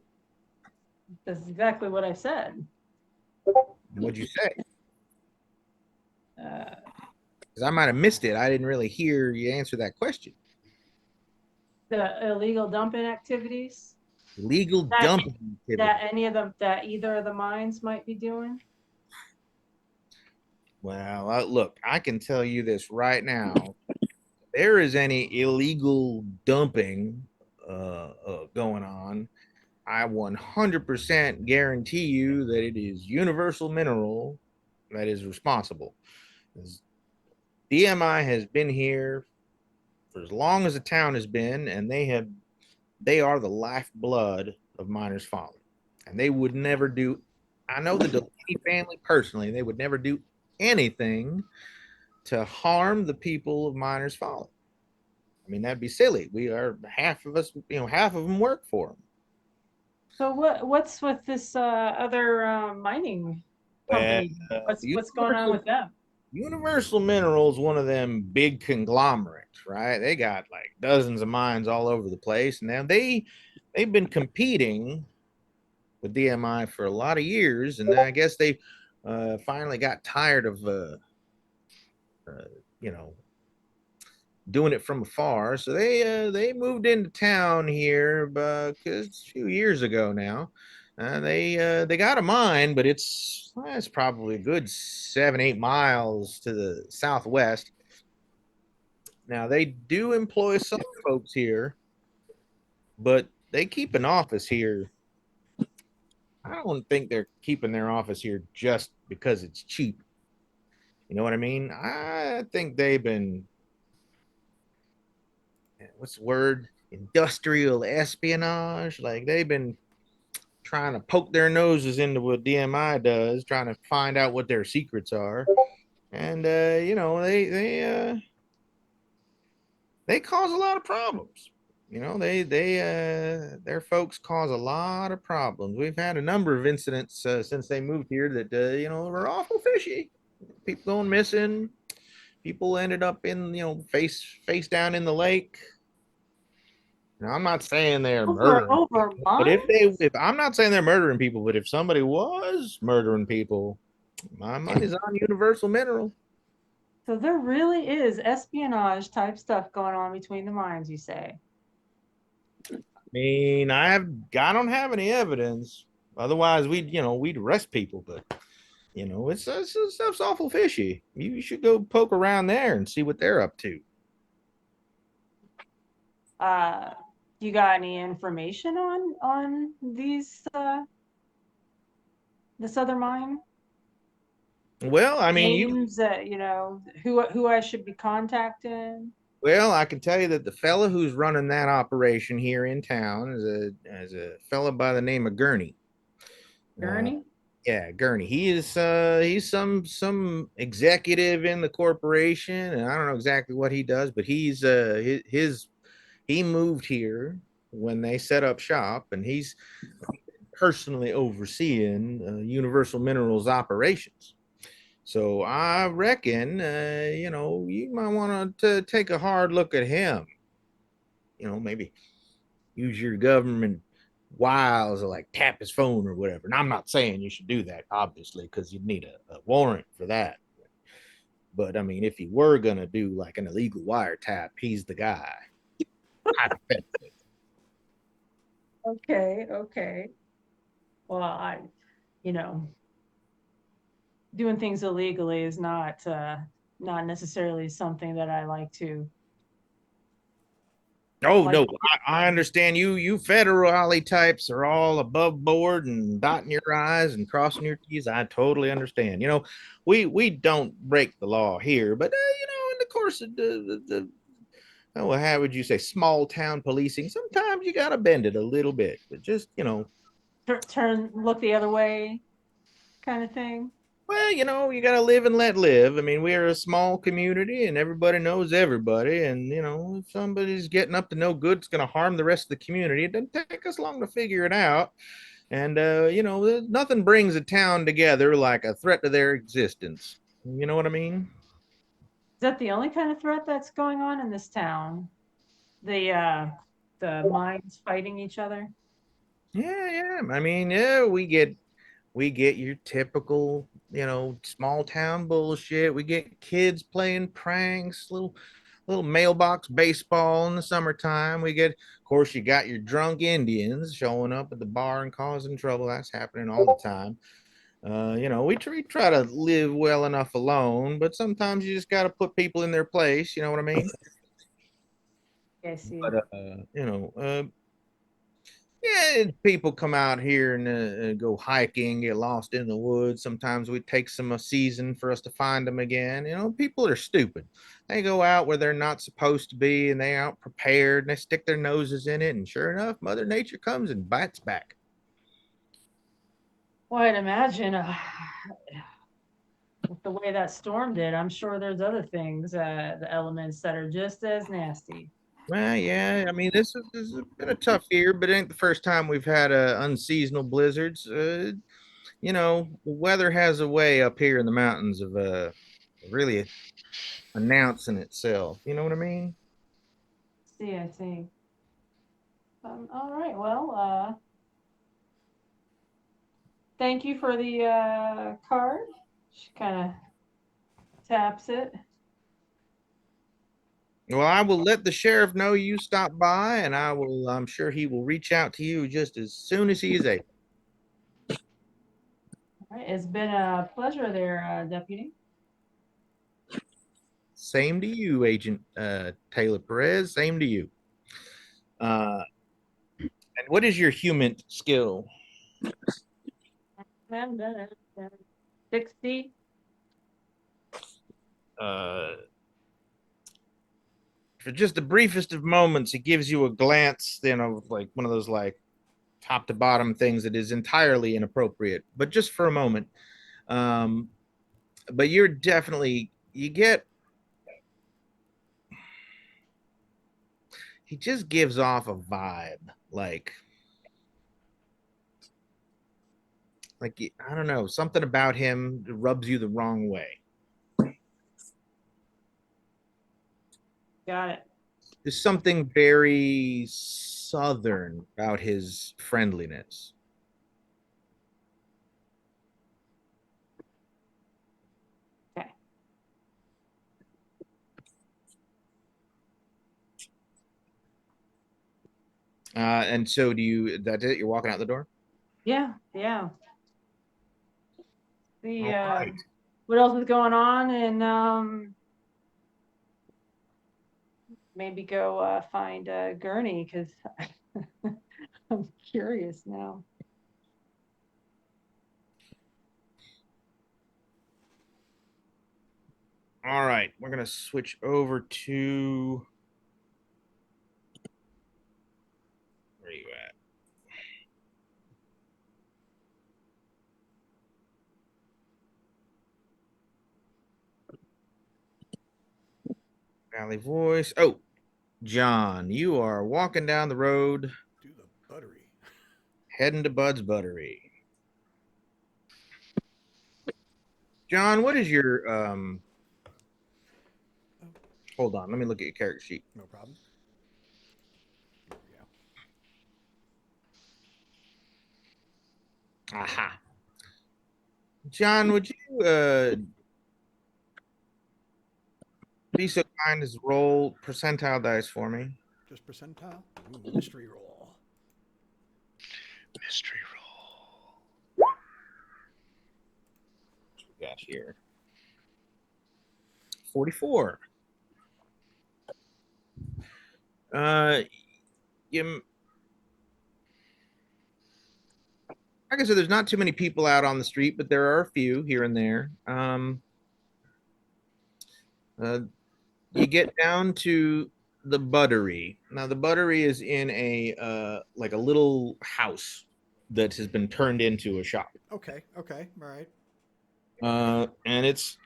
That's exactly what I said. What'd you say? Uh, Because I might have missed it. I didn't really hear you answer that question. the illegal dumping activities Legal that, dumping activity. that either of the mines might be doing. Well, look, I can tell you this right now. There is any illegal dumping going on, I 100% guarantee you that it is Universal Mineral that is responsible. DMI has been here for as long as the town has been, and they are the lifeblood of Miners Folly. And they would never do, I know the Delaney family personally, they would never do anything to harm the people of Miners Folly. I mean, that'd be silly. We are half of us, half of them work for them. So what's with this other mining company? What's going on with them? Universal Minerals, one of them big conglomerates, right? They got like dozens of mines all over the place. Now they've been competing with DMI for a lot of years, and I guess they finally got tired of you know doing it from afar. So they moved into town here because a few years ago now. They got a mine, but it's probably a good 7-8 miles to the southwest. Now they do employ some folks here, but they keep an office here. I don't think they're keeping their office here just because it's cheap. You know what I mean? I think they've been, what's the word? Industrial espionage. Like they've been trying to poke their noses into what DMI does, trying to find out what their secrets are. And they cause a lot of problems. Their folks cause a lot of problems. We've had a number of incidents since they moved here that were awful fishy. People going missing. People ended up in face down in the lake. Now, I'm not saying they're Over murdering over people, but if mines? I'm not saying they're murdering people, but if somebody was murdering people, my money's on Universal Mineral. So there really is espionage type stuff going on between the mines, you say? I mean, I don't have any evidence. Otherwise, we'd arrest people. But it's stuff's awful fishy. You should go poke around there and see what they're up to. You got any information on these this other mine? Well, I mean, Names that, who I should be contacting? I can tell you that the fella who's running that operation here in town is a fella by the name of Gurney. Gurney? Yeah, Gurney. He's some executive in the corporation, and I don't know exactly what he does, but he moved here when they set up shop, and he's personally overseeing Universal Minerals operations. So I reckon you might want to take a hard look at him. Maybe use your government wiles to like tap his phone or whatever. And I'm not saying you should do that, obviously, because you'd need a warrant for that. But I mean, if you were gonna do like an illegal wiretap, he's the guy. Okay, okay. Well, you know, doing things illegally is not necessarily something that I like to Oh like. no, I understand you federal alley types are all above board and dotting your I's and crossing your T's. I totally understand. We don't break the law here, but in the course of the oh, how would you say small town policing, sometimes you gotta bend it a little bit, but just Turn, look the other way kind of thing. well, you gotta live and let live. I mean, we're a small community and everybody knows everybody. And, if somebody's getting up to no good, it's gonna harm the rest of the community. It doesn't take us long to figure it out. And, nothing brings a town together like a threat to their existence. You know what I mean? Is that the only kind of threat that's going on in this town? The mines fighting each other? Yeah, yeah. I mean, yeah, we get your typical, small town bullshit. We get kids playing pranks, little mailbox baseball in the summertime. Of course, you got your drunk Indians showing up at the bar and causing trouble. That's happening all the time. We try to live well enough alone, but sometimes you just got to put people in their place. You know what I mean? I see. But yeah, people come out here and go hiking, get lost in the woods. Sometimes we take some a season for us to find them again. People are stupid. They go out where they're not supposed to be, and they out prepared, and they stick their noses in it. And sure enough, Mother Nature comes and bites back. Well, I'd imagine with the way that storm did, I'm sure there's other things, the elements that are just as nasty. Well, yeah, I mean, this has been a tough year, but it ain't the first time we've had unseasonal blizzards. The weather has a way up here in the mountains of really announcing itself. You know what I mean? See, I see. All right. Well, thank you for the card. She kind of taps it. Well, I will let the sheriff know you stopped by, and I'm sure he will reach out to you just as soon as he is able. All right. It's been a pleasure there, Deputy. Same to you, Agent Taylor Perez. Same to you. And what is your human skill? 60. For just the briefest of moments, he gives you a glance, like one of those like top to bottom things that is entirely inappropriate, but just for a moment. But you're definitely you get. He just gives off a vibe, like I don't know, something about him rubs you the wrong way. Got it. There's something very southern about his friendliness. Okay. And so do you, that's it? You're walking out the door? Yeah, yeah. All The right. what else is going on, and maybe go find Gurney, because I'm curious now. All right. We're going to switch over to, where are you at? Valley Voice. Oh, John, you are walking down the road Do the buttery. heading to Bud's Buttery. John, what is your hold on, let me look at your character sheet. No problem. Here we go. Aha. John, would you be so kind as to roll percentile dice for me? Just percentile. Ooh, mystery roll. Mystery roll. We got here 44. You, like I said, there's not too many people out on the street, but there are a few here and there. You get down to the Buttery. Now, the Buttery is in a like a little house that has been turned into a shop. Okay, okay, all right. And it's,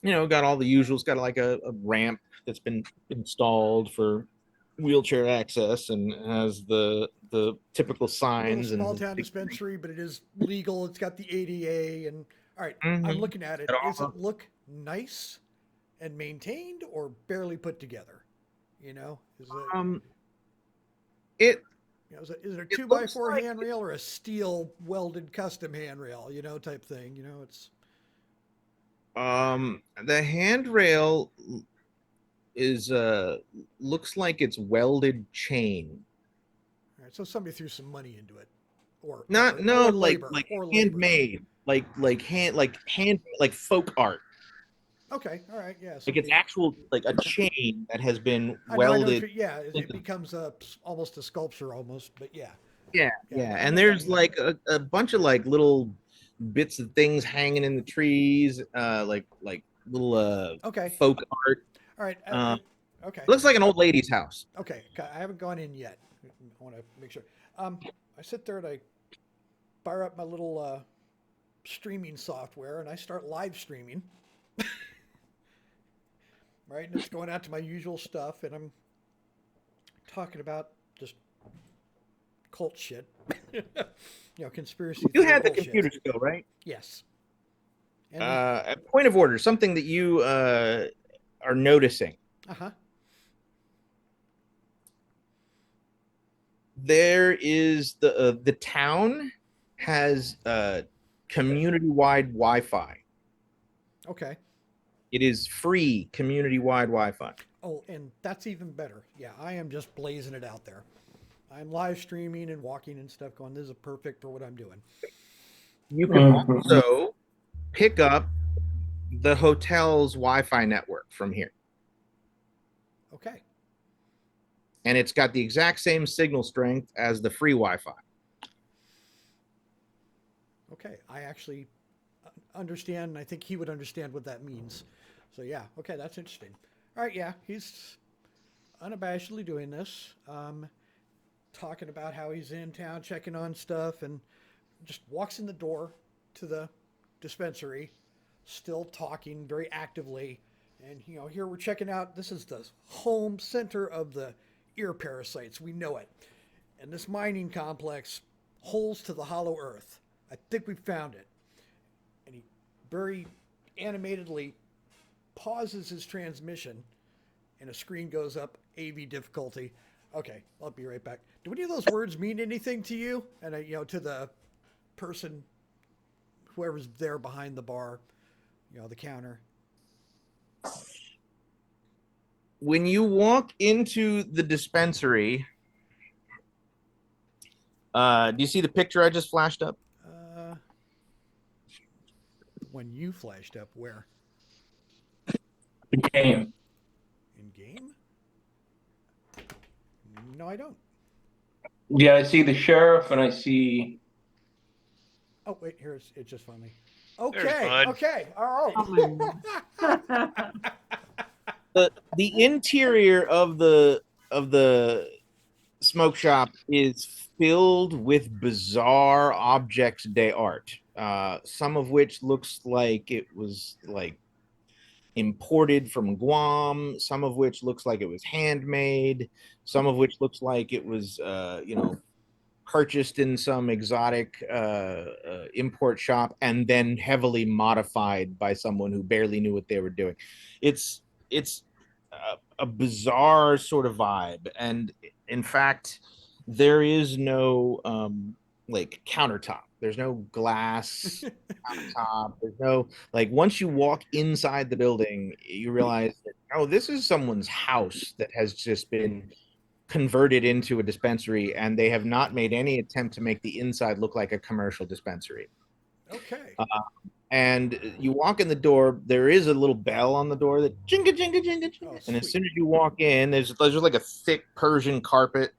you know, got all the usual. It's got like a ramp that's been installed for wheelchair access and has the typical Little signs small and town dispensary, but it is legal. It's got the ADA, and all right, I'm Mhm. looking at it. Got all Does it look nice and maintained, or barely put together? You know, is it it you know, is it a it two by looks four like handrail or a steel welded custom handrail? You know, type thing. You know, it's the handrail is looks like it's welded chain. all right. So somebody threw some money into it, or Not effort, no or like labor, like or labor. handmade, hand like folk art. Okay, all right, yeah. Like it's Somebody. actual like a chain that has been I know. welded. Yeah, it becomes almost a sculpture, almost. But yeah, Yeah, yeah. yeah. I And know. Yeah, there's yeah. like a bunch of like little bits of things hanging in the trees, like little Okay, folk art. all right. Okay. Looks like an old lady's house. Okay, I haven't gone in yet. I want to make sure. I sit there and I fire up my little streaming software and I start live streaming. Right, and it's going out to my usual stuff, and I'm talking about just cult shit. You know, conspiracy You theory had the bullshit. computer skill, right? Yes. And A point of order, something that you are noticing. uh-huh. There is the town has community-wide Wi-Fi. Okay. It is free community-wide Wi-Fi. Oh, and that's even better. Yeah, I am just blazing it out there. I'm live streaming and walking and stuff going, this is perfect for what I'm doing. You can also pick up the hotel's Wi-Fi network from here. Okay. And it's got the exact same signal strength as the free Wi-Fi. Okay. I actually understand, and I think he would understand what that means. So, yeah. Okay, that's interesting. All right, yeah. He's unabashedly doing this. Talking about how he's in town checking on stuff and just walks in the door to the dispensary, still talking very actively. And, you know, here we're checking out, this is the home center of the ear parasites. We know it. And this mining complex holds to the hollow earth. I think we found it. And he very animatedly pauses his transmission and a screen goes up, AV difficulty. Okay, I'll be right back. Do any of those words mean anything to you? And to the person, whoever's there behind the bar, the counter. When you walk into the dispensary, do you see the picture I just flashed up? Uh, when you flashed up, where The game. in game? No, I don't. Yeah, I see the sheriff and I see. Oh wait, here it just found me. There's Okay, Bud. okay, all Oh right. my. The interior of the smoke shop is filled with bizarre objects de art. Some of which looks like it was like imported from Guam, some of which looks like it was handmade, some of which looks like it was purchased in some exotic import shop and then heavily modified by someone who barely knew what they were doing. It's a bizarre sort of vibe, and in fact, there is no like countertop. There's no glass countertop. There's no like once you walk inside the building, you realize that oh, this is someone's house that has just been converted into a dispensary, and they have not made any attempt to make the inside look like a commercial dispensary. Okay. And you walk in the door, there is a little bell on the door that jinga jinga jinga jinga. Oh, And as sweet. soon as you walk in, there's like a thick Persian carpet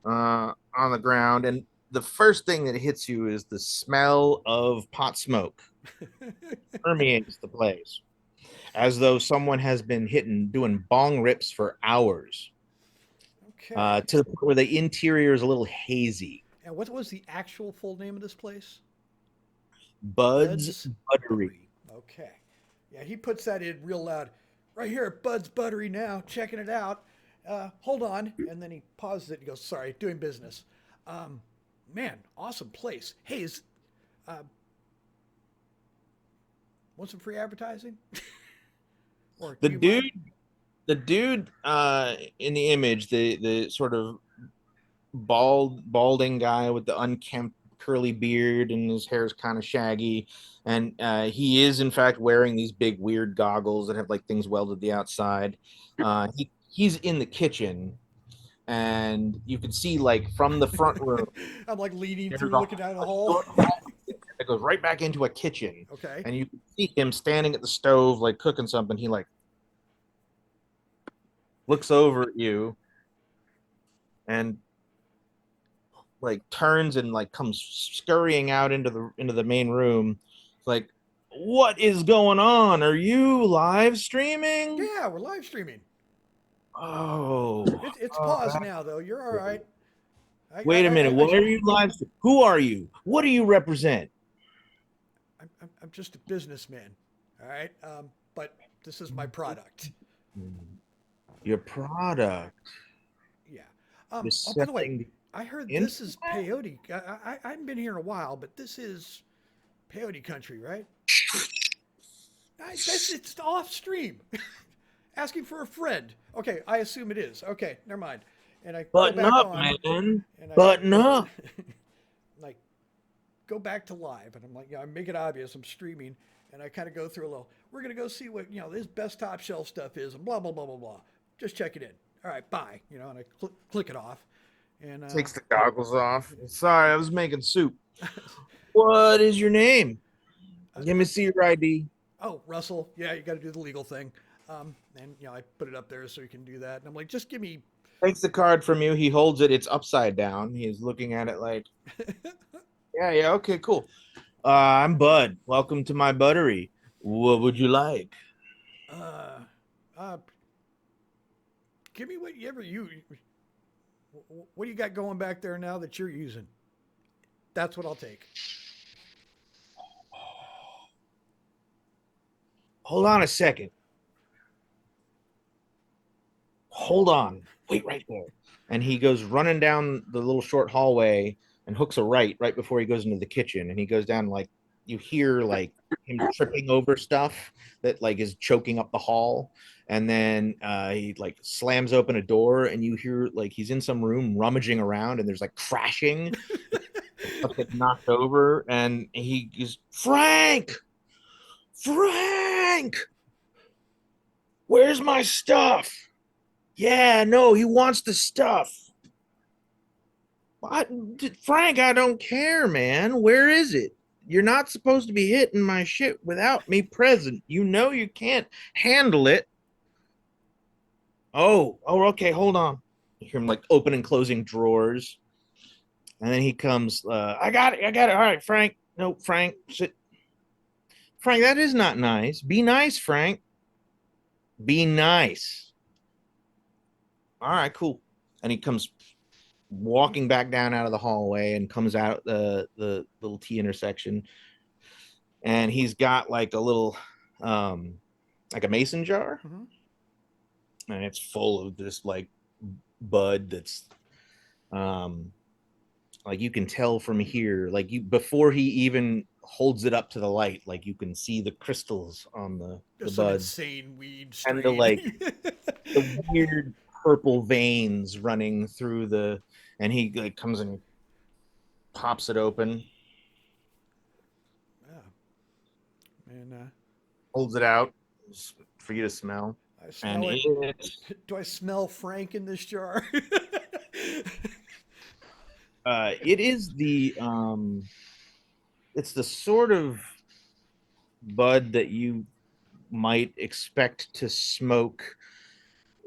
on the ground, and the first thing that hits you is the smell of pot smoke permeates the place, as though someone has been hitting doing bong rips for hours. Okay. To the point where the interior is a little hazy. And what was the actual full name of this place? Bud's Buttery. Okay. Yeah, he puts that in real loud. Right here at Bud's Buttery now, checking it out. Hold on. And then he pauses it and goes, sorry, doing business. Man, awesome place. Hey, want some free advertising? Or The do you dude, mind? the dude in the image, the sort of balding guy with the unkempt curly beard and his hair is kind of shaggy, and he is in fact wearing these big weird goggles that have like things welded to the outside. He's in the kitchen, and you can see like from the front room I'm like leaning there's through, looking down the hole. that goes right back into a kitchen, Okay. and you can see him standing at the stove like cooking something. He like looks over at you and like turns and like comes scurrying out into the main room. It's like, what is going on? Are you live streaming? Yeah, we're live streaming. Oh, It's paused now, though. You're all right. wait a minute. What are you live? Who are you? What do you represent? I'm just a businessman. All right. But this is my product. Your product. Yeah. You're Oh, by the way, selling I heard in- this is peyote. I haven't been here in a while, but this is peyote country, right? It's off stream. Asking for a friend. Okay, I assume it is. Okay, never mind. And I go Button back up, on. man. And I, Button up. like, go back to live, and I'm like, yeah, I make it obvious I'm streaming, and I kind of go through a little. We're gonna go see what this best top shelf stuff is, and blah blah blah blah blah. Just check it in. All right, bye. And I click it off, and Takes the goggles off. Sorry, I was making soup. What is your name? Let me see your ID. oh, Russell, yeah, you got to do the legal thing. And I put it up there so you can do that, and I'm like, just give me. Takes the card from you. He holds it. It's upside down. He's looking at it like, yeah, okay, cool. I'm Bud. Welcome to my buttery. What would you like? Uh, give me whatever you. What do you got going back there now that you're using? That's what I'll take. Hold on a second. Hold on. Wait right there. And he goes running down the little short hallway and hooks a right before he goes into the kitchen. And he goes down like you hear like him tripping over stuff that like is choking up the hall, and then he like slams open a door, and you hear like he's in some room rummaging around, and there's like crashing, stuff get knocked over, and he is Frank, where's my stuff? Yeah, no, he wants the stuff. What? Frank, I don't care, man. Where is it? You're not supposed to be hitting my shit without me present. You know you can't handle it. Oh, okay, hold on. You hear him like opening and closing drawers. And then he comes, I got it. All right, Frank. No, Frank, sit. Frank, that is not nice. Be nice, Frank. Be nice. All right, cool. And he comes walking back down out of the hallway and comes out the little T intersection, and he's got like a little like a mason jar, Mhm. and it's full of this like bud that's like you can tell from here, like you before he even holds it up to the light, like you can see the crystals on the Just some buds insane weed and the strain. like the weird purple veins running through the, and he like comes and pops it open, Yeah. And holds it out for you to smell, I and smell it. it's Do I smell Frank in this jar? it is it's the sort of bud that you might expect to smoke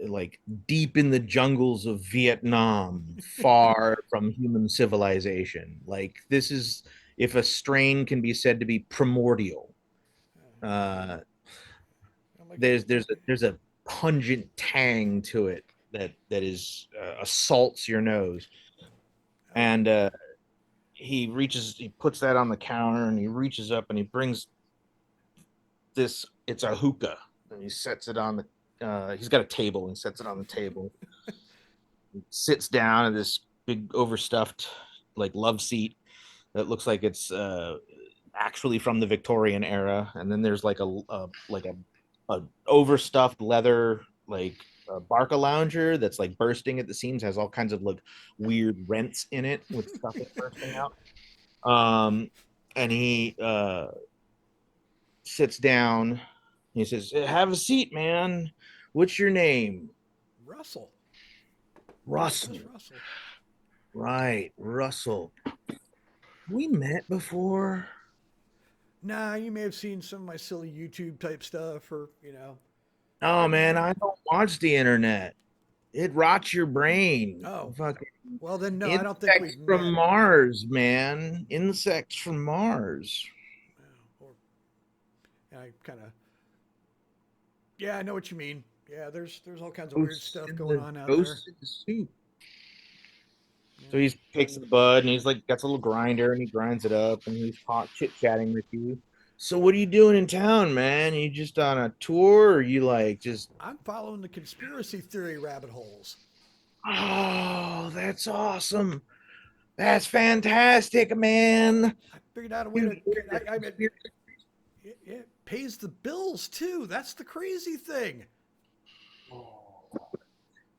like deep in the jungles of Vietnam, far from human civilization. Like this is, if a strain can be said to be primordial, uh, I'm like, there's a pungent tang to it that is assaults your nose. And he puts that on the counter, and he reaches up and he brings this. It's a hookah, and he sets it on the. He's got a table and sets it on the table. He sits down at this big overstuffed like love seat that looks like it's actually from the Victorian era, and then there's like a overstuffed leather like Barca lounger that's like bursting at the seams, has all kinds of like weird rents in it with stuffing bursting out. And he sits down. He says, "Have a seat, man. What's your name?" Russell. Russell. Just Russell. Right, Russell. We met before. Nah, you may have seen some of my silly YouTube type stuff, or Oh man, Yeah. I don't watch the internet. It rots your brain. Oh, Fucking well then, no, I don't think insects we've from met. Mars, man. Insects from Mars. Or I kind of, yeah, I know what you mean. Yeah, there's all kinds of weird Ghosts stuff in going the on out there. ghosts in the soup. So Yeah. he takes the bud and he's like got a little grinder and he grinds it up and he's hot chit chatting with you. So what are you doing in town, man? You just on a tour, or you like just, I'm following the conspiracy theory rabbit holes. oh, that's awesome. That's fantastic, man. I figured out a way Dude, to. I mean, it pays the bills too. That's the crazy thing.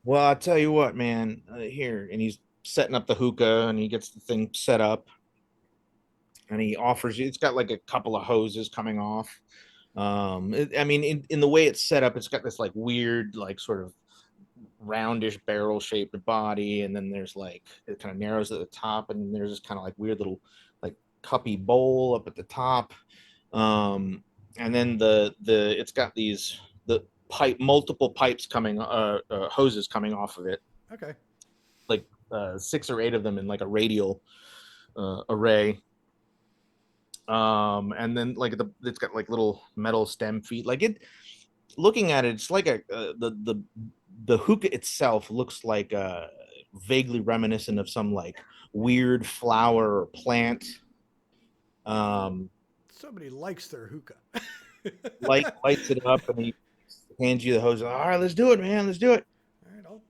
well, I'll tell you what, man. Here, and he's setting up the hookah, and he gets the thing set up, and he offers you. It's got like a couple of hoses coming off. I mean, in the way it's set up, it's got this like weird, like sort of roundish barrel shaped body, and then there's like it kind of narrows at the top, and then there's this kind of like weird little like cuppy bowl up at the top. And then the it's got these the multiple pipes coming hoses coming off of it, Okay. like 6 or 8 of them in like a radial array. And then like it's got like little metal stem feet, like it, looking at it, it's like the hookah itself looks like vaguely reminiscent of some like weird flower or plant. um Somebody likes their hookah. lights it up, and he hands you the hose. All right, let's do it, man. Let's do it.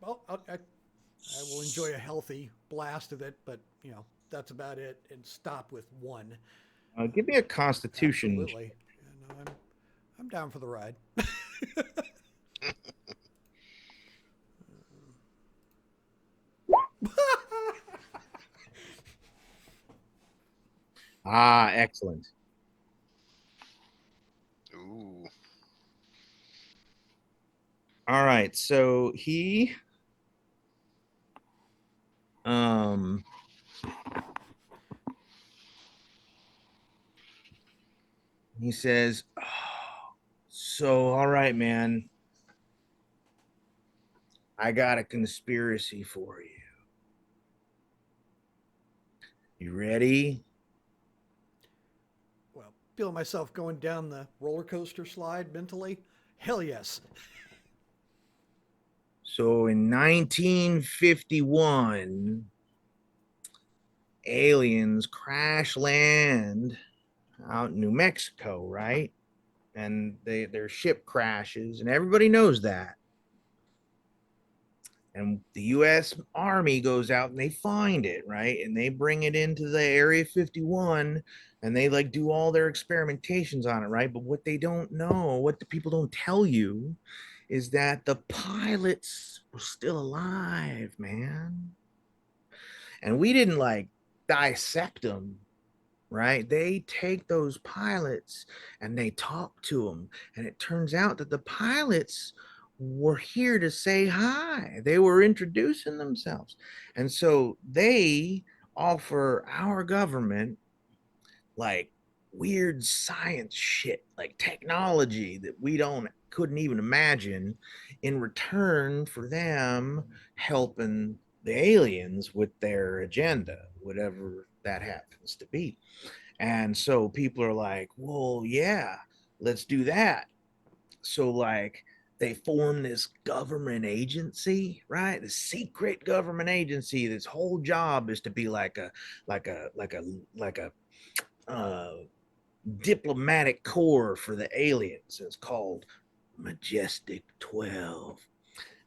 All right, I will enjoy a healthy blast of it, but that's about it, and stop with one. Give me a Constitution. Absolutely. Yeah, no, I'm down for the ride. Ah, excellent. Ooh. All right, so um he says, oh, so all right, man. I got a conspiracy for you. You ready? Well, feeling myself going down the roller coaster slide mentally. Hell yes. So in 1951, aliens crash land out in New Mexico, right? And their ship crashes, and everybody knows that. And the US Army goes out and they find it, right? And they bring it into the Area 51 and they like do all their experimentations on it, right? But what they don't know, what the people don't tell you, is that the pilots were still alive, man. And we didn't like dissect them, right? They take those pilots and they talk to them. And it turns out that the pilots were here to say hi. They were introducing themselves. And so they offer our government like weird science shit, like technology that we don't couldn't even imagine in return for them helping the aliens with their agenda, whatever that happens to be. And so people are like, well, yeah, let's do that. So, like, they form this government agency, right? The secret government agency. This whole job is to be like a uh, diplomatic corps for the aliens. It's called Majestic 12.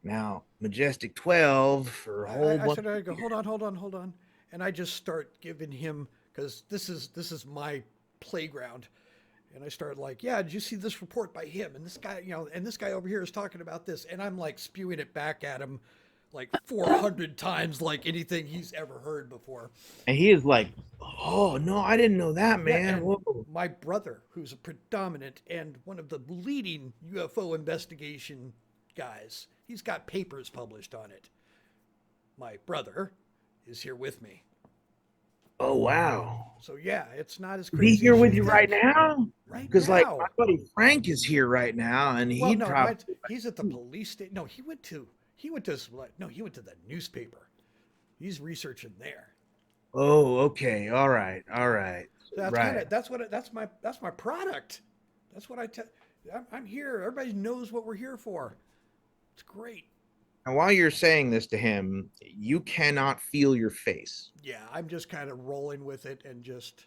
Now, Majestic 12 for a whole I bunch said, I go, hold on. And I just start giving him, because this is my playground. And I start like, yeah, did you see this report by him? And this guy, and this guy over here is talking about this. And I'm like spewing it back at him like 400 times, like anything he's ever heard before. and he is like, oh no, I didn't know that, Yeah, man. and Whoa. my brother, who's a predominant and one of the leading UFO investigation guys, he's got papers published on it. My brother is here with me. Oh wow. So yeah, it's not as Is he crazy here as with you you right think. now? Right Because like my now. buddy Frank is here right now, and Well, he'd no, probably he's at the police station. No, he went to no, he went to the newspaper. He's researching there. oh, okay, all right, So that's kind right. of that's my product. That's what I tell. I'm here. Everybody knows what we're here for. It's great. And while you're saying this to him, you cannot feel your face. Yeah, I'm just kind of rolling with it and just,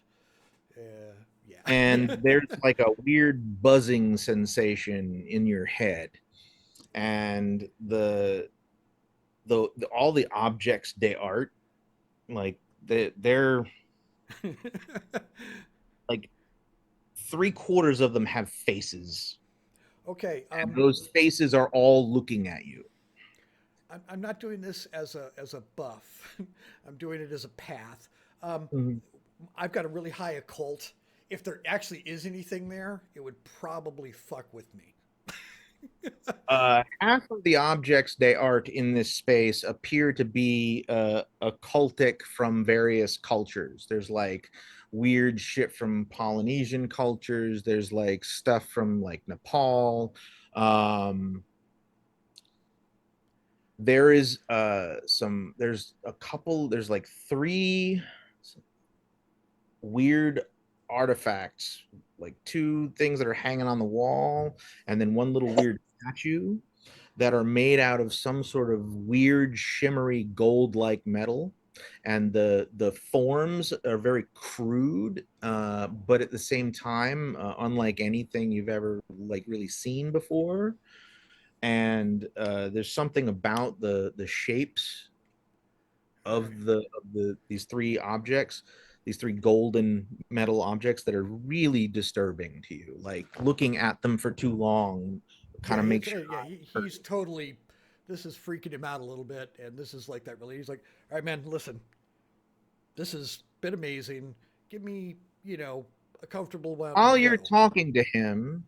yeah. And there's like a weird buzzing sensation in your head. And the all the objects they art, like they're like three-quarters of them have faces. Okay. And those faces are all looking at you. I'm not doing this as a buff. I'm doing it as a path. Mhm. I've got a really high occult. If there actually is anything there, it would probably fuck with me. Half of the objects they art in this space appear to be occultic from various cultures. There's like weird shit from Polynesian cultures. There's like stuff from like Nepal. Um, there is there's a couple, there's like three weird artifacts, like two things that are hanging on the wall, and then one little weird statue that are made out of some sort of weird shimmery gold-like metal. And the forms are very crude, but at the same time, unlike anything you've ever like really seen before. And there's something about the shapes All right. of the these three objects these three golden metal objects that are really disturbing to you. Like looking at them for too long kind of makes you. Yeah, he's totally. This is freaking him out a little bit, and this is like that. Really, he's like, "All right, man, listen. This has been amazing. Give me, a comfortable amount to While you're go." talking to him,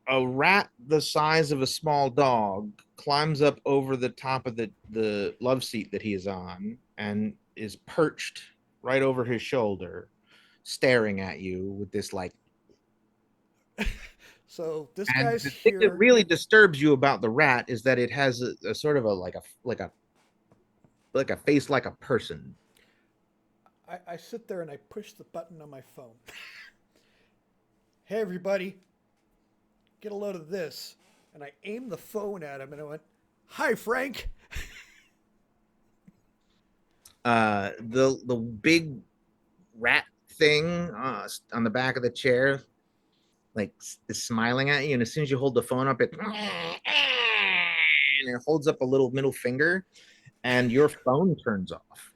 a rat the size of a small dog climbs up over the top of the love seat that he is on and is perched right over his shoulder, staring at you with this like. So this And guy's the thing that here. really disturbs you about the rat is that it has a sort of a like a face like a person. I sit there and I push the button on my phone. Hey, everybody, get a load of this. And I aimed the phone at him and I went, "Hi, Frank." The big rat thing on the back of the chair like is smiling at you, and as soon as you hold the phone up, it and it holds up a little middle finger, and your phone turns off.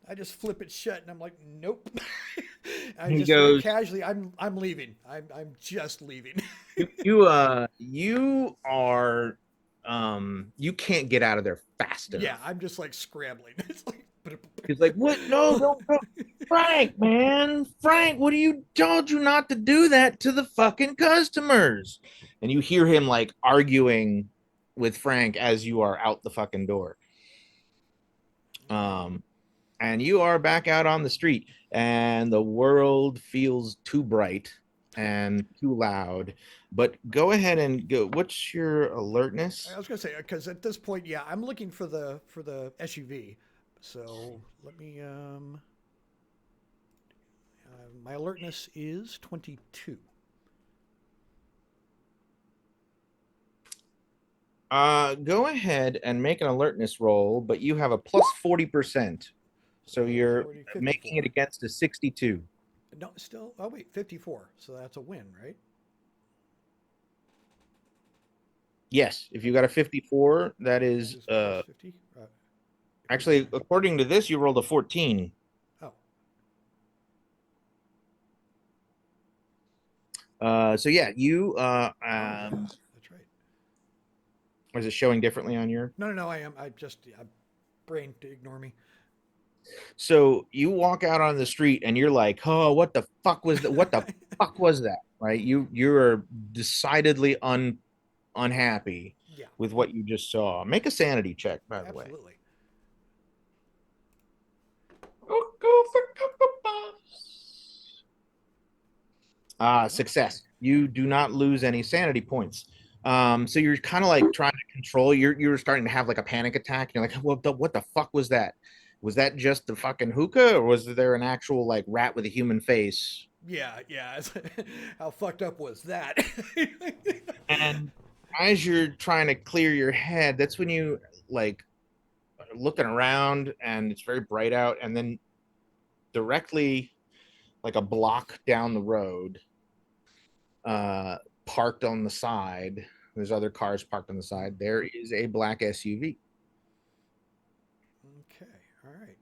I just flip it shut and I'm like, "Nope." I He just very goes, casually, I'm leaving. I'm just leaving. you are you can't get out of there fast Yeah, enough. I'm just like scrambling. It's like, He's like, what? No, don't go. Frank, man. Frank, what do you told you not to do that to the fucking customers? And you hear him like arguing with Frank as you are out the fucking door. And you are back out on the street, and the world feels too bright and too loud. But go ahead and go. What's your alertness? I was gonna say because at this point, yeah, I'm looking for the SUV. So let me my alertness is 22. Go ahead and make an alertness roll, but you have a plus 40%. So you're 40, making it 54. against a 62. No, still. Oh wait, 54. So that's a win, right? Yes, if you got a 54, that That is is plus 50. actually according to this, you rolled a 14. Oh, So yeah, you yeah, that's right. is it showing differently on your? No. I just brain to ignore me. So you walk out on the street and you're like, "Oh, what the fuck was that? What the fuck was that?" Right? You're decidedly unhappy Yeah, with what you just saw. Make a sanity check, by the way. absolutely. Go for Cocoa Puffs. Success. You do not lose any sanity points. So you're kind of like trying to control. You're starting to have like a panic attack. You're like, what the fuck was that? Was that just the fucking hookah, or was there an actual like rat with a human face? Yeah. How fucked up was that? And as you're trying to clear your head, that's when you like are looking around, and it's very bright out, and then directly like a block down the road, parked on the side. There's other cars parked on the side. There is a black SUV. Okay, all right.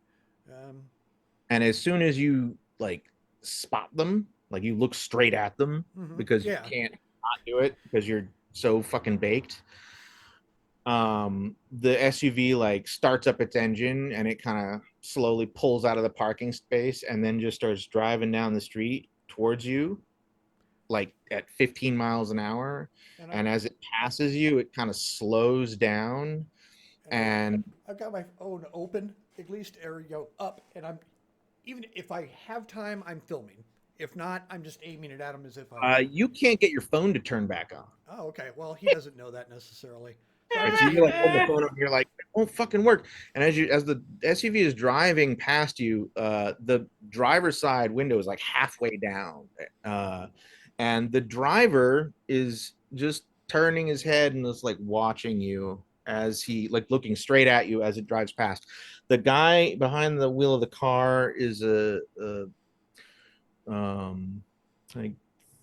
And as soon as you like spot them, like you look straight at them because Yeah. you can't not do it because you're so fucking baked. The SUV like starts up its engine and it kind of slowly pulls out of the parking space and then just starts driving down the street towards you like at 15 miles an hour. And as it passes you, it kind of slows down. And I've got my phone open, at least area up, and I'm even if I have time, I'm filming. If not, I'm just aiming it at him as if I. you can't get your phone to turn back on. Oh, okay. Well, he doesn't know that necessarily. So I'm Right, just so you're like aiming holding the it. phone up and you're like, it won't fucking work. And as the SUV is driving past you, the driver's side window is like halfway down. And the driver is just turning his head and is like watching you as he like looking straight at you as it drives past. The guy behind the wheel of the car is a like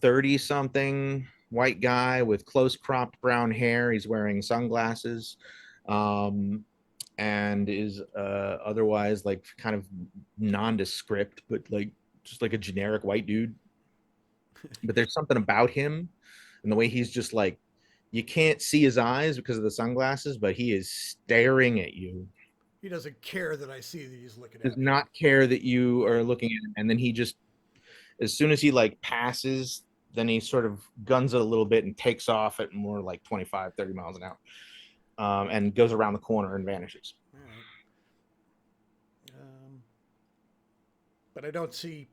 30 something white guy with close cropped brown hair. He's wearing sunglasses. and is otherwise like kind of nondescript, but like just like a generic white dude. But there's something about him and the way he's just like, you can't see his eyes because of the sunglasses, but he is staring at you. He doesn't care that I see that he's looking Does at me. not care that you are looking at him. And then he just, as soon as he like passes, then he sort of guns it a little bit and takes off at more like 25, 30 miles an hour, and goes around the corner and vanishes. All right. But I don't see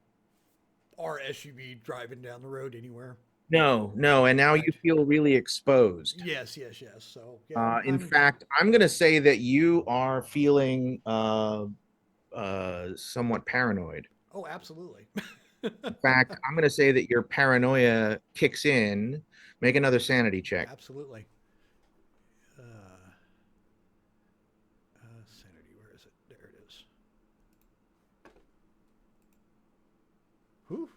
our SUV driving down the road anywhere. No, no. And now you feel really exposed. Yes. So yeah. In fact, I'm going to say that you are feeling somewhat paranoid. Oh, absolutely. In fact, I'm going to say that your paranoia kicks in. Make another sanity check. Absolutely. Sanity, where is it? There it is. Whew.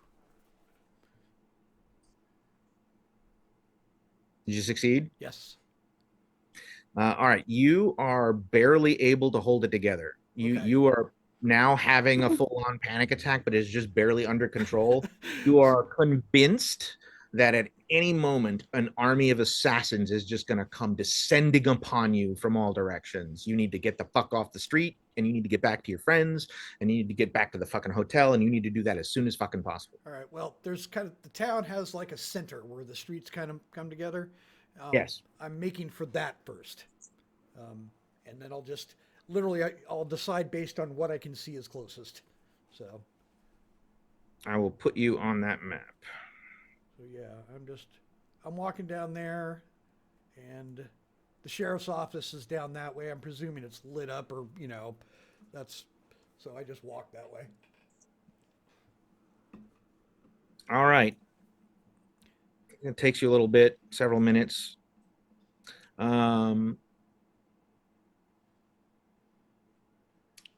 Did you succeed? Yes. All right. You are barely able to hold it together. Okay. You are now having a full-on panic attack, but it's just barely under control. You are convinced that at any moment an army of assassins is just going to come descending upon you from all directions. You need to get the fuck off the street, and you need to get back to your friends, and you need to get back to the fucking hotel, and you need to do that as soon as fucking possible. All right. Well, there's kind of the town has like a center where the streets kind of come together. Yes. I'm making for that first, and then I'll just literally I'll decide based on what I can see is closest. So I will put you on that map. So yeah, I'm walking down there, and the sheriff's office is down that way. I'm presuming it's lit up, or that's so I just walk that way. All right. It takes you a little bit, several minutes.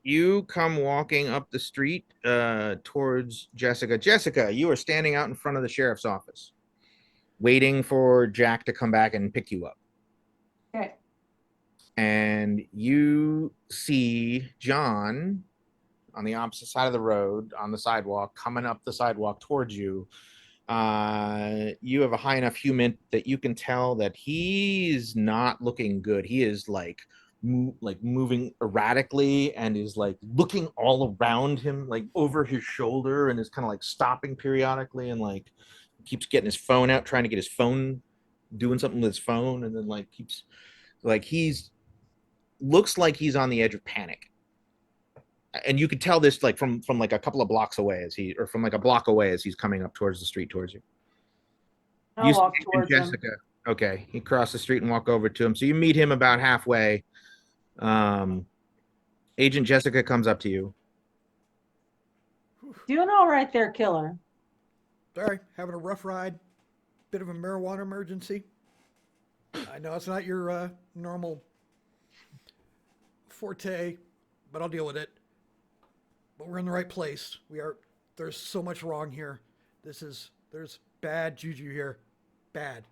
You come walking up the street towards Jessica. Jessica, you are standing out in front of the sheriff's office, waiting for Jack to come back and pick you up. Okay. And you see John on the opposite side of the road, on the sidewalk, coming up the sidewalk towards you. You have a high enough human that you can tell that he's not looking good. He is like moving erratically and is like looking all around him, like over his shoulder, and is kind of like stopping periodically and like keeps getting his phone out, trying to get his phone, doing something with his phone, and then like keeps like he's looks like he's on the edge of panic. And you could tell this like from like a couple of blocks away from like a block away as he's coming up towards the street towards you. I'll walk towards Jessica. him. Okay, he crossed the street and walk over to him. So you meet him about halfway. Agent Jessica comes up to you. Doing all right there, killer. Sorry, having a rough ride. Bit of a marijuana emergency. I know it's not your normal forte, but I'll deal with it. But we're in the right place. There's so much wrong here. There's bad juju here. Bad.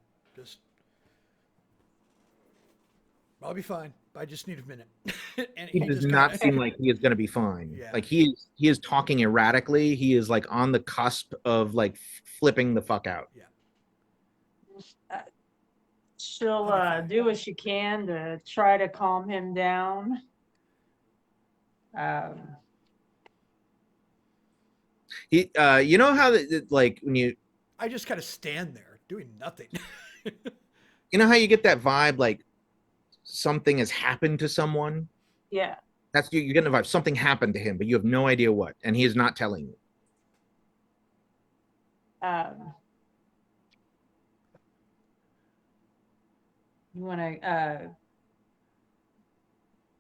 I'll be fine. I just need a minute. And He does not seem like he is going to be fine. Yeah. Like he is talking erratically. He is like on the cusp of like flipping the fuck out. Yeah. She'll do what she can to try to calm him down. He, you know how like when I just kind of stand there doing nothing. you know how you get that vibe like something has happened to someone? Yeah. That's you're getting the vibe. Something happened to him, but you have no idea what, and he is not telling you. You want to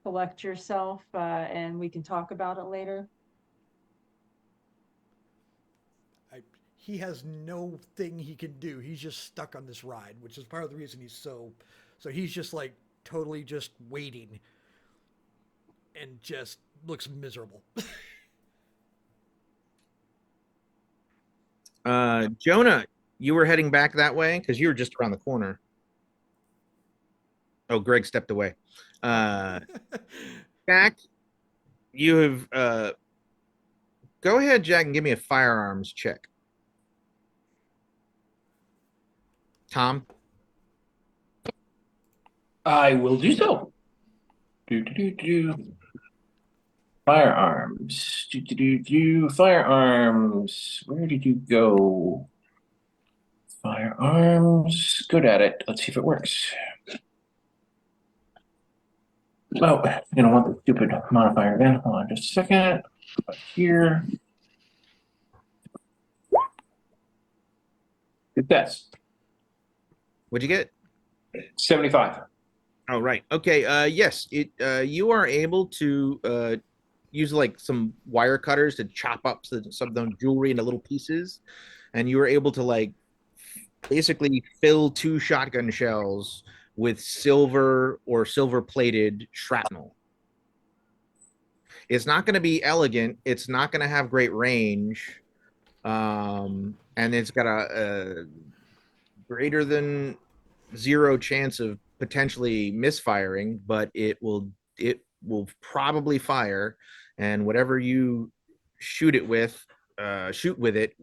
collect yourself, and we can talk about it later. He has no thing he can do. He's just stuck on this ride, which is part of the reason he's so he's just like totally just waiting and just looks miserable. Jonah, you were heading back that way because you were just around the corner. Oh, Greg stepped away. Jack, you have go ahead, Jack, and give me a firearms check. Tom. I will do so. Firearms. Firearms. Where did you go? Firearms. Good at it. Let's see if it works. Oh, you don't want the stupid modifier again. Hold on just a second. Up here. Success. What'd you get? 75. Oh, right. Okay. Yes. You are able to use like some wire cutters to chop up some of the jewelry into little pieces, and you were able to like basically fill 2 shotgun shells with silver or silver plated shrapnel. It's not going to be elegant. It's not going to have great range. And it's got a greater than 0 chance of potentially misfiring, but it will probably fire, and whatever you shoot it with, shoot with it,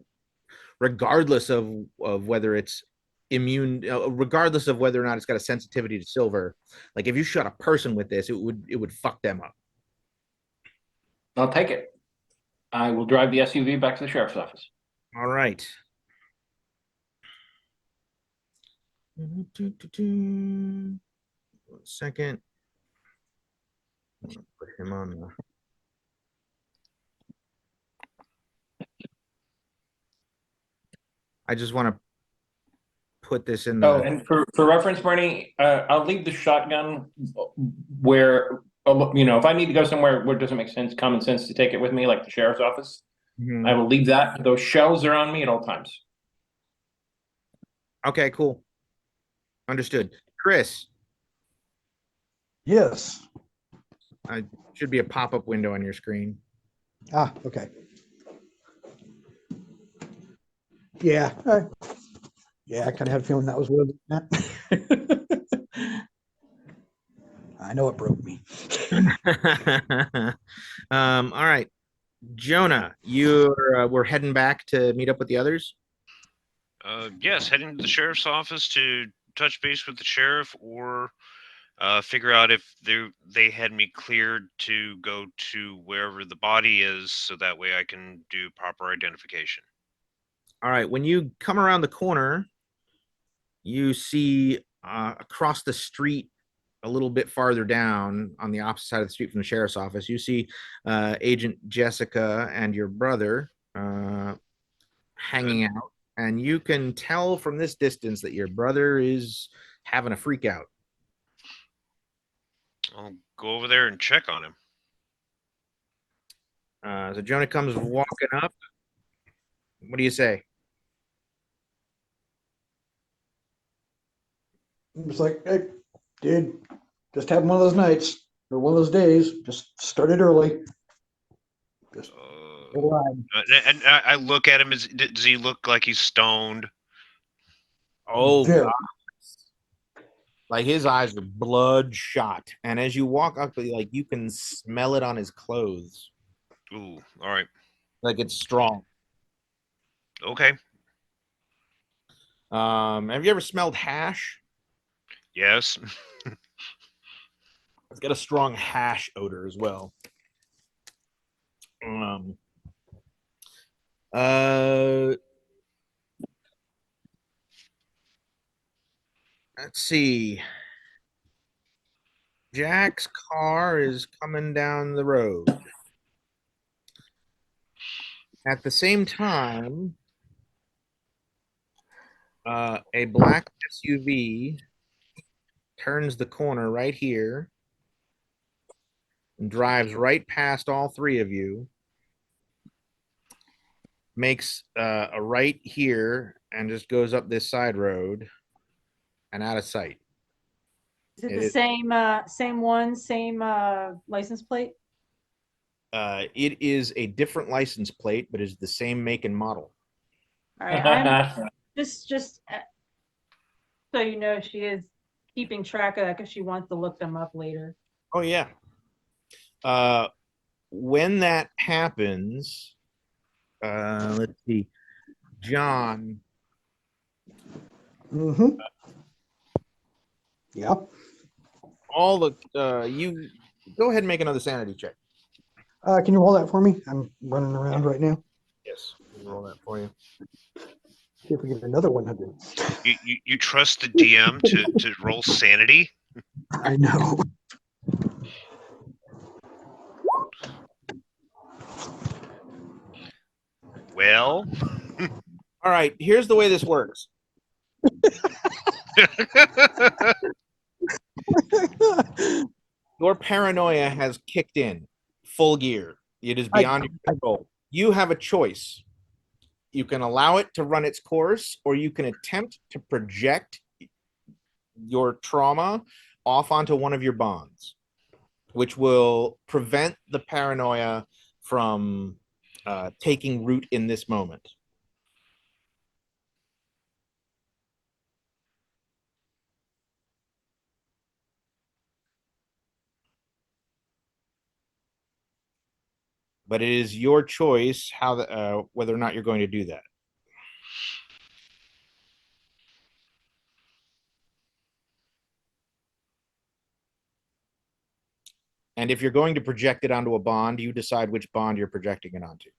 regardless of whether it's immune, regardless of whether or not it's got a sensitivity to silver. Like if you shot a person with this, it would fuck them up. I'll take it. I will drive the SUV back to the sheriff's office. All right. 1 second. Put him on the. I just want to put this in the. Oh, and for reference, Bernie, I'll leave the shotgun where, if I need to go somewhere where it doesn't make sense, common sense to take it with me, like the sheriff's office, Mhm. I will leave that. Those shells are on me at all times. Okay, cool. Understood. Chris, Yes. should be a pop-up window on your screen. Ah, okay. Yeah. Yeah, I kind of had a feeling that was where I know it broke me. All right. Jonah, we're heading back to meet up with the others. Yes, heading to the sheriff's office to touch base with the sheriff or figure out if they had me cleared to go to wherever the body is, so that way I can do proper identification. All right. When you come around the corner, you see across the street, a little bit farther down on the opposite side of the street from the sheriff's office, you see Agent Jessica and your brother hanging out. And you can tell from this distance that your brother is having a freak out. I'll go over there and check on him. So Jonah comes walking up. What do you say? It's like, hey, dude, just having one of those nights or one of those days. Just started early. Just And I look at him. Does he look like he's stoned? Oh, very. God. Like his eyes are bloodshot. And as you walk up, like you can smell it on his clothes. Ooh, all right. Like it's strong. Okay. Have you ever smelled hash? Yes. It's got a strong hash odor as well. Uh, let's see. Jack's car is coming down the road. At the same time, a black SUV turns the corner right here and drives right past all three of you, makes a right here and just goes up this side road and out of sight. Is it the same one, same license plate? It is a different license plate, but is the same make and model. All right, I'm just so you know, she is keeping track of that because she wants to look them up later. Oh yeah. When that happens, let's see, John. Mm-hmm. Yeah. All the you go ahead and make another sanity check. Can you roll that for me? I'm running around right now. Yes, we'll roll that for you. See if we get another 100. You trust the DM to roll sanity? I know. Well, All right, here's the way this works. Your paranoia has kicked in full gear. It is beyond your control. You have a choice. You can allow it to run its course, or you can attempt to project your trauma off onto one of your bonds, which will prevent the paranoia from taking root in this moment. But it is your choice whether or not you're going to do that. And if you're going to project it onto a bond, you decide which bond you're projecting it onto.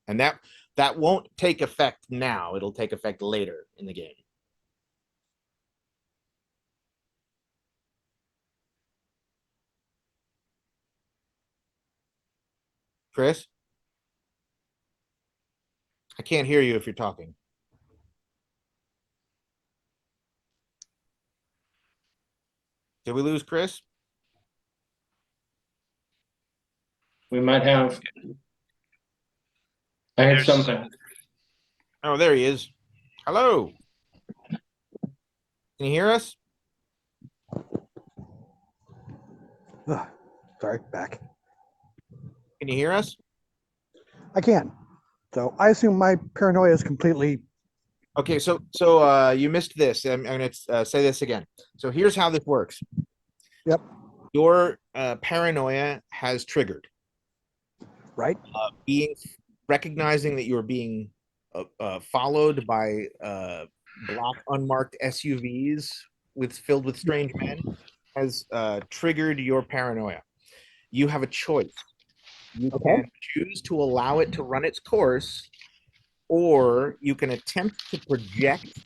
And that won't take effect now. It'll take effect later in the game. Chris? I can't hear you if you're talking. Did we lose Chris? We might have. I had There's- something. Oh, there he is. Hello. Can you hear us? Sorry, back. Can you hear us? I can. So I assume my paranoia is completely. Okay, so you missed this. I'm going to say this again. So here's how this works. Yep. Your paranoia has triggered. Right. Recognizing that you're being followed by black unmarked SUVs filled with strange men has triggered your paranoia. You have a choice. You can choose to allow it to run its course, or you can attempt to project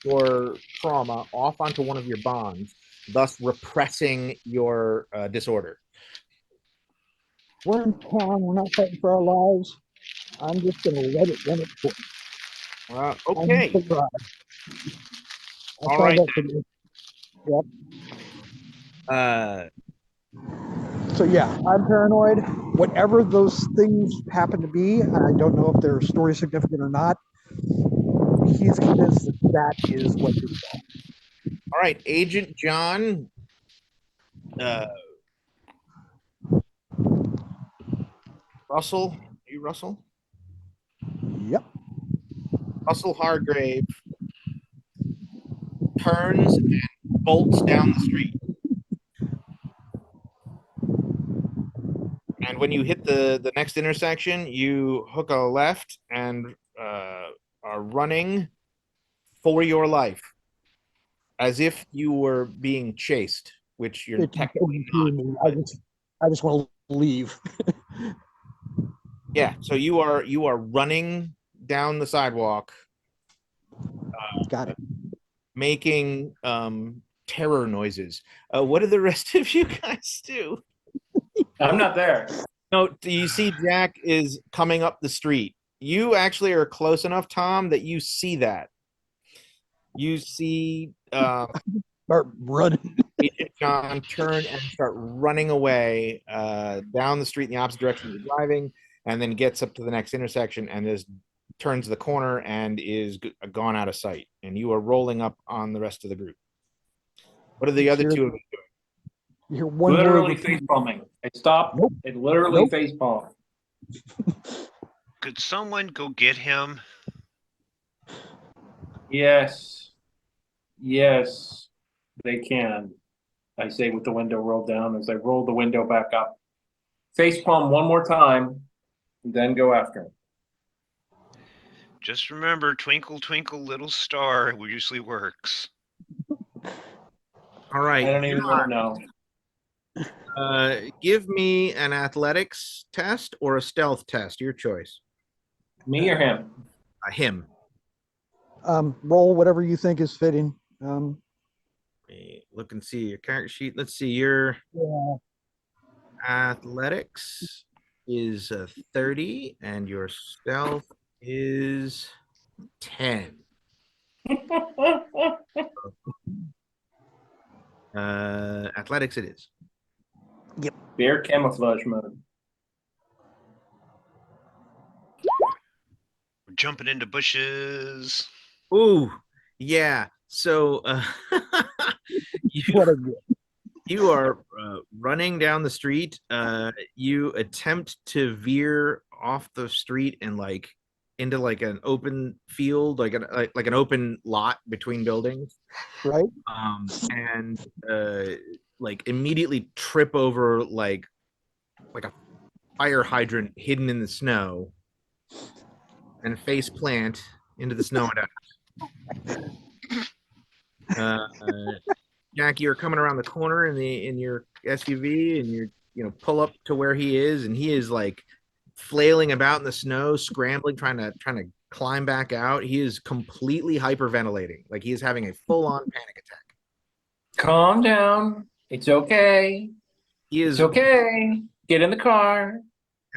your trauma off onto one of your bonds, thus repressing your disorder. We're in town. We're not fighting for our lives. I'm just going to let it run its course. Okay. I'll All try right. that for you. Yep. So yeah, I'm paranoid. Whatever those things happen to be, and I don't know if they're story significant or not. He's convinced that is what he saw. All right, Agent John. Russell, are you Russell? Yep. Russell Hargrave turns and bolts down the street. And when you hit the next intersection, you hook a left and are running for your life, as if you were being chased, which you're technically not. I just want to leave. Yeah, so you are running down the sidewalk. Got it. Making terror noises. What do the rest of you guys do? I'm not there. No, you see Jack is coming up the street. You actually are close enough, Tom, that you see that. You see Start running. Agent John turn and start running away down the street in the opposite direction you're driving, and then gets up to the next intersection and turns the corner and is gone out of sight. And you are rolling up on the rest of the group. What are the other two of you doing? You hear one Literally word. face palming. I stopped. Nope. It literally Nope. face palmed. Could someone go get him? Yes. They can. I say with the window rolled down as I roll the window back up. face palm one more time, then go after him. Just remember, twinkle, twinkle, little star usually works. All right. I don't even want to know. Give me an athletics test or a stealth test. Your choice. Me or him? Him. Roll whatever you think is fitting. Look and see your character sheet. Let's see. Your athletics is 30, and your stealth is 10. Athletics it is. Bear camouflage mode. We're jumping into bushes. Ooh, yeah. So What a you are running down the street. You attempt to veer off the street and like into like an open field, like an open lot between buildings. right. And like immediately trip over like a fire hydrant hidden in the snow and face plant into the snow. Jack, you're coming around the corner in your SUV, and you pull up to where he is, and he is like flailing about in the snow, scrambling, trying to climb back out. He is completely hyperventilating, like he is having a full-on panic attack. Calm down. It's okay. He is It's okay. Get in the car.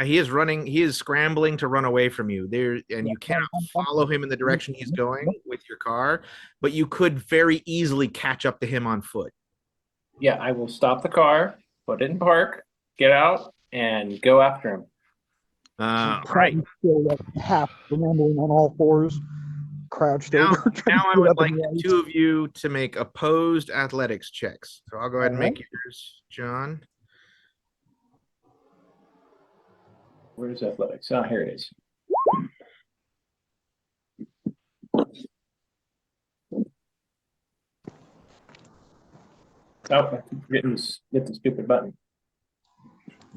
he is running. He is scrambling to run away from you. There, and you cannot follow him in the direction he's going with your car, but you could very easily catch up to him on foot. Yeah, I will stop the car, put it in park, get out, and go after him. All right. Still like half rambling on all fours, crouched Now, over. trying now to I get would up like in the the two of you to make opposed athletics checks. So I'll go ahead and make yours, John. Where's athletics? Oh, here it is. Oh, hit the stupid button.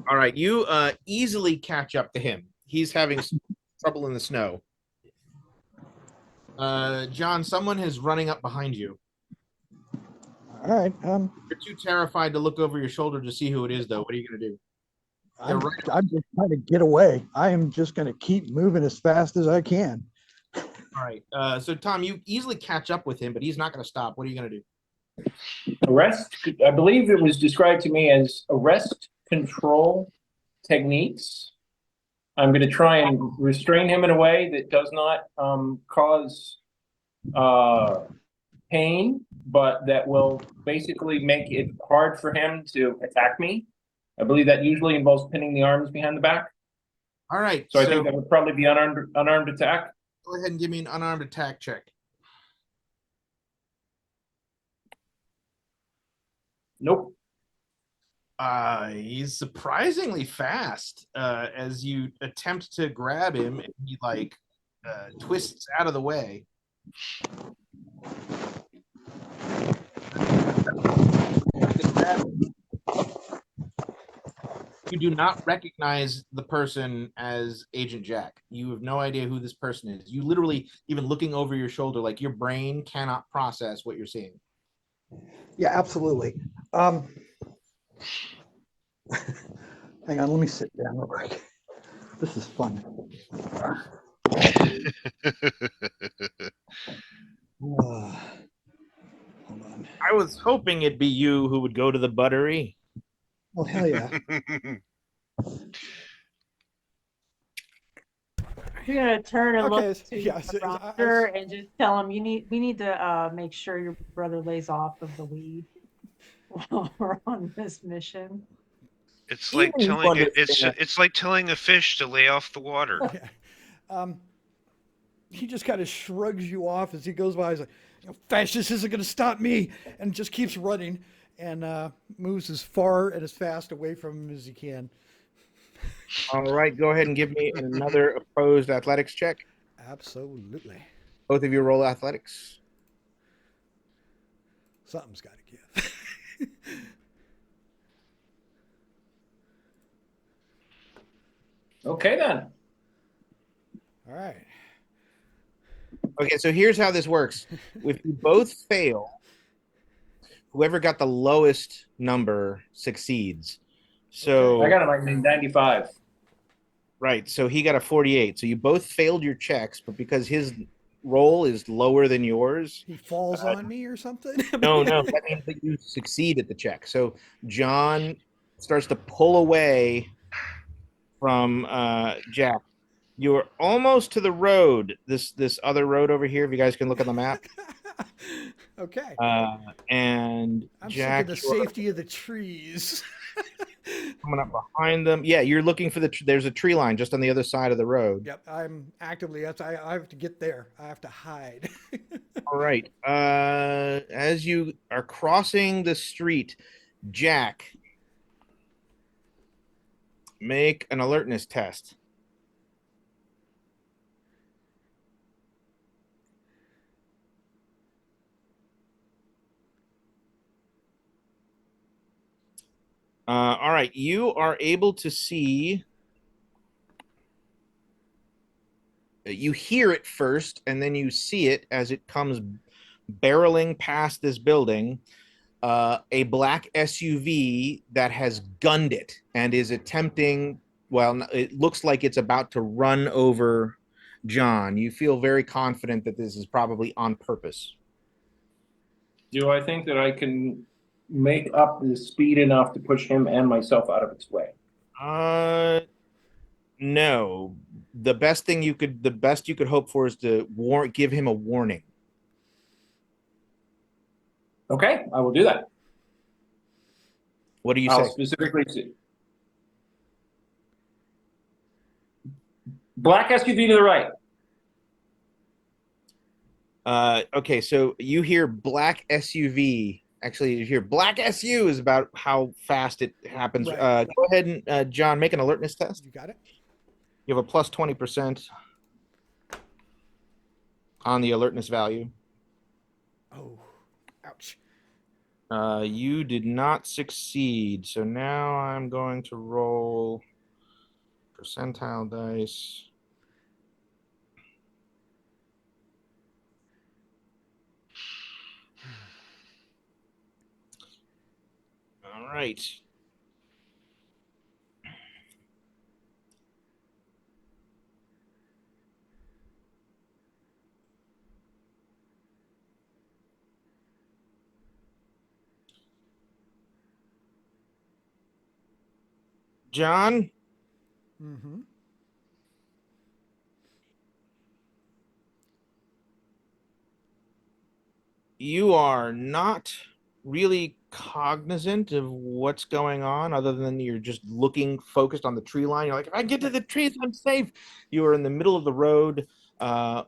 All right, you easily catch up to him. He's having trouble in the snow. John, someone is running up behind you. All right. You're too terrified to look over your shoulder to see who it is, though. What are you going to do? I'm just trying to get away. I am just going to keep moving as fast as I can. All right. So, Tom, you easily catch up with him, but he's not going to stop. What are you going to do? Arrest, I believe it was described to me as arrest control techniques. I'm going to try and restrain him in a way that does not cause pain, but that will basically make it hard for him to attack me. I believe that usually involves pinning the arms behind the back. All right. So I think that would probably be unarmed attack. Go ahead and give me an unarmed attack check. Nope. He's surprisingly fast. As you attempt to grab him, and he like twists out of the way. You do not recognize the person as Agent Jack. You have no idea who this person is. You literally, even looking over your shoulder, like your brain cannot process what you're seeing. Yeah, absolutely. Hang on, let me sit down real quick. This is fun. Hold on. I was hoping it'd be you who would go to the buttery. Oh, hell yeah. You're gonna turn and Okay, look to yeah, the so doctor and just tell him we need to make sure your brother lays off of the weed while we're on this mission. It's like Even telling you it's like telling a fish to lay off the water. Yeah. He just kind of shrugs you off as he goes by. He's like, fascist isn't going to stop me, and just keeps running and moves as far and as fast away from him as he can. All right, go ahead and give me another opposed athletics check. Absolutely. Both of you roll athletics. Something's got to give. Okay then. All right. Okay, so here's how this works. If you both fail, whoever got the lowest number succeeds. So I got him like 95. right, so he got a 48. So you both failed your checks, but because his roll is lower than yours, He falls on me or something? no, that means that you succeed at the check. So John starts to pull away from Jack. You're almost to the road. This other road over here. If you guys can look at the map. Okay. And I'm Jack, thinking the you're safety of the trees. coming up behind them. Yeah, you're looking for there's a tree line just on the other side of the road. Yep, I'm actively. I have to get there. I have to hide. All right. As you are crossing the street, Jack, make an alertness test. All right, you are able to see. You hear it first, and then you see it as it comes barreling past this building. A black SUV that has gunned it and is attempting. Well, it looks like it's about to run over John. You feel very confident that this is probably on purpose. Do I think that I can make up the speed enough to push him and myself out of its way? No. The best you could hope for is to give him a warning. Okay, I will do that. What do you I'll say? specifically see. Black SUV to the right. Okay, so you hear black SUV. Actually, you hear black SU is about how fast it happens. Right. Go ahead and John, make an alertness test. You got it? You have a plus 20% on the alertness value. Oh, ouch. You did not succeed. So now I'm going to roll percentile dice. All right. John, Mm-hmm. you are not really cognizant of what's going on other than you're just looking focused on the tree line. You're like, if I get to the trees, I'm safe. You are in the middle of the road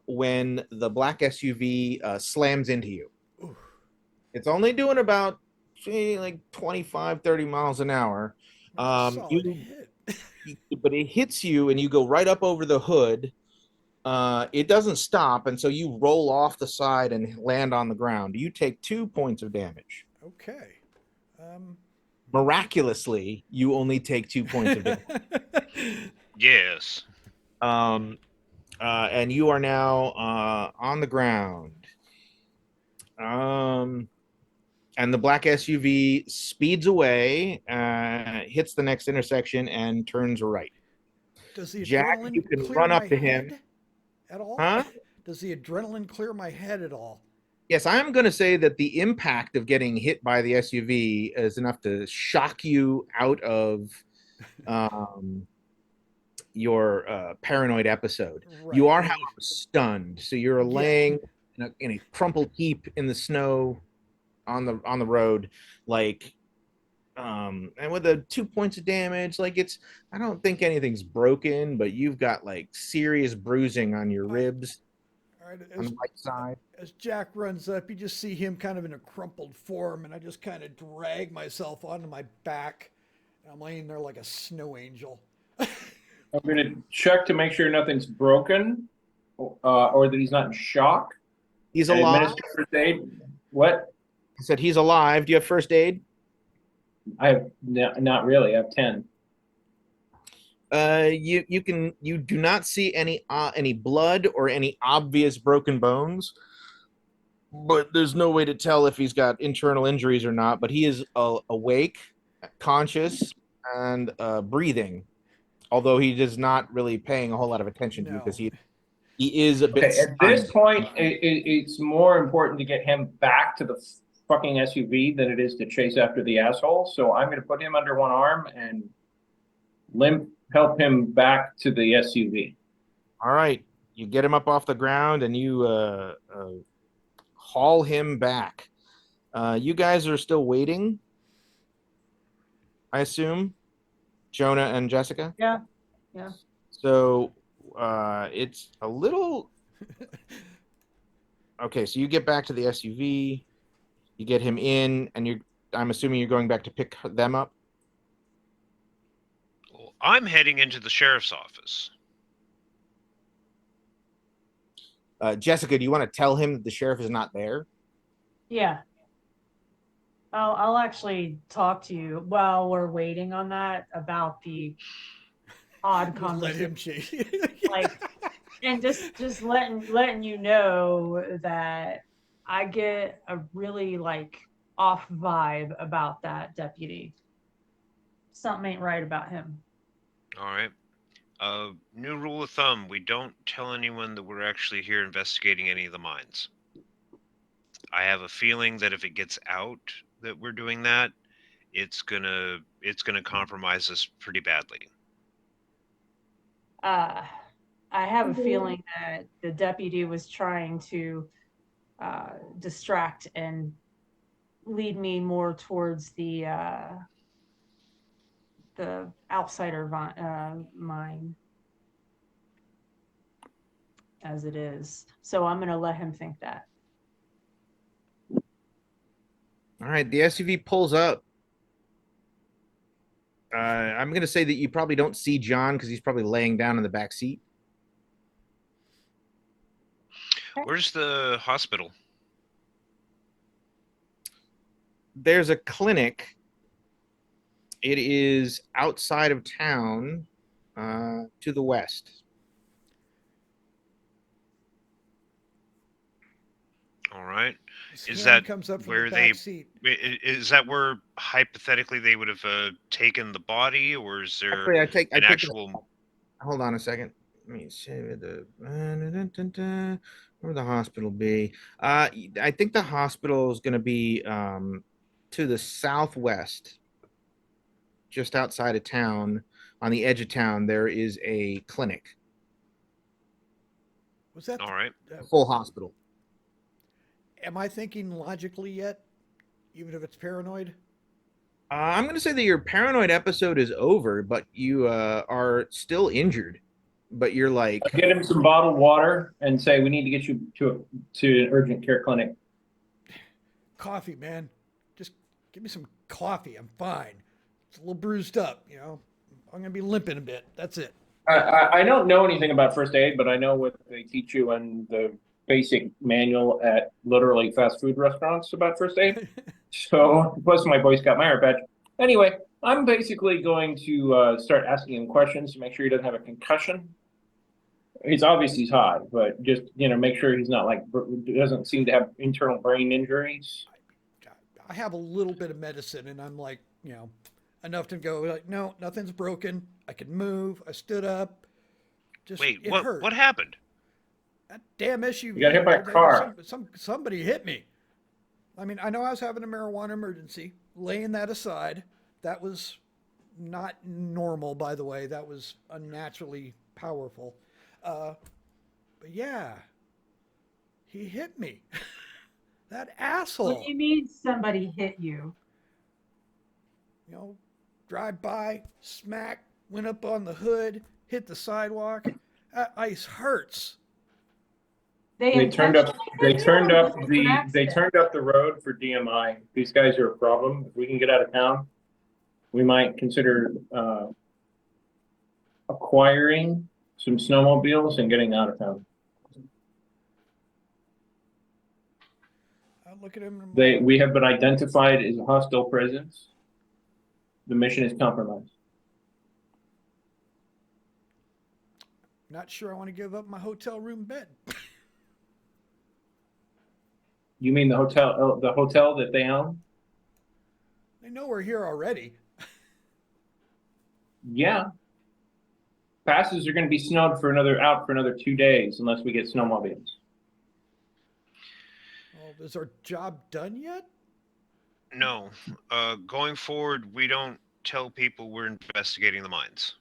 when the black SUV slams into you. Ooh, It's only doing about like 25, 30 miles an hour. that's a solid hit. But it hits you and you go right up over the hood. It doesn't stop, and so you roll off the side and land on the ground. You take 2 points of damage. Okay. Miraculously, you only take 2 points of damage. Yes. And you are now on the ground. And the black SUV speeds away, hits the next intersection, and turns right. Does the Jack, adrenaline you can clear run my up to him. head at all? Huh? Does the adrenaline clear my head at all? Yes, I'm going to say that the impact of getting hit by the SUV is enough to shock you out of your paranoid episode. Right. You are, however, stunned, so you're Yeah. laying in a crumpled heap in the snow on the road, like, and with the 2 points of damage, like I don't think anything's broken, but you've got like serious bruising on your ribs All right. on the right side. As Jack runs up, you just see him kind of in a crumpled form, and I just kind of drag myself onto my back. And I'm laying there like a snow angel. I'm going to check to make sure nothing's broken, or that he's not in shock. He's And alive. administer first aid. What? I said he's alive. Do you have first aid? I have not really. I have 10. You do not see any blood or any obvious broken bones, but there's no way to tell if he's got internal injuries or not. But he is awake, conscious, and breathing. Although he is not really paying a whole lot of attention to you because No. he is a bit Okay, at this stunned. point, it's more important to get him back to the fucking SUV than it is to chase after the asshole. So I'm going to put him under one arm and help him back to the SUV. All right, you get him up off the ground and you haul him back. You guys are still waiting, I assume, Jonah and Jessica. Yeah. Yeah. So it's a little okay. So you get back to the SUV, you get him in, and I'm assuming you're going back to pick them up. Well, I'm heading into the sheriff's office. Jessica, do you want to tell him that the sheriff is not there? Yeah. I'll actually talk to you while we're waiting on that about the odd Just let him conversation. chase. Like, and just letting you know that I get a really like off vibe about that deputy. Something ain't right about him. All right. New rule of thumb: we don't tell anyone that we're actually here investigating any of the mines. I have a feeling that if it gets out that we're doing that, it's gonna compromise us pretty badly. I have a feeling that the deputy was trying to distract and lead me more towards the outsider mine as it is. So I'm going to let him think that. All right, the SUV pulls up. I'm going to say that you probably don't see John because he's probably laying down in the back seat. Where's the hospital? There's a clinic. It is outside of town, to the west. All right. His Is hand that comes up from where the they- back seat. Is that where hypothetically they would have taken the body, or is there Actually, I take an the- actual? hold on a second. Let me see where the where would the hospital be? I think the hospital is going to be to the southwest, just outside of town, on the edge of town. There is a clinic, Was that? All right. a full hospital. Am I thinking logically yet? Even if it's paranoid? I'm going to say that your paranoid episode is over, but you are still injured. But you're like, Get him some bottled water and say we need to get you to an urgent care clinic. Coffee, man. Just give me some coffee. I'm fine. It's a little bruised up, you know. I'm gonna be limping a bit. That's it. I don't know anything about first aid, but I know what they teach you in the basic manual at literally fast food restaurants about first aid. So, plus my Boy Scout merit badge. Anyway, I'm basically going to start asking him questions to make sure he doesn't have a concussion. He's obviously high, but just make sure he's not doesn't seem to have internal brain injuries. I have a little bit of medicine, and I'm like, enough to go like, no, nothing's broken. I can move. I stood up. Just Wait, it what? hurt. What happened? That damn SUV. You got hit by a car. Somebody hit me. I mean, I know I was having a marijuana emergency. Laying that aside, that was not normal, by the way. That was unnaturally powerful. But yeah, he hit me. That asshole. What do you mean somebody hit you? Drive by, smack, went up on the hood, hit the sidewalk. That ice hurts. They turned up. They turned up the. They accident. turned up the road for DMI. These guys are a problem. If we can get out of town, we might consider acquiring some snowmobiles and getting out of town. I look at him. And We have been identified as a hostile presence. The mission is compromised. not sure I want to give up my hotel room bed. You mean the hotel that they own? They know we're here already. Yeah. Passes are going to be snowed for another 2 days unless we get snowmobiles. Well, is our job done yet? No. Going forward, we don't tell people we're investigating the mines.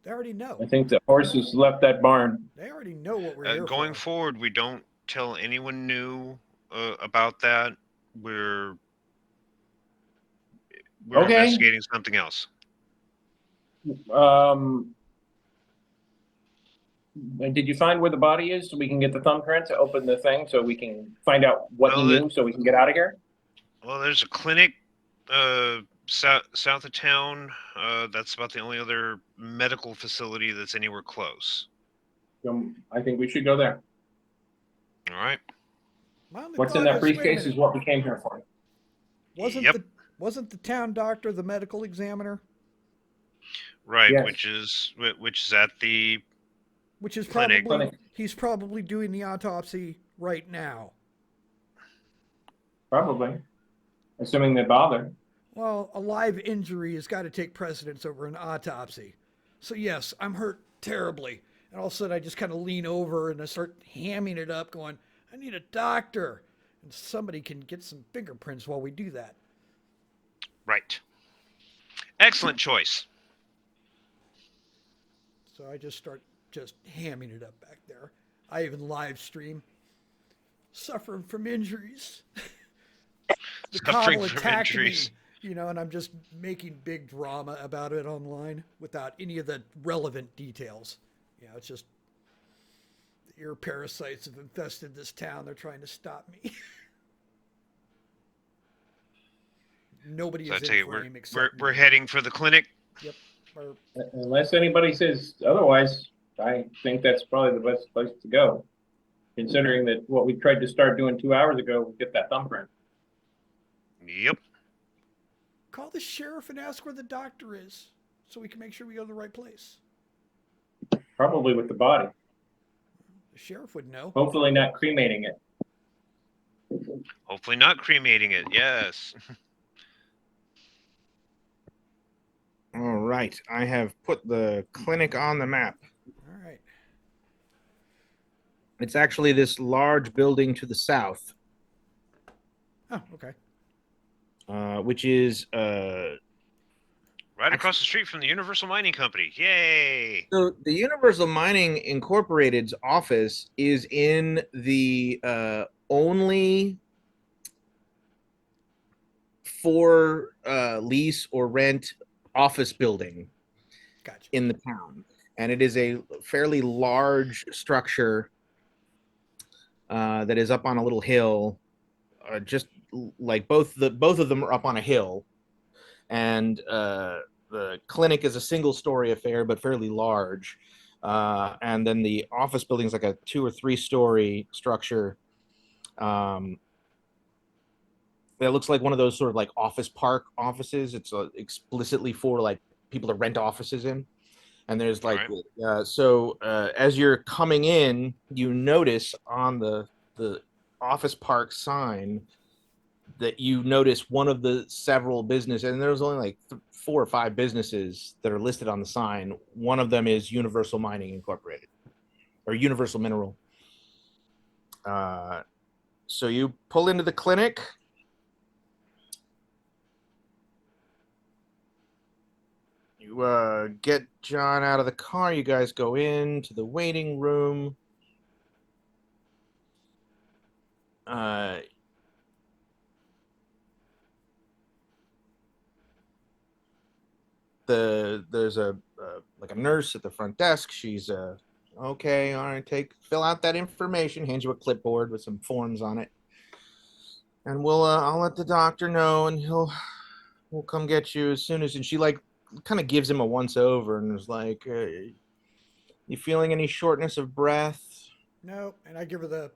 They already know. I think the horses left that barn. They already know what we're here Going for. forward, we don't tell anyone new about that. We're Okay. investigating something else. Did you find where the body is so we can get the thumbprint to open the thing so we can find out what he knew so we can get out of here? Well, there's a clinic south of town. That's about the only other medical facility that's anywhere close. I think we should go there. All right. My only What's in thought that is, wait a briefcase minute, is what we came here for. Yep. wasn't the town doctor the medical examiner? Right, Yes. which is at the Which is Clinic. probably he's probably doing the autopsy right now. Probably. Assuming they bother. Well, a live injury has got to take precedence over an autopsy. So yes, I'm hurt terribly. And all of a sudden I just kind of lean over and I start hamming it up going, I need a doctor. And somebody can get some fingerprints while we do that. right. Excellent choice. So I just start just hamming it up back there. I even live stream. Suffering from injuries. The Suffering coddle from attacked injuries. me, and I'm just making big drama about it online without any of the relevant details. It's just the ear parasites have infested this town. They're trying to stop me. Nobody So I is take in it frame we're except we're me. heading for the clinic. Yep. Or, Unless anybody says otherwise, I think that's probably the best place to go. Considering that what we tried to start doing 2 hours ago was get that thumbprint. Yep. call the sheriff and ask where the doctor is so we can make sure we go to the right place. Probably with the body. The sheriff would know. Hopefully not cremating it. Hopefully not cremating it. Yes. All right. I have put the clinic on the map. All right. It's actually this large building to the south, Oh, okay. which is Right across the street from the Universal Mining Company. Yay! so the Universal Mining Incorporated's office is in the only for lease or rent office building Gotcha. in the town, and it is a fairly large structure that is up on a little hill, just like both of them are up on a hill, and the clinic is a single story affair but fairly large, and then the office building is like a 2 or 3 story structure. That looks like one of those sort of like office park offices. It's explicitly for like people to rent offices in. And there's like, as you're coming in, you notice on the office park sign that you notice one of the several businesses, and there's only like 4 or 5 businesses that are listed on the sign. One of them is Universal Mining Incorporated or Universal Mineral. So you pull into the clinic. You get John out of the car. You guys go into the waiting room. There's a like a nurse at the front desk. She's okay, all right, fill out that information. Hands you a clipboard with some forms on it, and I'll let the doctor know, and we'll come get you as soon as. And she like kind of gives him a once over and is like, you feeling any shortness of breath? No, and I give her the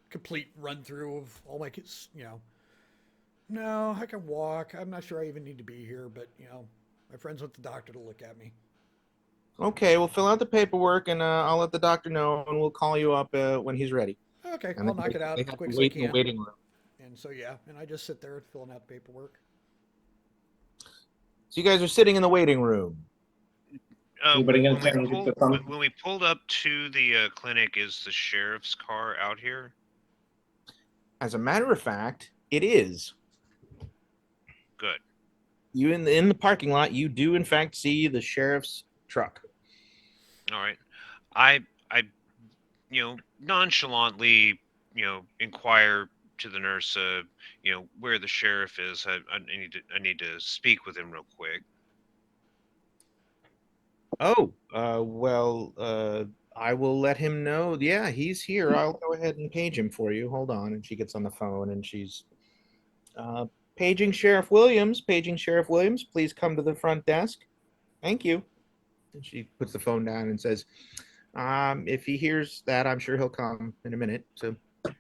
complete run through of all my kids. No, I can walk. I'm not sure I even need to be here, but my friends want the doctor to look at me. Okay, we'll fill out the paperwork, and I'll let the doctor know, and we'll call you up when he's ready. Okay, And I'll then knock it they out as have to quick as I wait in the can. waiting room. And so yeah, and I just sit there filling out the paperwork. So you guys are sitting in the waiting room. Anybody got time to get the phone? When we pulled up to the clinic, is the sheriff's car out here? As a matter of fact, it is. Good. You in the parking lot, you do in fact see the sheriff's truck. All right. I nonchalantly, inquire to the nurse, where the sheriff is. I need to speak with him real quick. Oh, well, I will let him know. Yeah, he's here. I'll go ahead and page him for you. Hold on. And she gets on the phone and she's uh, paging Sheriff Williams. Paging Sheriff Williams, please come to the front desk. Thank you. And she puts the phone down and says, if he hears that, I'm sure he'll come in a minute. So Oh,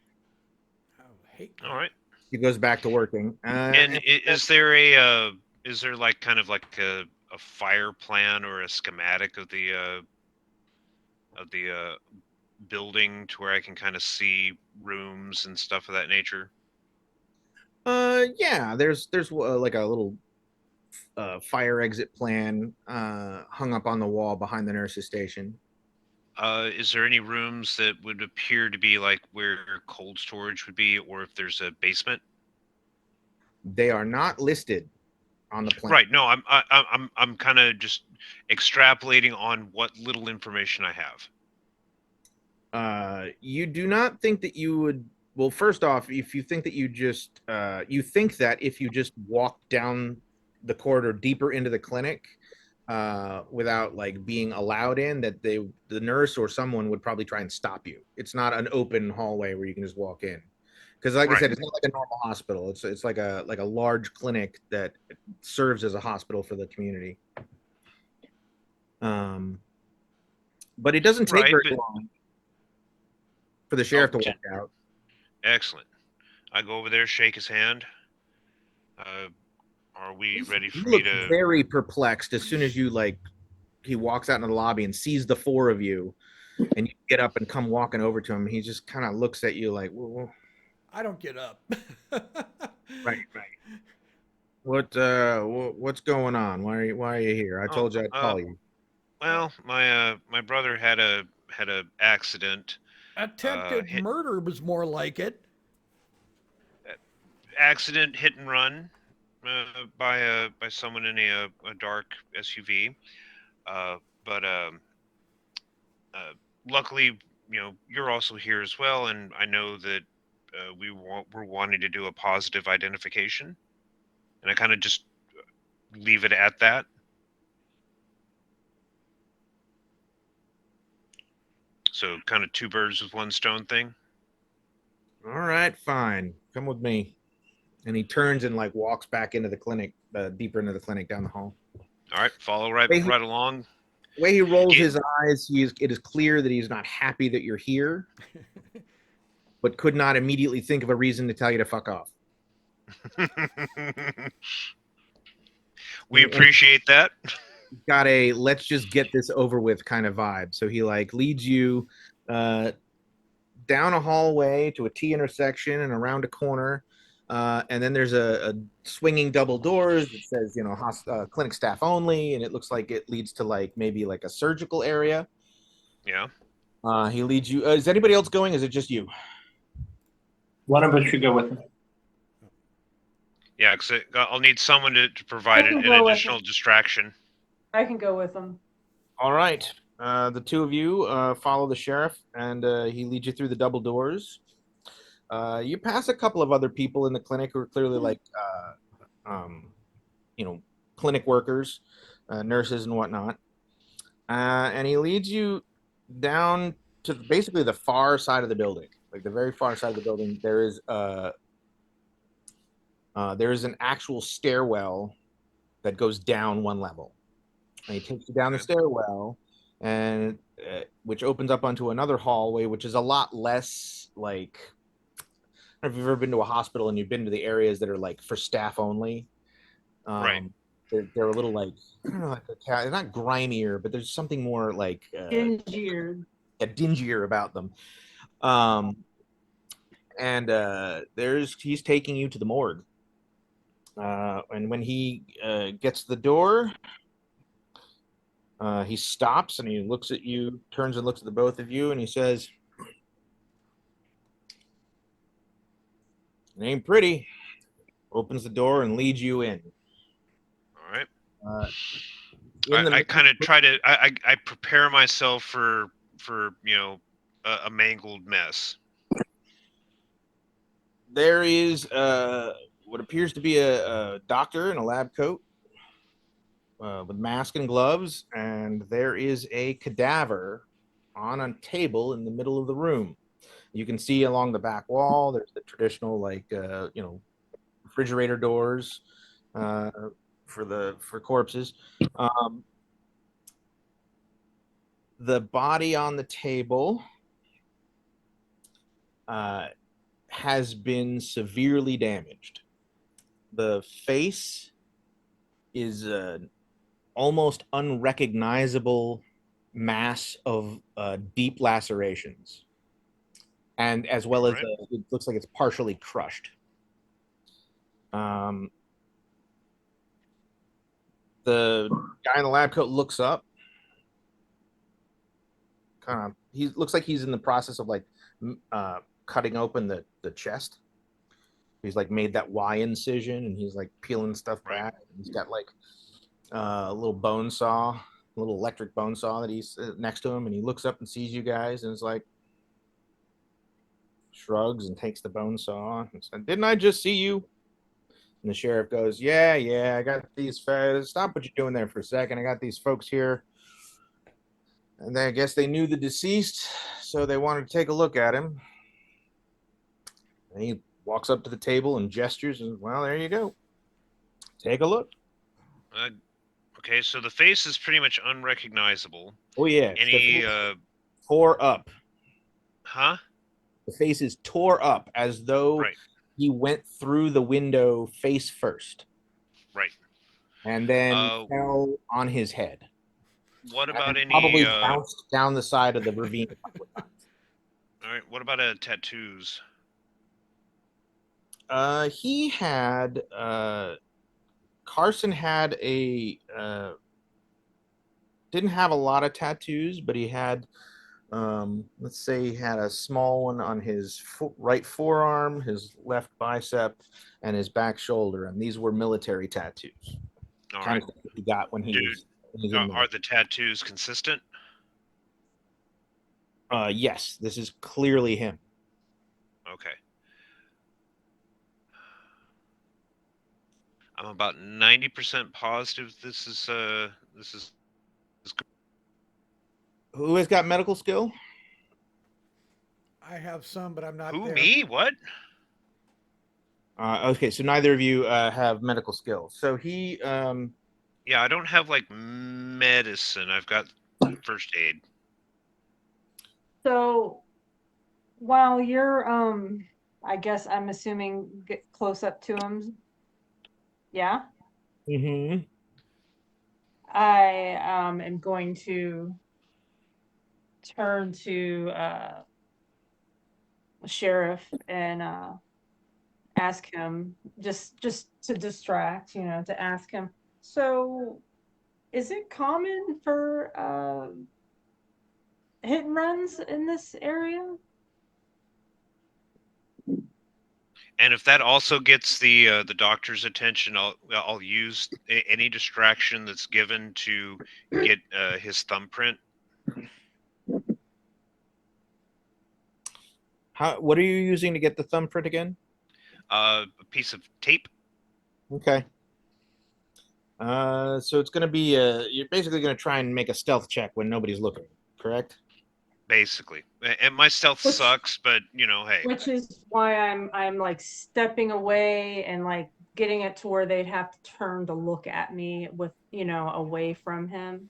hate All that. right. he goes back to working. And is there like kind of like a fire plan or a schematic of the building to where I can kind of see rooms and stuff of that nature? Yeah, there's like a little fire exit plan hung up on the wall behind the nurse's station. Is there any rooms that would appear to be like where cold storage would be, or if there's a basement? They are not listed on the plan. Right. No, I'm kind of just extrapolating on what little information I have. You do not think that you would. Well, first off, if you think that you think that if you just walk down the corridor deeper into the clinic without like being allowed in, that the nurse or someone would probably try and stop you. It's not an open hallway where you can just walk in. Because, like I Right. said, it's not like a normal hospital. It's like a large clinic that serves as a hospital for the community. But it doesn't take Right. very But long for the sheriff to walk out. excellent. I go over there, shake his hand. Are we ready He for me looks to? very perplexed as soon as he walks out into the lobby and sees the four of you, and you get up and come walking over to him. He just kind of looks at you like, well, I don't get up. right. What's going on? Why are you here? I Oh, told you I'd call you. well, my brother had a accident. Attempted murder was more like it. Accident hit and run by someone in a dark SUV. But luckily, you're also here as well, and I know that we're wanting to do a positive identification, and I kind of just leave it at that. So kind of two birds with one stone thing. All right, fine. Come with me. And he turns and like walks back into the clinic, deeper into the clinic down the hall. All right, follow right along. The way he rolls his eyes, it is clear that he's not happy that you're here, but could not immediately think of a reason to tell you to fuck off. We appreciate that. Got a let's just get this over with kind of vibe. So he like leads you down a hallway to a T intersection and around a corner. And then there's a swinging double doors that says, clinic staff only. And it looks like it leads to like maybe like a surgical area. Yeah. He leads you. Is anybody else going? Is it just you? One of us should go with him. Yeah, because I'll need someone to provide an additional distraction. I can go with them. All right. The two of you follow the sheriff, and he leads you through the double doors. You pass a couple of other people in the clinic who are clearly like, clinic workers, nurses and whatnot. And he leads you down to basically the far side of the building, like the very far side of the building. There is an actual stairwell that goes down one level. And he takes you down the stairwell, and which opens up onto another hallway, which is a lot less like. I don't know if you've ever been to a hospital and you've been to the areas that are like for staff only. Right. they're a little like, I don't know, like they're not grimier, but there's something more like Dingier. dingier about them. Um, and he's taking you to the morgue. And when he gets to the door, he stops and he looks at you, turns and looks at the both of you, and he says, "It ain't pretty." Opens the door and leads you in. All right. Uh, in the I kind of try to I prepare myself for a mangled mess. there is what appears to be a doctor in a lab coat with mask and gloves, and there is a cadaver on a table in the middle of the room. You can see along the back wall. There's the traditional refrigerator doors uh, for corpses. Um, the body on the table has been severely damaged. The face is almost unrecognizable mass of deep lacerations, and as well as it looks like it's partially crushed. The guy in the lab coat looks up. He looks like he's in the process of like cutting open the chest. He's like made that Y incision, and he's like peeling stuff back. He's got like a little bone saw, a little electric bone saw that he's next to him, and he looks up and sees you guys, and is like, shrugs and takes the bone saw and said, "Didn't I just see you?" And the sheriff goes, "Yeah, I got these fellas. Stop what you're doing there for a second. I got these folks here, and I guess they knew the deceased, so they wanted to take a look at him." And he walks up to the table and gestures, and well, there you go. Take a look. Okay, so the face is pretty much unrecognizable. Oh yeah. Any tore up. Huh? The face is tore up as though he went through the window face first. Right. And then fell on his head. What about any probably bounced down the side of the ravine. All right. What about tattoos? He had Carson had didn't have a lot of tattoos, but he had let's say he had a small one on his right forearm, his left bicep, and his back shoulder, and these were military tattoos. All kind right. of he got when he was are the tattoos consistent? Yes, this is clearly him. Okay. I'm about 90% positive this is Who has got medical skill? I have some, but I'm not Who, there. me? What? Okay, so neither of you have medical skill. So he Yeah, I don't have like medicine. I've got first aid. So while you're I guess I'm assuming get close up to him. Yeah. Mm-hmm. I am going to turn to sheriff and ask him just to distract, to ask him. So is it common for hit and runs in this area? And if that also gets the doctor's attention, I'll use any distraction that's given to get his thumbprint. What are you using to get the thumbprint again? A piece of tape. Okay. So it's going to be you're basically going to try and make a stealth check when nobody's looking, correct? Basically, and my stealth sucks, but hey. Which is why I'm like stepping away and like getting it to where they'd have to turn to look at me with away from him.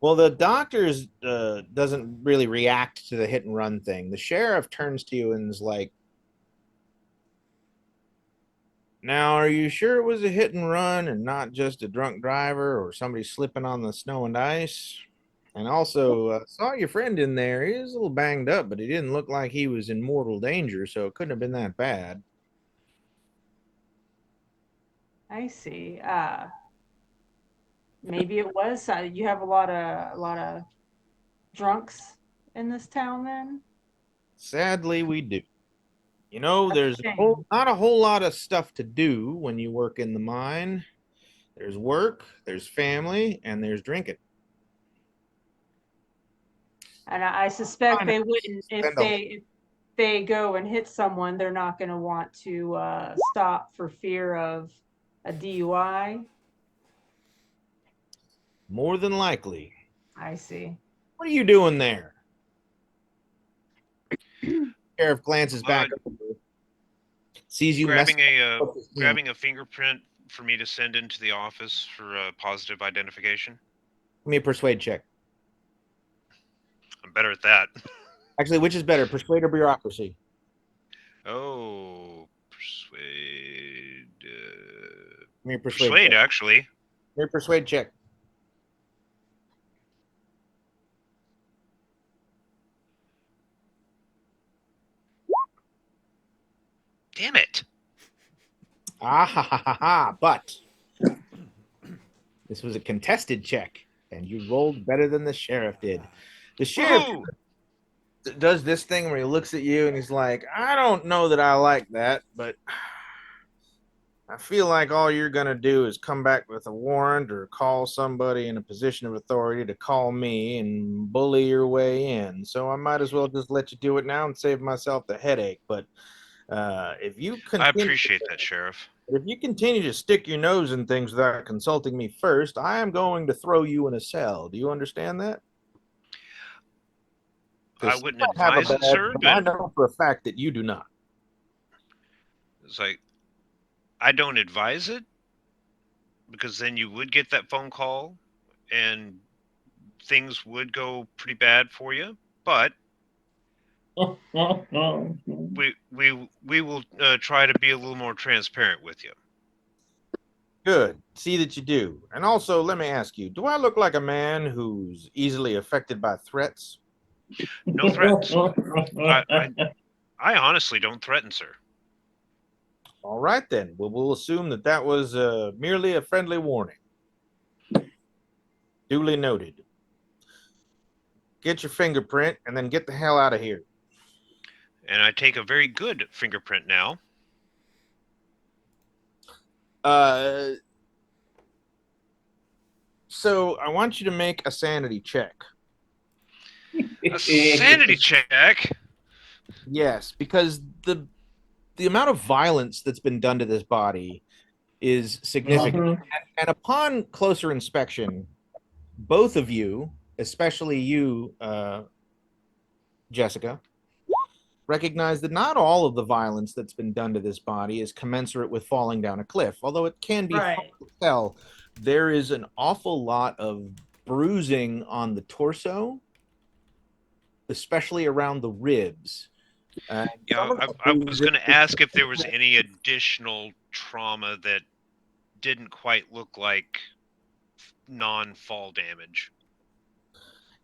Well, the doctor doesn't really react to the hit and run thing. The sheriff turns to you and is like, Now, are you sure it was a hit and run and not just a drunk driver or somebody slipping on the snow and ice? And also, saw your friend in there. He was a little banged up, but he didn't look like he was in mortal danger, so it couldn't have been that bad. I see. Maybe it was. You have a lot of drunks in this town then? Sadly, we do. You know, That's there's a shame. not a whole lot of stuff to do when you work in the mine. There's work, there's family, and there's drinking. And I suspect Fine. they wouldn't Spend a if they go and hit someone, they're not going to want to stop for fear of a DUI. more than likely. I see. What are you doing there? Sheriff glances back over, sees you messing with his hand. grabbing a fingerprint for me to send into the office for positive identification. Give me a persuade check. I'm better at that. Actually, which is better, persuade or bureaucracy? Oh, persuade. Give me a persuade. Persuade, check. actually. Give me a persuade check. Damn it. Ah ha ha ha ha! But this was a contested check, and you rolled better than the sheriff did. The sheriff Woohoo! does this thing where he looks at you and he's like, I don't know that I like that, but I feel like all you're going to do is come back with a warrant or call somebody in a position of authority to call me and bully your way in. So I might as well just let you do it now and save myself the headache. But if you I continue, appreciate that, Sheriff. if you continue to stick your nose in things without consulting me first, I am going to throw you in a cell. Do you understand that? I 'Cause wouldn't you might have a advise it, badge, sir, but but I know for a fact that you do not. it's like, I don't advise it because then you would get that phone call and things would go pretty bad for you. But we will try to be a little more transparent with you. Good. See that you do. And also, let me ask you, do I look like a man who's easily affected by threats? No threats. I honestly don't threaten, sir. All right, then. Well, we'll assume that that was merely a friendly warning. Duly noted. Get your fingerprint and then get the hell out of here. And I take a very good fingerprint now. So I want you to make a sanity check. A sanity check? Yes, because the amount of violence that's been done to this body is significant. And upon closer inspection, both of you, especially you, Jessica, recognize that not all of the violence that's been done to this body is commensurate with falling down a cliff. Although it can be hard Right. to tell, there is an awful lot of bruising on the torso, especially around the ribs. Yeah, some of the I was bruises- going to ask if there was any additional trauma that didn't quite look like non-fall damage.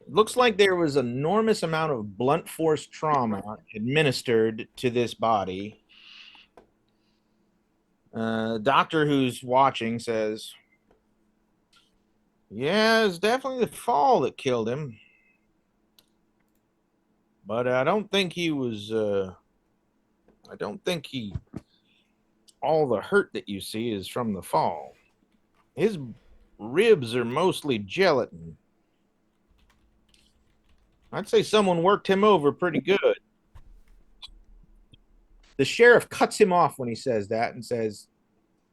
It looks like there was an enormous amount of blunt force trauma administered to this body. Doctor who's watching says, yeah, it's definitely the fall that killed him. But I don't think he was, all the hurt that you see is from the fall. His ribs are mostly gelatin. I'd say someone worked him over pretty good. The sheriff cuts him off when he says that and says,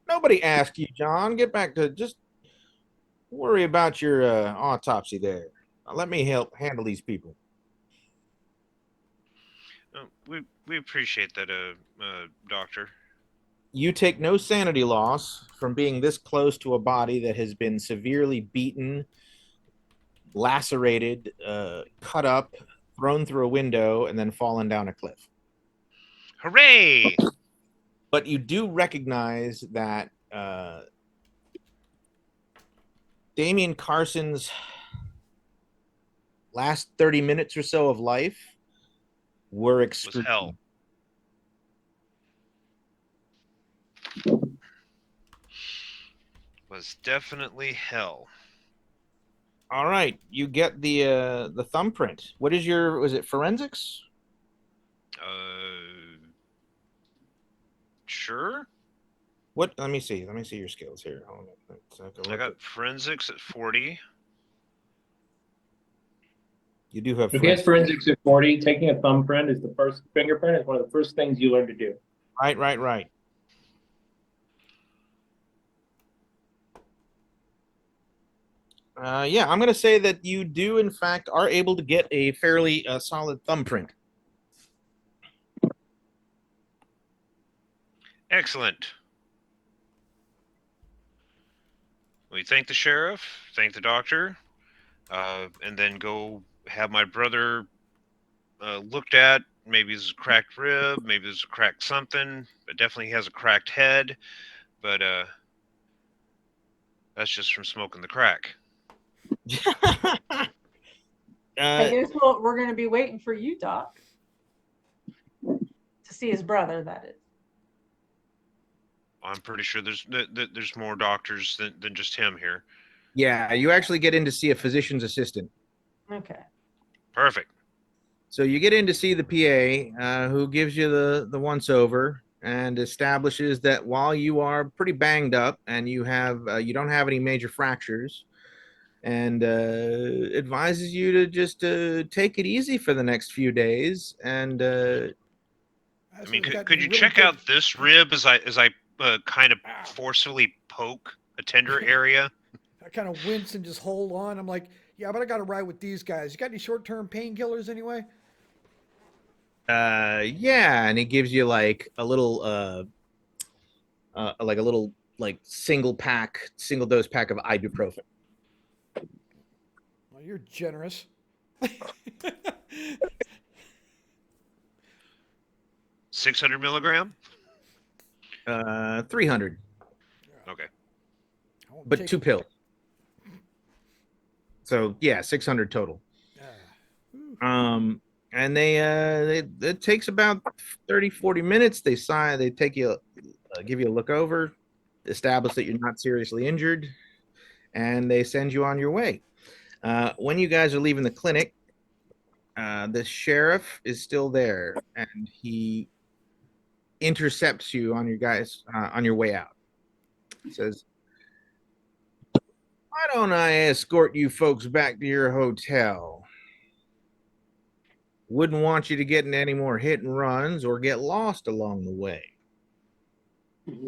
nobody asked you, John. Get back to just worry about your autopsy there. Now, let me help handle these people. We appreciate that, Doctor. You take no sanity loss from being this close to a body that has been severely beaten, lacerated, cut up, thrown through a window, and then fallen down a cliff. Hooray! but you do recognize that Damian Carson's last 30 minutes or so of life were Was excruciating. hell. Was definitely hell. All right, you get the thumbprint. What is your, was it forensics? Sure. What? Let me see. Let me see your skills here. I got forensics at 40. You do have If he has forensics. forensics at 40, taking a thumbprint is the first fingerprint is one of the first things you learn to do. Right. Yeah, I'm going to say that you do, in fact, are able to get a fairly solid thumbprint. Excellent. We thank the sheriff, thank the doctor, and then go have my brother looked at. Maybe it's a cracked rib, maybe it's a cracked something, but definitely he has a cracked head. But that's just from smoking the crack. I guess we're going to be waiting for you, Doc, to see his brother. That is. I'm pretty sure there's more doctors than just him here. Yeah, you actually get in to see a physician's assistant. Okay. Perfect. So you get in to see the PA, who gives you the once over and establishes that while you are pretty banged up and you don't have any major fractures, and advises you to just take it easy for the next few days. And I mean, could you check out this rib as I kind of forcefully poke a tender area? I kind of wince and just hold on. I'm like, yeah, but I got to ride with these guys. You got any short-term painkillers anyway? yeah, and he gives you like a little single dose pack of ibuprofen. Well, you're generous. 600 milligram. 300. Okay. But 2 pills. So yeah, 600 total. And they it takes about 30-40 minutes. They give you a look over, establish that you're not seriously injured, and they send you on your way. When you guys are leaving the clinic, the sheriff is still there, and he intercepts you on your way out. He says, "Why don't I escort you folks back to your hotel? Wouldn't want you to get into any more hit and runs or get lost along the way."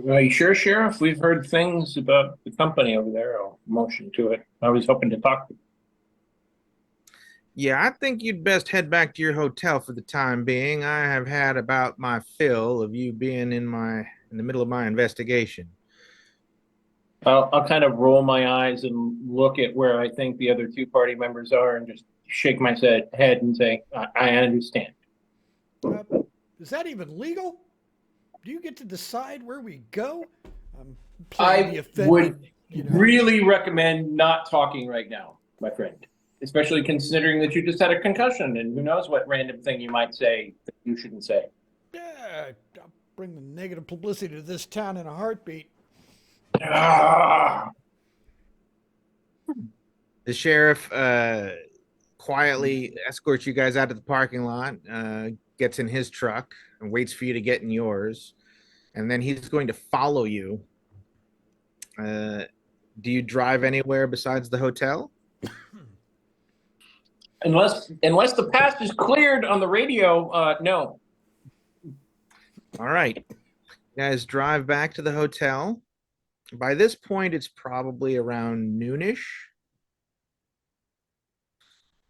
Are you sure, Sheriff? We've heard things about the company over there. I'll motion to it. I was hoping to talk to you. Yeah, I think you'd best head back to your hotel for the time being. I have had about my fill of you being in the middle of my investigation. I'll kind of roll my eyes and look at where I think the other two party members are and just shake my head and say, I understand. Is that even legal? Do you get to decide where we go? I would really recommend not talking right now, my friend, especially considering that you just had a concussion and who knows what random thing you might say that you shouldn't say. Yeah, I'll bring the negative publicity to this town in a heartbeat. The sheriff quietly escorts you guys out of the parking lot, gets in his truck, and waits for you to get in yours. And then he's going to follow you. Do you drive anywhere besides the hotel? Unless the path is cleared on the radio, no. All right. You guys drive back to the hotel. By this point, it's probably around noonish.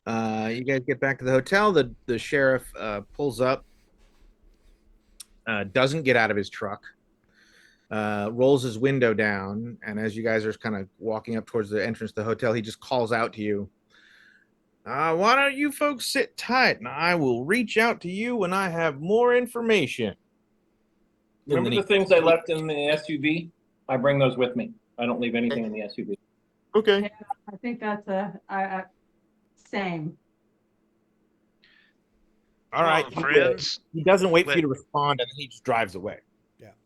You guys get back to the hotel. The sheriff pulls up, doesn't get out of his truck, rolls his window down, and as you guys are kind of walking up towards the entrance to the hotel, he just calls out to you. Why don't you folks sit tight, and I will reach out to you when I have more information. Remember the things I left in the SUV? I bring those with me. I don't leave anything in the SUV. Okay. I think that's same. All Come right. on, friends. He doesn't wait for Let- you to respond, and he just drives away.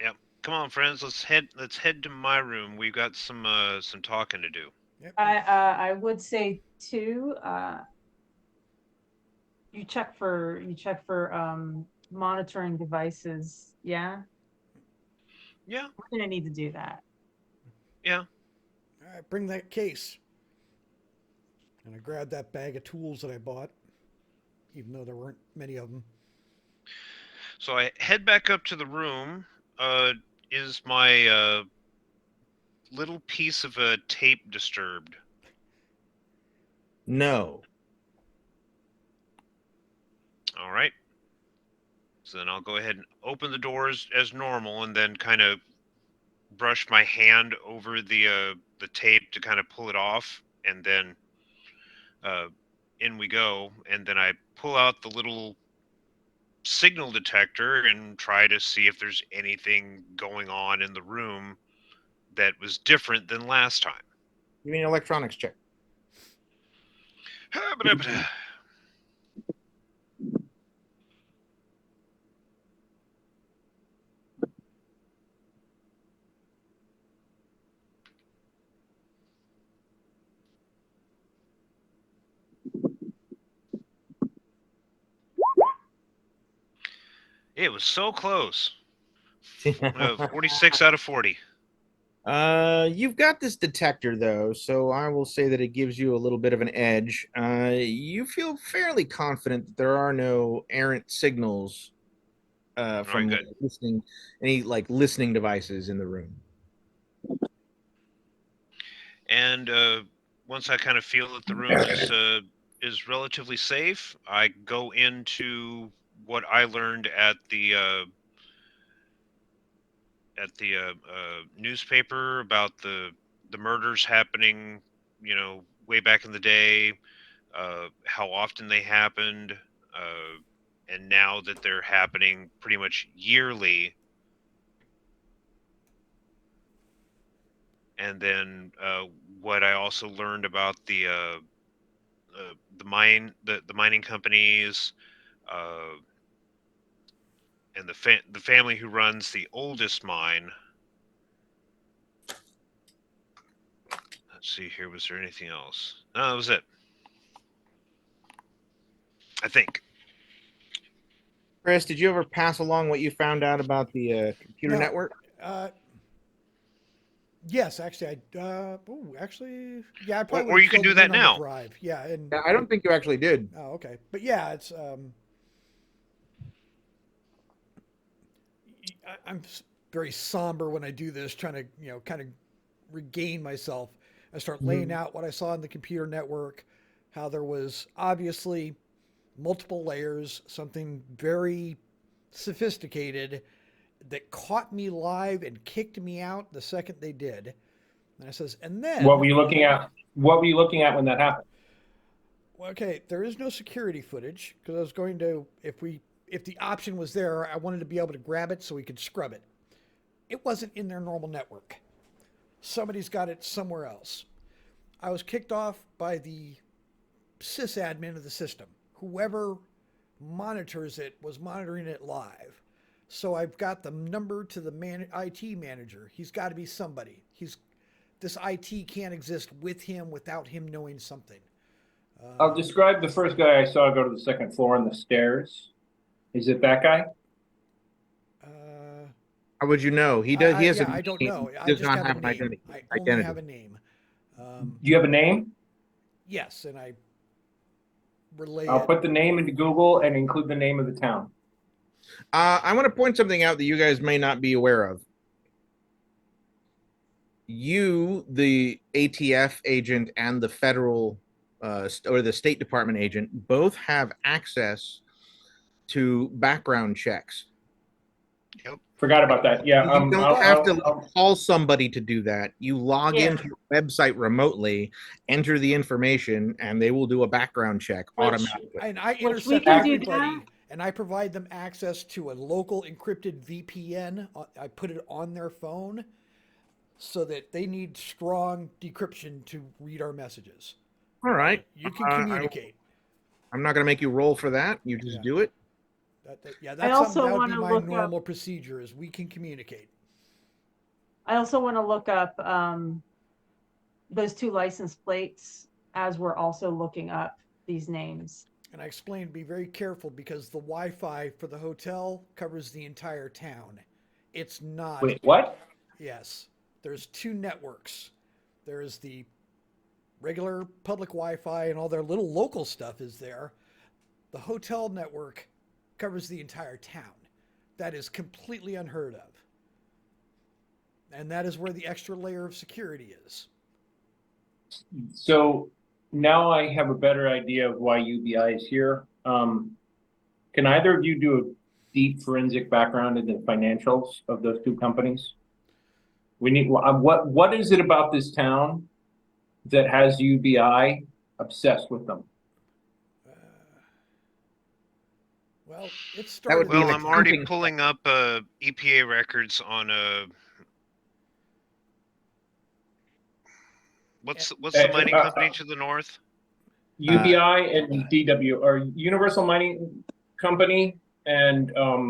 Yep. Come on, friends. Let's head to my room. We've got some talking to do. Yep. I would say too, you check for monitoring devices. Yeah, Yeah. we're gonna need to do that. Yeah. All right, bring that case. And I grabbed that bag of tools that I bought, even though there weren't many of them. So I head back up to the room. Is my little piece of a tape disturbed? No. All right. So then I'll go ahead and open the doors as normal, and then kind of brush my hand over the tape to kind of pull it off, and then in we go. And then I pull out the little signal detector and try to see if there's anything going on in the room that was different than last time. You mean electronics check? It was so close. 46 out of 40. You've got this detector though, so I will say that it gives you a little bit of an edge. You feel fairly confident that there are no errant signals from good. listening devices in the room. And once I kind of feel that the room is relatively safe, I go into what I learned at the newspaper about the murders happening, way back in the day, how often they happened, and now that they're happening pretty much yearly. And then what I also learned about the mining companies, and the family who runs the oldest mine. Let's see here. Was there anything else? No, that was it. I think. Chris, did you ever pass along what you found out about the computer No. network? Yes, actually, actually, yeah, I probably. Or you can do that now. Drive. Yeah, and I don't think you actually did. oh, okay, but yeah, it's I'm very somber when I do this, trying to kind of regain myself. I start laying out what I saw in the computer network, how there was obviously multiple layers, something very sophisticated that caught me live and kicked me out the second they did. And I says, and then What were you looking at? What were you looking at when that happened? okay, there is no security footage because I was going to, if the option was there, I wanted to be able to grab it so we could scrub it. It wasn't in their normal network. Somebody's got it somewhere else. I was kicked off by the sysadmin of the system. Whoever monitors it was monitoring it live. So I've got the number to the IT manager. He's got to be somebody. This IT can't exist with him without him knowing something. I'll describe the first guy I saw go to the second floor on the stairs. Is it that guy? How would you know? He does. He has. I don't know. He I does just not have have a an name. identity. I only have a name. Do you have a name? Yes, and I relay I'll it. put the name into Google and include the name of the town. I want to point something out that you guys may not be aware of. You, the ATF agent, and the federal or the State Department agent both have access to background checks. Forgot about that. Yeah. You don't have to call somebody to do that. You log Yeah. into the website remotely, enter the information, and they will do a background check automatically. And I we intercept can do everybody. that. and I provide them access to a local encrypted VPN. I put it on their phone so that they need strong decryption to read our messages. All right. You can I, communicate. I'm not going to make you roll for that. You just Yeah. do it. Yeah, I that's something also that would want be to my look up. normal procedure is we can communicate. I also want to look up those 2 license plates as we're also looking up these names. And I explained be very careful because the Wi-Fi for the hotel covers the entire town. It's not. Wait, what? Yes, there's 2 networks. There's the regular public Wi-Fi and all their little local stuff is there. The hotel network covers the entire town. That is completely unheard of. And that is where the extra layer of security is. So now I have a better idea of why UBI is here. Can either of you do a deep forensic background into the financials of those 2 companies? We need what is it about this town that has UBI obsessed with them? Well, it That would started. be Well, an I'm already accounting- pulling up EPA records on what's the mining company to the north? UBI and DW or Universal Mining Company and DWI.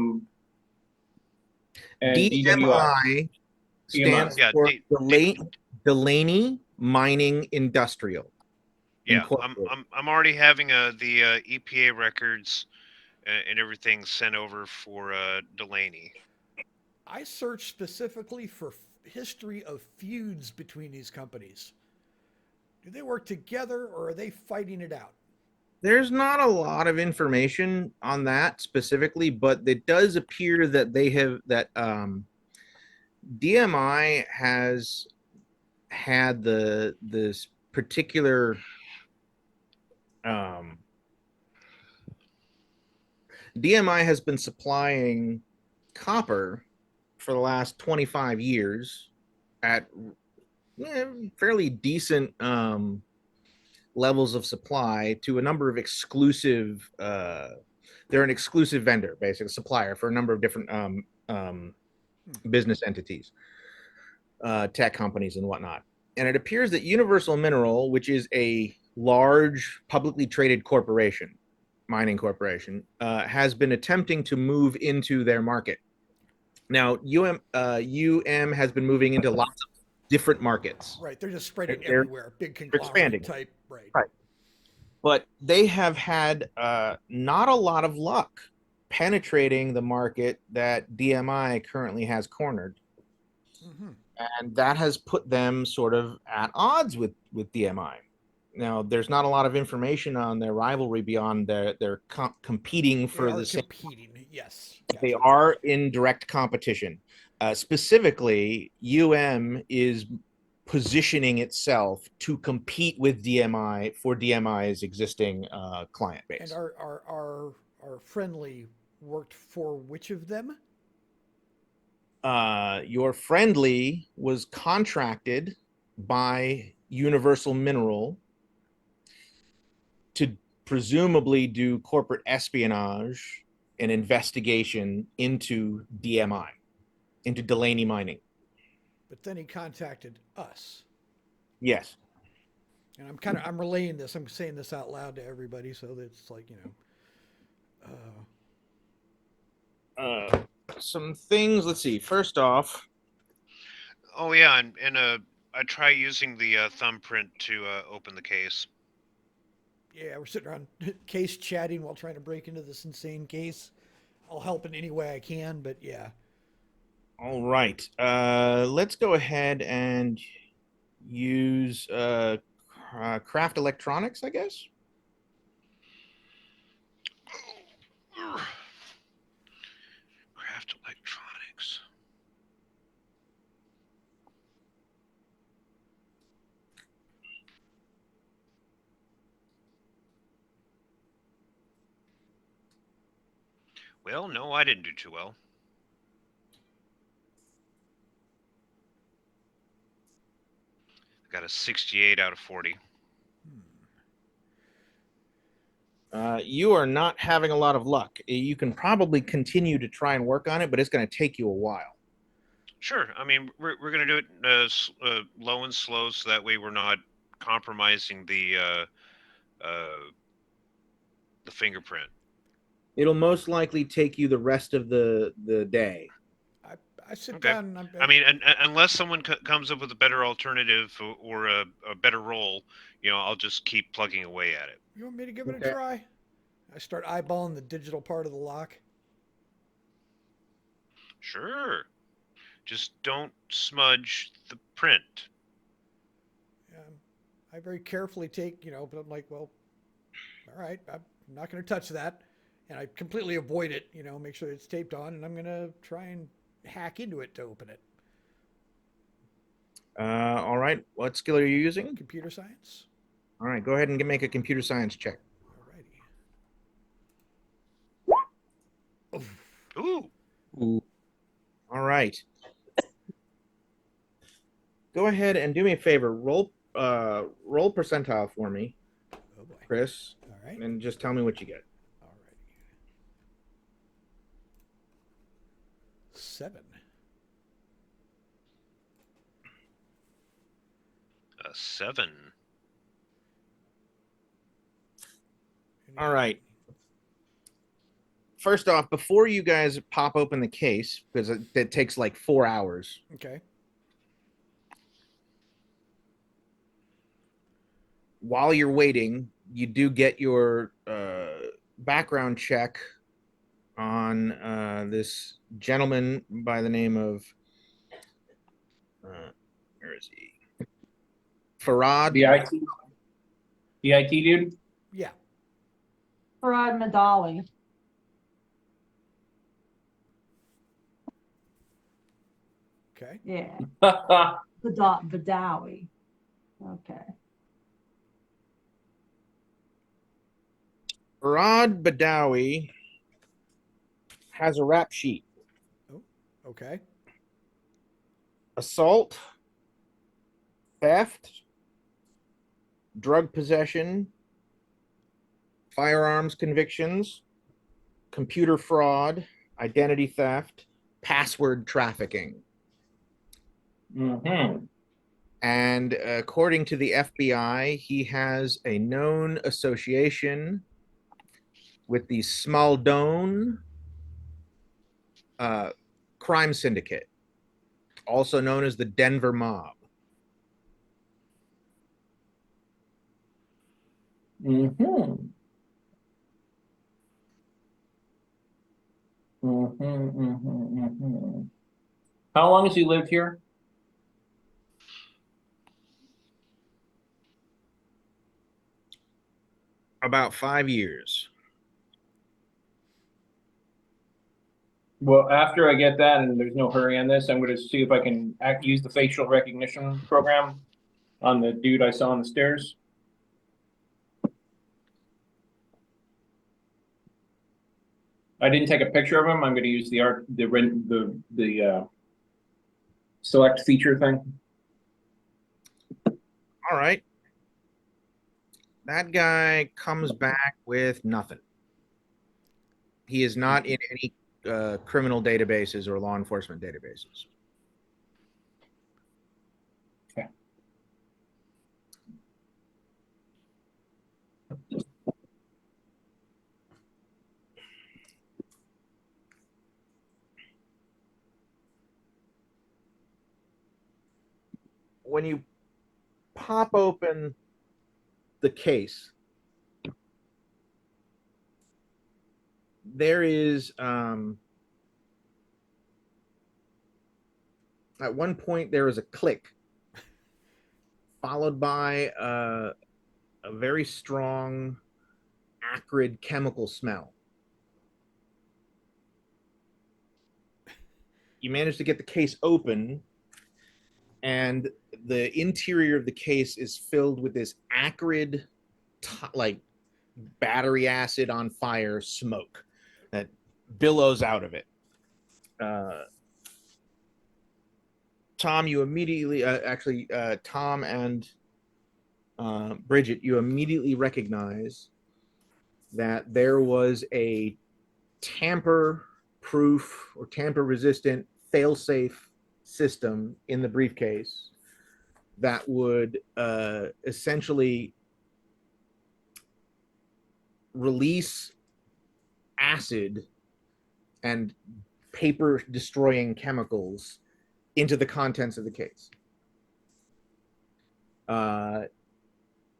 DMI stands Yeah, for Delaney Mining Industrial. Yeah, Incorporated. I'm already having the EPA records and everything sent over for Delaney. I searched specifically for history of feuds between these companies. Do they work together or are they fighting it out? There's not a lot of information on that specifically, but it does appear that DMI has had this particular DMI has been supplying copper for the last 25 years at fairly decent levels of supply to a number of exclusive they're an exclusive vendor, basically supplier for a number of different business entities, tech companies and whatnot. And it appears that Universal Mineral, which is a large publicly traded corporation, mining corporation, has been attempting to move into their market. Now, UM has been moving into lots of different markets. Right, they're just spreading They're everywhere. Big conglomerate expanding. type. Right. Right. But they have had not a lot of luck penetrating the market that DMI currently has cornered. Mm-hmm. And that has put them sort of at odds with DMI. Now, there's not a lot of information on their rivalry beyond their competing for the same. Competing, yes. They Gotcha. are in direct competition. Specifically, is positioning itself to compete with DMI for DMI's existing client base. And our friendly worked for which of them? Your friendly was contracted by Universal Mineral to presumably do corporate espionage and investigation into DMI, into Delaney Mining. But then he contacted us. Yes. And I'm relaying this. I'm saying this out loud to everybody so that it's like, Some things. Let's see. First off, Oh yeah, and I try using the thumbprint to open the case. yeah, we're sitting around case chatting while trying to break into this insane case. I'll help in any way I can, but yeah. all right. Let's go ahead and use Craft Electronics, I guess. Craft Electronics. Well, no, I didn't do too well. I got a 68 out of 40. You are not having a lot of luck. You can probably continue to try and work on it, but it's going to take you a while. Sure. I mean, we're gonna do it low and slow, so that way we're not compromising the fingerprint. It'll most likely take you the rest of the day. I sit Okay. down and I mean, unless someone comes up with a better alternative or a better role, I'll just keep plugging away at it. you want me to give it a Okay. try? I start eyeballing the digital part of the lock. Sure. Just don't smudge the print. I very carefully take, but I'm like, well, all right, I'm not going to touch that. And I completely avoid it, make sure it's taped on, and I'm going to try and hack into it to open it. All right. What skill are you using? Computer science. All right. Go ahead and make a computer science check. Alrighty. Ooh. Ooh. All right. Go ahead and do me a favor. Roll percentile for me, Oh boy. Chris, All right. and just tell me what you get. Alrighty. 7. A 7. All right. First off, before you guys pop open the case, because it takes like 4 hours, Okay. while you're waiting, you do get your background check on this gentleman by the name of where is he? Farad. The IT dude. Yeah. Farad Madali. Okay. Yeah. Yeah. Badawi. Okay. Farad Badawi has a rap sheet: Okay. assault, theft, drug possession, firearms convictions, computer fraud, identity theft, password trafficking. Mm-hmm. And according to the FBI, he has a known association with the Smaldone crime syndicate, also known as the Denver Mob. Mm-hmm. Mm-hmm. Mm-hmm. Mm-hmm. How long has he lived here? About 5 years. Well, after I get that, and there's no hurry on this, I'm going to see if I can use the facial recognition program on the dude I saw on the stairs. I didn't take a picture of him. I'm going to use the select feature thing. All right. That guy comes back with nothing. He is not in any criminal databases or law enforcement databases. Okay. When you pop open the case, there is at one point there is a click followed by a very strong acrid chemical smell. You manage to get the case open, and the interior of the case is filled with this acrid like battery acid on fire smoke that billows out of it. Tom, you immediately Tom and Bridget, you immediately recognize that there was a tamper-proof or tamper-resistant fail-safe system in the briefcase that would essentially release acid and paper destroying chemicals into the contents of the case.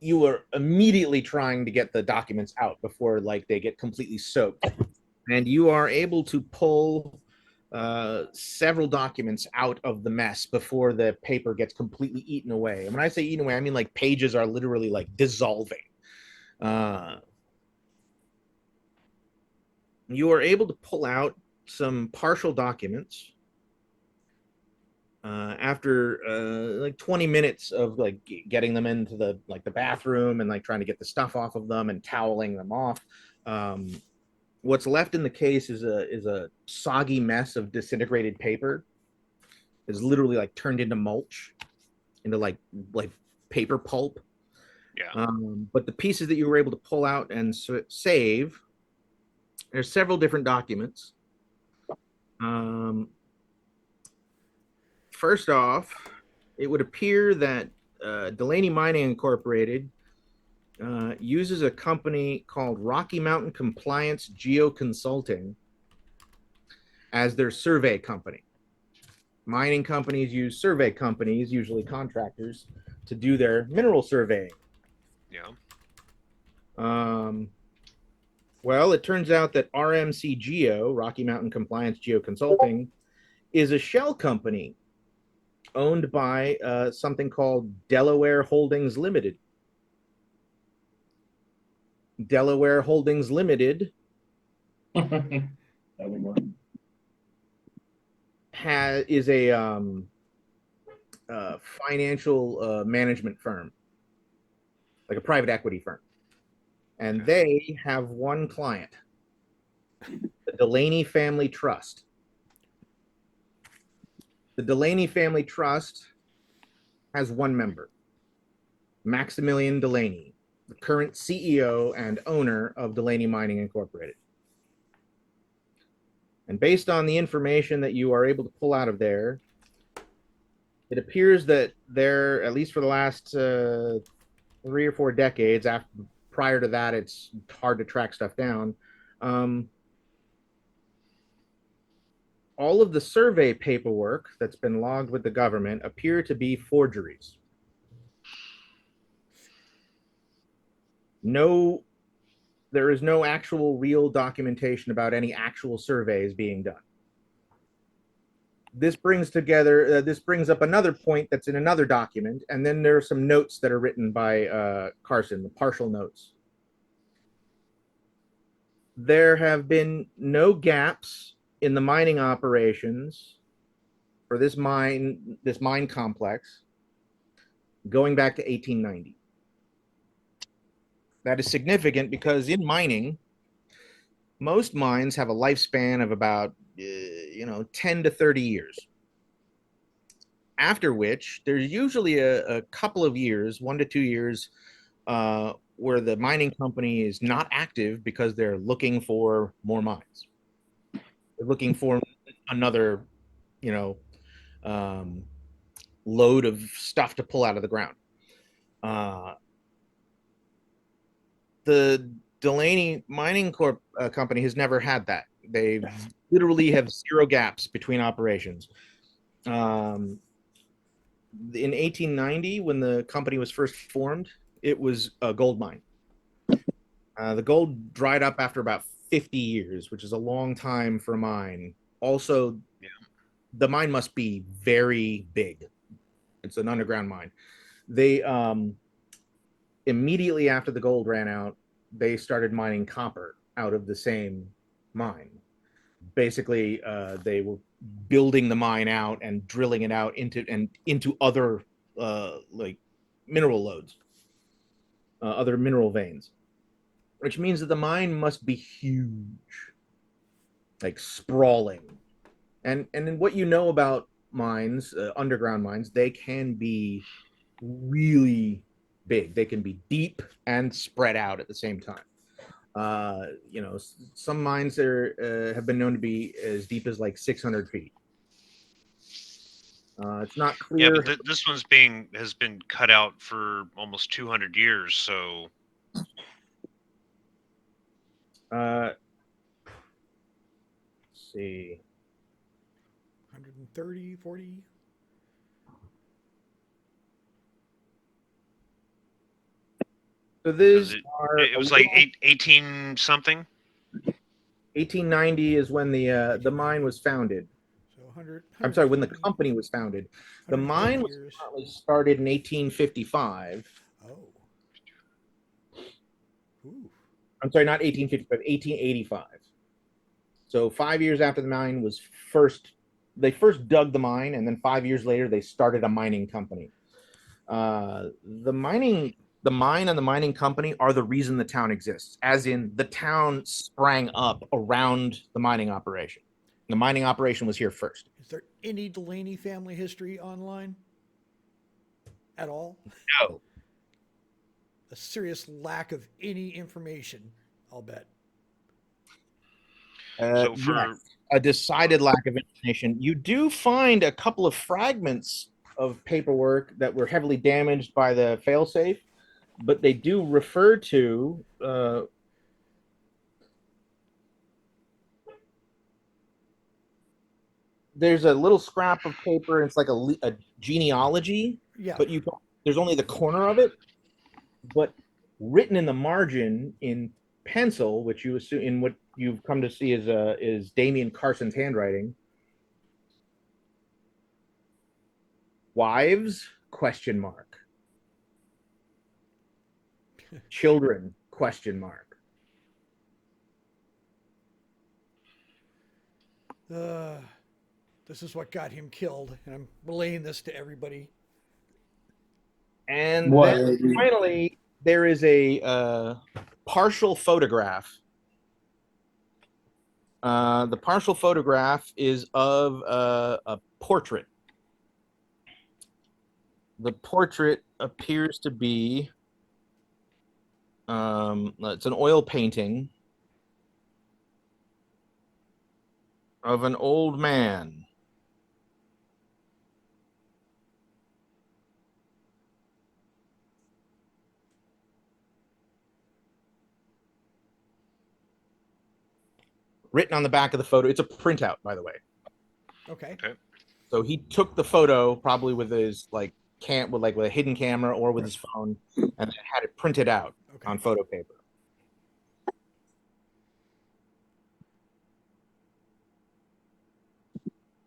You are immediately trying to get the documents out before they get completely soaked, and you are able to pull several documents out of the mess before the paper gets completely eaten away. And when I say eaten away, I mean pages are literally dissolving. You are able to pull out some partial documents after 20 minutes of getting them into the bathroom and trying to get the stuff off of them and toweling them off. What's left in the case is a soggy mess of disintegrated paper. It's literally turned into mulch, into like paper pulp. Yeah. But the pieces that you were able to pull out and save, there's several different documents. First off, it would appear that Delaney Mining Incorporated uses a company called Rocky Mountain Compliance Geo Consulting as their survey company. Mining companies use survey companies, usually contractors, to do their mineral surveying. Yeah. Well, it turns out that RMC Geo, Rocky Mountain Compliance Geo Consulting, is a shell company owned by something called Delaware Holdings Limited. Delaware Holdings Limited is a financial management firm, like a private equity firm. And they have one client, the Delaney Family Trust. The Delaney Family Trust has one member, Maximilian Delaney, the current CEO and owner of Delaney Mining Incorporated. And based on the information that you are able to pull out of there, it appears that there, at least for the last 3 or 4 decades, prior to that, it's hard to track stuff down. All of the survey paperwork that's been logged with the government appear to be forgeries. There is no actual real documentation about any actual surveys being done. This brings up another point that's in another document, and then there are some notes that are written by Carson, the partial notes. There have been no gaps in the mining operations for this mine complex going back to 1890. That is significant because in mining, most mines have a lifespan of about 10 to 30 years. After which, there's usually a couple of years, 1 to 2 years, where the mining company is not active because they're looking for more mines. They're looking for another, load of stuff to pull out of the ground. The Delaney Mining Company has never had that. They literally have 0 gaps between operations. In 1890, when the company was first formed, it was a gold mine. The gold dried up after about 50 years, which is a long time for a mine. Also, the mine must be very big. It's an underground mine. They immediately after the gold ran out, they started mining copper out of the same mine. Basically, they were building the mine out and drilling it out into other mineral lodes, other mineral veins, which means that the mine must be huge, sprawling. And what you know about mines, underground mines, they can be really big. They can be deep and spread out at the same time. Some mines there have been known to be as deep as like 600 feet. It's not Yeah, clear. but this one's has been cut out for almost 200 years. So Let's see. 130, 40. So these it, are it was like 18 something. 1890 is when the mine was founded. So 100. I'm sorry, when the 120, company was founded. The 120 mine was years. apparently started in 1855. Oh. Ooh. I'm sorry, not 1855, 1885. So 5 years after the mine was they first dug the mine, and then 5 years later they started a mining company. The mine and the mining company are the reason the town exists, as in the town sprang up around the mining operation. The mining operation was here first. Is there any Delaney family history online at all? No. A serious lack of any information, I'll bet. So Yes, a decided lack of information. You do find a couple of fragments of paperwork that were heavily damaged by the failsafe, but they do refer to there's a little scrap of paper. It's like a genealogy, Yeah. but there's only the corner of it. But written in the margin in pencil, which you assume in what you've come to see is Damian Carson's handwriting. Wives? Question mark. Children? Question mark. This is what got him killed, and I'm relaying this to everybody. And What? then finally, there is a partial photograph. The partial photograph is of a portrait. The portrait appears to be it's an oil painting of an old man. Written on the back of the photo. It's a printout, by the way. Okay. So he took the photo probably with his with a hidden camera or with his phone, and then had it printed out on photo paper.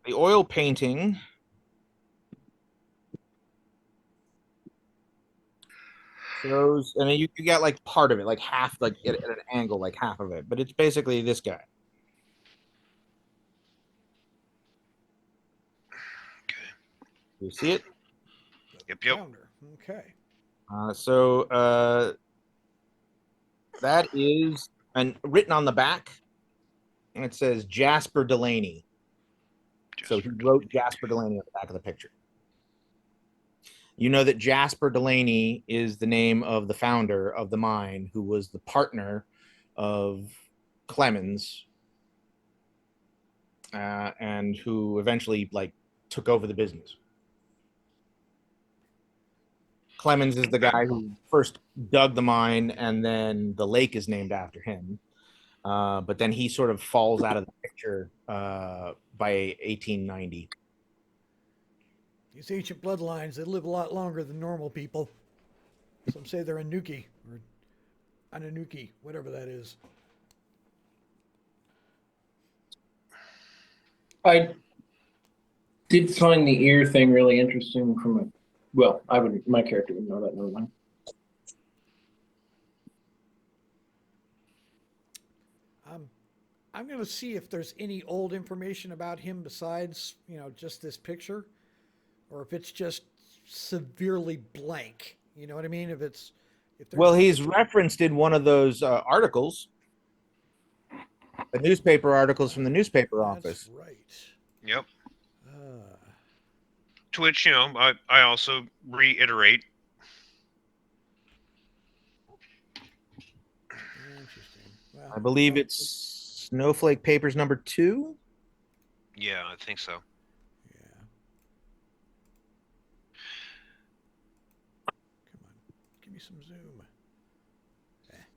The oil painting shows, I mean, you got like part of it, like half, like at an angle, like half of it, but it's basically this guy. You see it? Yep. Founder. Okay. That is, and written on the back, and it says Jasper Delaney. So he wrote Jasper Delaney on the back of the picture. You know that Jasper Delaney is the name of the founder of the mine, who was the partner of Clemens, and who eventually took over the business. Clemens is the guy who first dug the mine, and then the lake is named after him. But then he sort of falls out of the picture by 1890. These ancient bloodlines, they live a lot longer than normal people. Some say they're Anuki or Ananuki, whatever that is. I did find the ear thing really interesting my character would know that one. I'm going to see if there's any old information about him besides, just this picture, or if it's just severely blank. You know what I mean? Well, he's referenced in one of those articles, the newspaper articles from the newspaper office. That's right. Yep. To which, I also reiterate. Interesting. I believe it's Snowflake Papers number 2. Yeah, I think so. Yeah. Come on. Give me some zoom.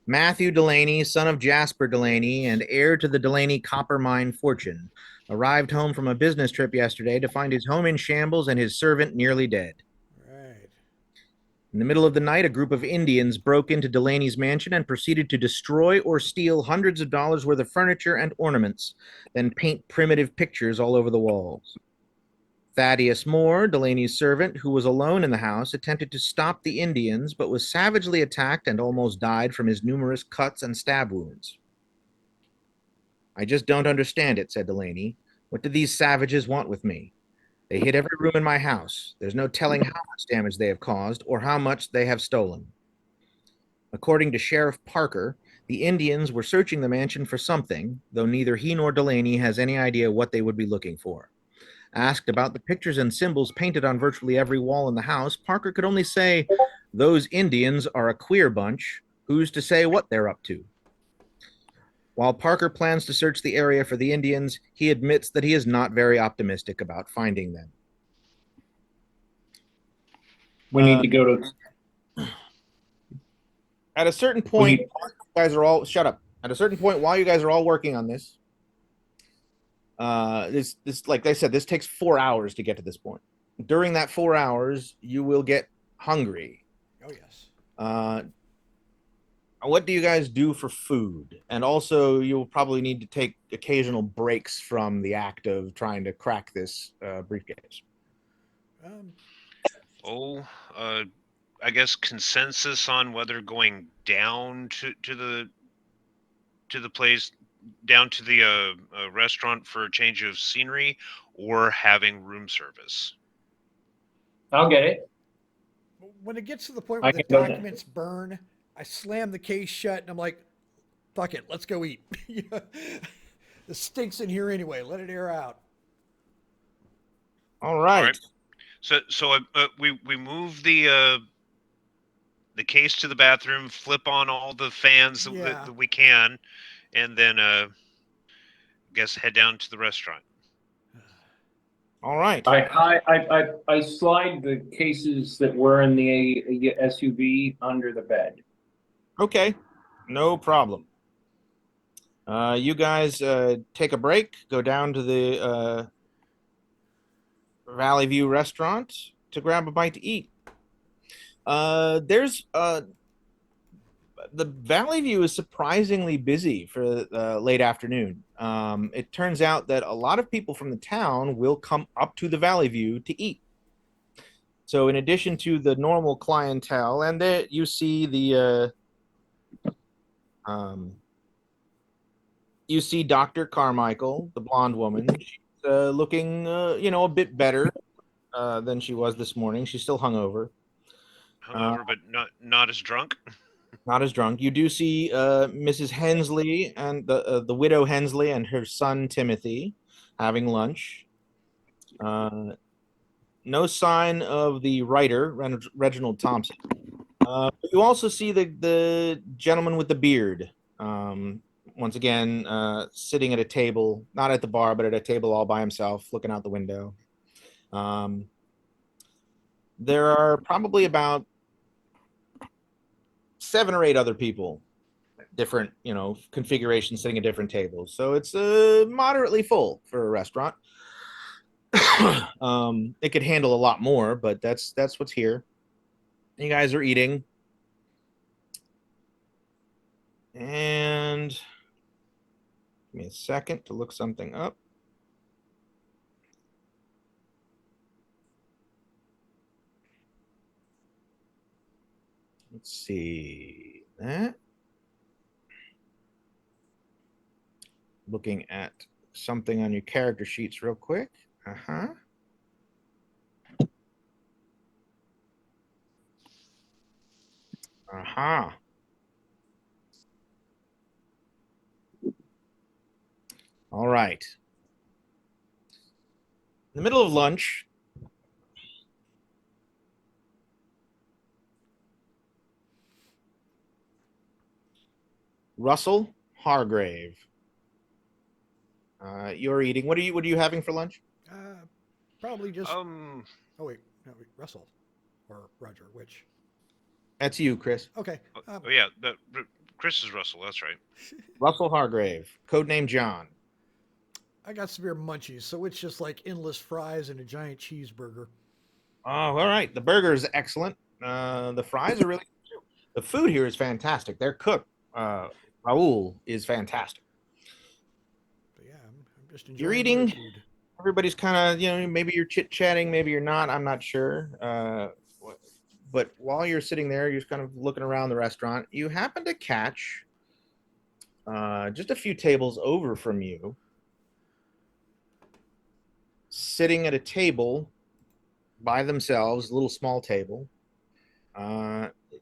Matthew Delaney, son of Jasper Delaney and heir to the Delaney copper mine fortune, arrived home from a business trip yesterday to find his home in shambles and his servant nearly dead. Right. In the middle of the night, a group of Indians broke into Delaney's mansion and proceeded to destroy or steal hundreds of dollars worth of furniture and ornaments, then paint primitive pictures all over the walls. Thaddeus Moore, Delaney's servant, who was alone in the house, attempted to stop the Indians, but was savagely attacked and almost died from his numerous cuts and stab wounds. I just don't understand it, said Delaney. What do these savages want with me? They hit every room in my house. There's no telling how much damage they have caused or how much they have stolen. According to Sheriff Parker, the Indians were searching the mansion for something, though neither he nor Delaney has any idea what they would be looking for. Asked about the pictures and symbols painted on virtually every wall in the house, Parker could only say, "Those Indians are a queer bunch. Who's to say what they're up to?" While Parker plans to search the area for the Indians, he admits that he is not very optimistic about finding them. We need to go to. At a certain point, We- you guys are all shut up. At a certain point, while you guys are all working on this, this like I said, this takes 4 hours to get to this point. During that 4 hours, you will get hungry. Oh yes. What do you guys do for food? And also, you'll probably need to take occasional breaks from the act of trying to crack this briefcase. Oh, I guess consensus on whether going down to the place, down to the restaurant for a change of scenery, or having room service. I'll get it. When it gets to the point I where the can go down. documents burn, I slam the case shut and I'm like, fuck it, let's go eat. It stinks in here anyway. Let it air out. All right. All right. So we move the case to the bathroom, flip on all the fans that we can, and then guess head down to the restaurant. All right. I slide the cases that were in the SUV under the bed. Okay. No problem. You guys take a break, go down to the Valley View restaurant to grab a bite to eat. There's the Valley View is surprisingly busy for late afternoon. It turns out that a lot of people from the town will come up to the Valley View to eat. So, in addition to the normal clientele, and there you see you see Dr. Carmichael, the blonde woman. She's looking, a bit better than she was this morning. She's still hungover. Hungover, but not as drunk. Not as drunk. You do see Mrs. Hensley and the widow Hensley and her son Timothy having lunch. No sign of the writer Reginald Thompson. You also see the gentleman with the beard. Once again, sitting at a table, not at the bar, but at a table all by himself, looking out the window. There are probably about 7 or 8 other people, different, configurations, sitting at different tables. So it's moderately full for a restaurant. It could handle a lot more, but that's what's here. You guys are eating. And give me a second to look something up. Let's see that. Looking at something on your character sheets real quick. Uh-huh. Uh-huh. All right. In the middle of lunch, Russell, Hargrave. You're eating. What are you having for lunch? Probably just. Um, Oh wait, no, wait, Russell or Roger, which? That's you, Chris. Okay. oh yeah, Chris is Russell. That's right. Russell Hargrave, codename John. I got severe munchies, so it's just like endless fries and a giant cheeseburger. Oh, all right. The burger is excellent. The fries are really good too. The food here is fantastic. They're cooked. Raul is fantastic. But yeah, I'm just You're enjoying my eating. food. Everybody's kind of, maybe you're chit chatting, maybe you're not. I'm not sure. But while you're sitting there, you're just kind of looking around the restaurant. You happen to catch just a few tables over from you, sitting at a table by themselves, a little small table.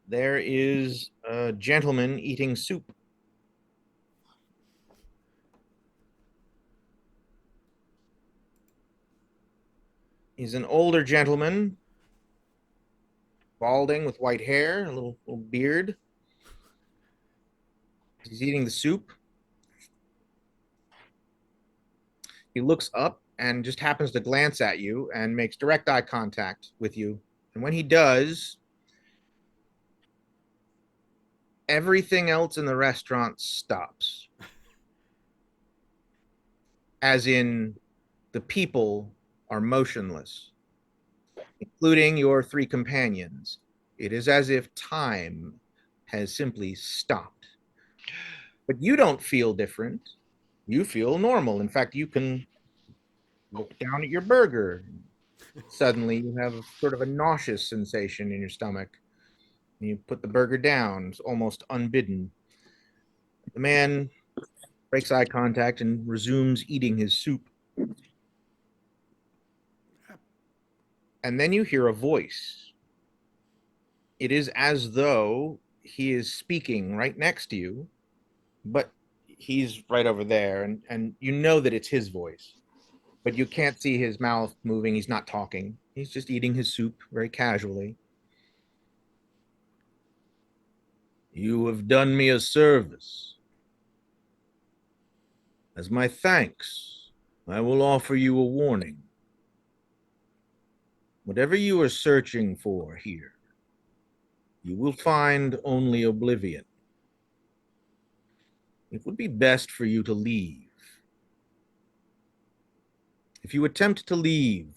There is a gentleman eating soup. He's an older gentleman, balding with white hair, a little beard. He's eating the soup. He looks up and just happens to glance at you and makes direct eye contact with you. And when he does, everything else in the restaurant stops. As in, the people are motionless, including your three companions. It is as if time has simply stopped. But you don't feel different. You feel normal. In fact, you can look down at your burger. Suddenly, you have sort of a nauseous sensation in your stomach. You put the burger down, it's almost unbidden. The man breaks eye contact and resumes eating his soup. And then you hear a voice. It is as though he is speaking right next to you, but he's right over there, and you know that it's his voice, but you can't see his mouth moving. He's not talking. He's just eating his soup very casually. You have done me a service. As my thanks, I will offer you a warning. Whatever you are searching for here, you will find only oblivion. It would be best for you to leave. If you attempt to leave,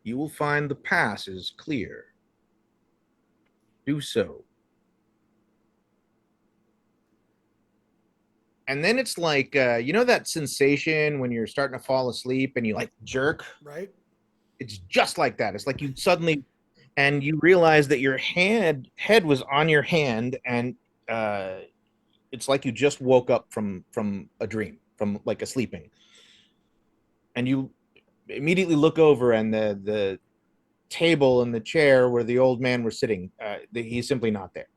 you will find the pass is clear. Do so. And then it's like, that sensation when you're starting to fall asleep and you like jerk? Right? It's just like that. It's like you suddenly, and you realize that your head was on your hand, and it's like you just woke up from a dream, from like a sleeping. And you immediately look over, and the table and the chair where the old man was sitting, he's simply not there.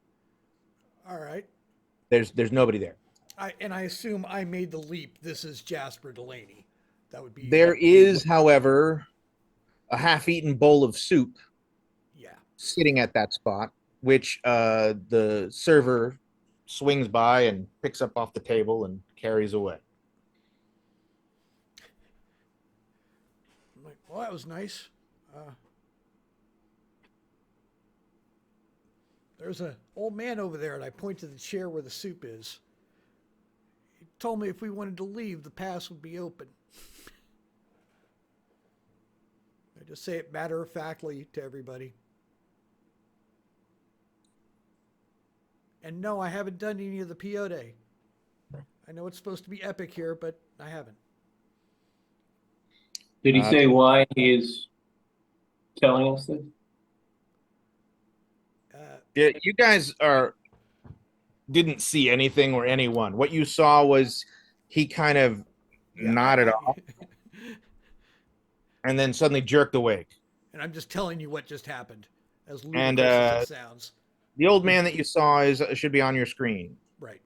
All right. There's nobody there. I assume I made the leap. This is Jasper Delaney. That would be. There is, however, a half-eaten bowl of soup. Yeah. Sitting at that spot, which the server swings by and picks up off the table and carries away. I'm like, well, that was nice. There's an old man over there, and I point to the chair where the soup is. He told me if we wanted to leave, the pass would be open. I just say it matter-of-factly to everybody. And no, I haven't done any of the peyote. I know it's supposed to be epic here, but I haven't. Did he say why he is telling us this? Yeah, you guys didn't see anything or anyone. What you saw was he kind of nodded off and then suddenly jerked awake. And I'm just telling you what just happened, as ludicrous And as it sounds. the old man that you saw should be on your screen. Right.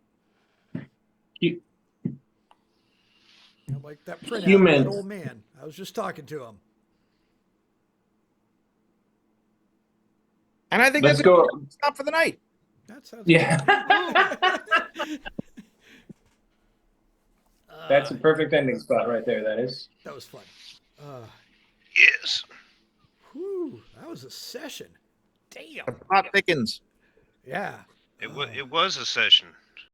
You- I'm like that printout, Humans. that old man. I was just talking to him. And I think Let's that's go. a stop for the night. That sounds Yeah. good. That's a perfect ending spot right there. That is. That was fun. Yes. Whew, that was a session. Damn. The plot thickens. Yeah. It was a session.